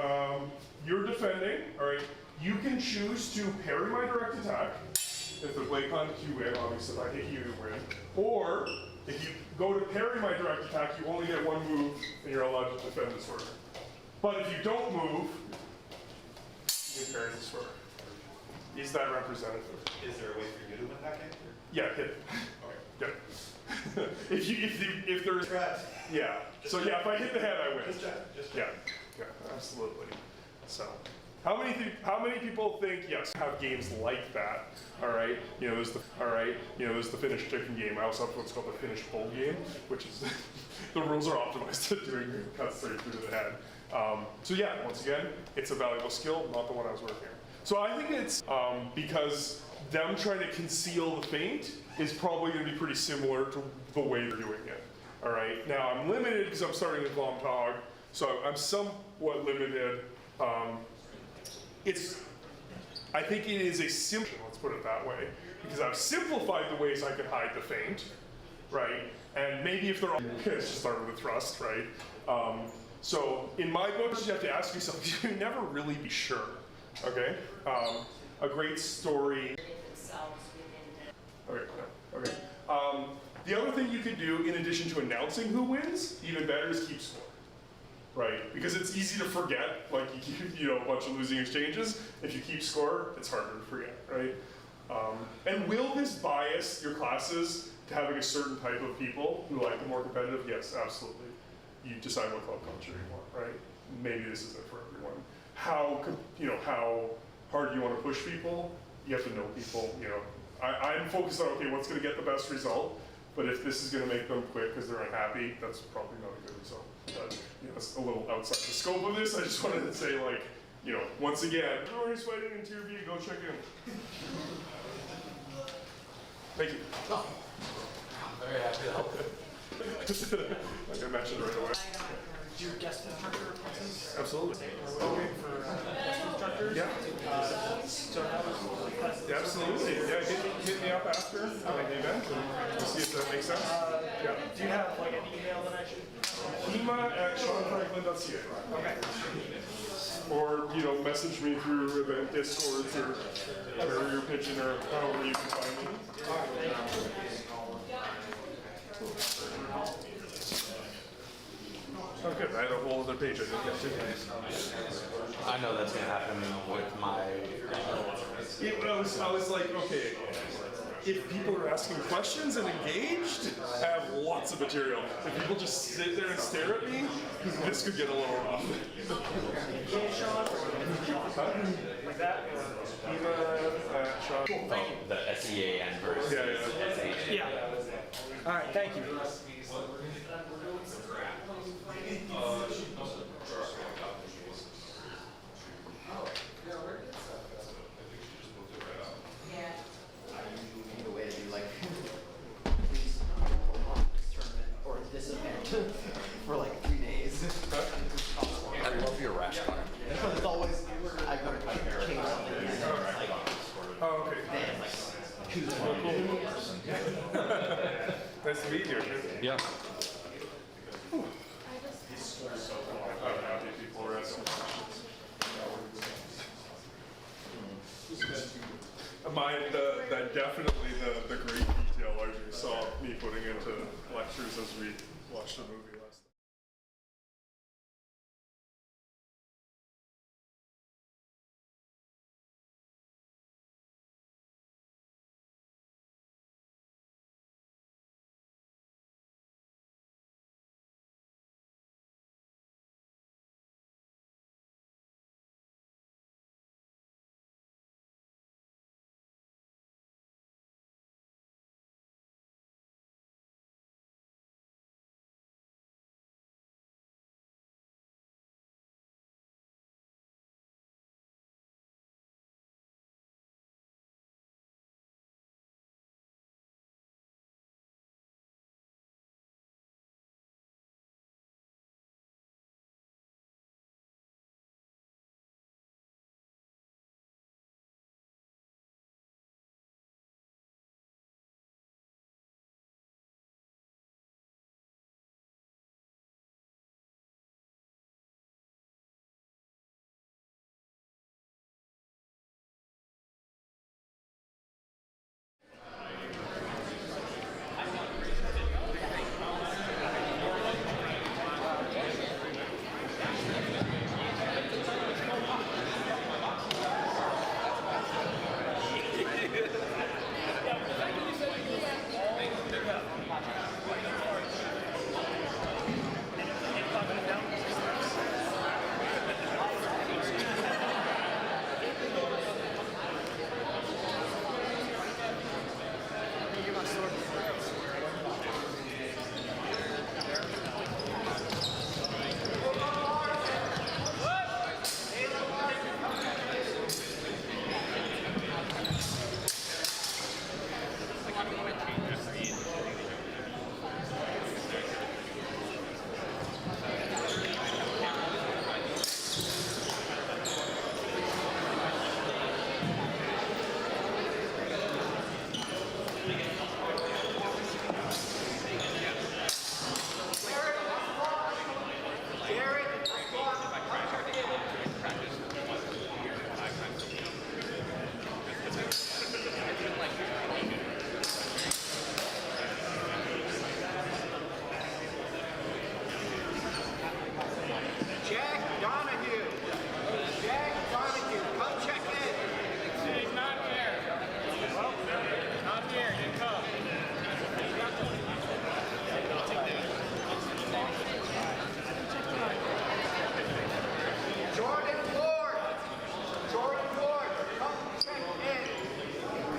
you're defending, all right, you can choose to parry my direct attack. If the blade contact, you win, obviously if I hit you, you win. Or if you go to parry my direct attack, you only get one move and you're allowed to defend the sword. But if you don't move, you can parry the sword. Is that representative? Is there a way for you to win that game? Yeah, hit. Okay. Yeah. if there's yeah. So yeah, if I hit the head, I win. Just check. Yeah, absolutely. So, how many people think yes have games like that? All right, there's the finished chicken game. I also have what's called the finished bull game, which is the rules are optimized to doing cuts straight through the head. So yeah, once again, it's a valuable skill, not the one I was working on. So I think it's because them trying to conceal the feint is probably going to be pretty similar to the way they're doing it. All right. Now I'm limited because I'm starting with Vom Tog, so I'm somewhat limited. I think it is a simple. Let's put it that way, because I've simplified the ways I can hide the feint, right? And maybe if they're all, let's just start with a thrust, right? So in my books, you have to ask yourself, you can never really be sure. Okay, a great story. Okay. The other thing you could do, in addition to announcing who wins, even better is keep score. Right, because it's easy to forget. Like you keep, a bunch of losing exchanges. If you keep score, it's harder to forget. Right. And will this bias your classes to having a certain type of people who like the more competitive? Yes, absolutely. You decide what club culture you want, right? Maybe this isn't for everyone. How hard you want to push people? You have to know people. I'm focused on, okay, what's going to get the best result? But if this is going to make them quit because they're unhappy, that's probably not a good result. But it's a little outside the scope of this. I just wanted to say, once again, everybody's fighting in Tier B. Go check in. Thank you. Oh, I'm very happy to help. Like I mentioned right away. Do you guest instructor classes? Absolutely. We're looking for guest instructors. Yeah. Absolutely. Yeah, hit me up after the event and we'll see if that makes sense. Yeah. Do you have an email that I should? HEMA@SeanFranklin.ca. Okay. Or, message me through event Discords or whatever you're pitching or however you can find me. Oh, good. I had a whole other page I didn't get to. I know that's going to happen with my... I was like, okay, if people are asking questions and engaged, I have lots of material. If people just sit there and stare at me, this could get a little rough. Like that? Sean. The SEAN version. Yeah. All right, thank you. Need a way to do like this tournament or this event for like 3 days. I love your rash car. Because it's always I go to change something and then it's like Oh, okay. then like choose one. Nice to meet you. Yeah. I'm happy people are asking questions. Definitely the great detail as you saw me putting into lectures as we watched the movie last night.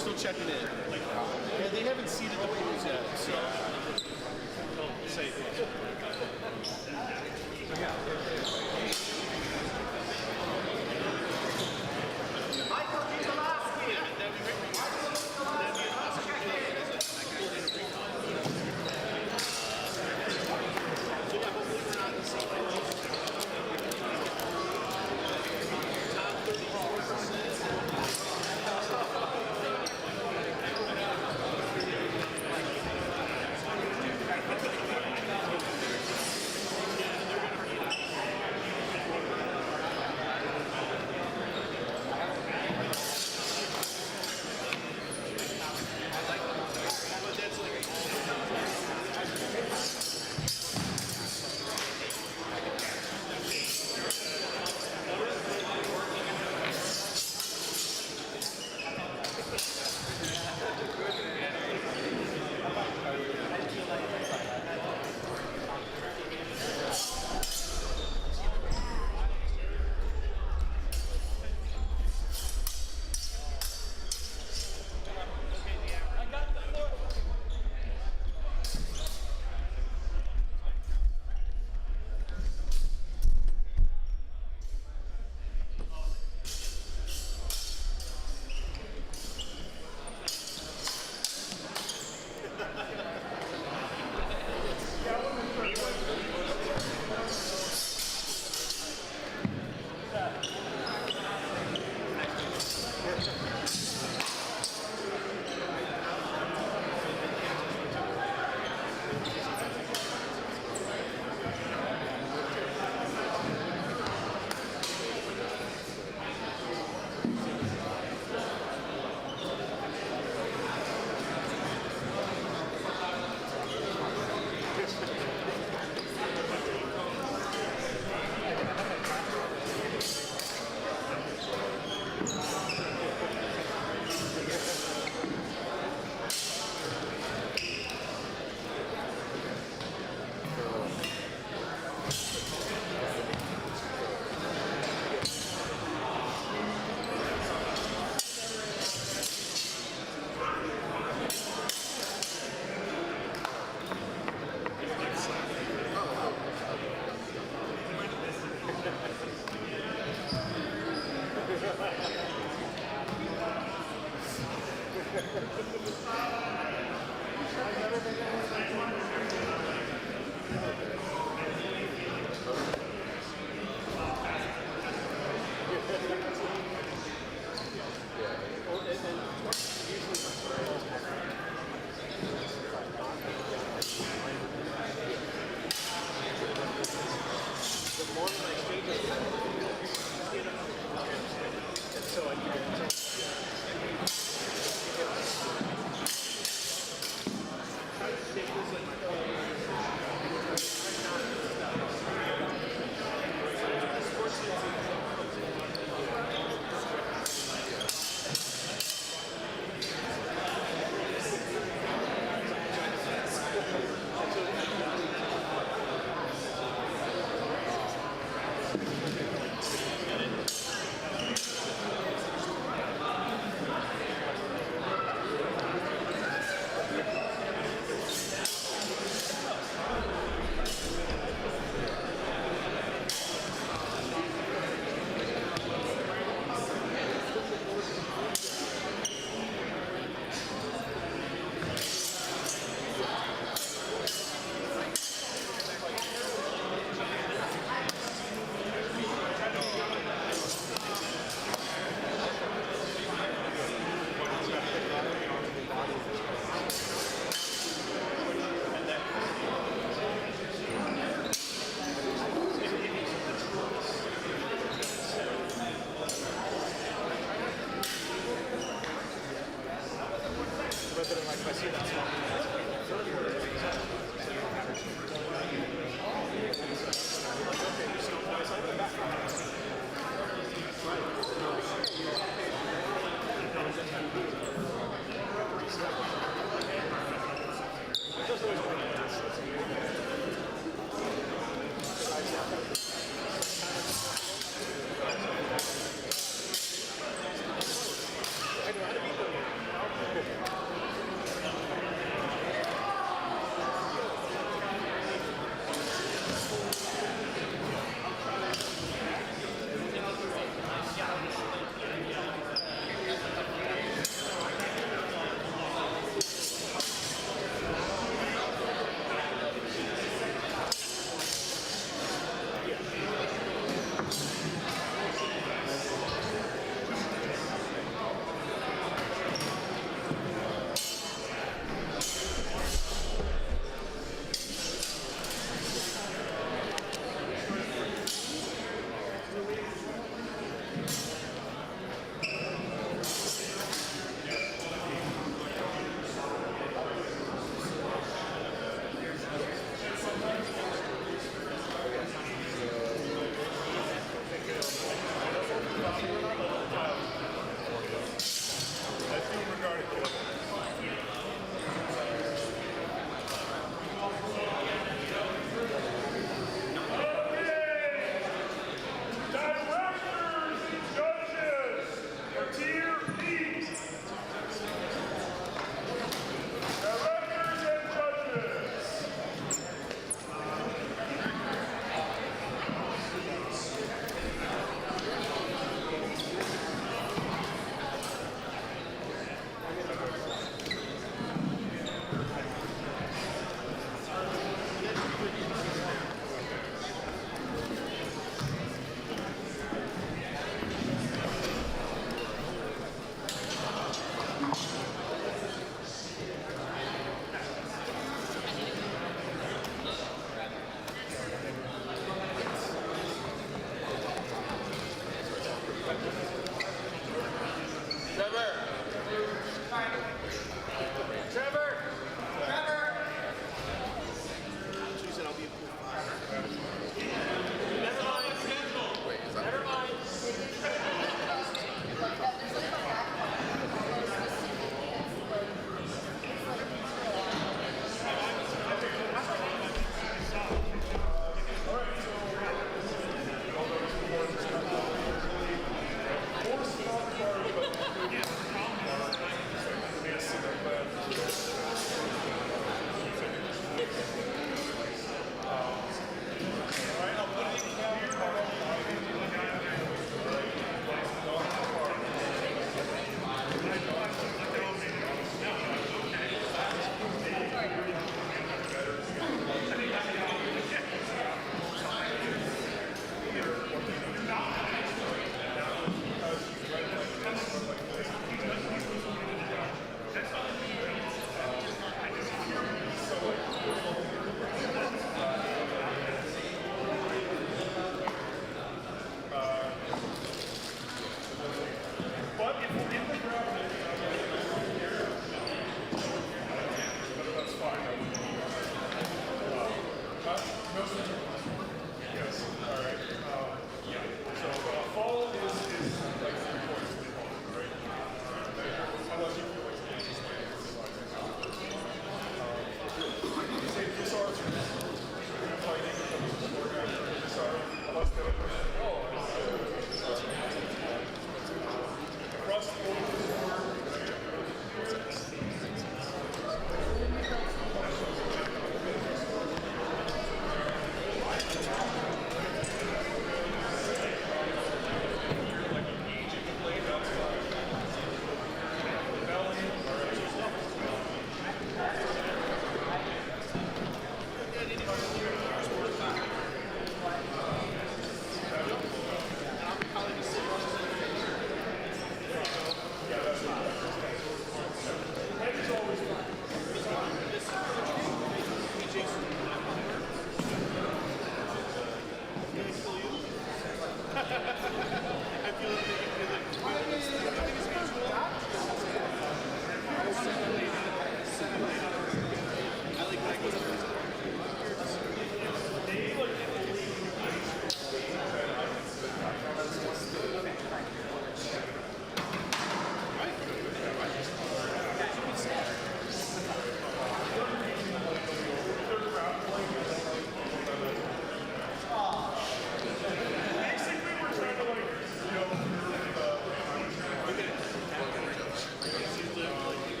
still checking in. Yeah, they haven't seated the pools yet, so they'll say.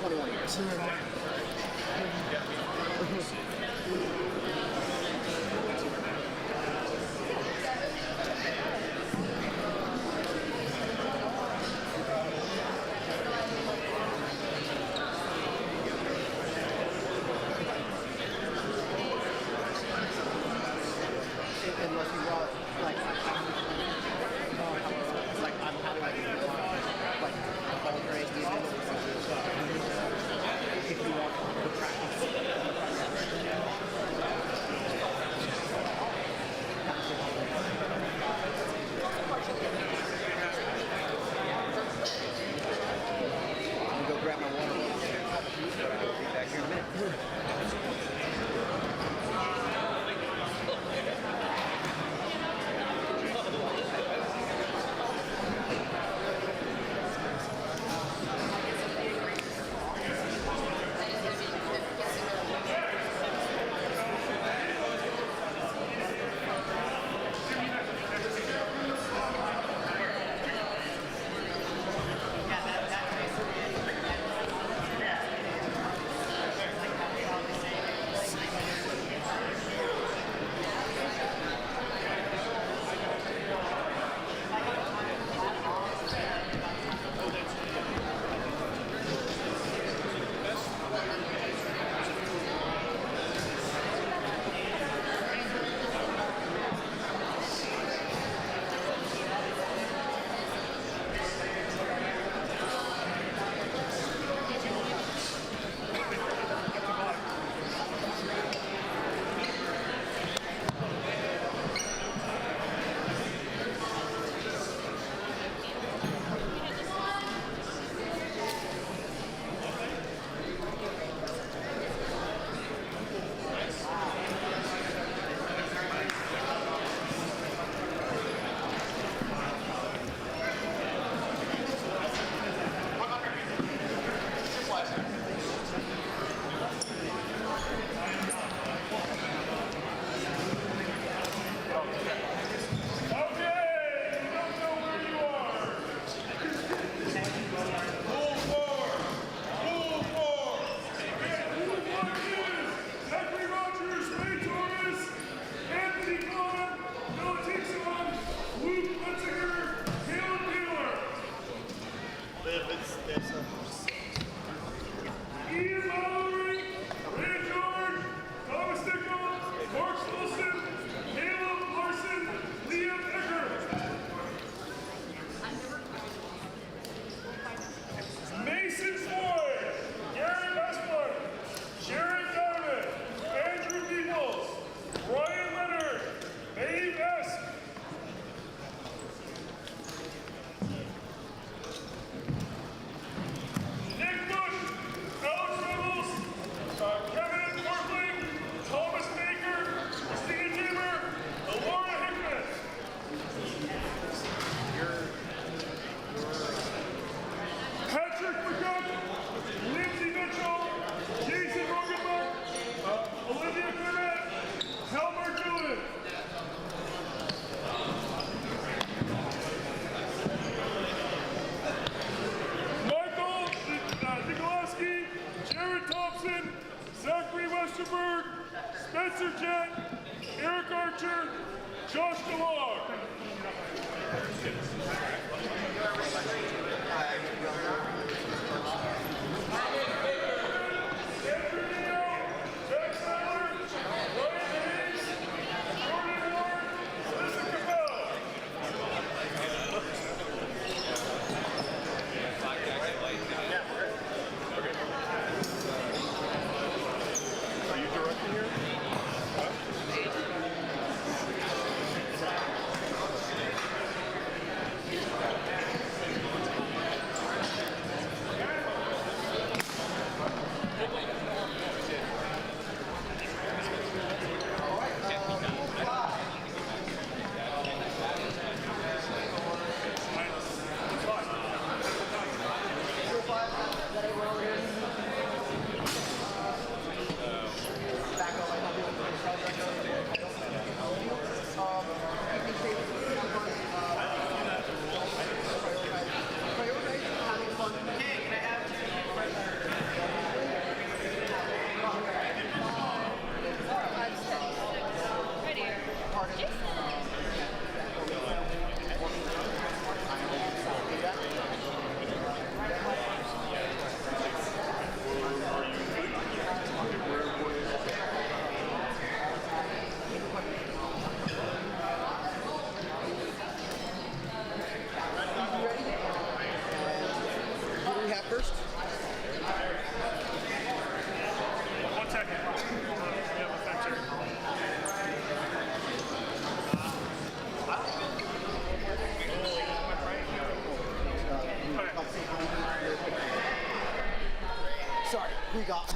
21 years. Unless you want, like, I'm having like a whole grade if We got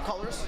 colors.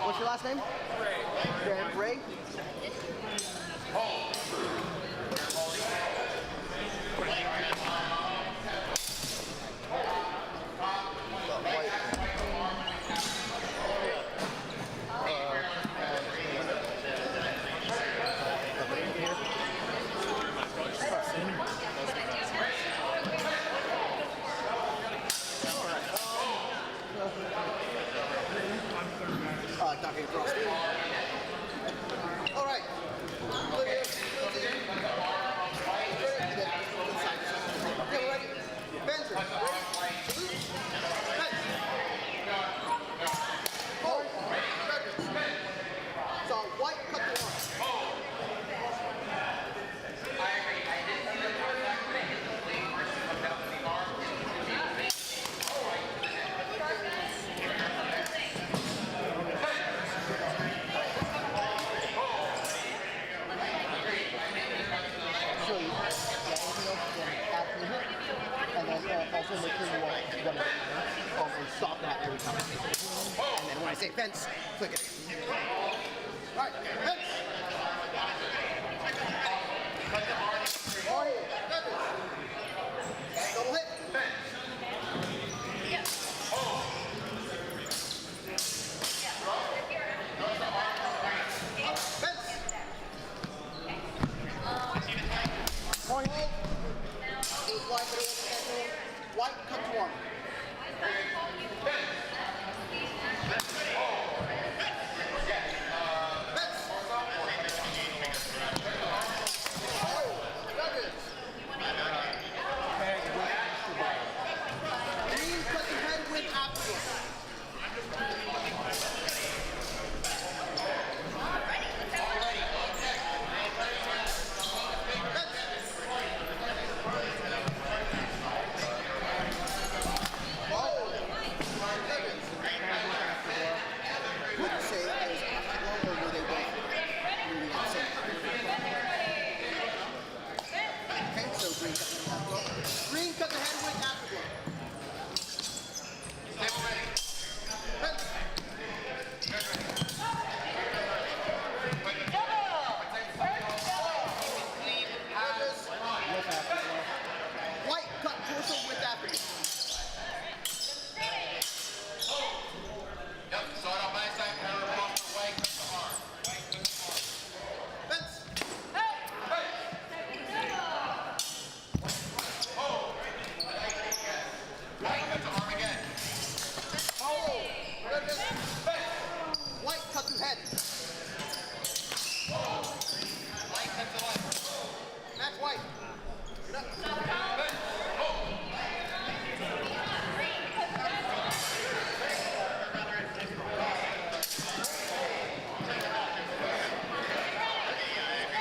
What's your last name? Ray. Ray? Ducking across the all right. Okay, we're ready. Benzer. Hold. So white, cut the arm. I agree. I did see the contact make it the lead versus come down to the arm. And then also make sure you want to stop that every time. And then when I say fence, click it. All right, fence. Double hit. Point hold. White, cut to arm. Green, cut the head with afterwards. Green, cut the head with afterglow. White, cut torso with afterglow. Yep, start on my side, counter across the white, cut the arm. Fence. White, cut the arm again. White, cut through head. White, cut the left. That's white.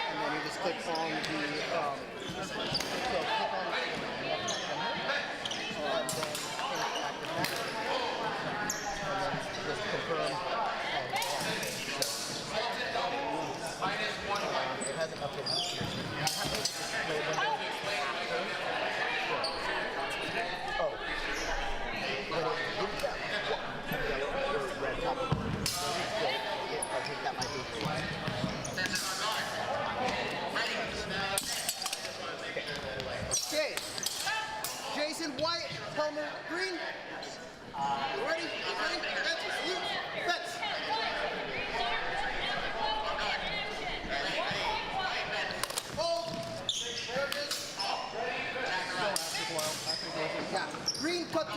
And then you just click on the so click on just confirm. It hasn't updated. Oh. Red top. I think that might be okay. Jason White, Palmer Green. You ready? You ready? Fence. Hold. There it is. Yeah. Green cut to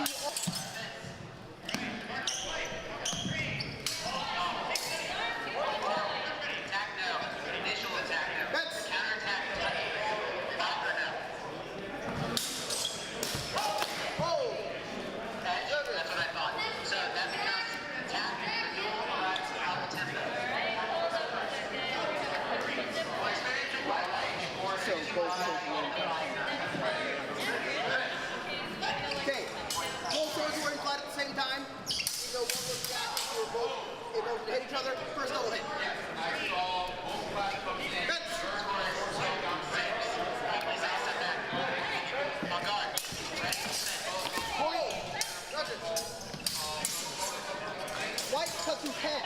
green 10.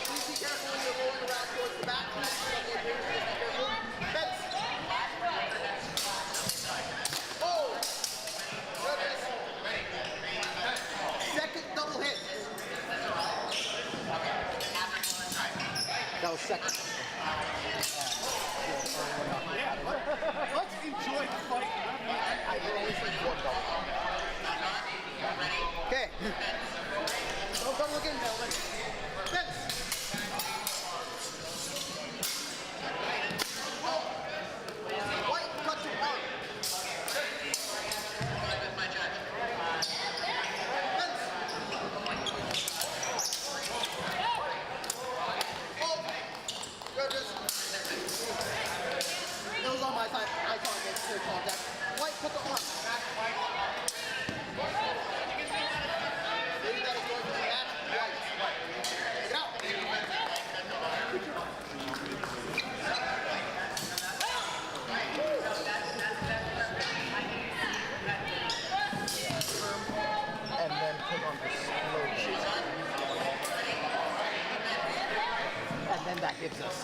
Please be careful when you're rolling around towards the back. Please be careful. Fence. Oh! There it is. Second double hit. That was second. Yeah, let's enjoy the fight. I always think one double. Okay. Don't double again, gentlemen. Fence. White, cut to arm. It was on my side. I can't make clear contact. White, put the arm. Maybe that is going to match White. Take it out. And then put on the slow shoot. And then that gives us.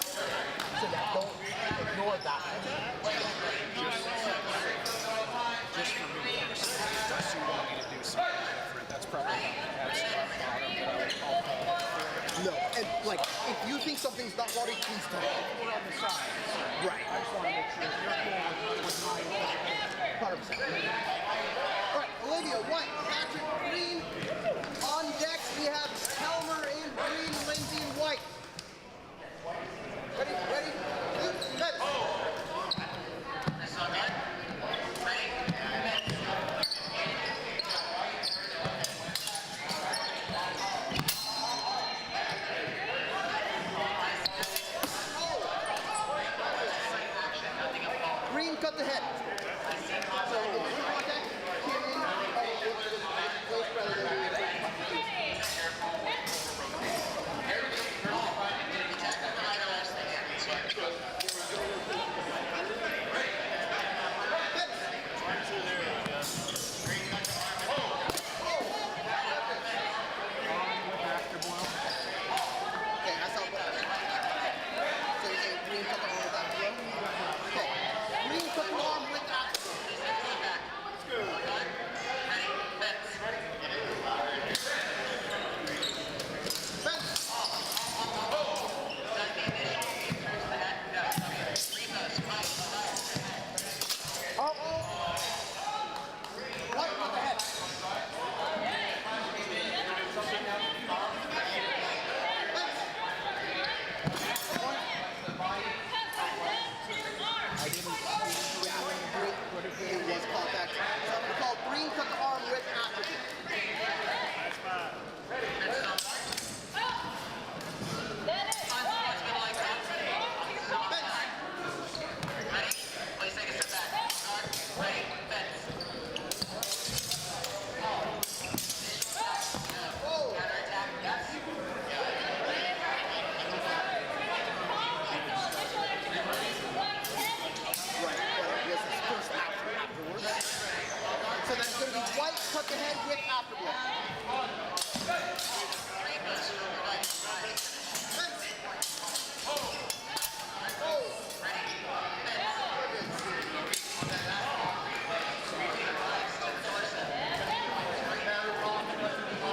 So yeah, don't ignore that. Just for me, unless you want me to do something different, that's probably not No, and like, if you think something's not body, please tell me. We're on the side. Right. I just want to make sure you're cool with my 100%. Alright, Olivia, White, Patrick, Green. On deck, we have Helmer in green, Lindsay in white. Ready? Let's. Green, cut the head. So, contact, came in, close rather than cut the head with afterglow.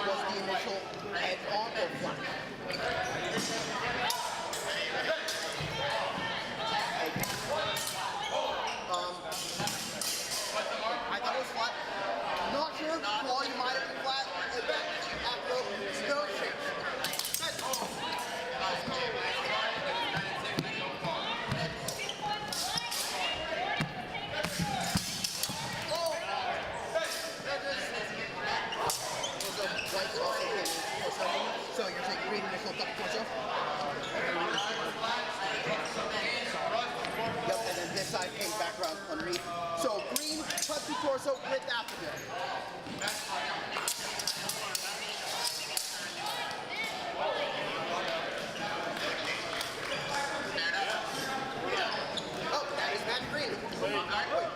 Was the initial edge on or flat? I thought it was flat. Not sure. Claw, you might have been flat. After no change. So you're saying green initial duck torso? Yep, and then this side came back around underneath. So green cut to torso with afterglow. Oh, that is Matt Green. Wait,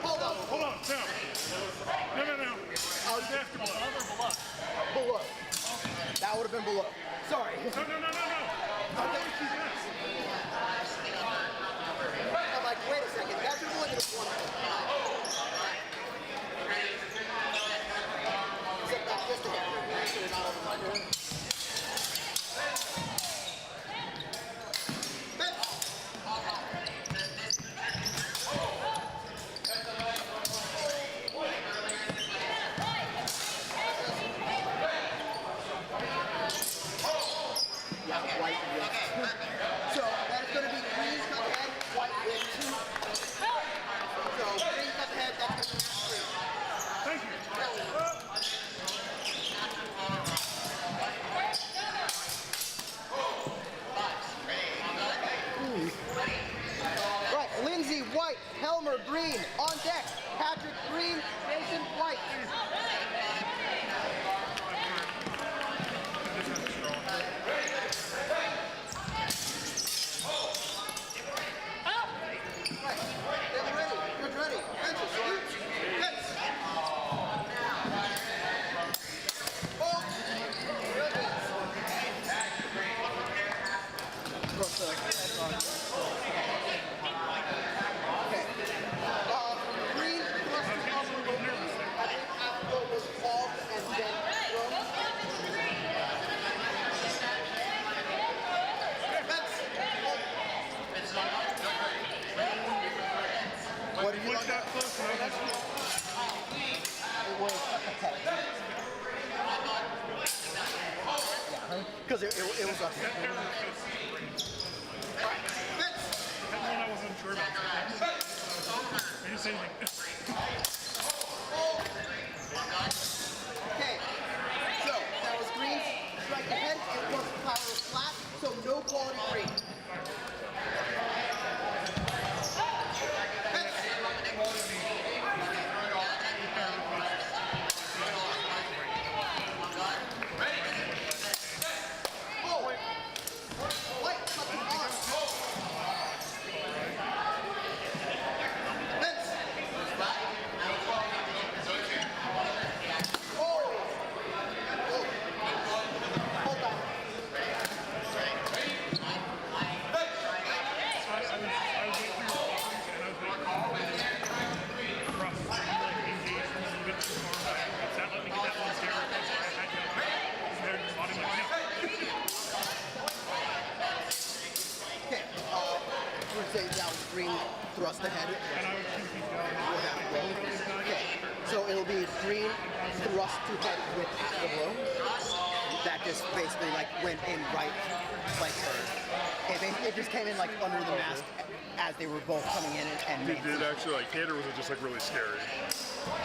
hold on. Hold on, no. No. Below. That would have have been below. Sorry. No. I'm like, wait a second, that should have only been one. Except that's just a hair. Actually, not over my hair. White wins. So that is going to be green cut head, white wins. So green cut head, that's going to be green. Thank you. Right, Lindsay white, Helmer green, on deck, Patrick green, Jason white. What did you look that close? It was because it was a That one I wasn't sure about. I didn't say anything. okay. So that was green, strike the head, it was power flat, so no quality green. Okay, say that was green, thrust ahead. Okay, so it'll be green, thrust to head with the blow. That just basically like went in right, like it just came in like under the mask as they were both coming in and Did it actually like hit, or was it just like really scary?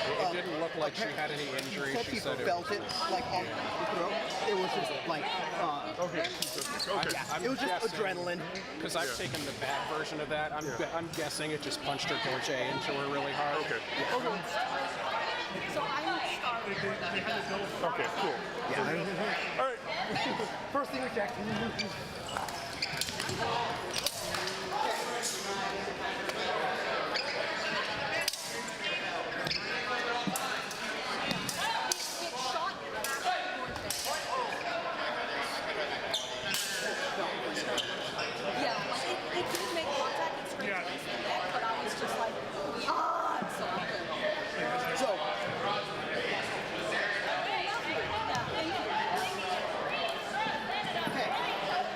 It didn't look like she had any injury. She said it felt it like on the throat. It was just like okay. It was just adrenaline. Because I've taken the bad version of that. I'm guessing it just punched her gorge into her really hard. Okay. So I'm starting. Okay, cool. Yeah. All right. First thing we check. It did make contact and straight against the neck, but I was just like, so I'm good. So, okay,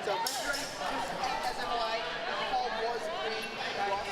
so Venture SMLI, the call was green, thrust.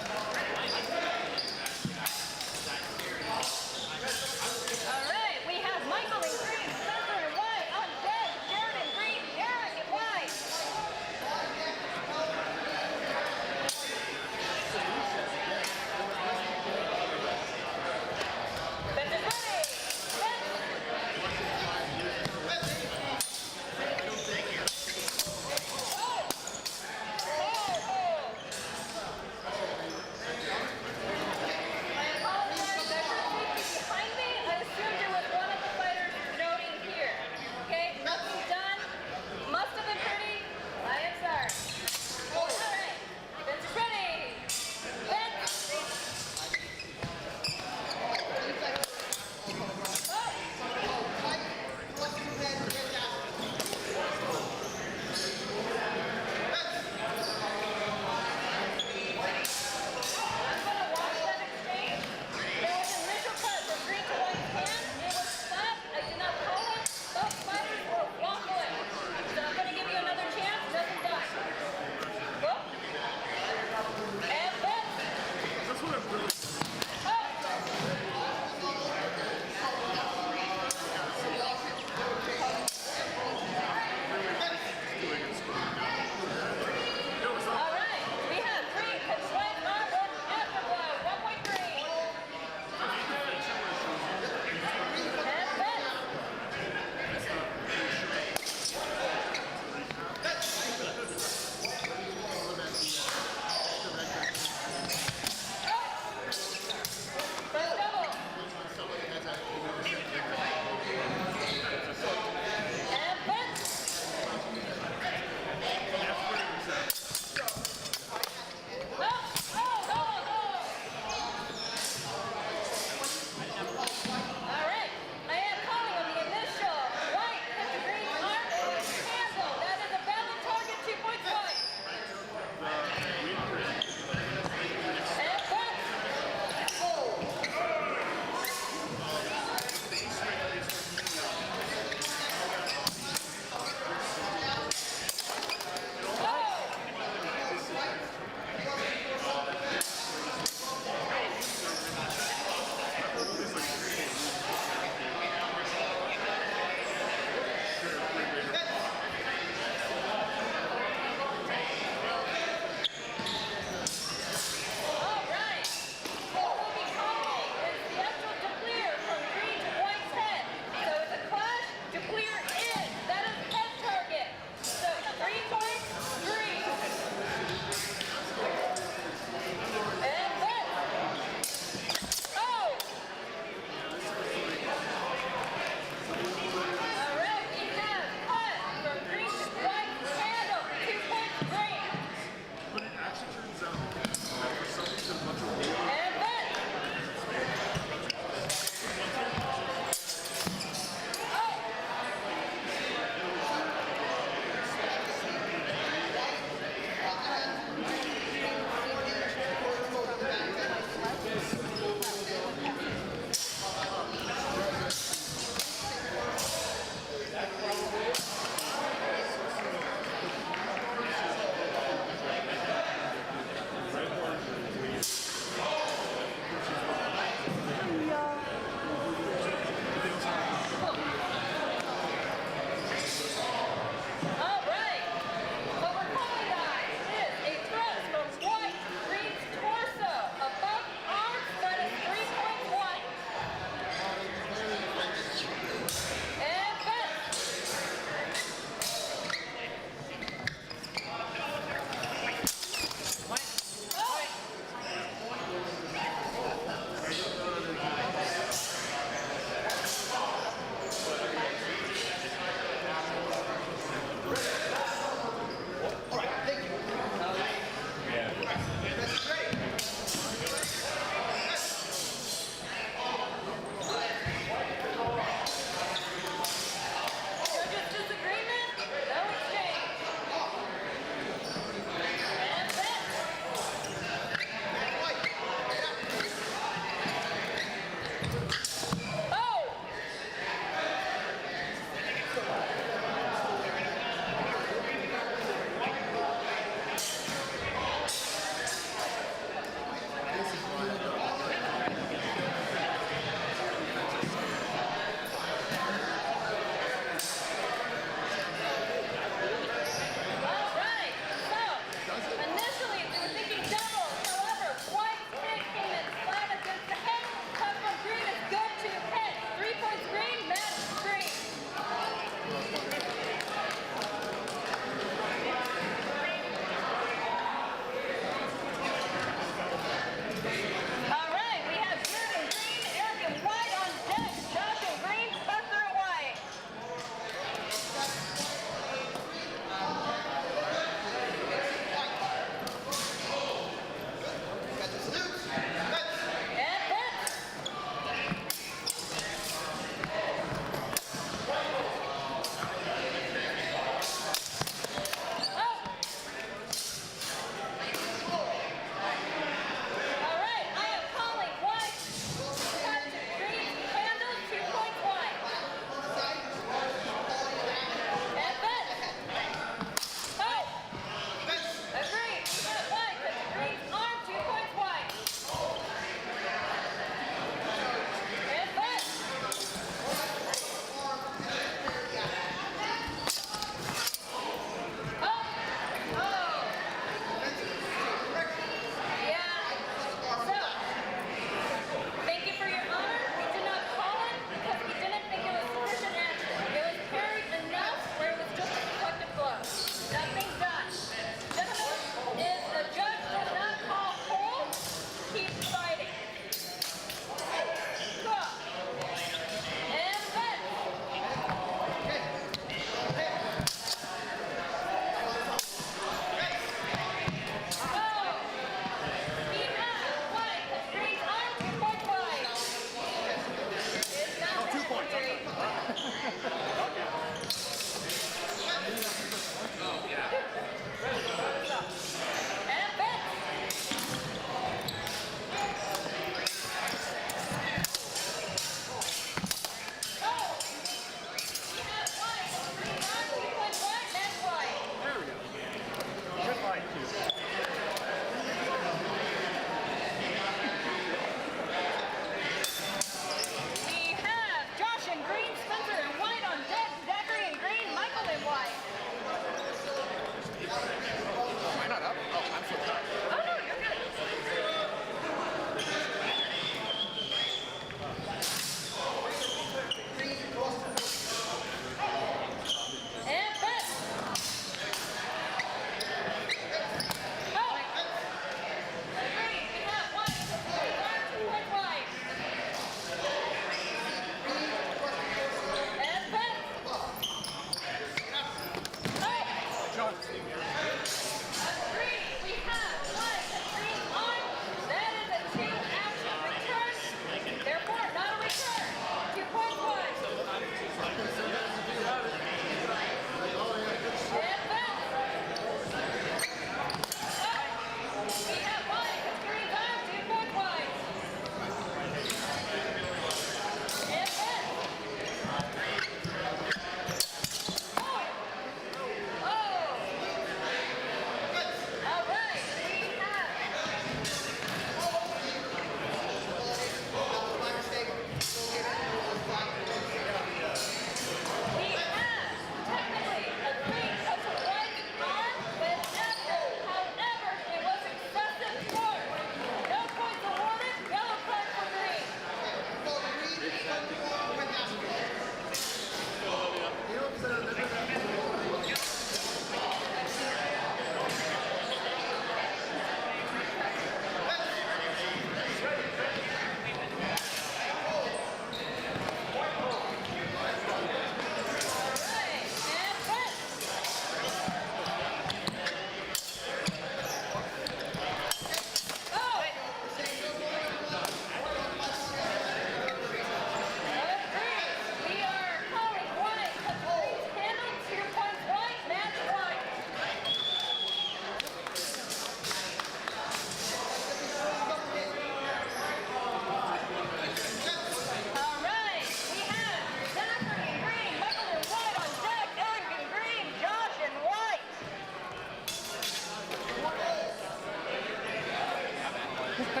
We have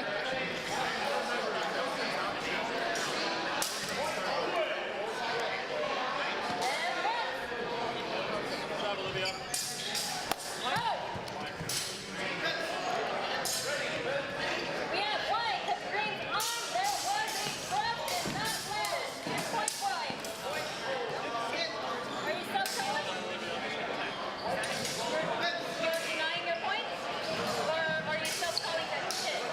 white, the green's on, there was a thrust and not flash. 2 points white. Are you still calling? You're denying your points? Or are you still calling that shit?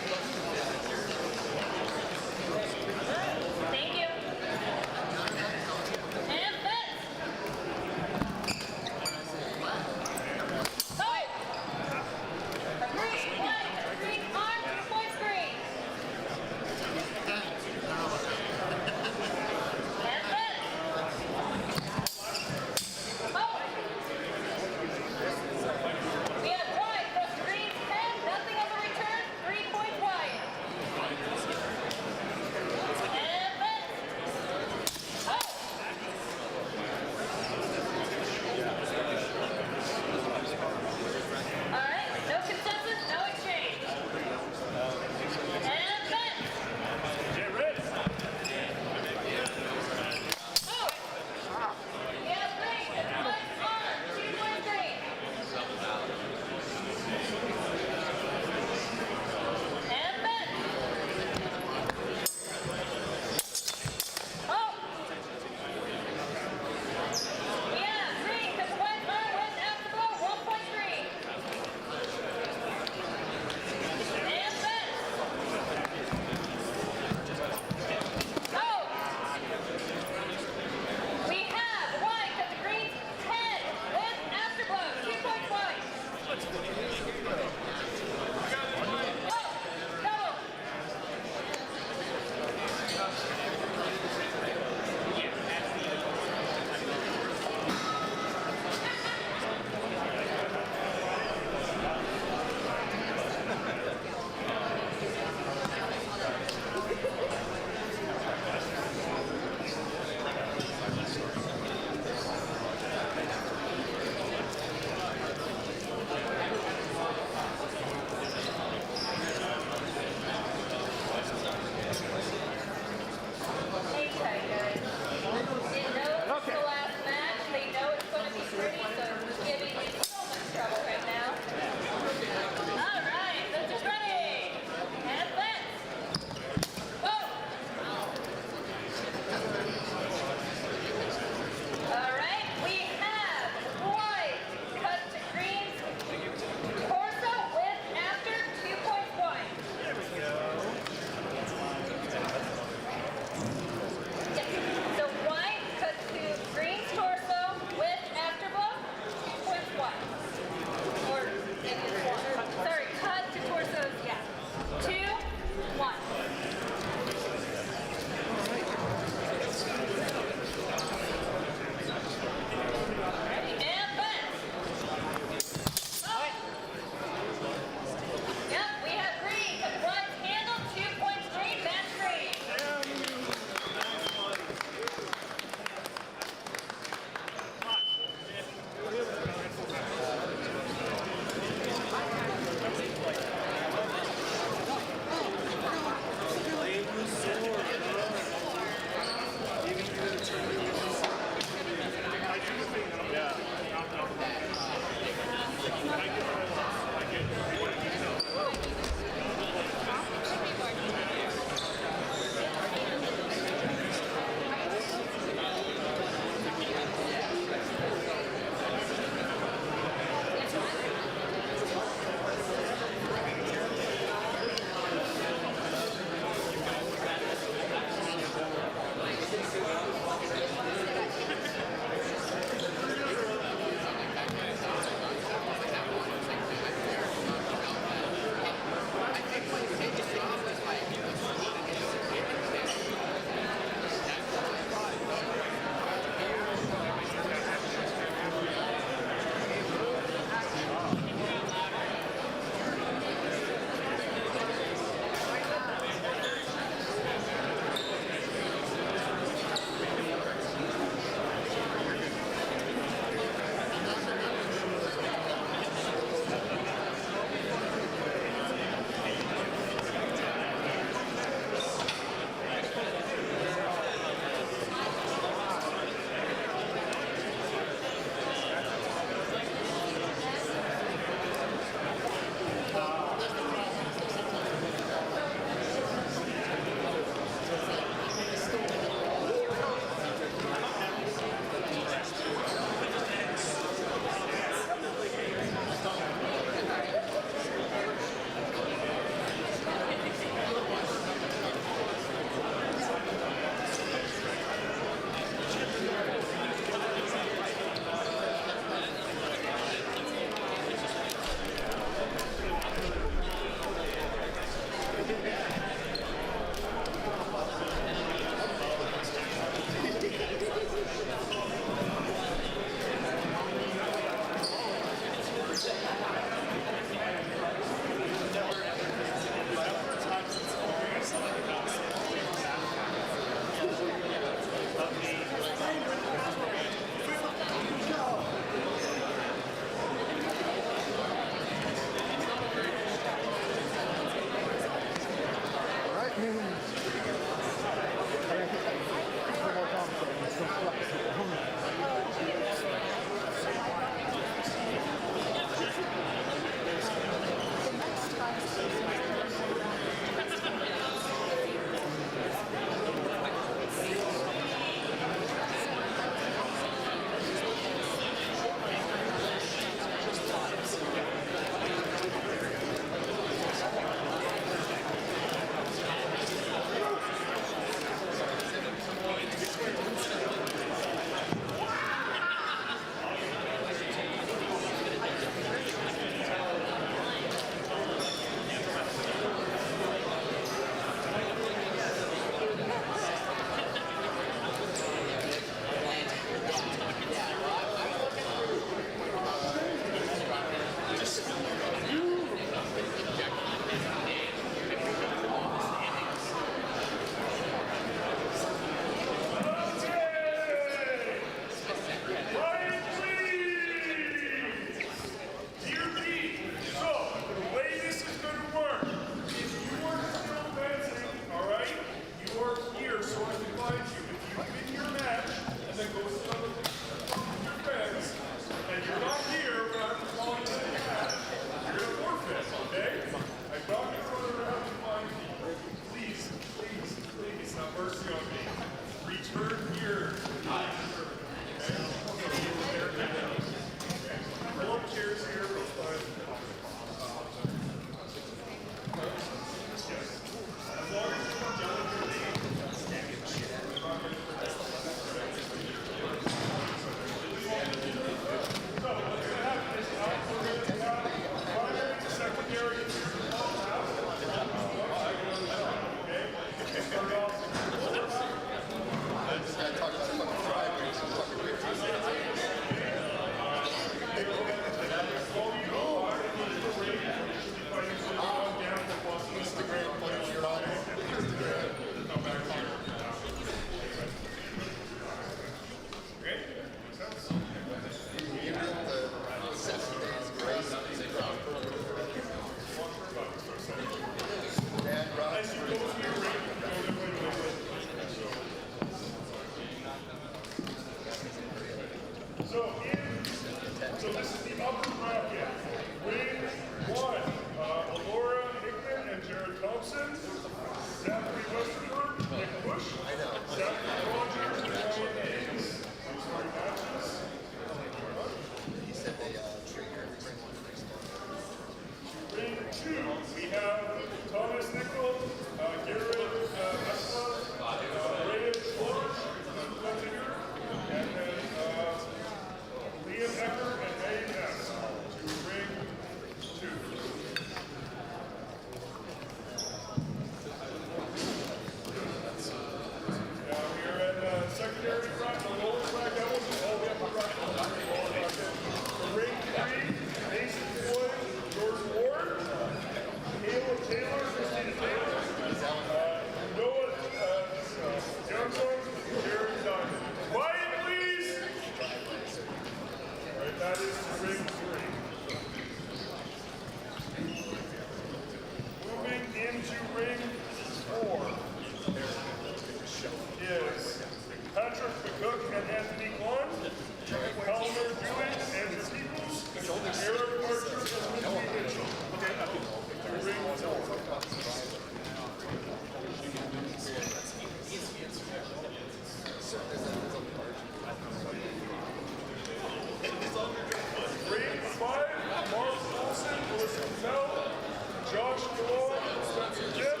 Josh Malone, Spencer Jim,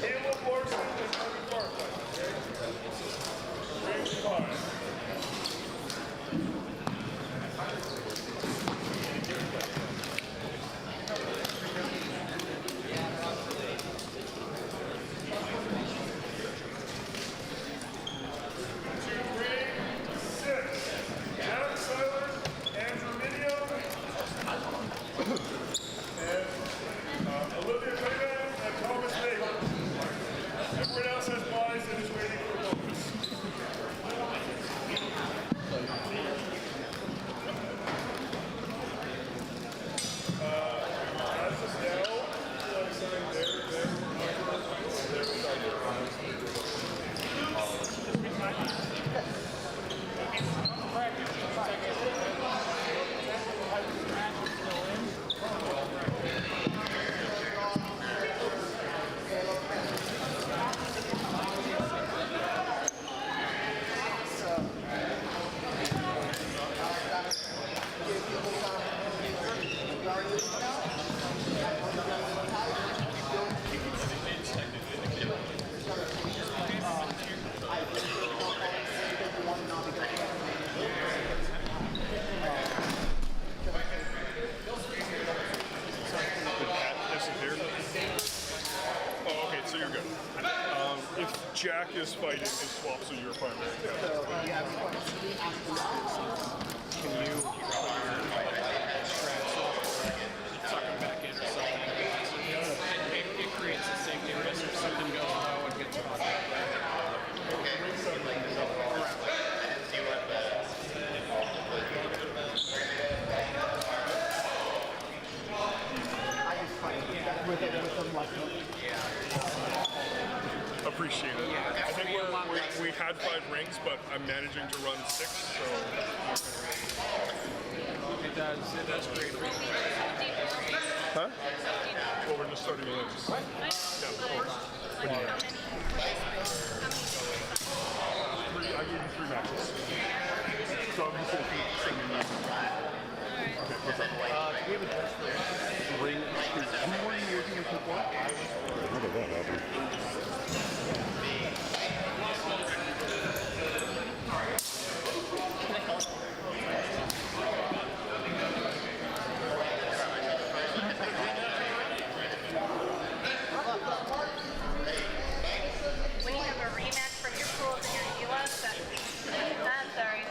Caleb Larson, and Tony Barclay. Ring 5. Olivia Clayman and Thomas Baker. Everyone else has buys and is waiting for bonus. As of now, like saying Oh, okay, so you're good. If Jack is fighting, it swaps to your primary. So, you have Can you suck him back in or something? It creates a safety risk if something goes low and gets caught. Appreciate it. I think we had 5 rings, but I'm managing to run 6, so. It does create a risk. Huh? Well, we're just starting rings. Yeah, what do you have? 3, I gave you 3 matches. So I'm just going to send you that. Okay, what's up? Do we have a test for ring? Who were you working with before? I don't know, Albert. When you have a rematch from your pools and your US, that's sorry.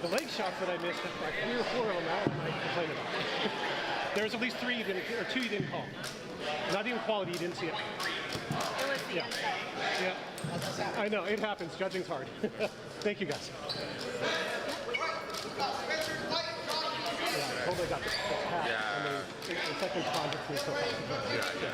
The leg shots that I missed, like 3 or 4 of them out, and I complained about it. There's at least 3 you didn't, or 2 you didn't call. Not even quality, you didn't see it. Yeah. Yeah. I know, it happens. Judging's hard. Thank you, guys. Yeah, totally got this. Yeah. I mean, the second project is so fast. Yeah.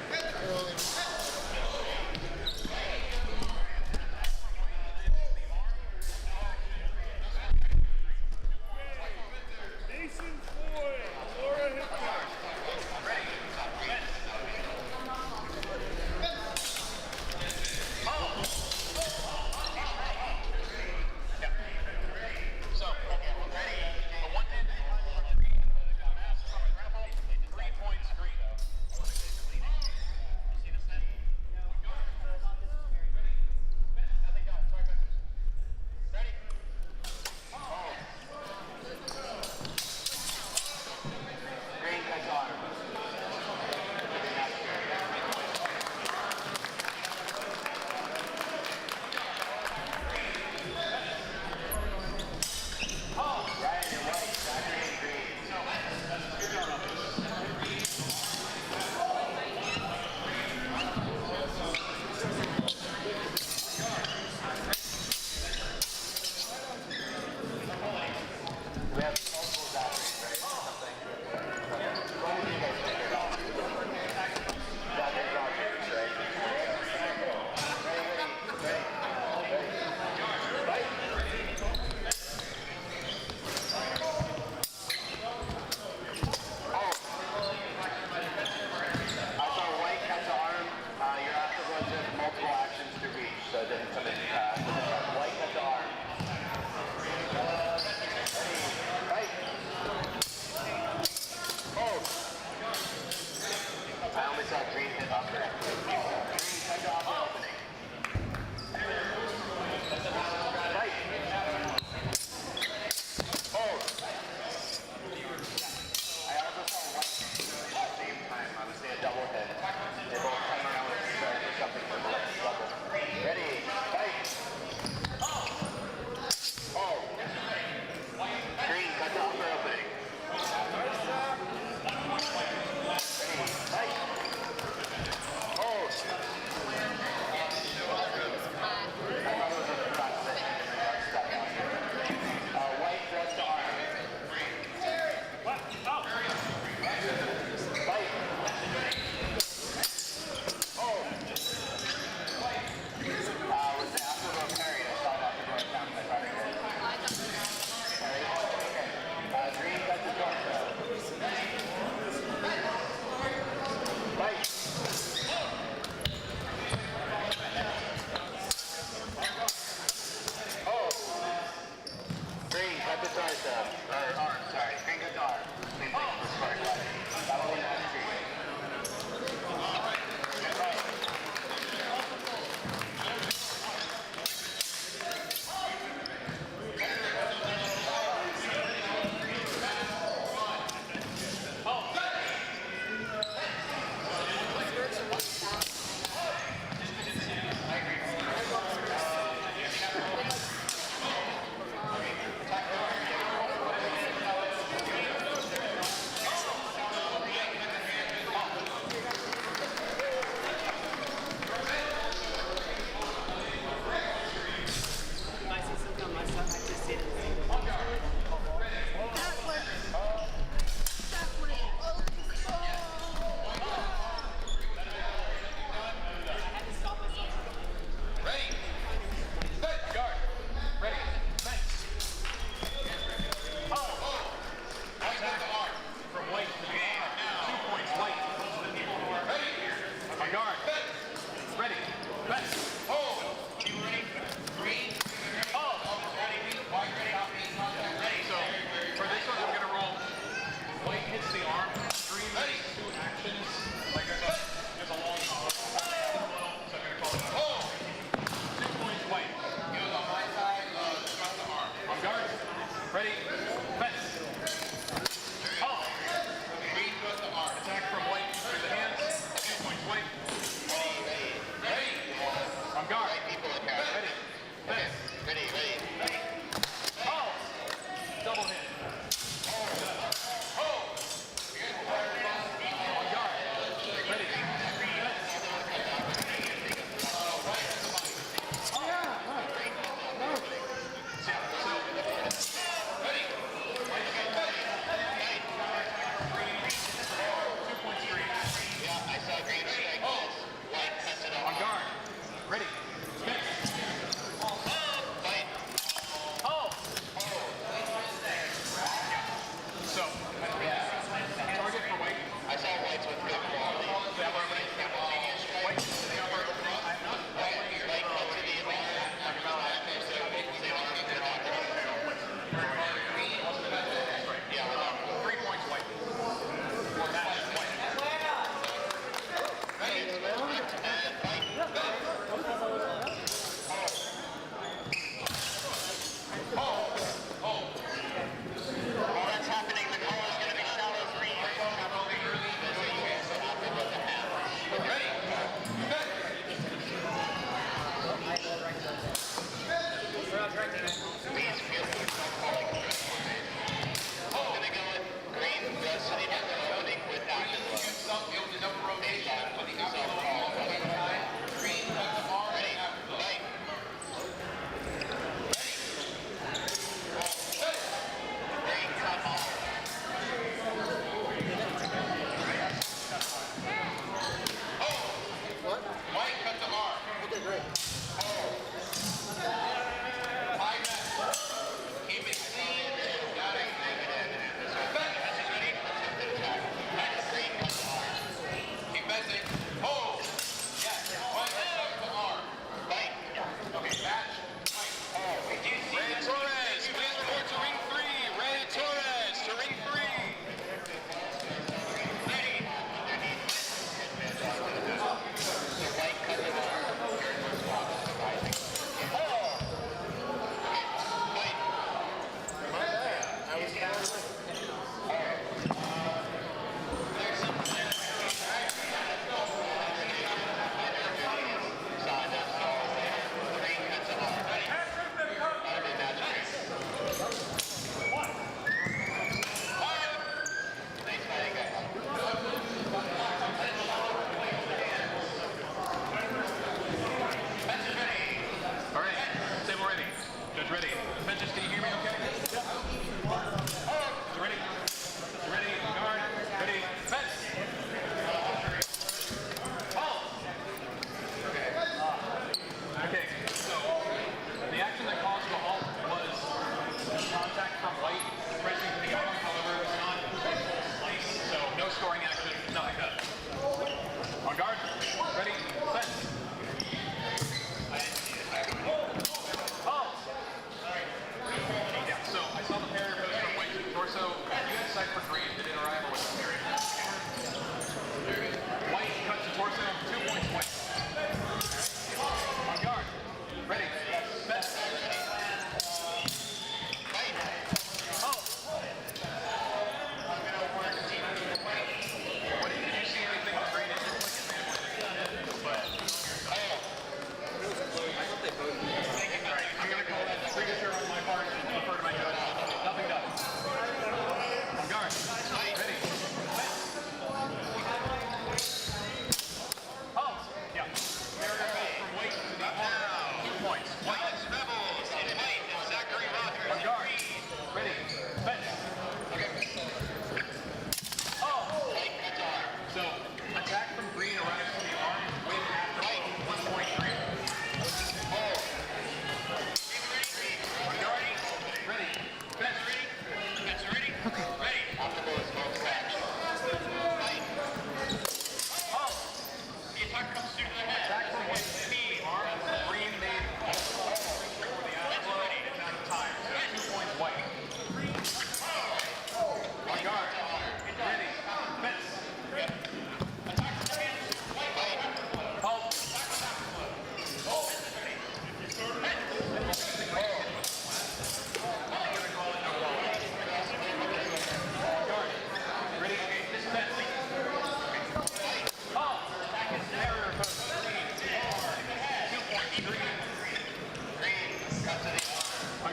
On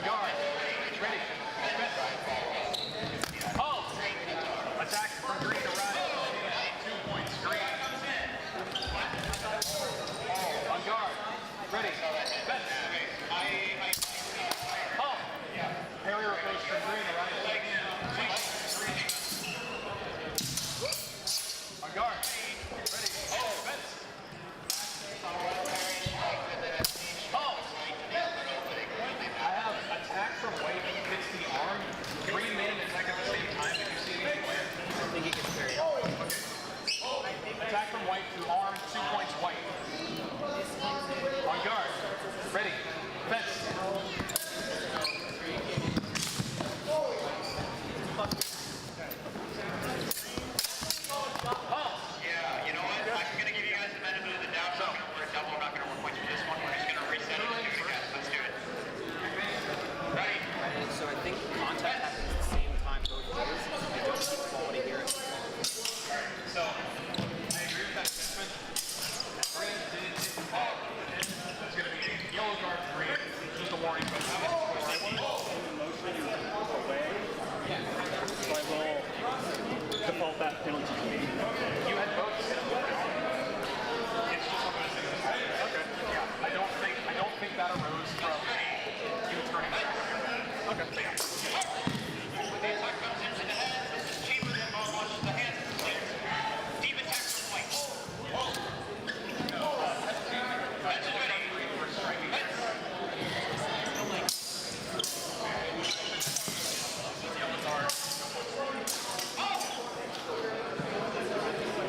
guard. Ready. Oh! Attack from green to right. 2 points. Green. On guard. Ready. Fence. Oh! Parry reverse from green to right. On guard. Ready. Fence. Oh! I have attack from white hits the arm. Green man attack at the same time. Did you see anything where? I think he gets carried. Attack from white to arm, 2 points white. On guard. Ready. Fence. Yeah, you know what? I'm going to give you guys the benefit of the doubt. So I'm going to work double. I'm not going to work points for this one. We're just going to reset it and do it again. Let's do it. Ready? So I think contact happens at the same time both ways. I don't see quality here. So, I agree with that assessment. Green did hit the ball. That's going to be a yellow card for green. Just a warning, but how much was I want? So I will default that penalty to me. You had both. It's just I'm going to say this. Okay. Yeah. I don't think that arose from you turning back. Okay. When the attack comes into the head, this is cheaper than ball watches the hands and the stairs. Deep attack from white. Fence is ready. Fence.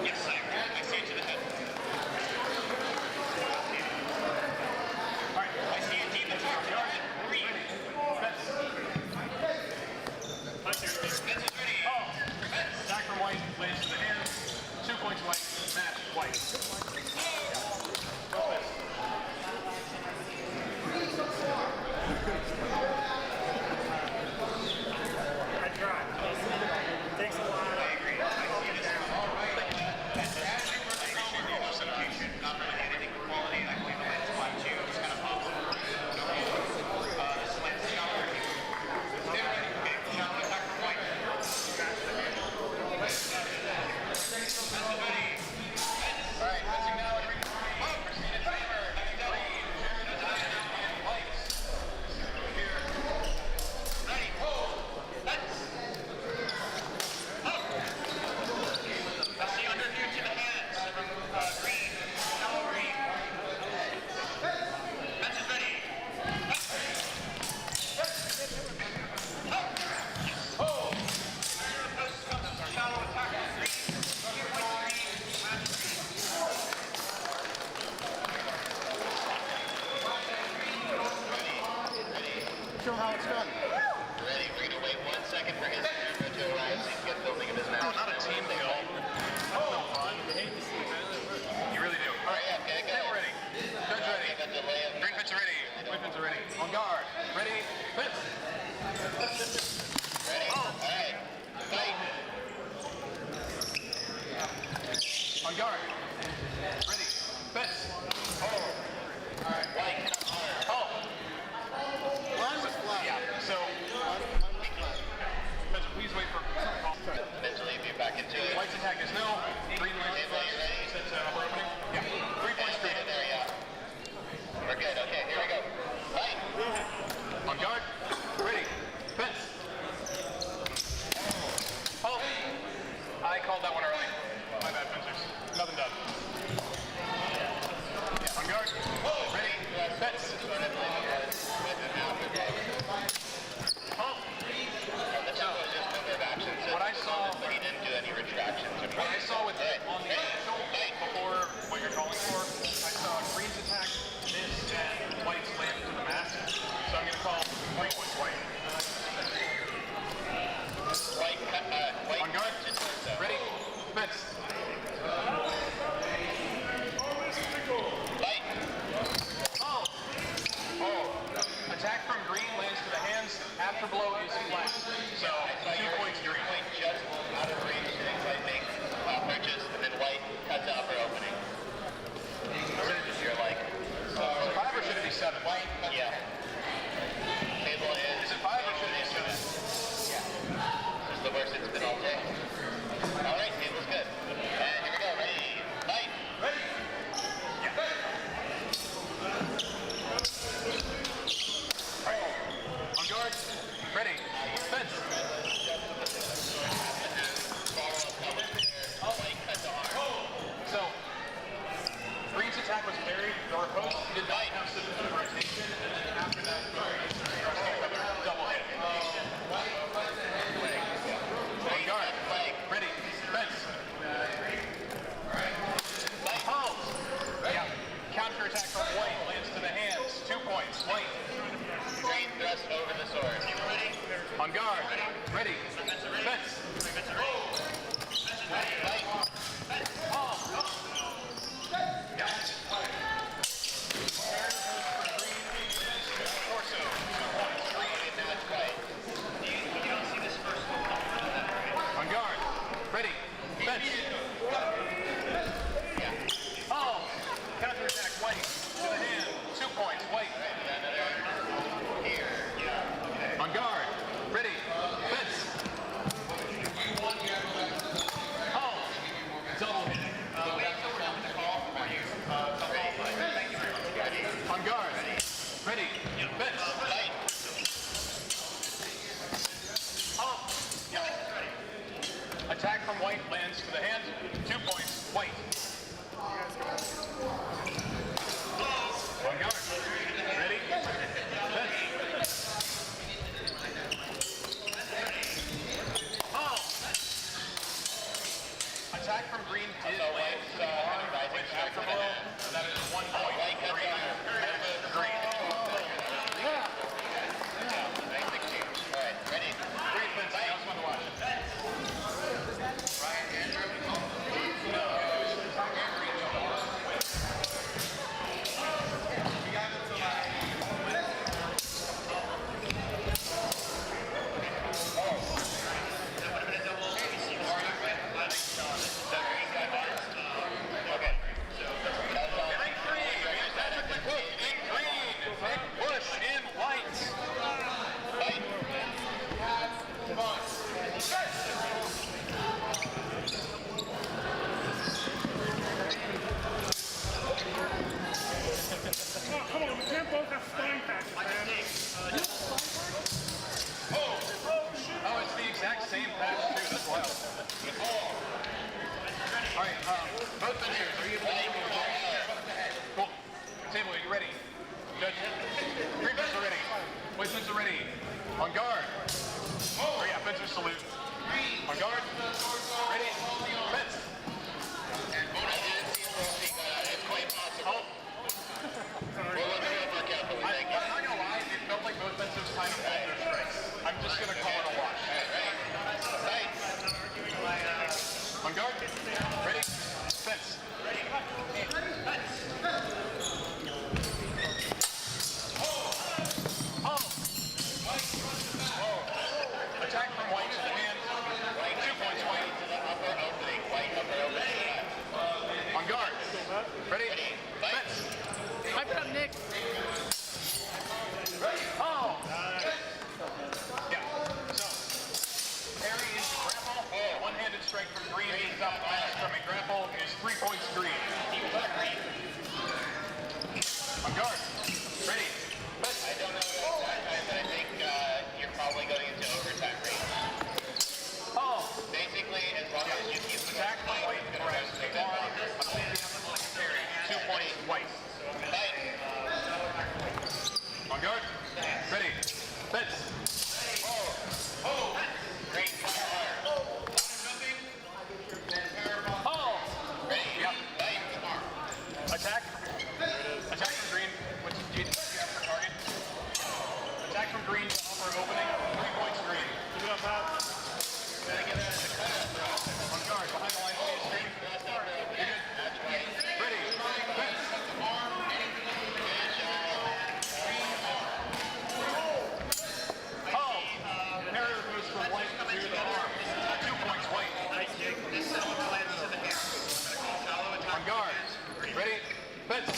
Yes, sir. I see it to the head. Alright, I see a deep attack from green. Fence. Fence is ready. Attack from white lands to the hands. 2 points white. Match white. I tried. Thanks a lot. I agree. I see this. Not really anything for quality. I believe the lens flat too. Just kind of pops it. This is lens shower. Okay, shower attack from white. Alright, fencing now. Christina Tramer. Ready. Fence. That's the under here to the hands from green. Yellow green. Fence is ready. Oh! Shallow attack from green. 2 points green. Match Show how it's done. ready. We're going to wait 1 second for his camera to arrive so he can get filming of his match. Not a team kill. You really do. Alright, yeah, okay, go. We're ready. Judge ready. A delay of Green fence ready. White fence ready. On guard. Ready. Fence. ready. Alright. Fight. On guard. Ready. Fence. Alright. White cannot honor. Oh. Mine was flat. Yeah. So, Fence, please wait for call. Fence will leave you back into it. White's attack is no. Green light Okay, buddy, you ready? sets upper opening. Yeah. 3 points Stay green. there, yeah. We're good. Okay, here we go. Fight. On guard. Ready. Fence. On guard. Ready. Fence. Oh! Counterattack, white. To the hand. 2 points, white. On guard. Ready. Fence. Oh! Double hit. On guard. Ready. Fence. Oh! Attack from white lands to the hand. 2 points, white. On guard. Ready? Fence. Oh! Attack from green did land to the arm with afterblow. That is 1 point. Green. Green. Alright, ready? Great fence. That was fun to watch. Ryan, Andrew. Push in white. Oh, come on, we can't both have spine patches, man. Oh, it's the exact same patch too. That's wild. All right, both fencers, are you ready? Cool. Table, are you ready? Judge. Green fencer ready. White fencer ready. On guard. Oh yeah, fencer salute. On guard. Ready. Fence. Oh. I'm not gonna lie, it felt like both fences kind of pulled their strikes. I'm just gonna call it a wash. On guard. Ready. Fence. Oh! Attack from white to the hand. 2 points white. On guard. Ready? Fence. Hype it up, Nick. Oh! Yeah. So, parry into grapple. One-handed strike from green. Up fast from a grapple is 3 points green. On guard. Ready. Fence. I don't know the exact time, but I think you're probably going into overtime range. Oh! Basically, as long as you keep the Attack from white and press the arm. Parry. 2 points white. On guard. Ready. Fence. Green. Oh! Yep. Attack. Attack from green. Which do you have for target? Attack from green to upper opening. 3 points green. Keep it up, Pat. On guard. Behind the line of the screen. You're good. Ready. Fence. Oh! Parry goes from white to the arm. 2 points white. On guard. Ready? Fence.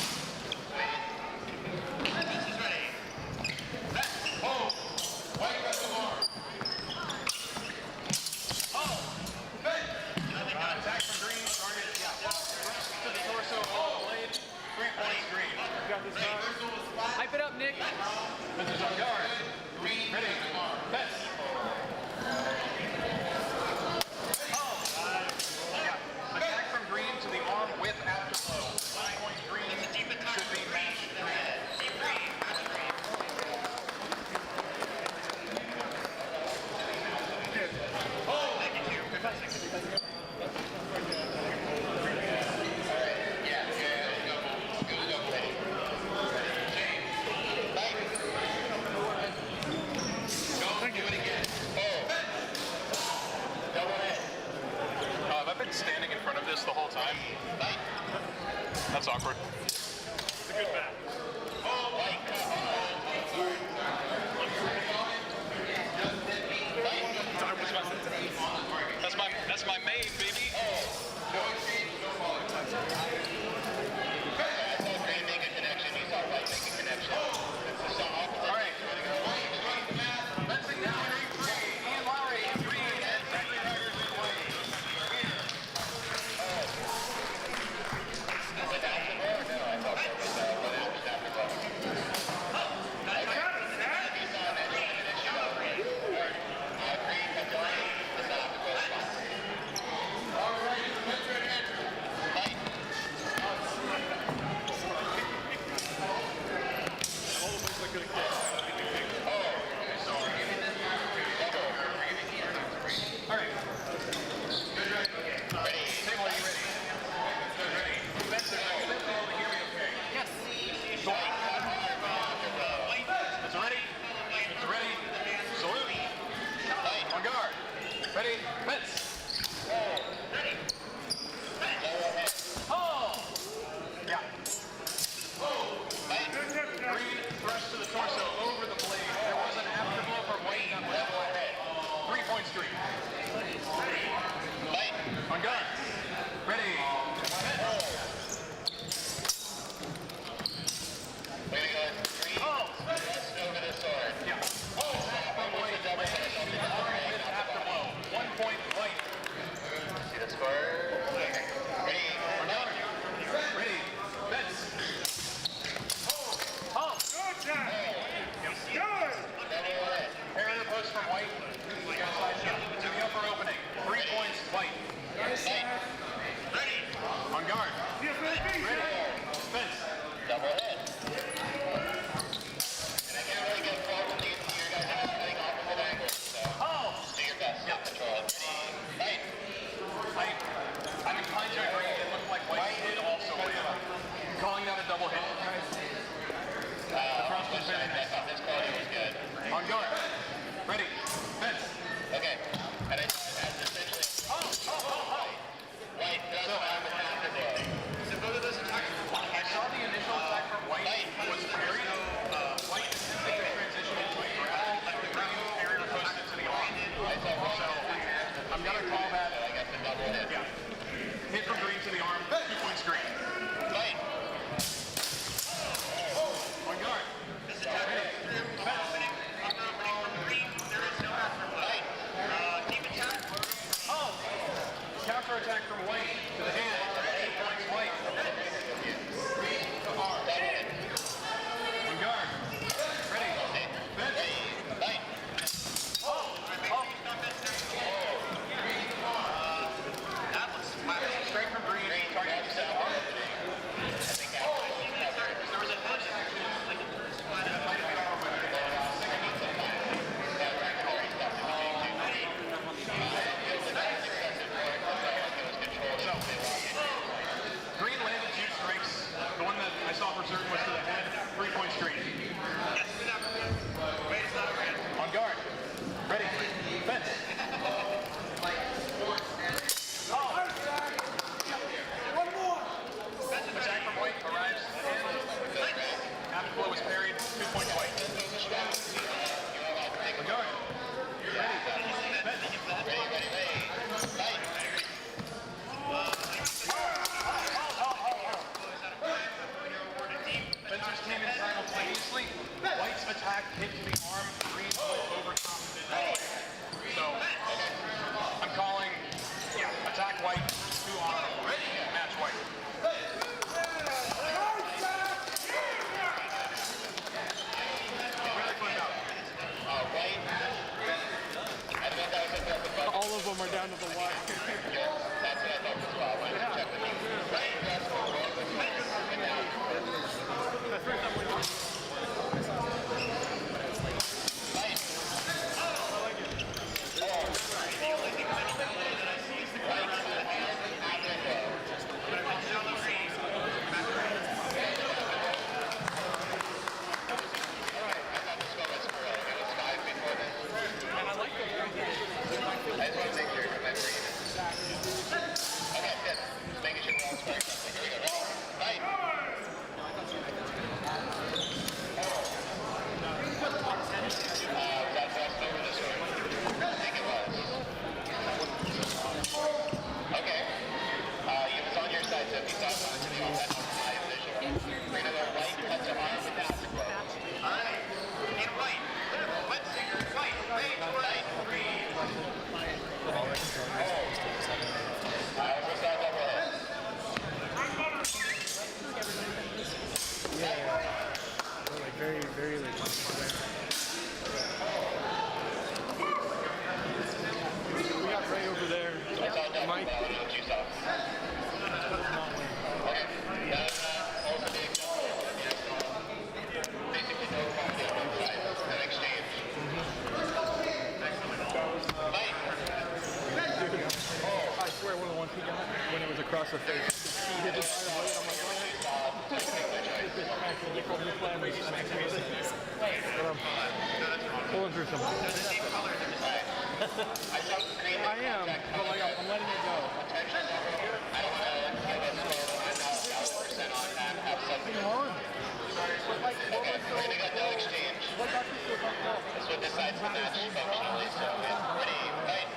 Attack from green. Target. To the torso of the blade. 3 points green. Got this guy. Hype it up, Nick. Fencers on guard. Ready? Fence. Yeah. Attack from green to the arm with afterblow. 5 points green. Should be matched green. Vince. Oh! Yeah. Green thrust to the torso over the blade. There was an afterblow from White. 3 points green. On guard. Ready. Way to go. Green. Just over the sword. Yeah. From White. Afterblow. 1 point White. See the score? Ready. On guard. Ready. Vince. Oh! Good job. Good. Parry the post from White. To the upper opening. 3 points White. On guard. Ready. Vince. Double hit. And I can't really get far with these to your guys heading opposite angles, so do your best to control it. Ready. Fight. I'm inclined to agree. It looked like White did also win. Calling that a double hit. The thrust was very I thought this quality was good. on guard. Ready. Vince. Okay. And I as essentially White does have an afterblow. So both of those attacks were I saw the initial attack from White was parried. White transitioned into a grab. Parried or posted to the arm. So I'm going to call that I got the double hit. hit from green to the arm. 2 points green. Fight. On guard. This attack opening from green. There is no afterblow. Fight. Deep attack. Oh! Counter attack from White to the hand. 8 points White. To arm. On guard. Ready. Vince. Fight. That was Straight from green. Target to set arm. there was a push. Green landed 2 strikes. The one that I saw for certain was to the head. 3 points green. On guard. Ready. Vince. Attack from White arrives. Afterblow was parried. 2 points White. On guard. Ready. Fencers came in simultaneously. White's attack hit the arm. Green overcompensated. So I'm calling attack White to arm. Match White. All of them are down to the wire. Very, very like. We got Ray over there. Mike. I swear one of the ones he got when it was across the face. He hit his blade. I'm like, but I'm pulling through something. I am, but like I'm letting it go. I don't want to give a score. I'm not 1,000% on that. Have something on. Okay, we're going to go no exchange. That's what decides the match functionally, so it's pretty tight.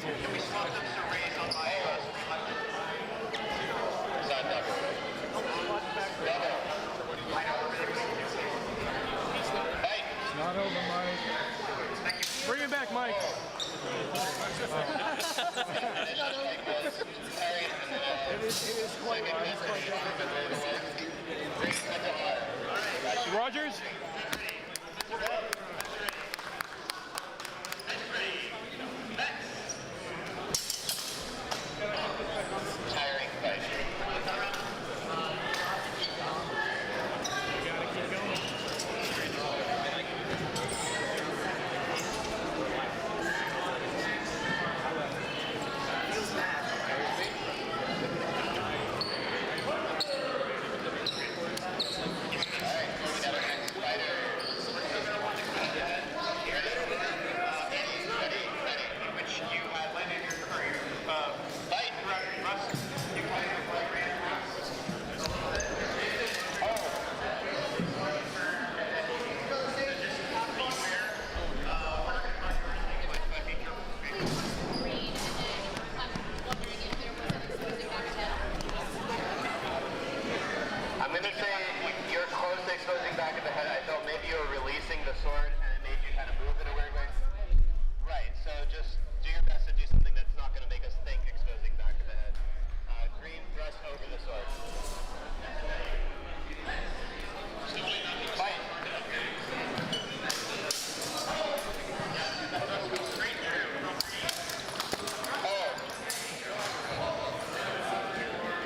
Can we swap them to raise on my It's not double. Double. Hey. It's not over, Mike. Bring it back, Mike. It is quite Rogers? Tiring fight. I'm going to say you're close to exposing back of the head. I felt maybe you were releasing the sword and it made you kind of move in a weird way. Right, so just do your best to do something that's not going to make us think exposing back of the head. Green thrust over the sword. Fight.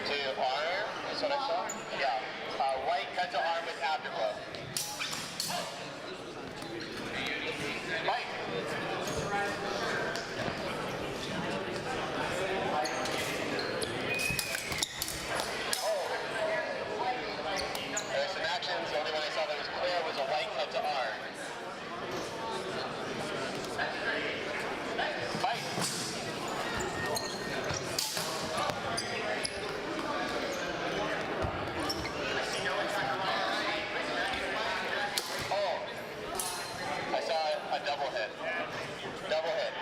To arm, is what I saw? Yeah. White cut to arm with afterblow. Mike. There's some actions. The only one I saw that was clear was a white cut to arm. Fight. I saw a double hit. Double hit.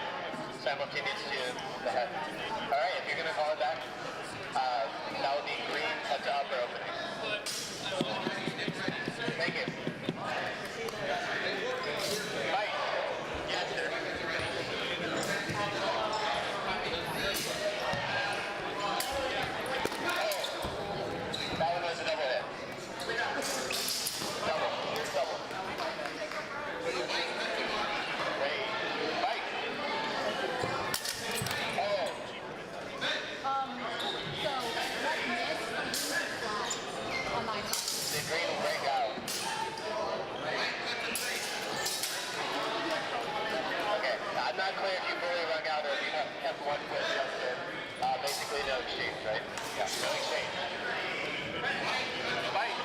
Simultaneous to the head. Alright, if you're going to call it back, that would be green cut to upper opening. Thank you. Fight. Yes, sir. That one was a double hit. Double. The green will break out. Okay, I'm not clear if you fully rung out or if you kept one foot adjusted. Basically no exchange, right? Yeah, no exchange. Fight.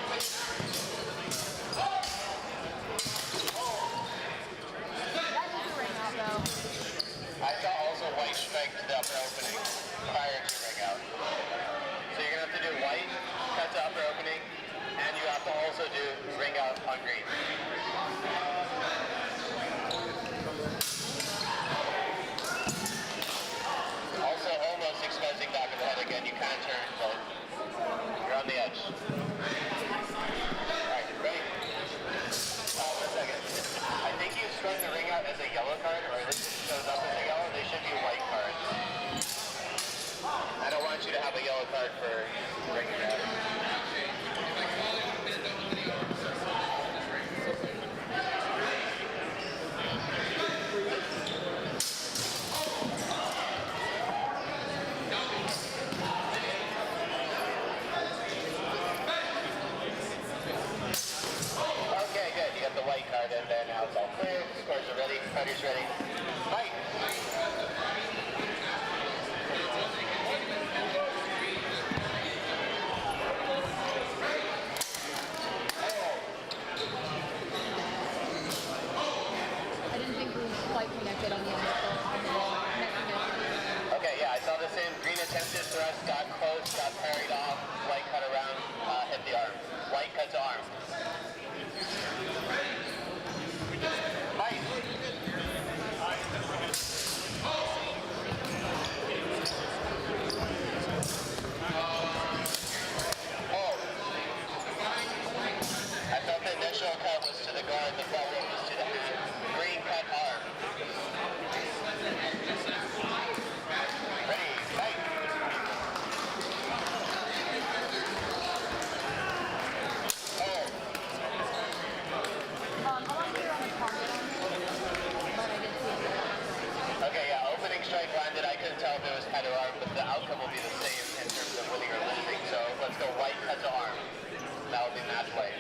I saw also white strike to the upper opening prior to ring out. So you're going to have to do white, cut to upper opening, and you have to also do ring out on green. Also almost exposing back of the head again. You kind of turn, but you're on the edge. connected on the umbilical mechanism. Okay, yeah, I saw the same. Green attempted thrust, got close, got parried off. White cut around, hit the arm. White cut to arm. Fight. I felt the initial cut was to the guard, the follow-up was to the hand. Green cut arm. Ready, fight. Okay, yeah, opening strike landed. I couldn't tell if it was head or arm, but the outcome will be the same in terms of winning or losing. So let's go white cut to arm. That will be match white.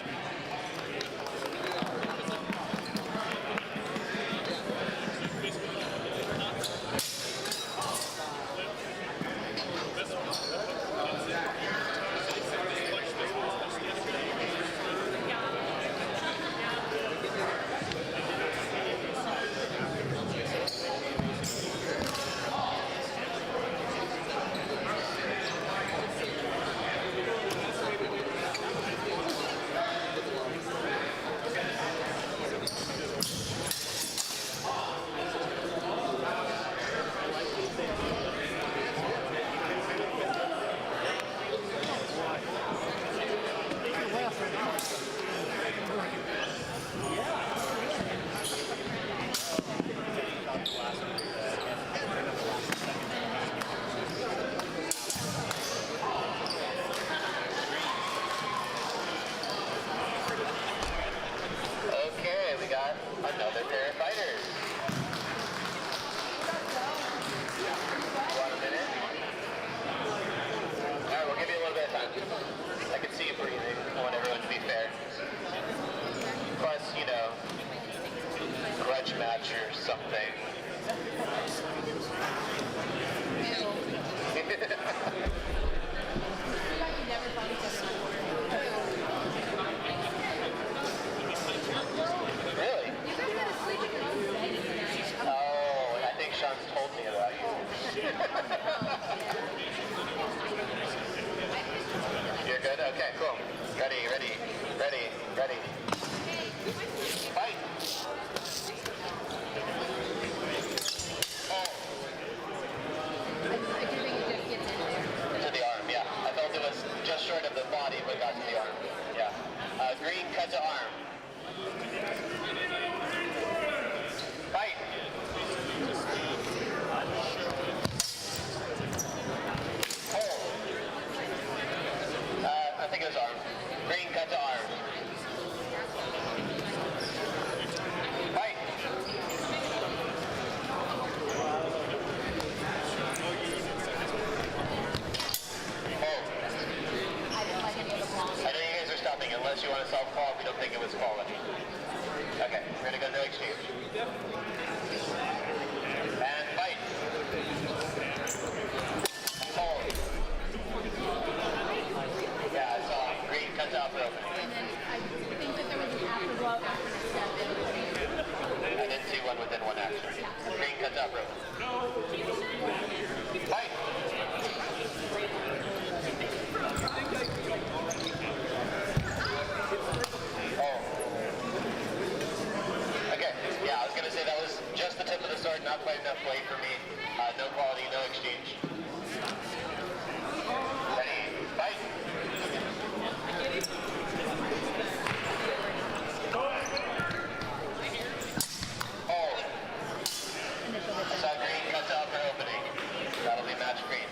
Okay, we got another pair of fighters. Want a minute? Alright, we'll give you a little bit of time. I can see you breathing. I want everyone to be fair. Plus, you know, grudge match or something. Really? Oh, I think Sean's told me about you. You're good? Okay, cool. Ready, ready, ready, ready. Fight! To the arm, yeah. I felt it was just short of the body, but got to the arm. Yeah. Green cut to arm. Fight! I think it was arm. Green cut to arm. Fight! I know you guys are stopping unless you want to solve call. We don't think it was falling. Okay, we're gonna go no exchange. And fight. Hold. Yeah, I saw green cuts out for opening. And then I think that there was an afterblow after 7. I didn't see one within one action. Green cuts out for opening. Fight. Okay, yeah, I was gonna say that was just the tip of the sword, not quite enough weight for me. No quality, no exchange. Ready, fight! Hold. I saw green cuts out for opening. That'll be match green.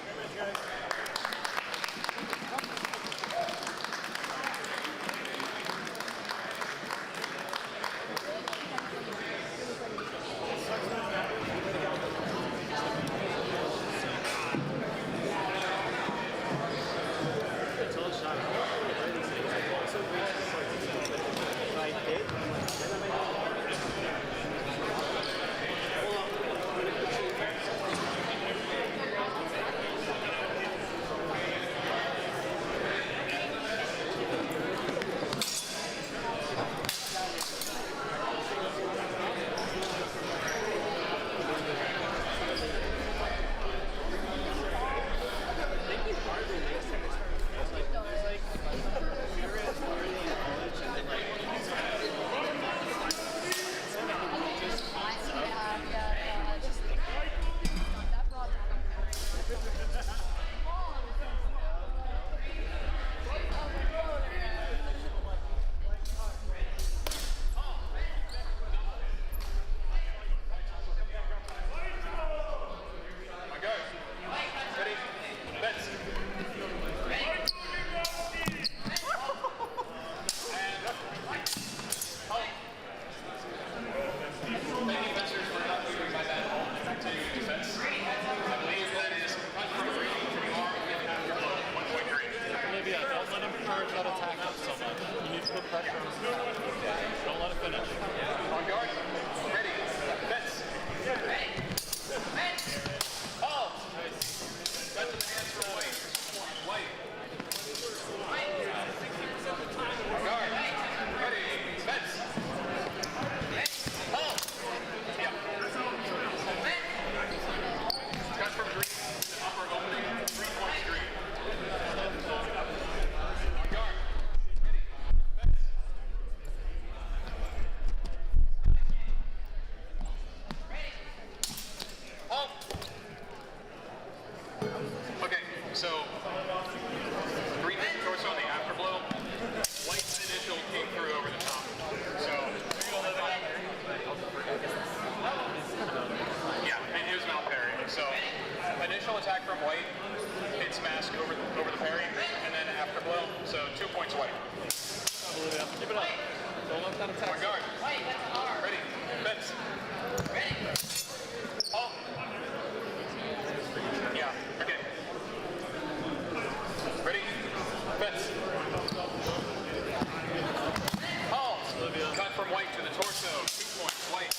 straight to the torso. 2 points, white.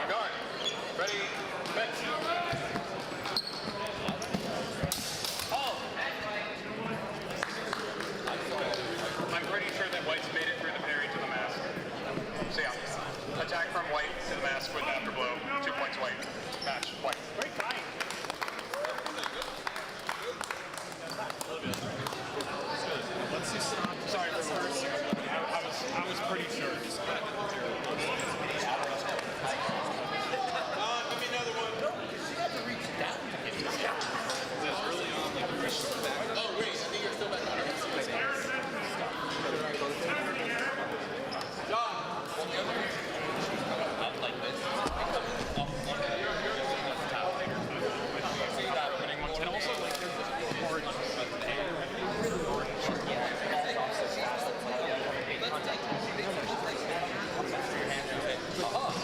Guard. Ready, fence. I'm pretty sure that white's made it through the parry to the mask. So yeah, attack from white to the mask with afterblow. 2 points white. Match, white. Great fight. Let's see. Sorry for the first. I was pretty sure. Give me another one. No, because she had to reach down to get this. That's really on the back. Oh wait, I think you're still back on. John. Up like this. And also like there's this hard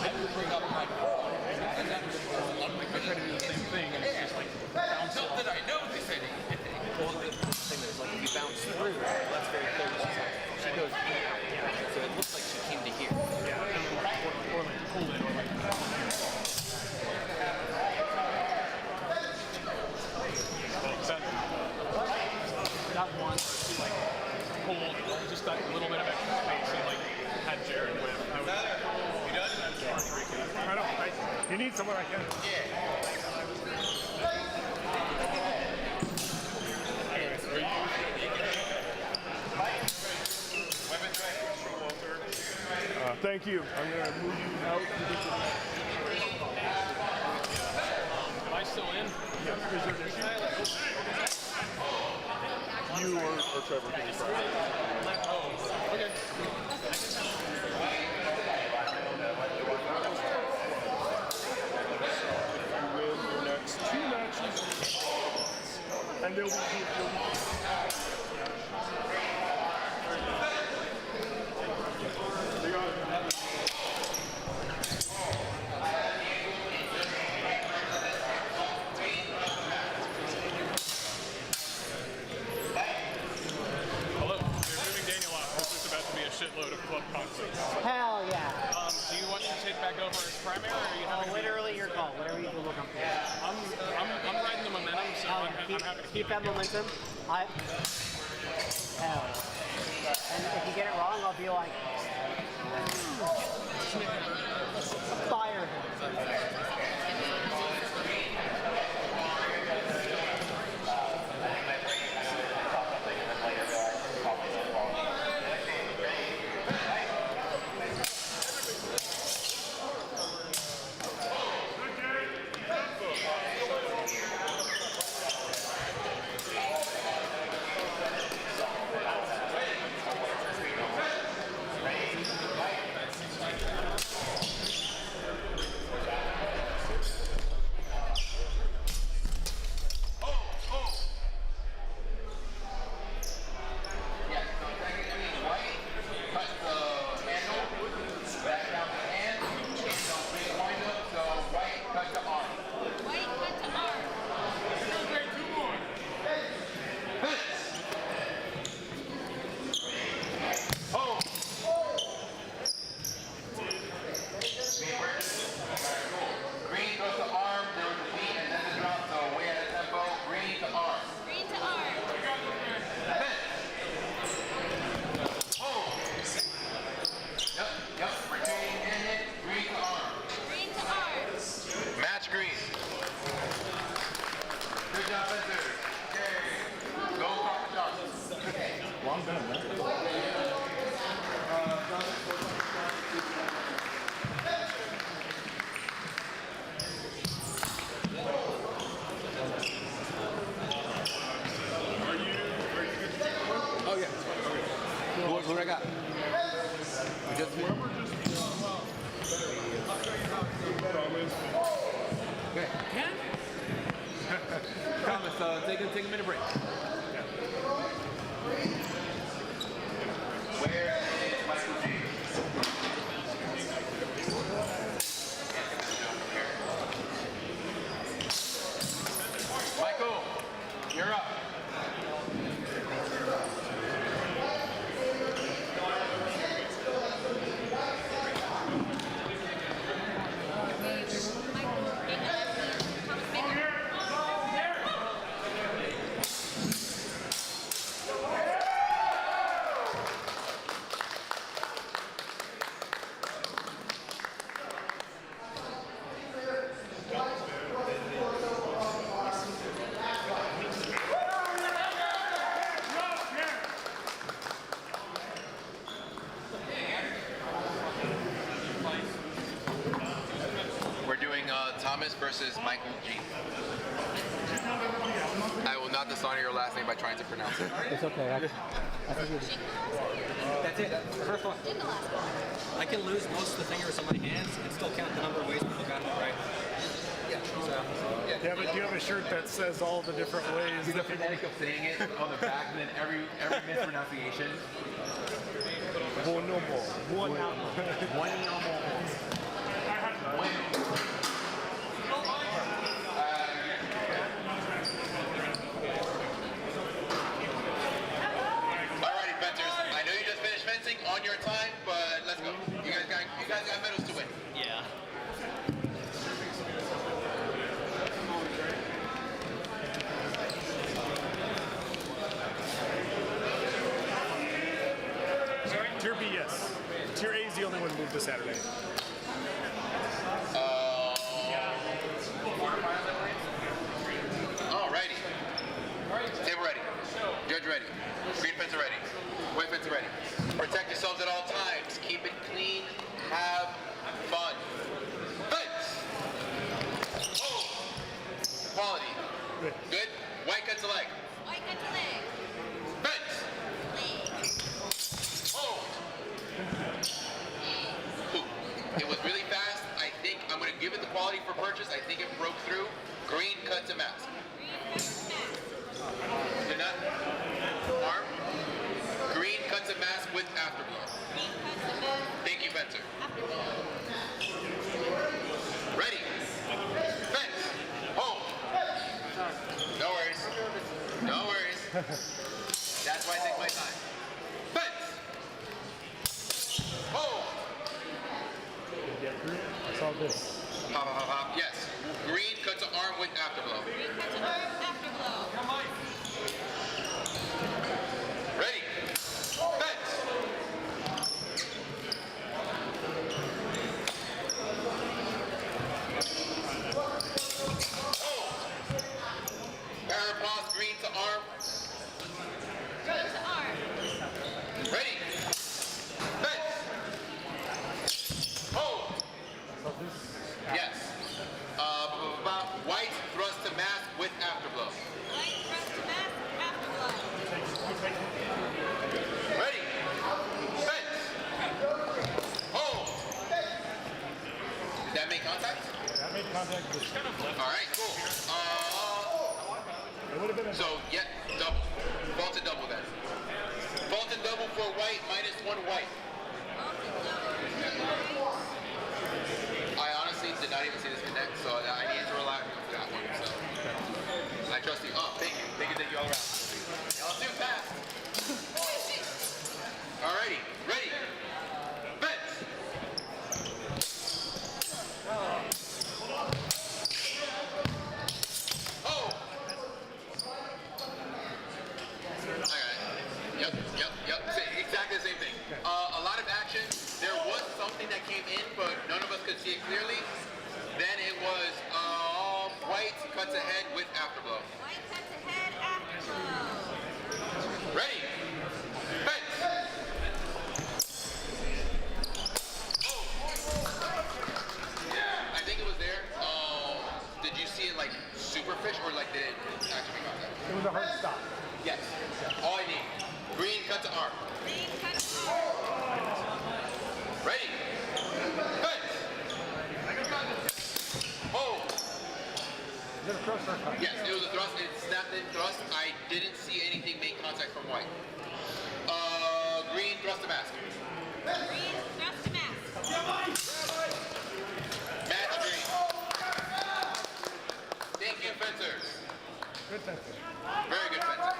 I would bring up my phone and then I try to do the same thing and it's just like bounce off. Not that I know this any. Well, the thing is like if you bounce through, that's very clear. She goes here. So it looks like she came to here. Yeah. Or like pull it or like that one she like pulled just that little bit of extra space and like had Jared with. I don't. You need someone I can. Thank you. I'm going to move you out. Am I still in? Yes, you or Trevor can decide. Oh, okay. You win your next 2 matches, and they'll be shitload of club conflicts. Hell yeah. Do you want to take back over as primary, or are you having literally your call. Whatever you feel comfortable. I'm riding the momentum, so I'm happy to keep that momentum. Hell. And if you get it wrong, I'll be like, fire him. What I got? Okay. Thomas, take a minute break. Where is Michael G? Michael, you're up. Thomas versus Michael G. I will not dishonor your last name by trying to pronounce it. It's okay. That's it. The first one. I can lose most of the fingers on my hands and still count the number of ways people got it right. Yeah, but do you have a shirt that says all the different ways? The phonetic of saying it on the back, and then every mispronunciation. One Alrighty, fencers. I know you just finished fencing on your time, but let's go. You guys got medals to win. Yeah. Tier B, yes. Tier A is the only one moved to Saturday. Alrighty. Table ready. Judge ready. Green fence ready. White fence ready. Protect yourselves at all times. Keep it clean. Have fun. Fence. Oh. Quality. Good. White cut to leg. White cut to leg. Fence. Hold. Ooh. It was really fast. I think I'm going to give it the quality for purchase. I think it broke through. Green cut to mask. Did not. Arm. Green cut to mask with afterglow. Thank you, Fencer. Ready. Fence. Home. No worries. No worries. That's why I take my time. Fence. Home. It's all good. Hop, hop, hop, hop. Yes. Green cut to arm with afterglow. Ready. Fence. Parapause green to arm. Green to arm. Ready. Fence. Hold. Yes. White thrust to mask with afterglow. White thrust to mask, afterglow. Ready. Fence. Hold. Did that make contact? That made contact with All right, cool. So, yeah, double. Vaulted double then. Vaulted double for white, -1 white. I honestly did not even see this connect, so I needed to rely on that one. So I trust you. Oh, thank you. Thank you all around. Y'all too fast. Alrighty, ready. Fence. Oh. Yep. Exactly the same thing. A lot of action. There was something that came in, but none of us could see it clearly. Then it was white cuts ahead with afterglow. White cuts ahead, afterglow. Ready. Fence. Oh. I think it was there. Did you see it like superfish or like did it actually make contact? It was a hard stop. Yes. All I need. Green cut to arm. Green cut to arm. Ready. Fence. Hold. Is it a thrust or a cut? Yes, it was a thrust. It snapped in thrust. I didn't see anything make contact from white. Green thrust to mask. Green thrust to mask. Match green. Thank you, fencers. Good fencer. Very good fencer.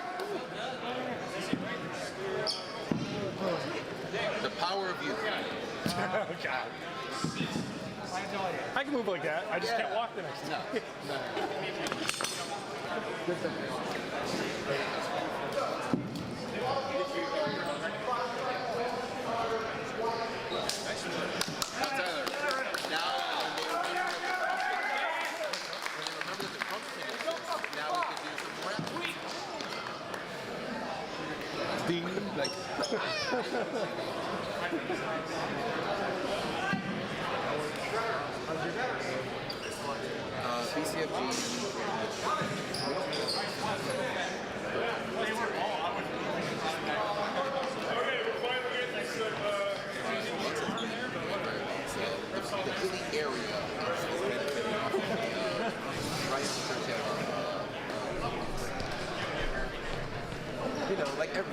The power of youth. Oh, God. I can move like that. I just can't walk the next time. No. Good fencer. Tyler, now remember that the pump thing is now we can do some more. Ding, like. we're finally getting some, you know, like every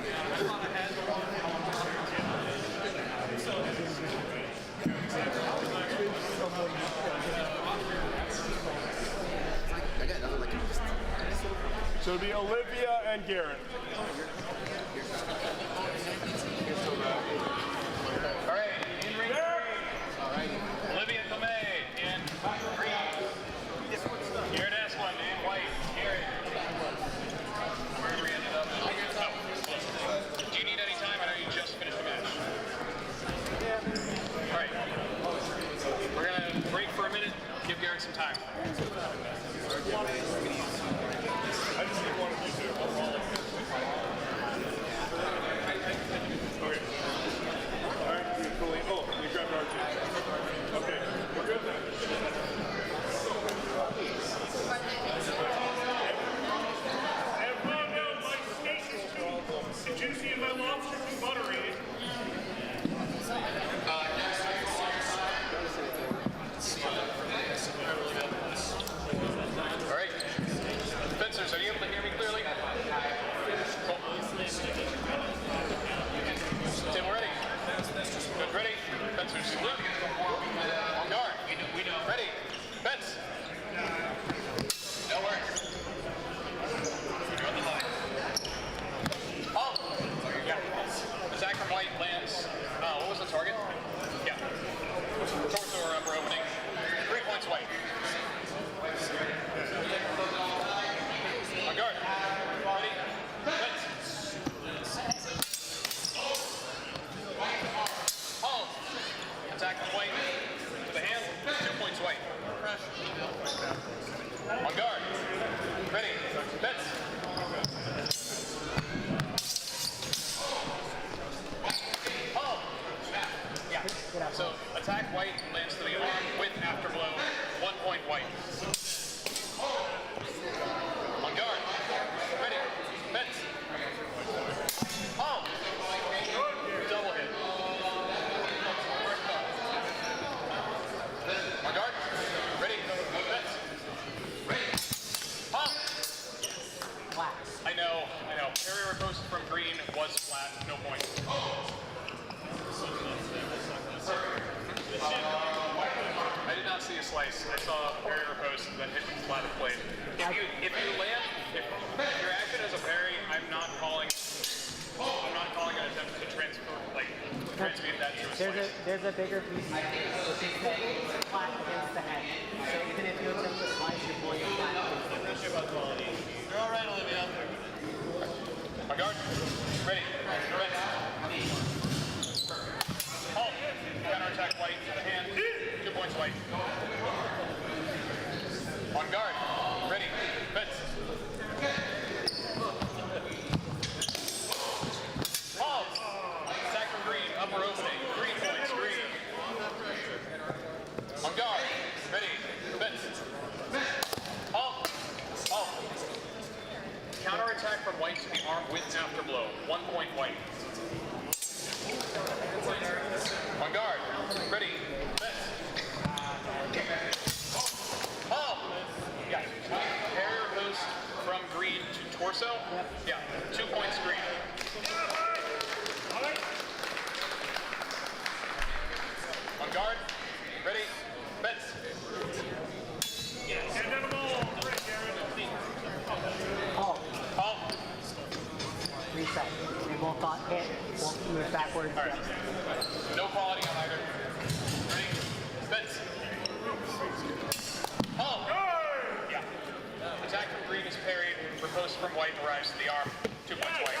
so it'll be Olivia and Garrett. All right, in ring three. Olivia Tomei in green. Garrett Esplin in white. Garrett. Where we ended up. Oh. Do you need any time? I know you just finished the match. All right. We're going to break for a minute. Give Garrett some time. I just need one of you two. Okay. All right, you fully. Oh, you grabbed our two. Okay, we're good then. And found out my steak is too juicy and my lobster too buttery. All right. Fencers, are you able to hear me clearly? Cool. Tim, we're ready. Good, ready. Fencers, salute. On guard. Ready. Fence. No worries. You're on the line. Oh. Yeah. Attack from white lands. What was the target? Yeah. Torso or upper opening. 3 points white. On guard. Ready. Fence. Hold. Attack from white. To the hand. 2 points white. On guard. Ready. Fence. Hold. Yeah. So attack white lands to the arm with afterblow. 1 point white. On guard. Ready. Fence. Oh! Double hit. On guard. Ready. Fence. Oh! I know. Parry riposte from green was flat. No point. I did not see a slice. I saw parry riposte that hit flat of plate. If you land, if your action is a parry, I'm not calling an attempt to transmute that to a slice. There's a bigger piece which is that it's flat against the head. So even if you attempt to slice, you're going to flat against the head. You're all right, Olivia. My guard. Ready. Ready. Halt. Counterattack white to the hand. 2 points white. On guard. Ready. Fence. Halt. Attack from green. Upper opening. 3 points green. On guard. Ready. Fence. Halt. Halt. Counterattack from white to the arm with afterblow. 1 point white. On guard. Ready. Fence. Oh! Yeah. Parry riposte from green to torso. Yeah. 2 points green. On guard. Ready. Fence. And then them all. Halt. Halt. Reset. It won't hit. Won't move backwards. All right. No quality on either. Ready? Fence. Halt. Yeah. Attack from green is parried. Riposte from white arrives to the arm. 2 points white.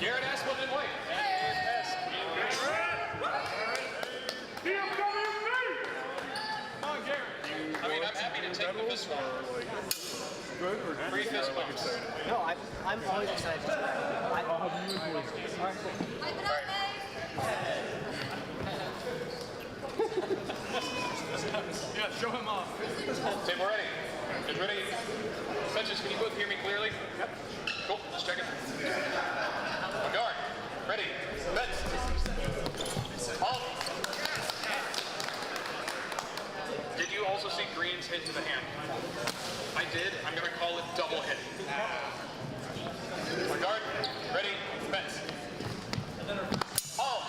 Garrett Asplund in white. Come on, Garrett. I mean, I'm happy to take the fist one. Good or Free fist bumps. No, I'm always excited. I'll have you invoice. Yeah, show him off. Table ready. Is ready? Benches, can you both hear me clearly? Yep. Cool, just checking. On guard. Ready. Bench. Halt. Did you also see Green's hit to the hand? I did. I'm going to call it double hit. On guard. Ready. Bench. Halt.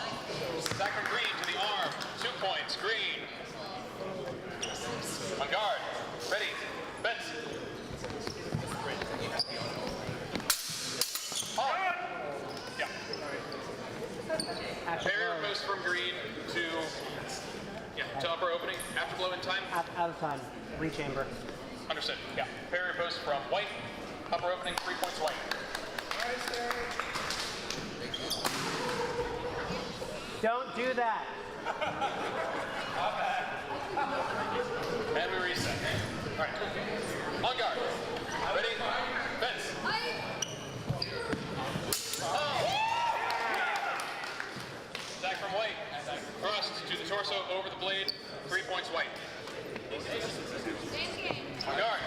Attack from Green to the arm. 2 points. Green. On guard. Ready. Bench. Halt. Yeah. Parry post from Green to upper opening. After blow in time. Out of time. Rechamber. Understood. Yeah. Parry post from white. Upper opening. 3 points white. Don't do that. And we reset. All right. On guard. Ready? Fence. Oh. Attack from white. Thrust to the torso over the blade. 3 points white. On guard.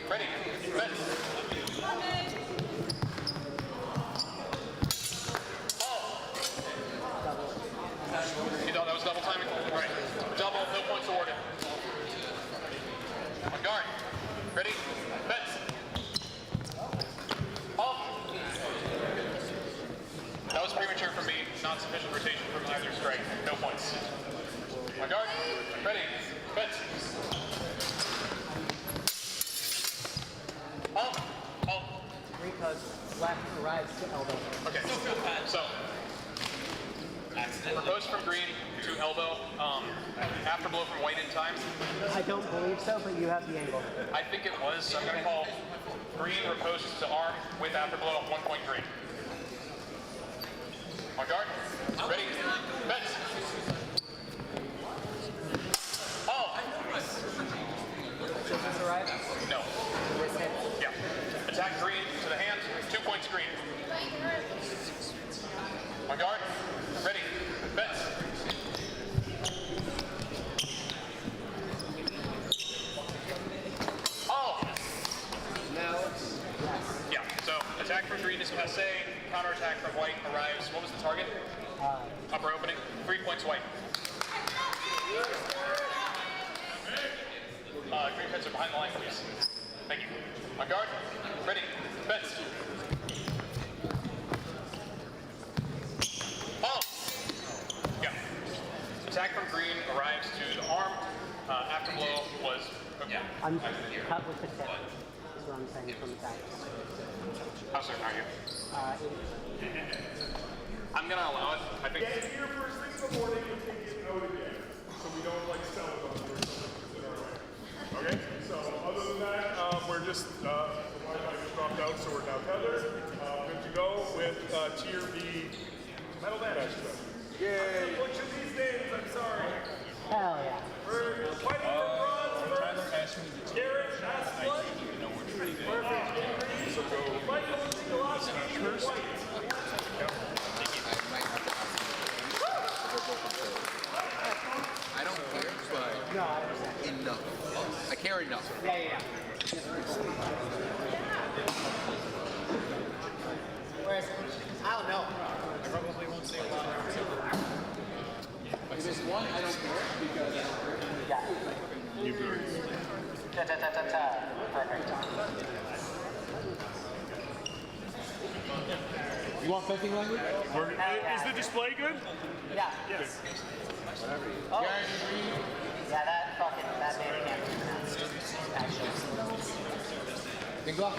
Ready? Fence. You thought that was double timing? All right. Double, no points awarded. On guard. Ready? Fence. Off. That was premature for me. Not sufficient rotation from either strike. No points. On guard. Ready? Fence. Off. Off. Repost. Left arrives to elbow. Okay. So. Post from Green to elbow. After blow from white in time. I don't believe so, but you have the angle. I think it was, so I'm going to call Green riposte to arm with after blow 1 point Green. On guard. Ready. Fence. Oh. Does this arrive? No. This hit. Yeah. Attack Green to the hand. 2 points Green. On guard. Ready. Fence. Oh! No. Yeah, so attack from Green is passe, counterattack from white arrives. What was the target? Upper opening. 3 points white. Green heads are behind the line, please. Thank you. On guard. Ready. Fence. Oh! Yeah. Attack from Green arrives to the arm. After blow was... Okay. I'm cut with the tip. Is what I'm saying from the back. How certain are you? I'm going to allow it. I think... Get here first thing in the morning and take it out again. So we don't like sell it on the first in our way. Okay? So other than that, we're just, the Wi-Fi just dropped out, so we're now tethered. Good to go with Tier B metal damage. Yay! Which of these names? I'm sorry. Hell yeah. We're fighting for bronze first. Garrett, Asplund. Perfect. So go. Michael, Nicolás, white. I don't care, but No, I understand. enough. I care enough. Yeah. Whereas, I don't know. I probably won't say a lot. If it's one, I don't care because You good. Perfect. You want fencing language? Is the display good? Yeah. Yes. Oh. Yeah, that name can't be pronounced. Actually. Big block.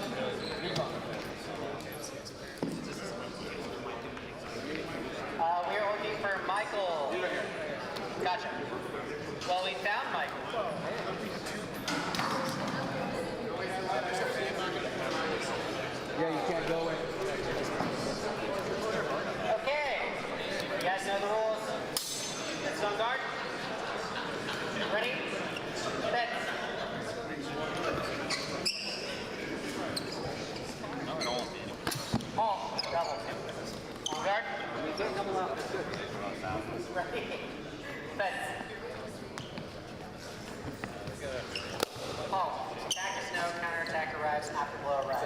We are looking for Michael. Gotcha.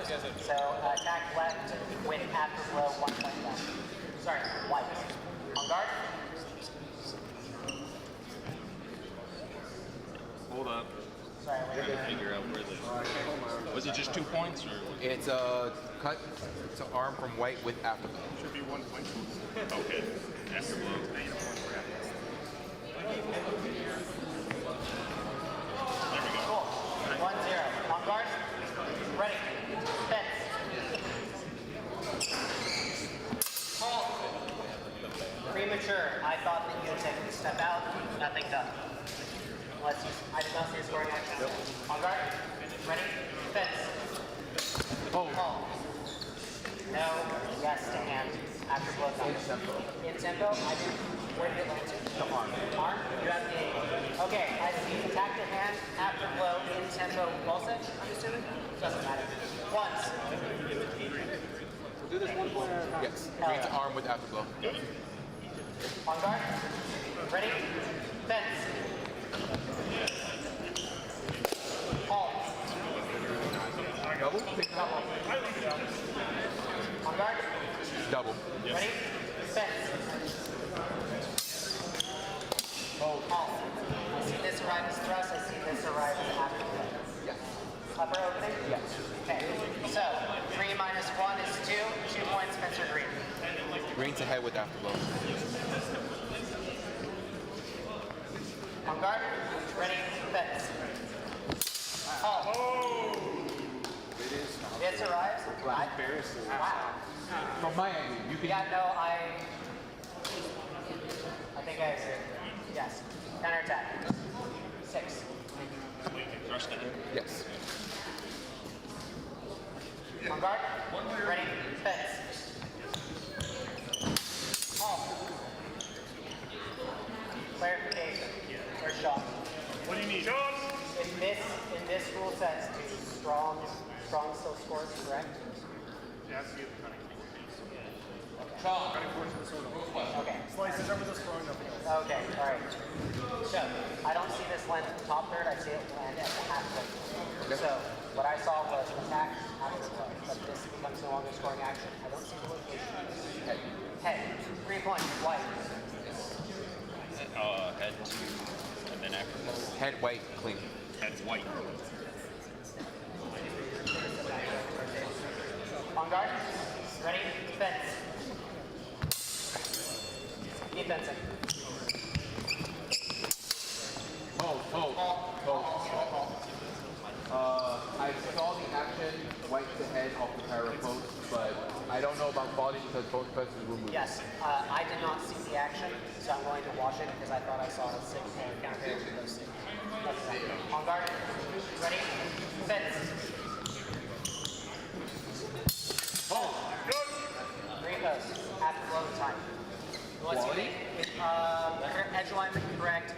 So attack left with afterblow 1 point down. Sorry, white. On guard. Hold up. Sorry, I'm trying to figure out where this. Was it just 2 points or? It's a cut to arm from white with afterblow. Should be 1 point. Okay. Afterblow. 1-0. On guard. Ready. Fence. Hold. Premature. I thought that you would take a step out. Nothing done. Unless you, I did not see a scoring action. Nope. On guard. Ready. Fence. Hold. No. Yes to hand. After blow time. In tempo. In tempo. I do. Where did it land to? The arm. Arm? You have the aim. Okay, I see. Attack to hand, after blow, in tempo, ball set, I'm assuming? Doesn't matter. Once. We'll do this 1 point at a time. Yes. Green to arm with afterblow. On guard. Ready? Fence. Halt. Double? Double. On guard. Double. Ready? Fence. Halt. I see this arrive as thrust, I see this arrive as after blow. Yes. Upper opening? Yes. Okay. So, 3 minus 1 is 2. 2 points, Spencer Green. Green to head with afterblow. On guard. Ready. Fence. Oh. This arrives. Wow. From my angle, you can. Yeah, no, I think I agree. Yes. Counterattack. 6. Thrust it. Yes. On guard. Ready. Fence. Clarification. Or shot. What do you need? In this rule set, do strong still scores, correct? Yeah, see it cutting. Okay. Slices over the strong nothing else. Okay, alright. So, I don't see this land at the top third, I see it land at the half third. So, what I saw was attack after blow, but this becomes no longer scoring action. I don't see the location. Head. Head. 3 points, white. Head 2, and then afterblow. Head white, clean. Head's white. On guard. Ready? Fence. Defensing. I saw the action, white to head off the para post, but I don't know about body because both persons were moved. Yes, I did not see the action, so I'm going to watch it because I thought I saw a 6 counter to those 6. On guard. Ready? Fence. Three posts. After blow time. What's your name? Edge alignment correct.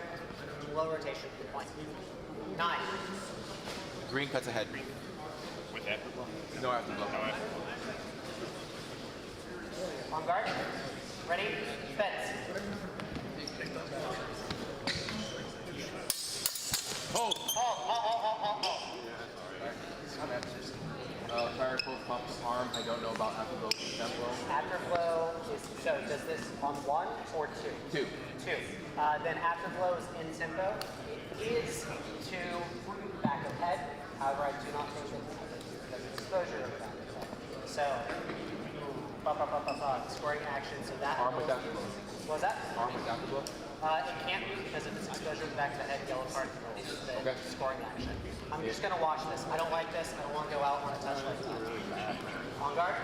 Low rotation. Good point. 9. Green cuts ahead. With afterblow? No afterblow. On guard. Ready? Fence. Hold. Fire post pumps arm. I don't know about afterblow. Afterblow is, so does this on 1 or 2? 2. 2. Then afterblow is in tempo. It is to back of head. However, I do not think there's exposure of that. So, scoring action. So that Arm with afterblow. What was that? Arm with afterblow. It can't be because if it's exposure to the back of the head, yellow card is the scoring action. I'm just going to watch this. I don't like this. I don't want to go out on a touch like that. On guard.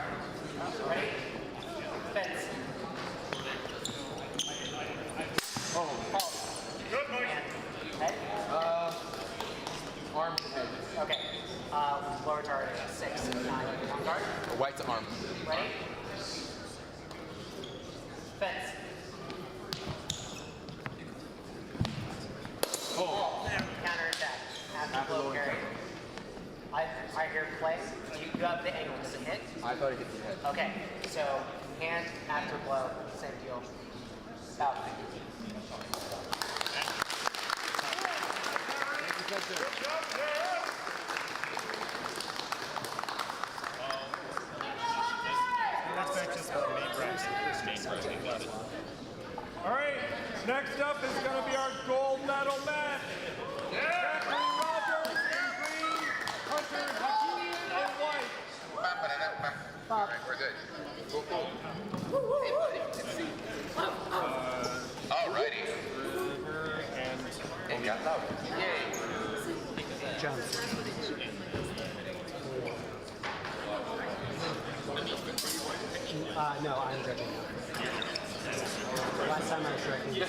Ready? Fence. Good boy. Head? Arm to head. Okay. Lower target. 6, 9. On guard. White to arm. Ready? Fence. Counter attack. After blow carry. I hear play. You have the angle. Does it hit? I thought it hit the head. Okay. So hand after blow. Same deal. Out. that louder. Yay. Jones. No, I'm drinking now. Last time I was drinking.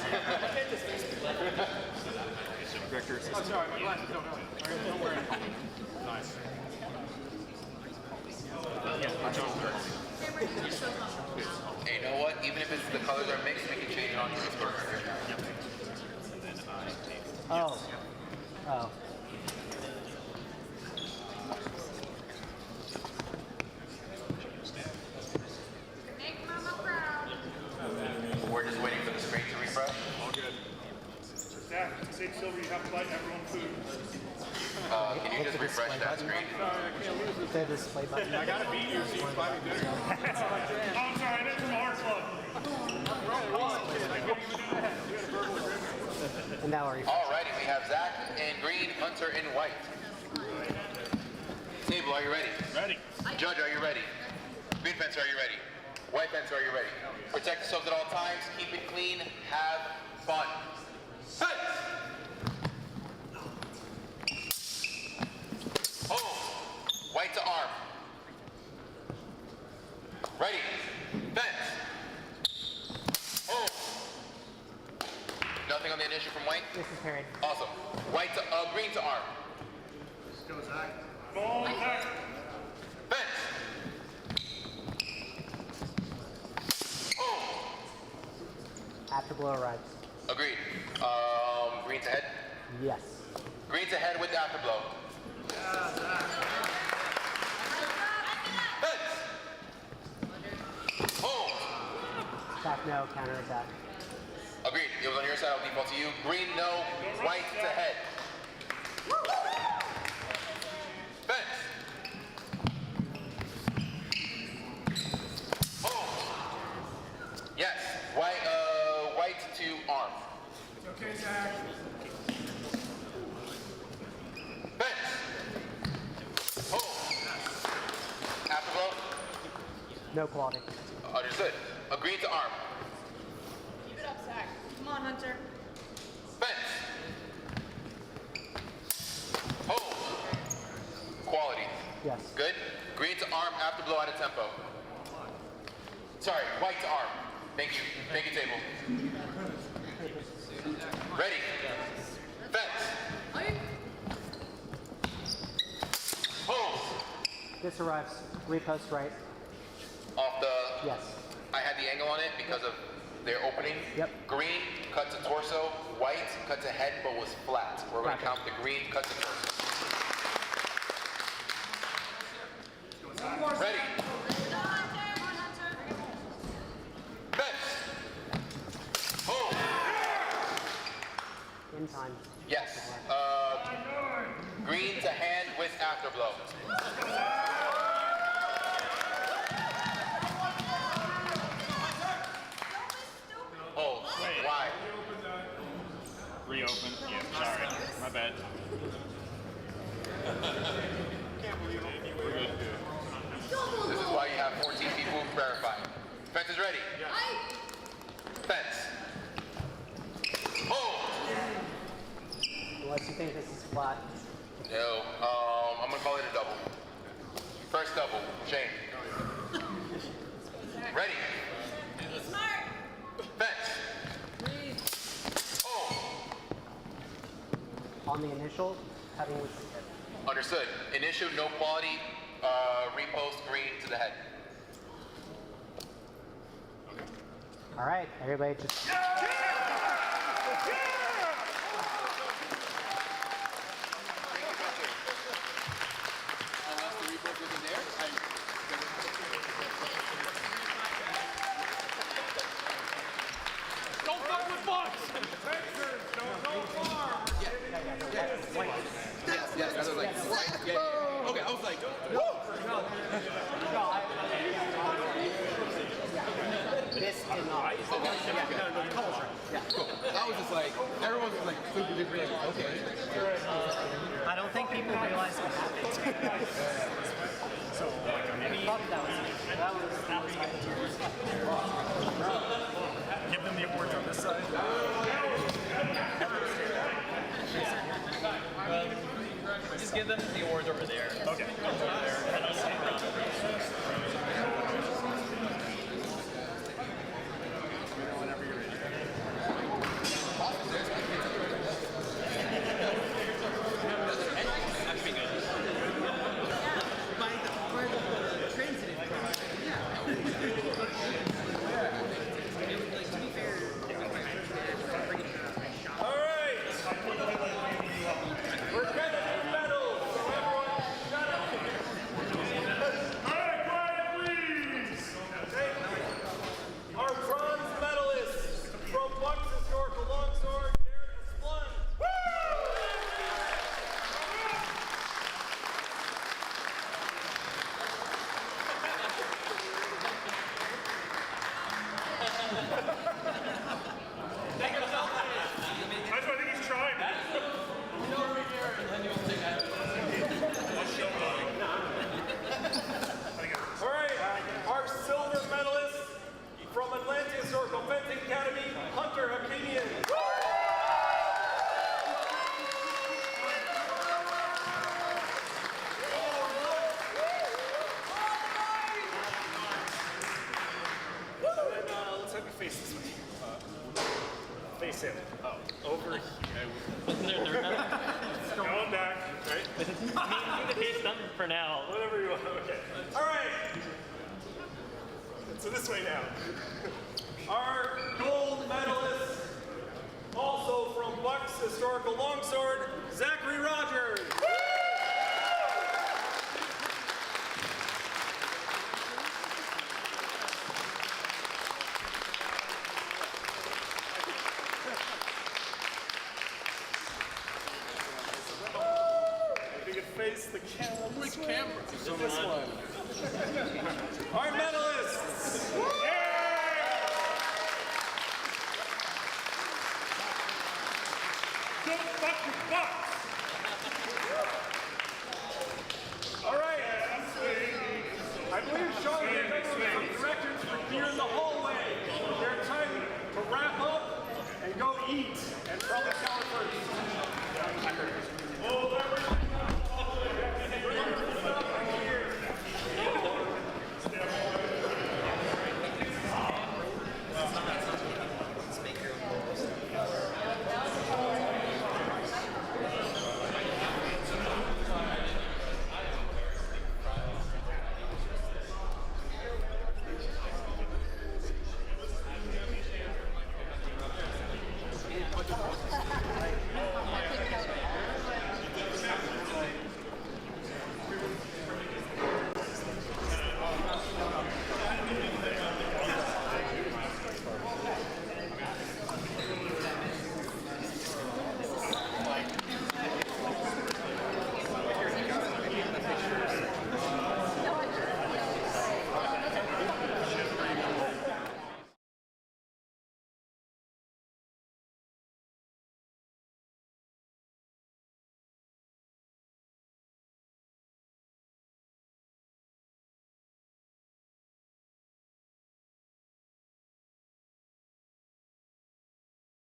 Victor. Oh, sorry, my glasses don't know. Don't worry. Nice. Hey, you know what? Even if it's the colors are mixed, we can change it on to this burger. Oh. Oh. We're just waiting for the screen to refresh. All good. Zach, Sid Silver, you have to buy everyone food. Can you just refresh that screen? The display button. I gotta beat you, so you buy me dinner. Oh, I'm sorry, I meant from our club. And now are you? Alrighty, we have Zach in green, Hunter in white. Table, are you ready? Ready. Judge, are you ready? Green fence, are you ready? White fence, are you ready? Protect yourselves at all times, keep it clean, have fun. Hey! Oh! White to arm. Ready. Fence. Oh! Nothing on the initial from white? This is Perry. Awesome. White to, green to arm. Let's go, Zach. Ball, Zach. Fence. Oh! Afterglow arrives. Agreed. Green to head? Yes. Green to head with the afterglow. Fence. Oh! Attack no, counter attack. Agreed. It was on your side. I'll default to you. Green no, white to head. Fence. Oh! Yes. White to arm. It's okay, Zach. Fence. Oh! Afterglow. No quality. Understood. Agreed to arm. Keep it up, Zach. Come on, Hunter. Fence. Oh! Quality. Yes. Good. Green to arm, afterglow at a tempo. Sorry, white to arm. Thank you. Thank you, table. Ready. Fence. Oh! This arrives. Repost right. Off the... Yes. I had the angle on it because of their opening. Yep. Green, cut to torso. White, cut to head, but was flat. We're going to count the green, cut to torso. Ready. Fence. Oh! In time. Yes. Green to hand with afterglow. Oh, why? Reopen. Yeah, sorry. My bad. We're good. This is why you have 14 people verifying. Fence is ready. Fence. Oh! Unless you think this is flat. No. I'm gonna call it a double. First double. Shane. Ready. Fence. Oh! On the initial, having with the head. Understood. Initial, no quality. Repost green to the head. All right, everybody just. Don't fuck with bucks! Don't go far! Yes, I was like, okay, I was like, This did not. I was just like, everyone was like super duper like, okay. I don't think people realize what happened. So, maybe that was Give them the awards on this side. Just give them the awards over there. Okay. Over there. And I'll sit around. Whenever you're ready. That should be good. By the transitive part. Yeah. Like, to be fair, All right. We're going to do medals. So everyone, shut up. All right, quiet, please. Okay. Our bronze medalist from Bucks Historical Longsword, Garrett Esplund. That's what I think he's trying to do. All right, our silver medalist from Atlanta Historical Fencing Academy, Hunter Hakimian. Let's have you face this way. Face him. Oh, over here. Wasn't there a third medal? Going back, right? Me the case done for now. Whatever you want. Okay. All right. So this way now. Our gold medalist, also from Bucks Historical Longsword, Zachary Rogers. If you can face the camera. Which camera? This one. Our medalists.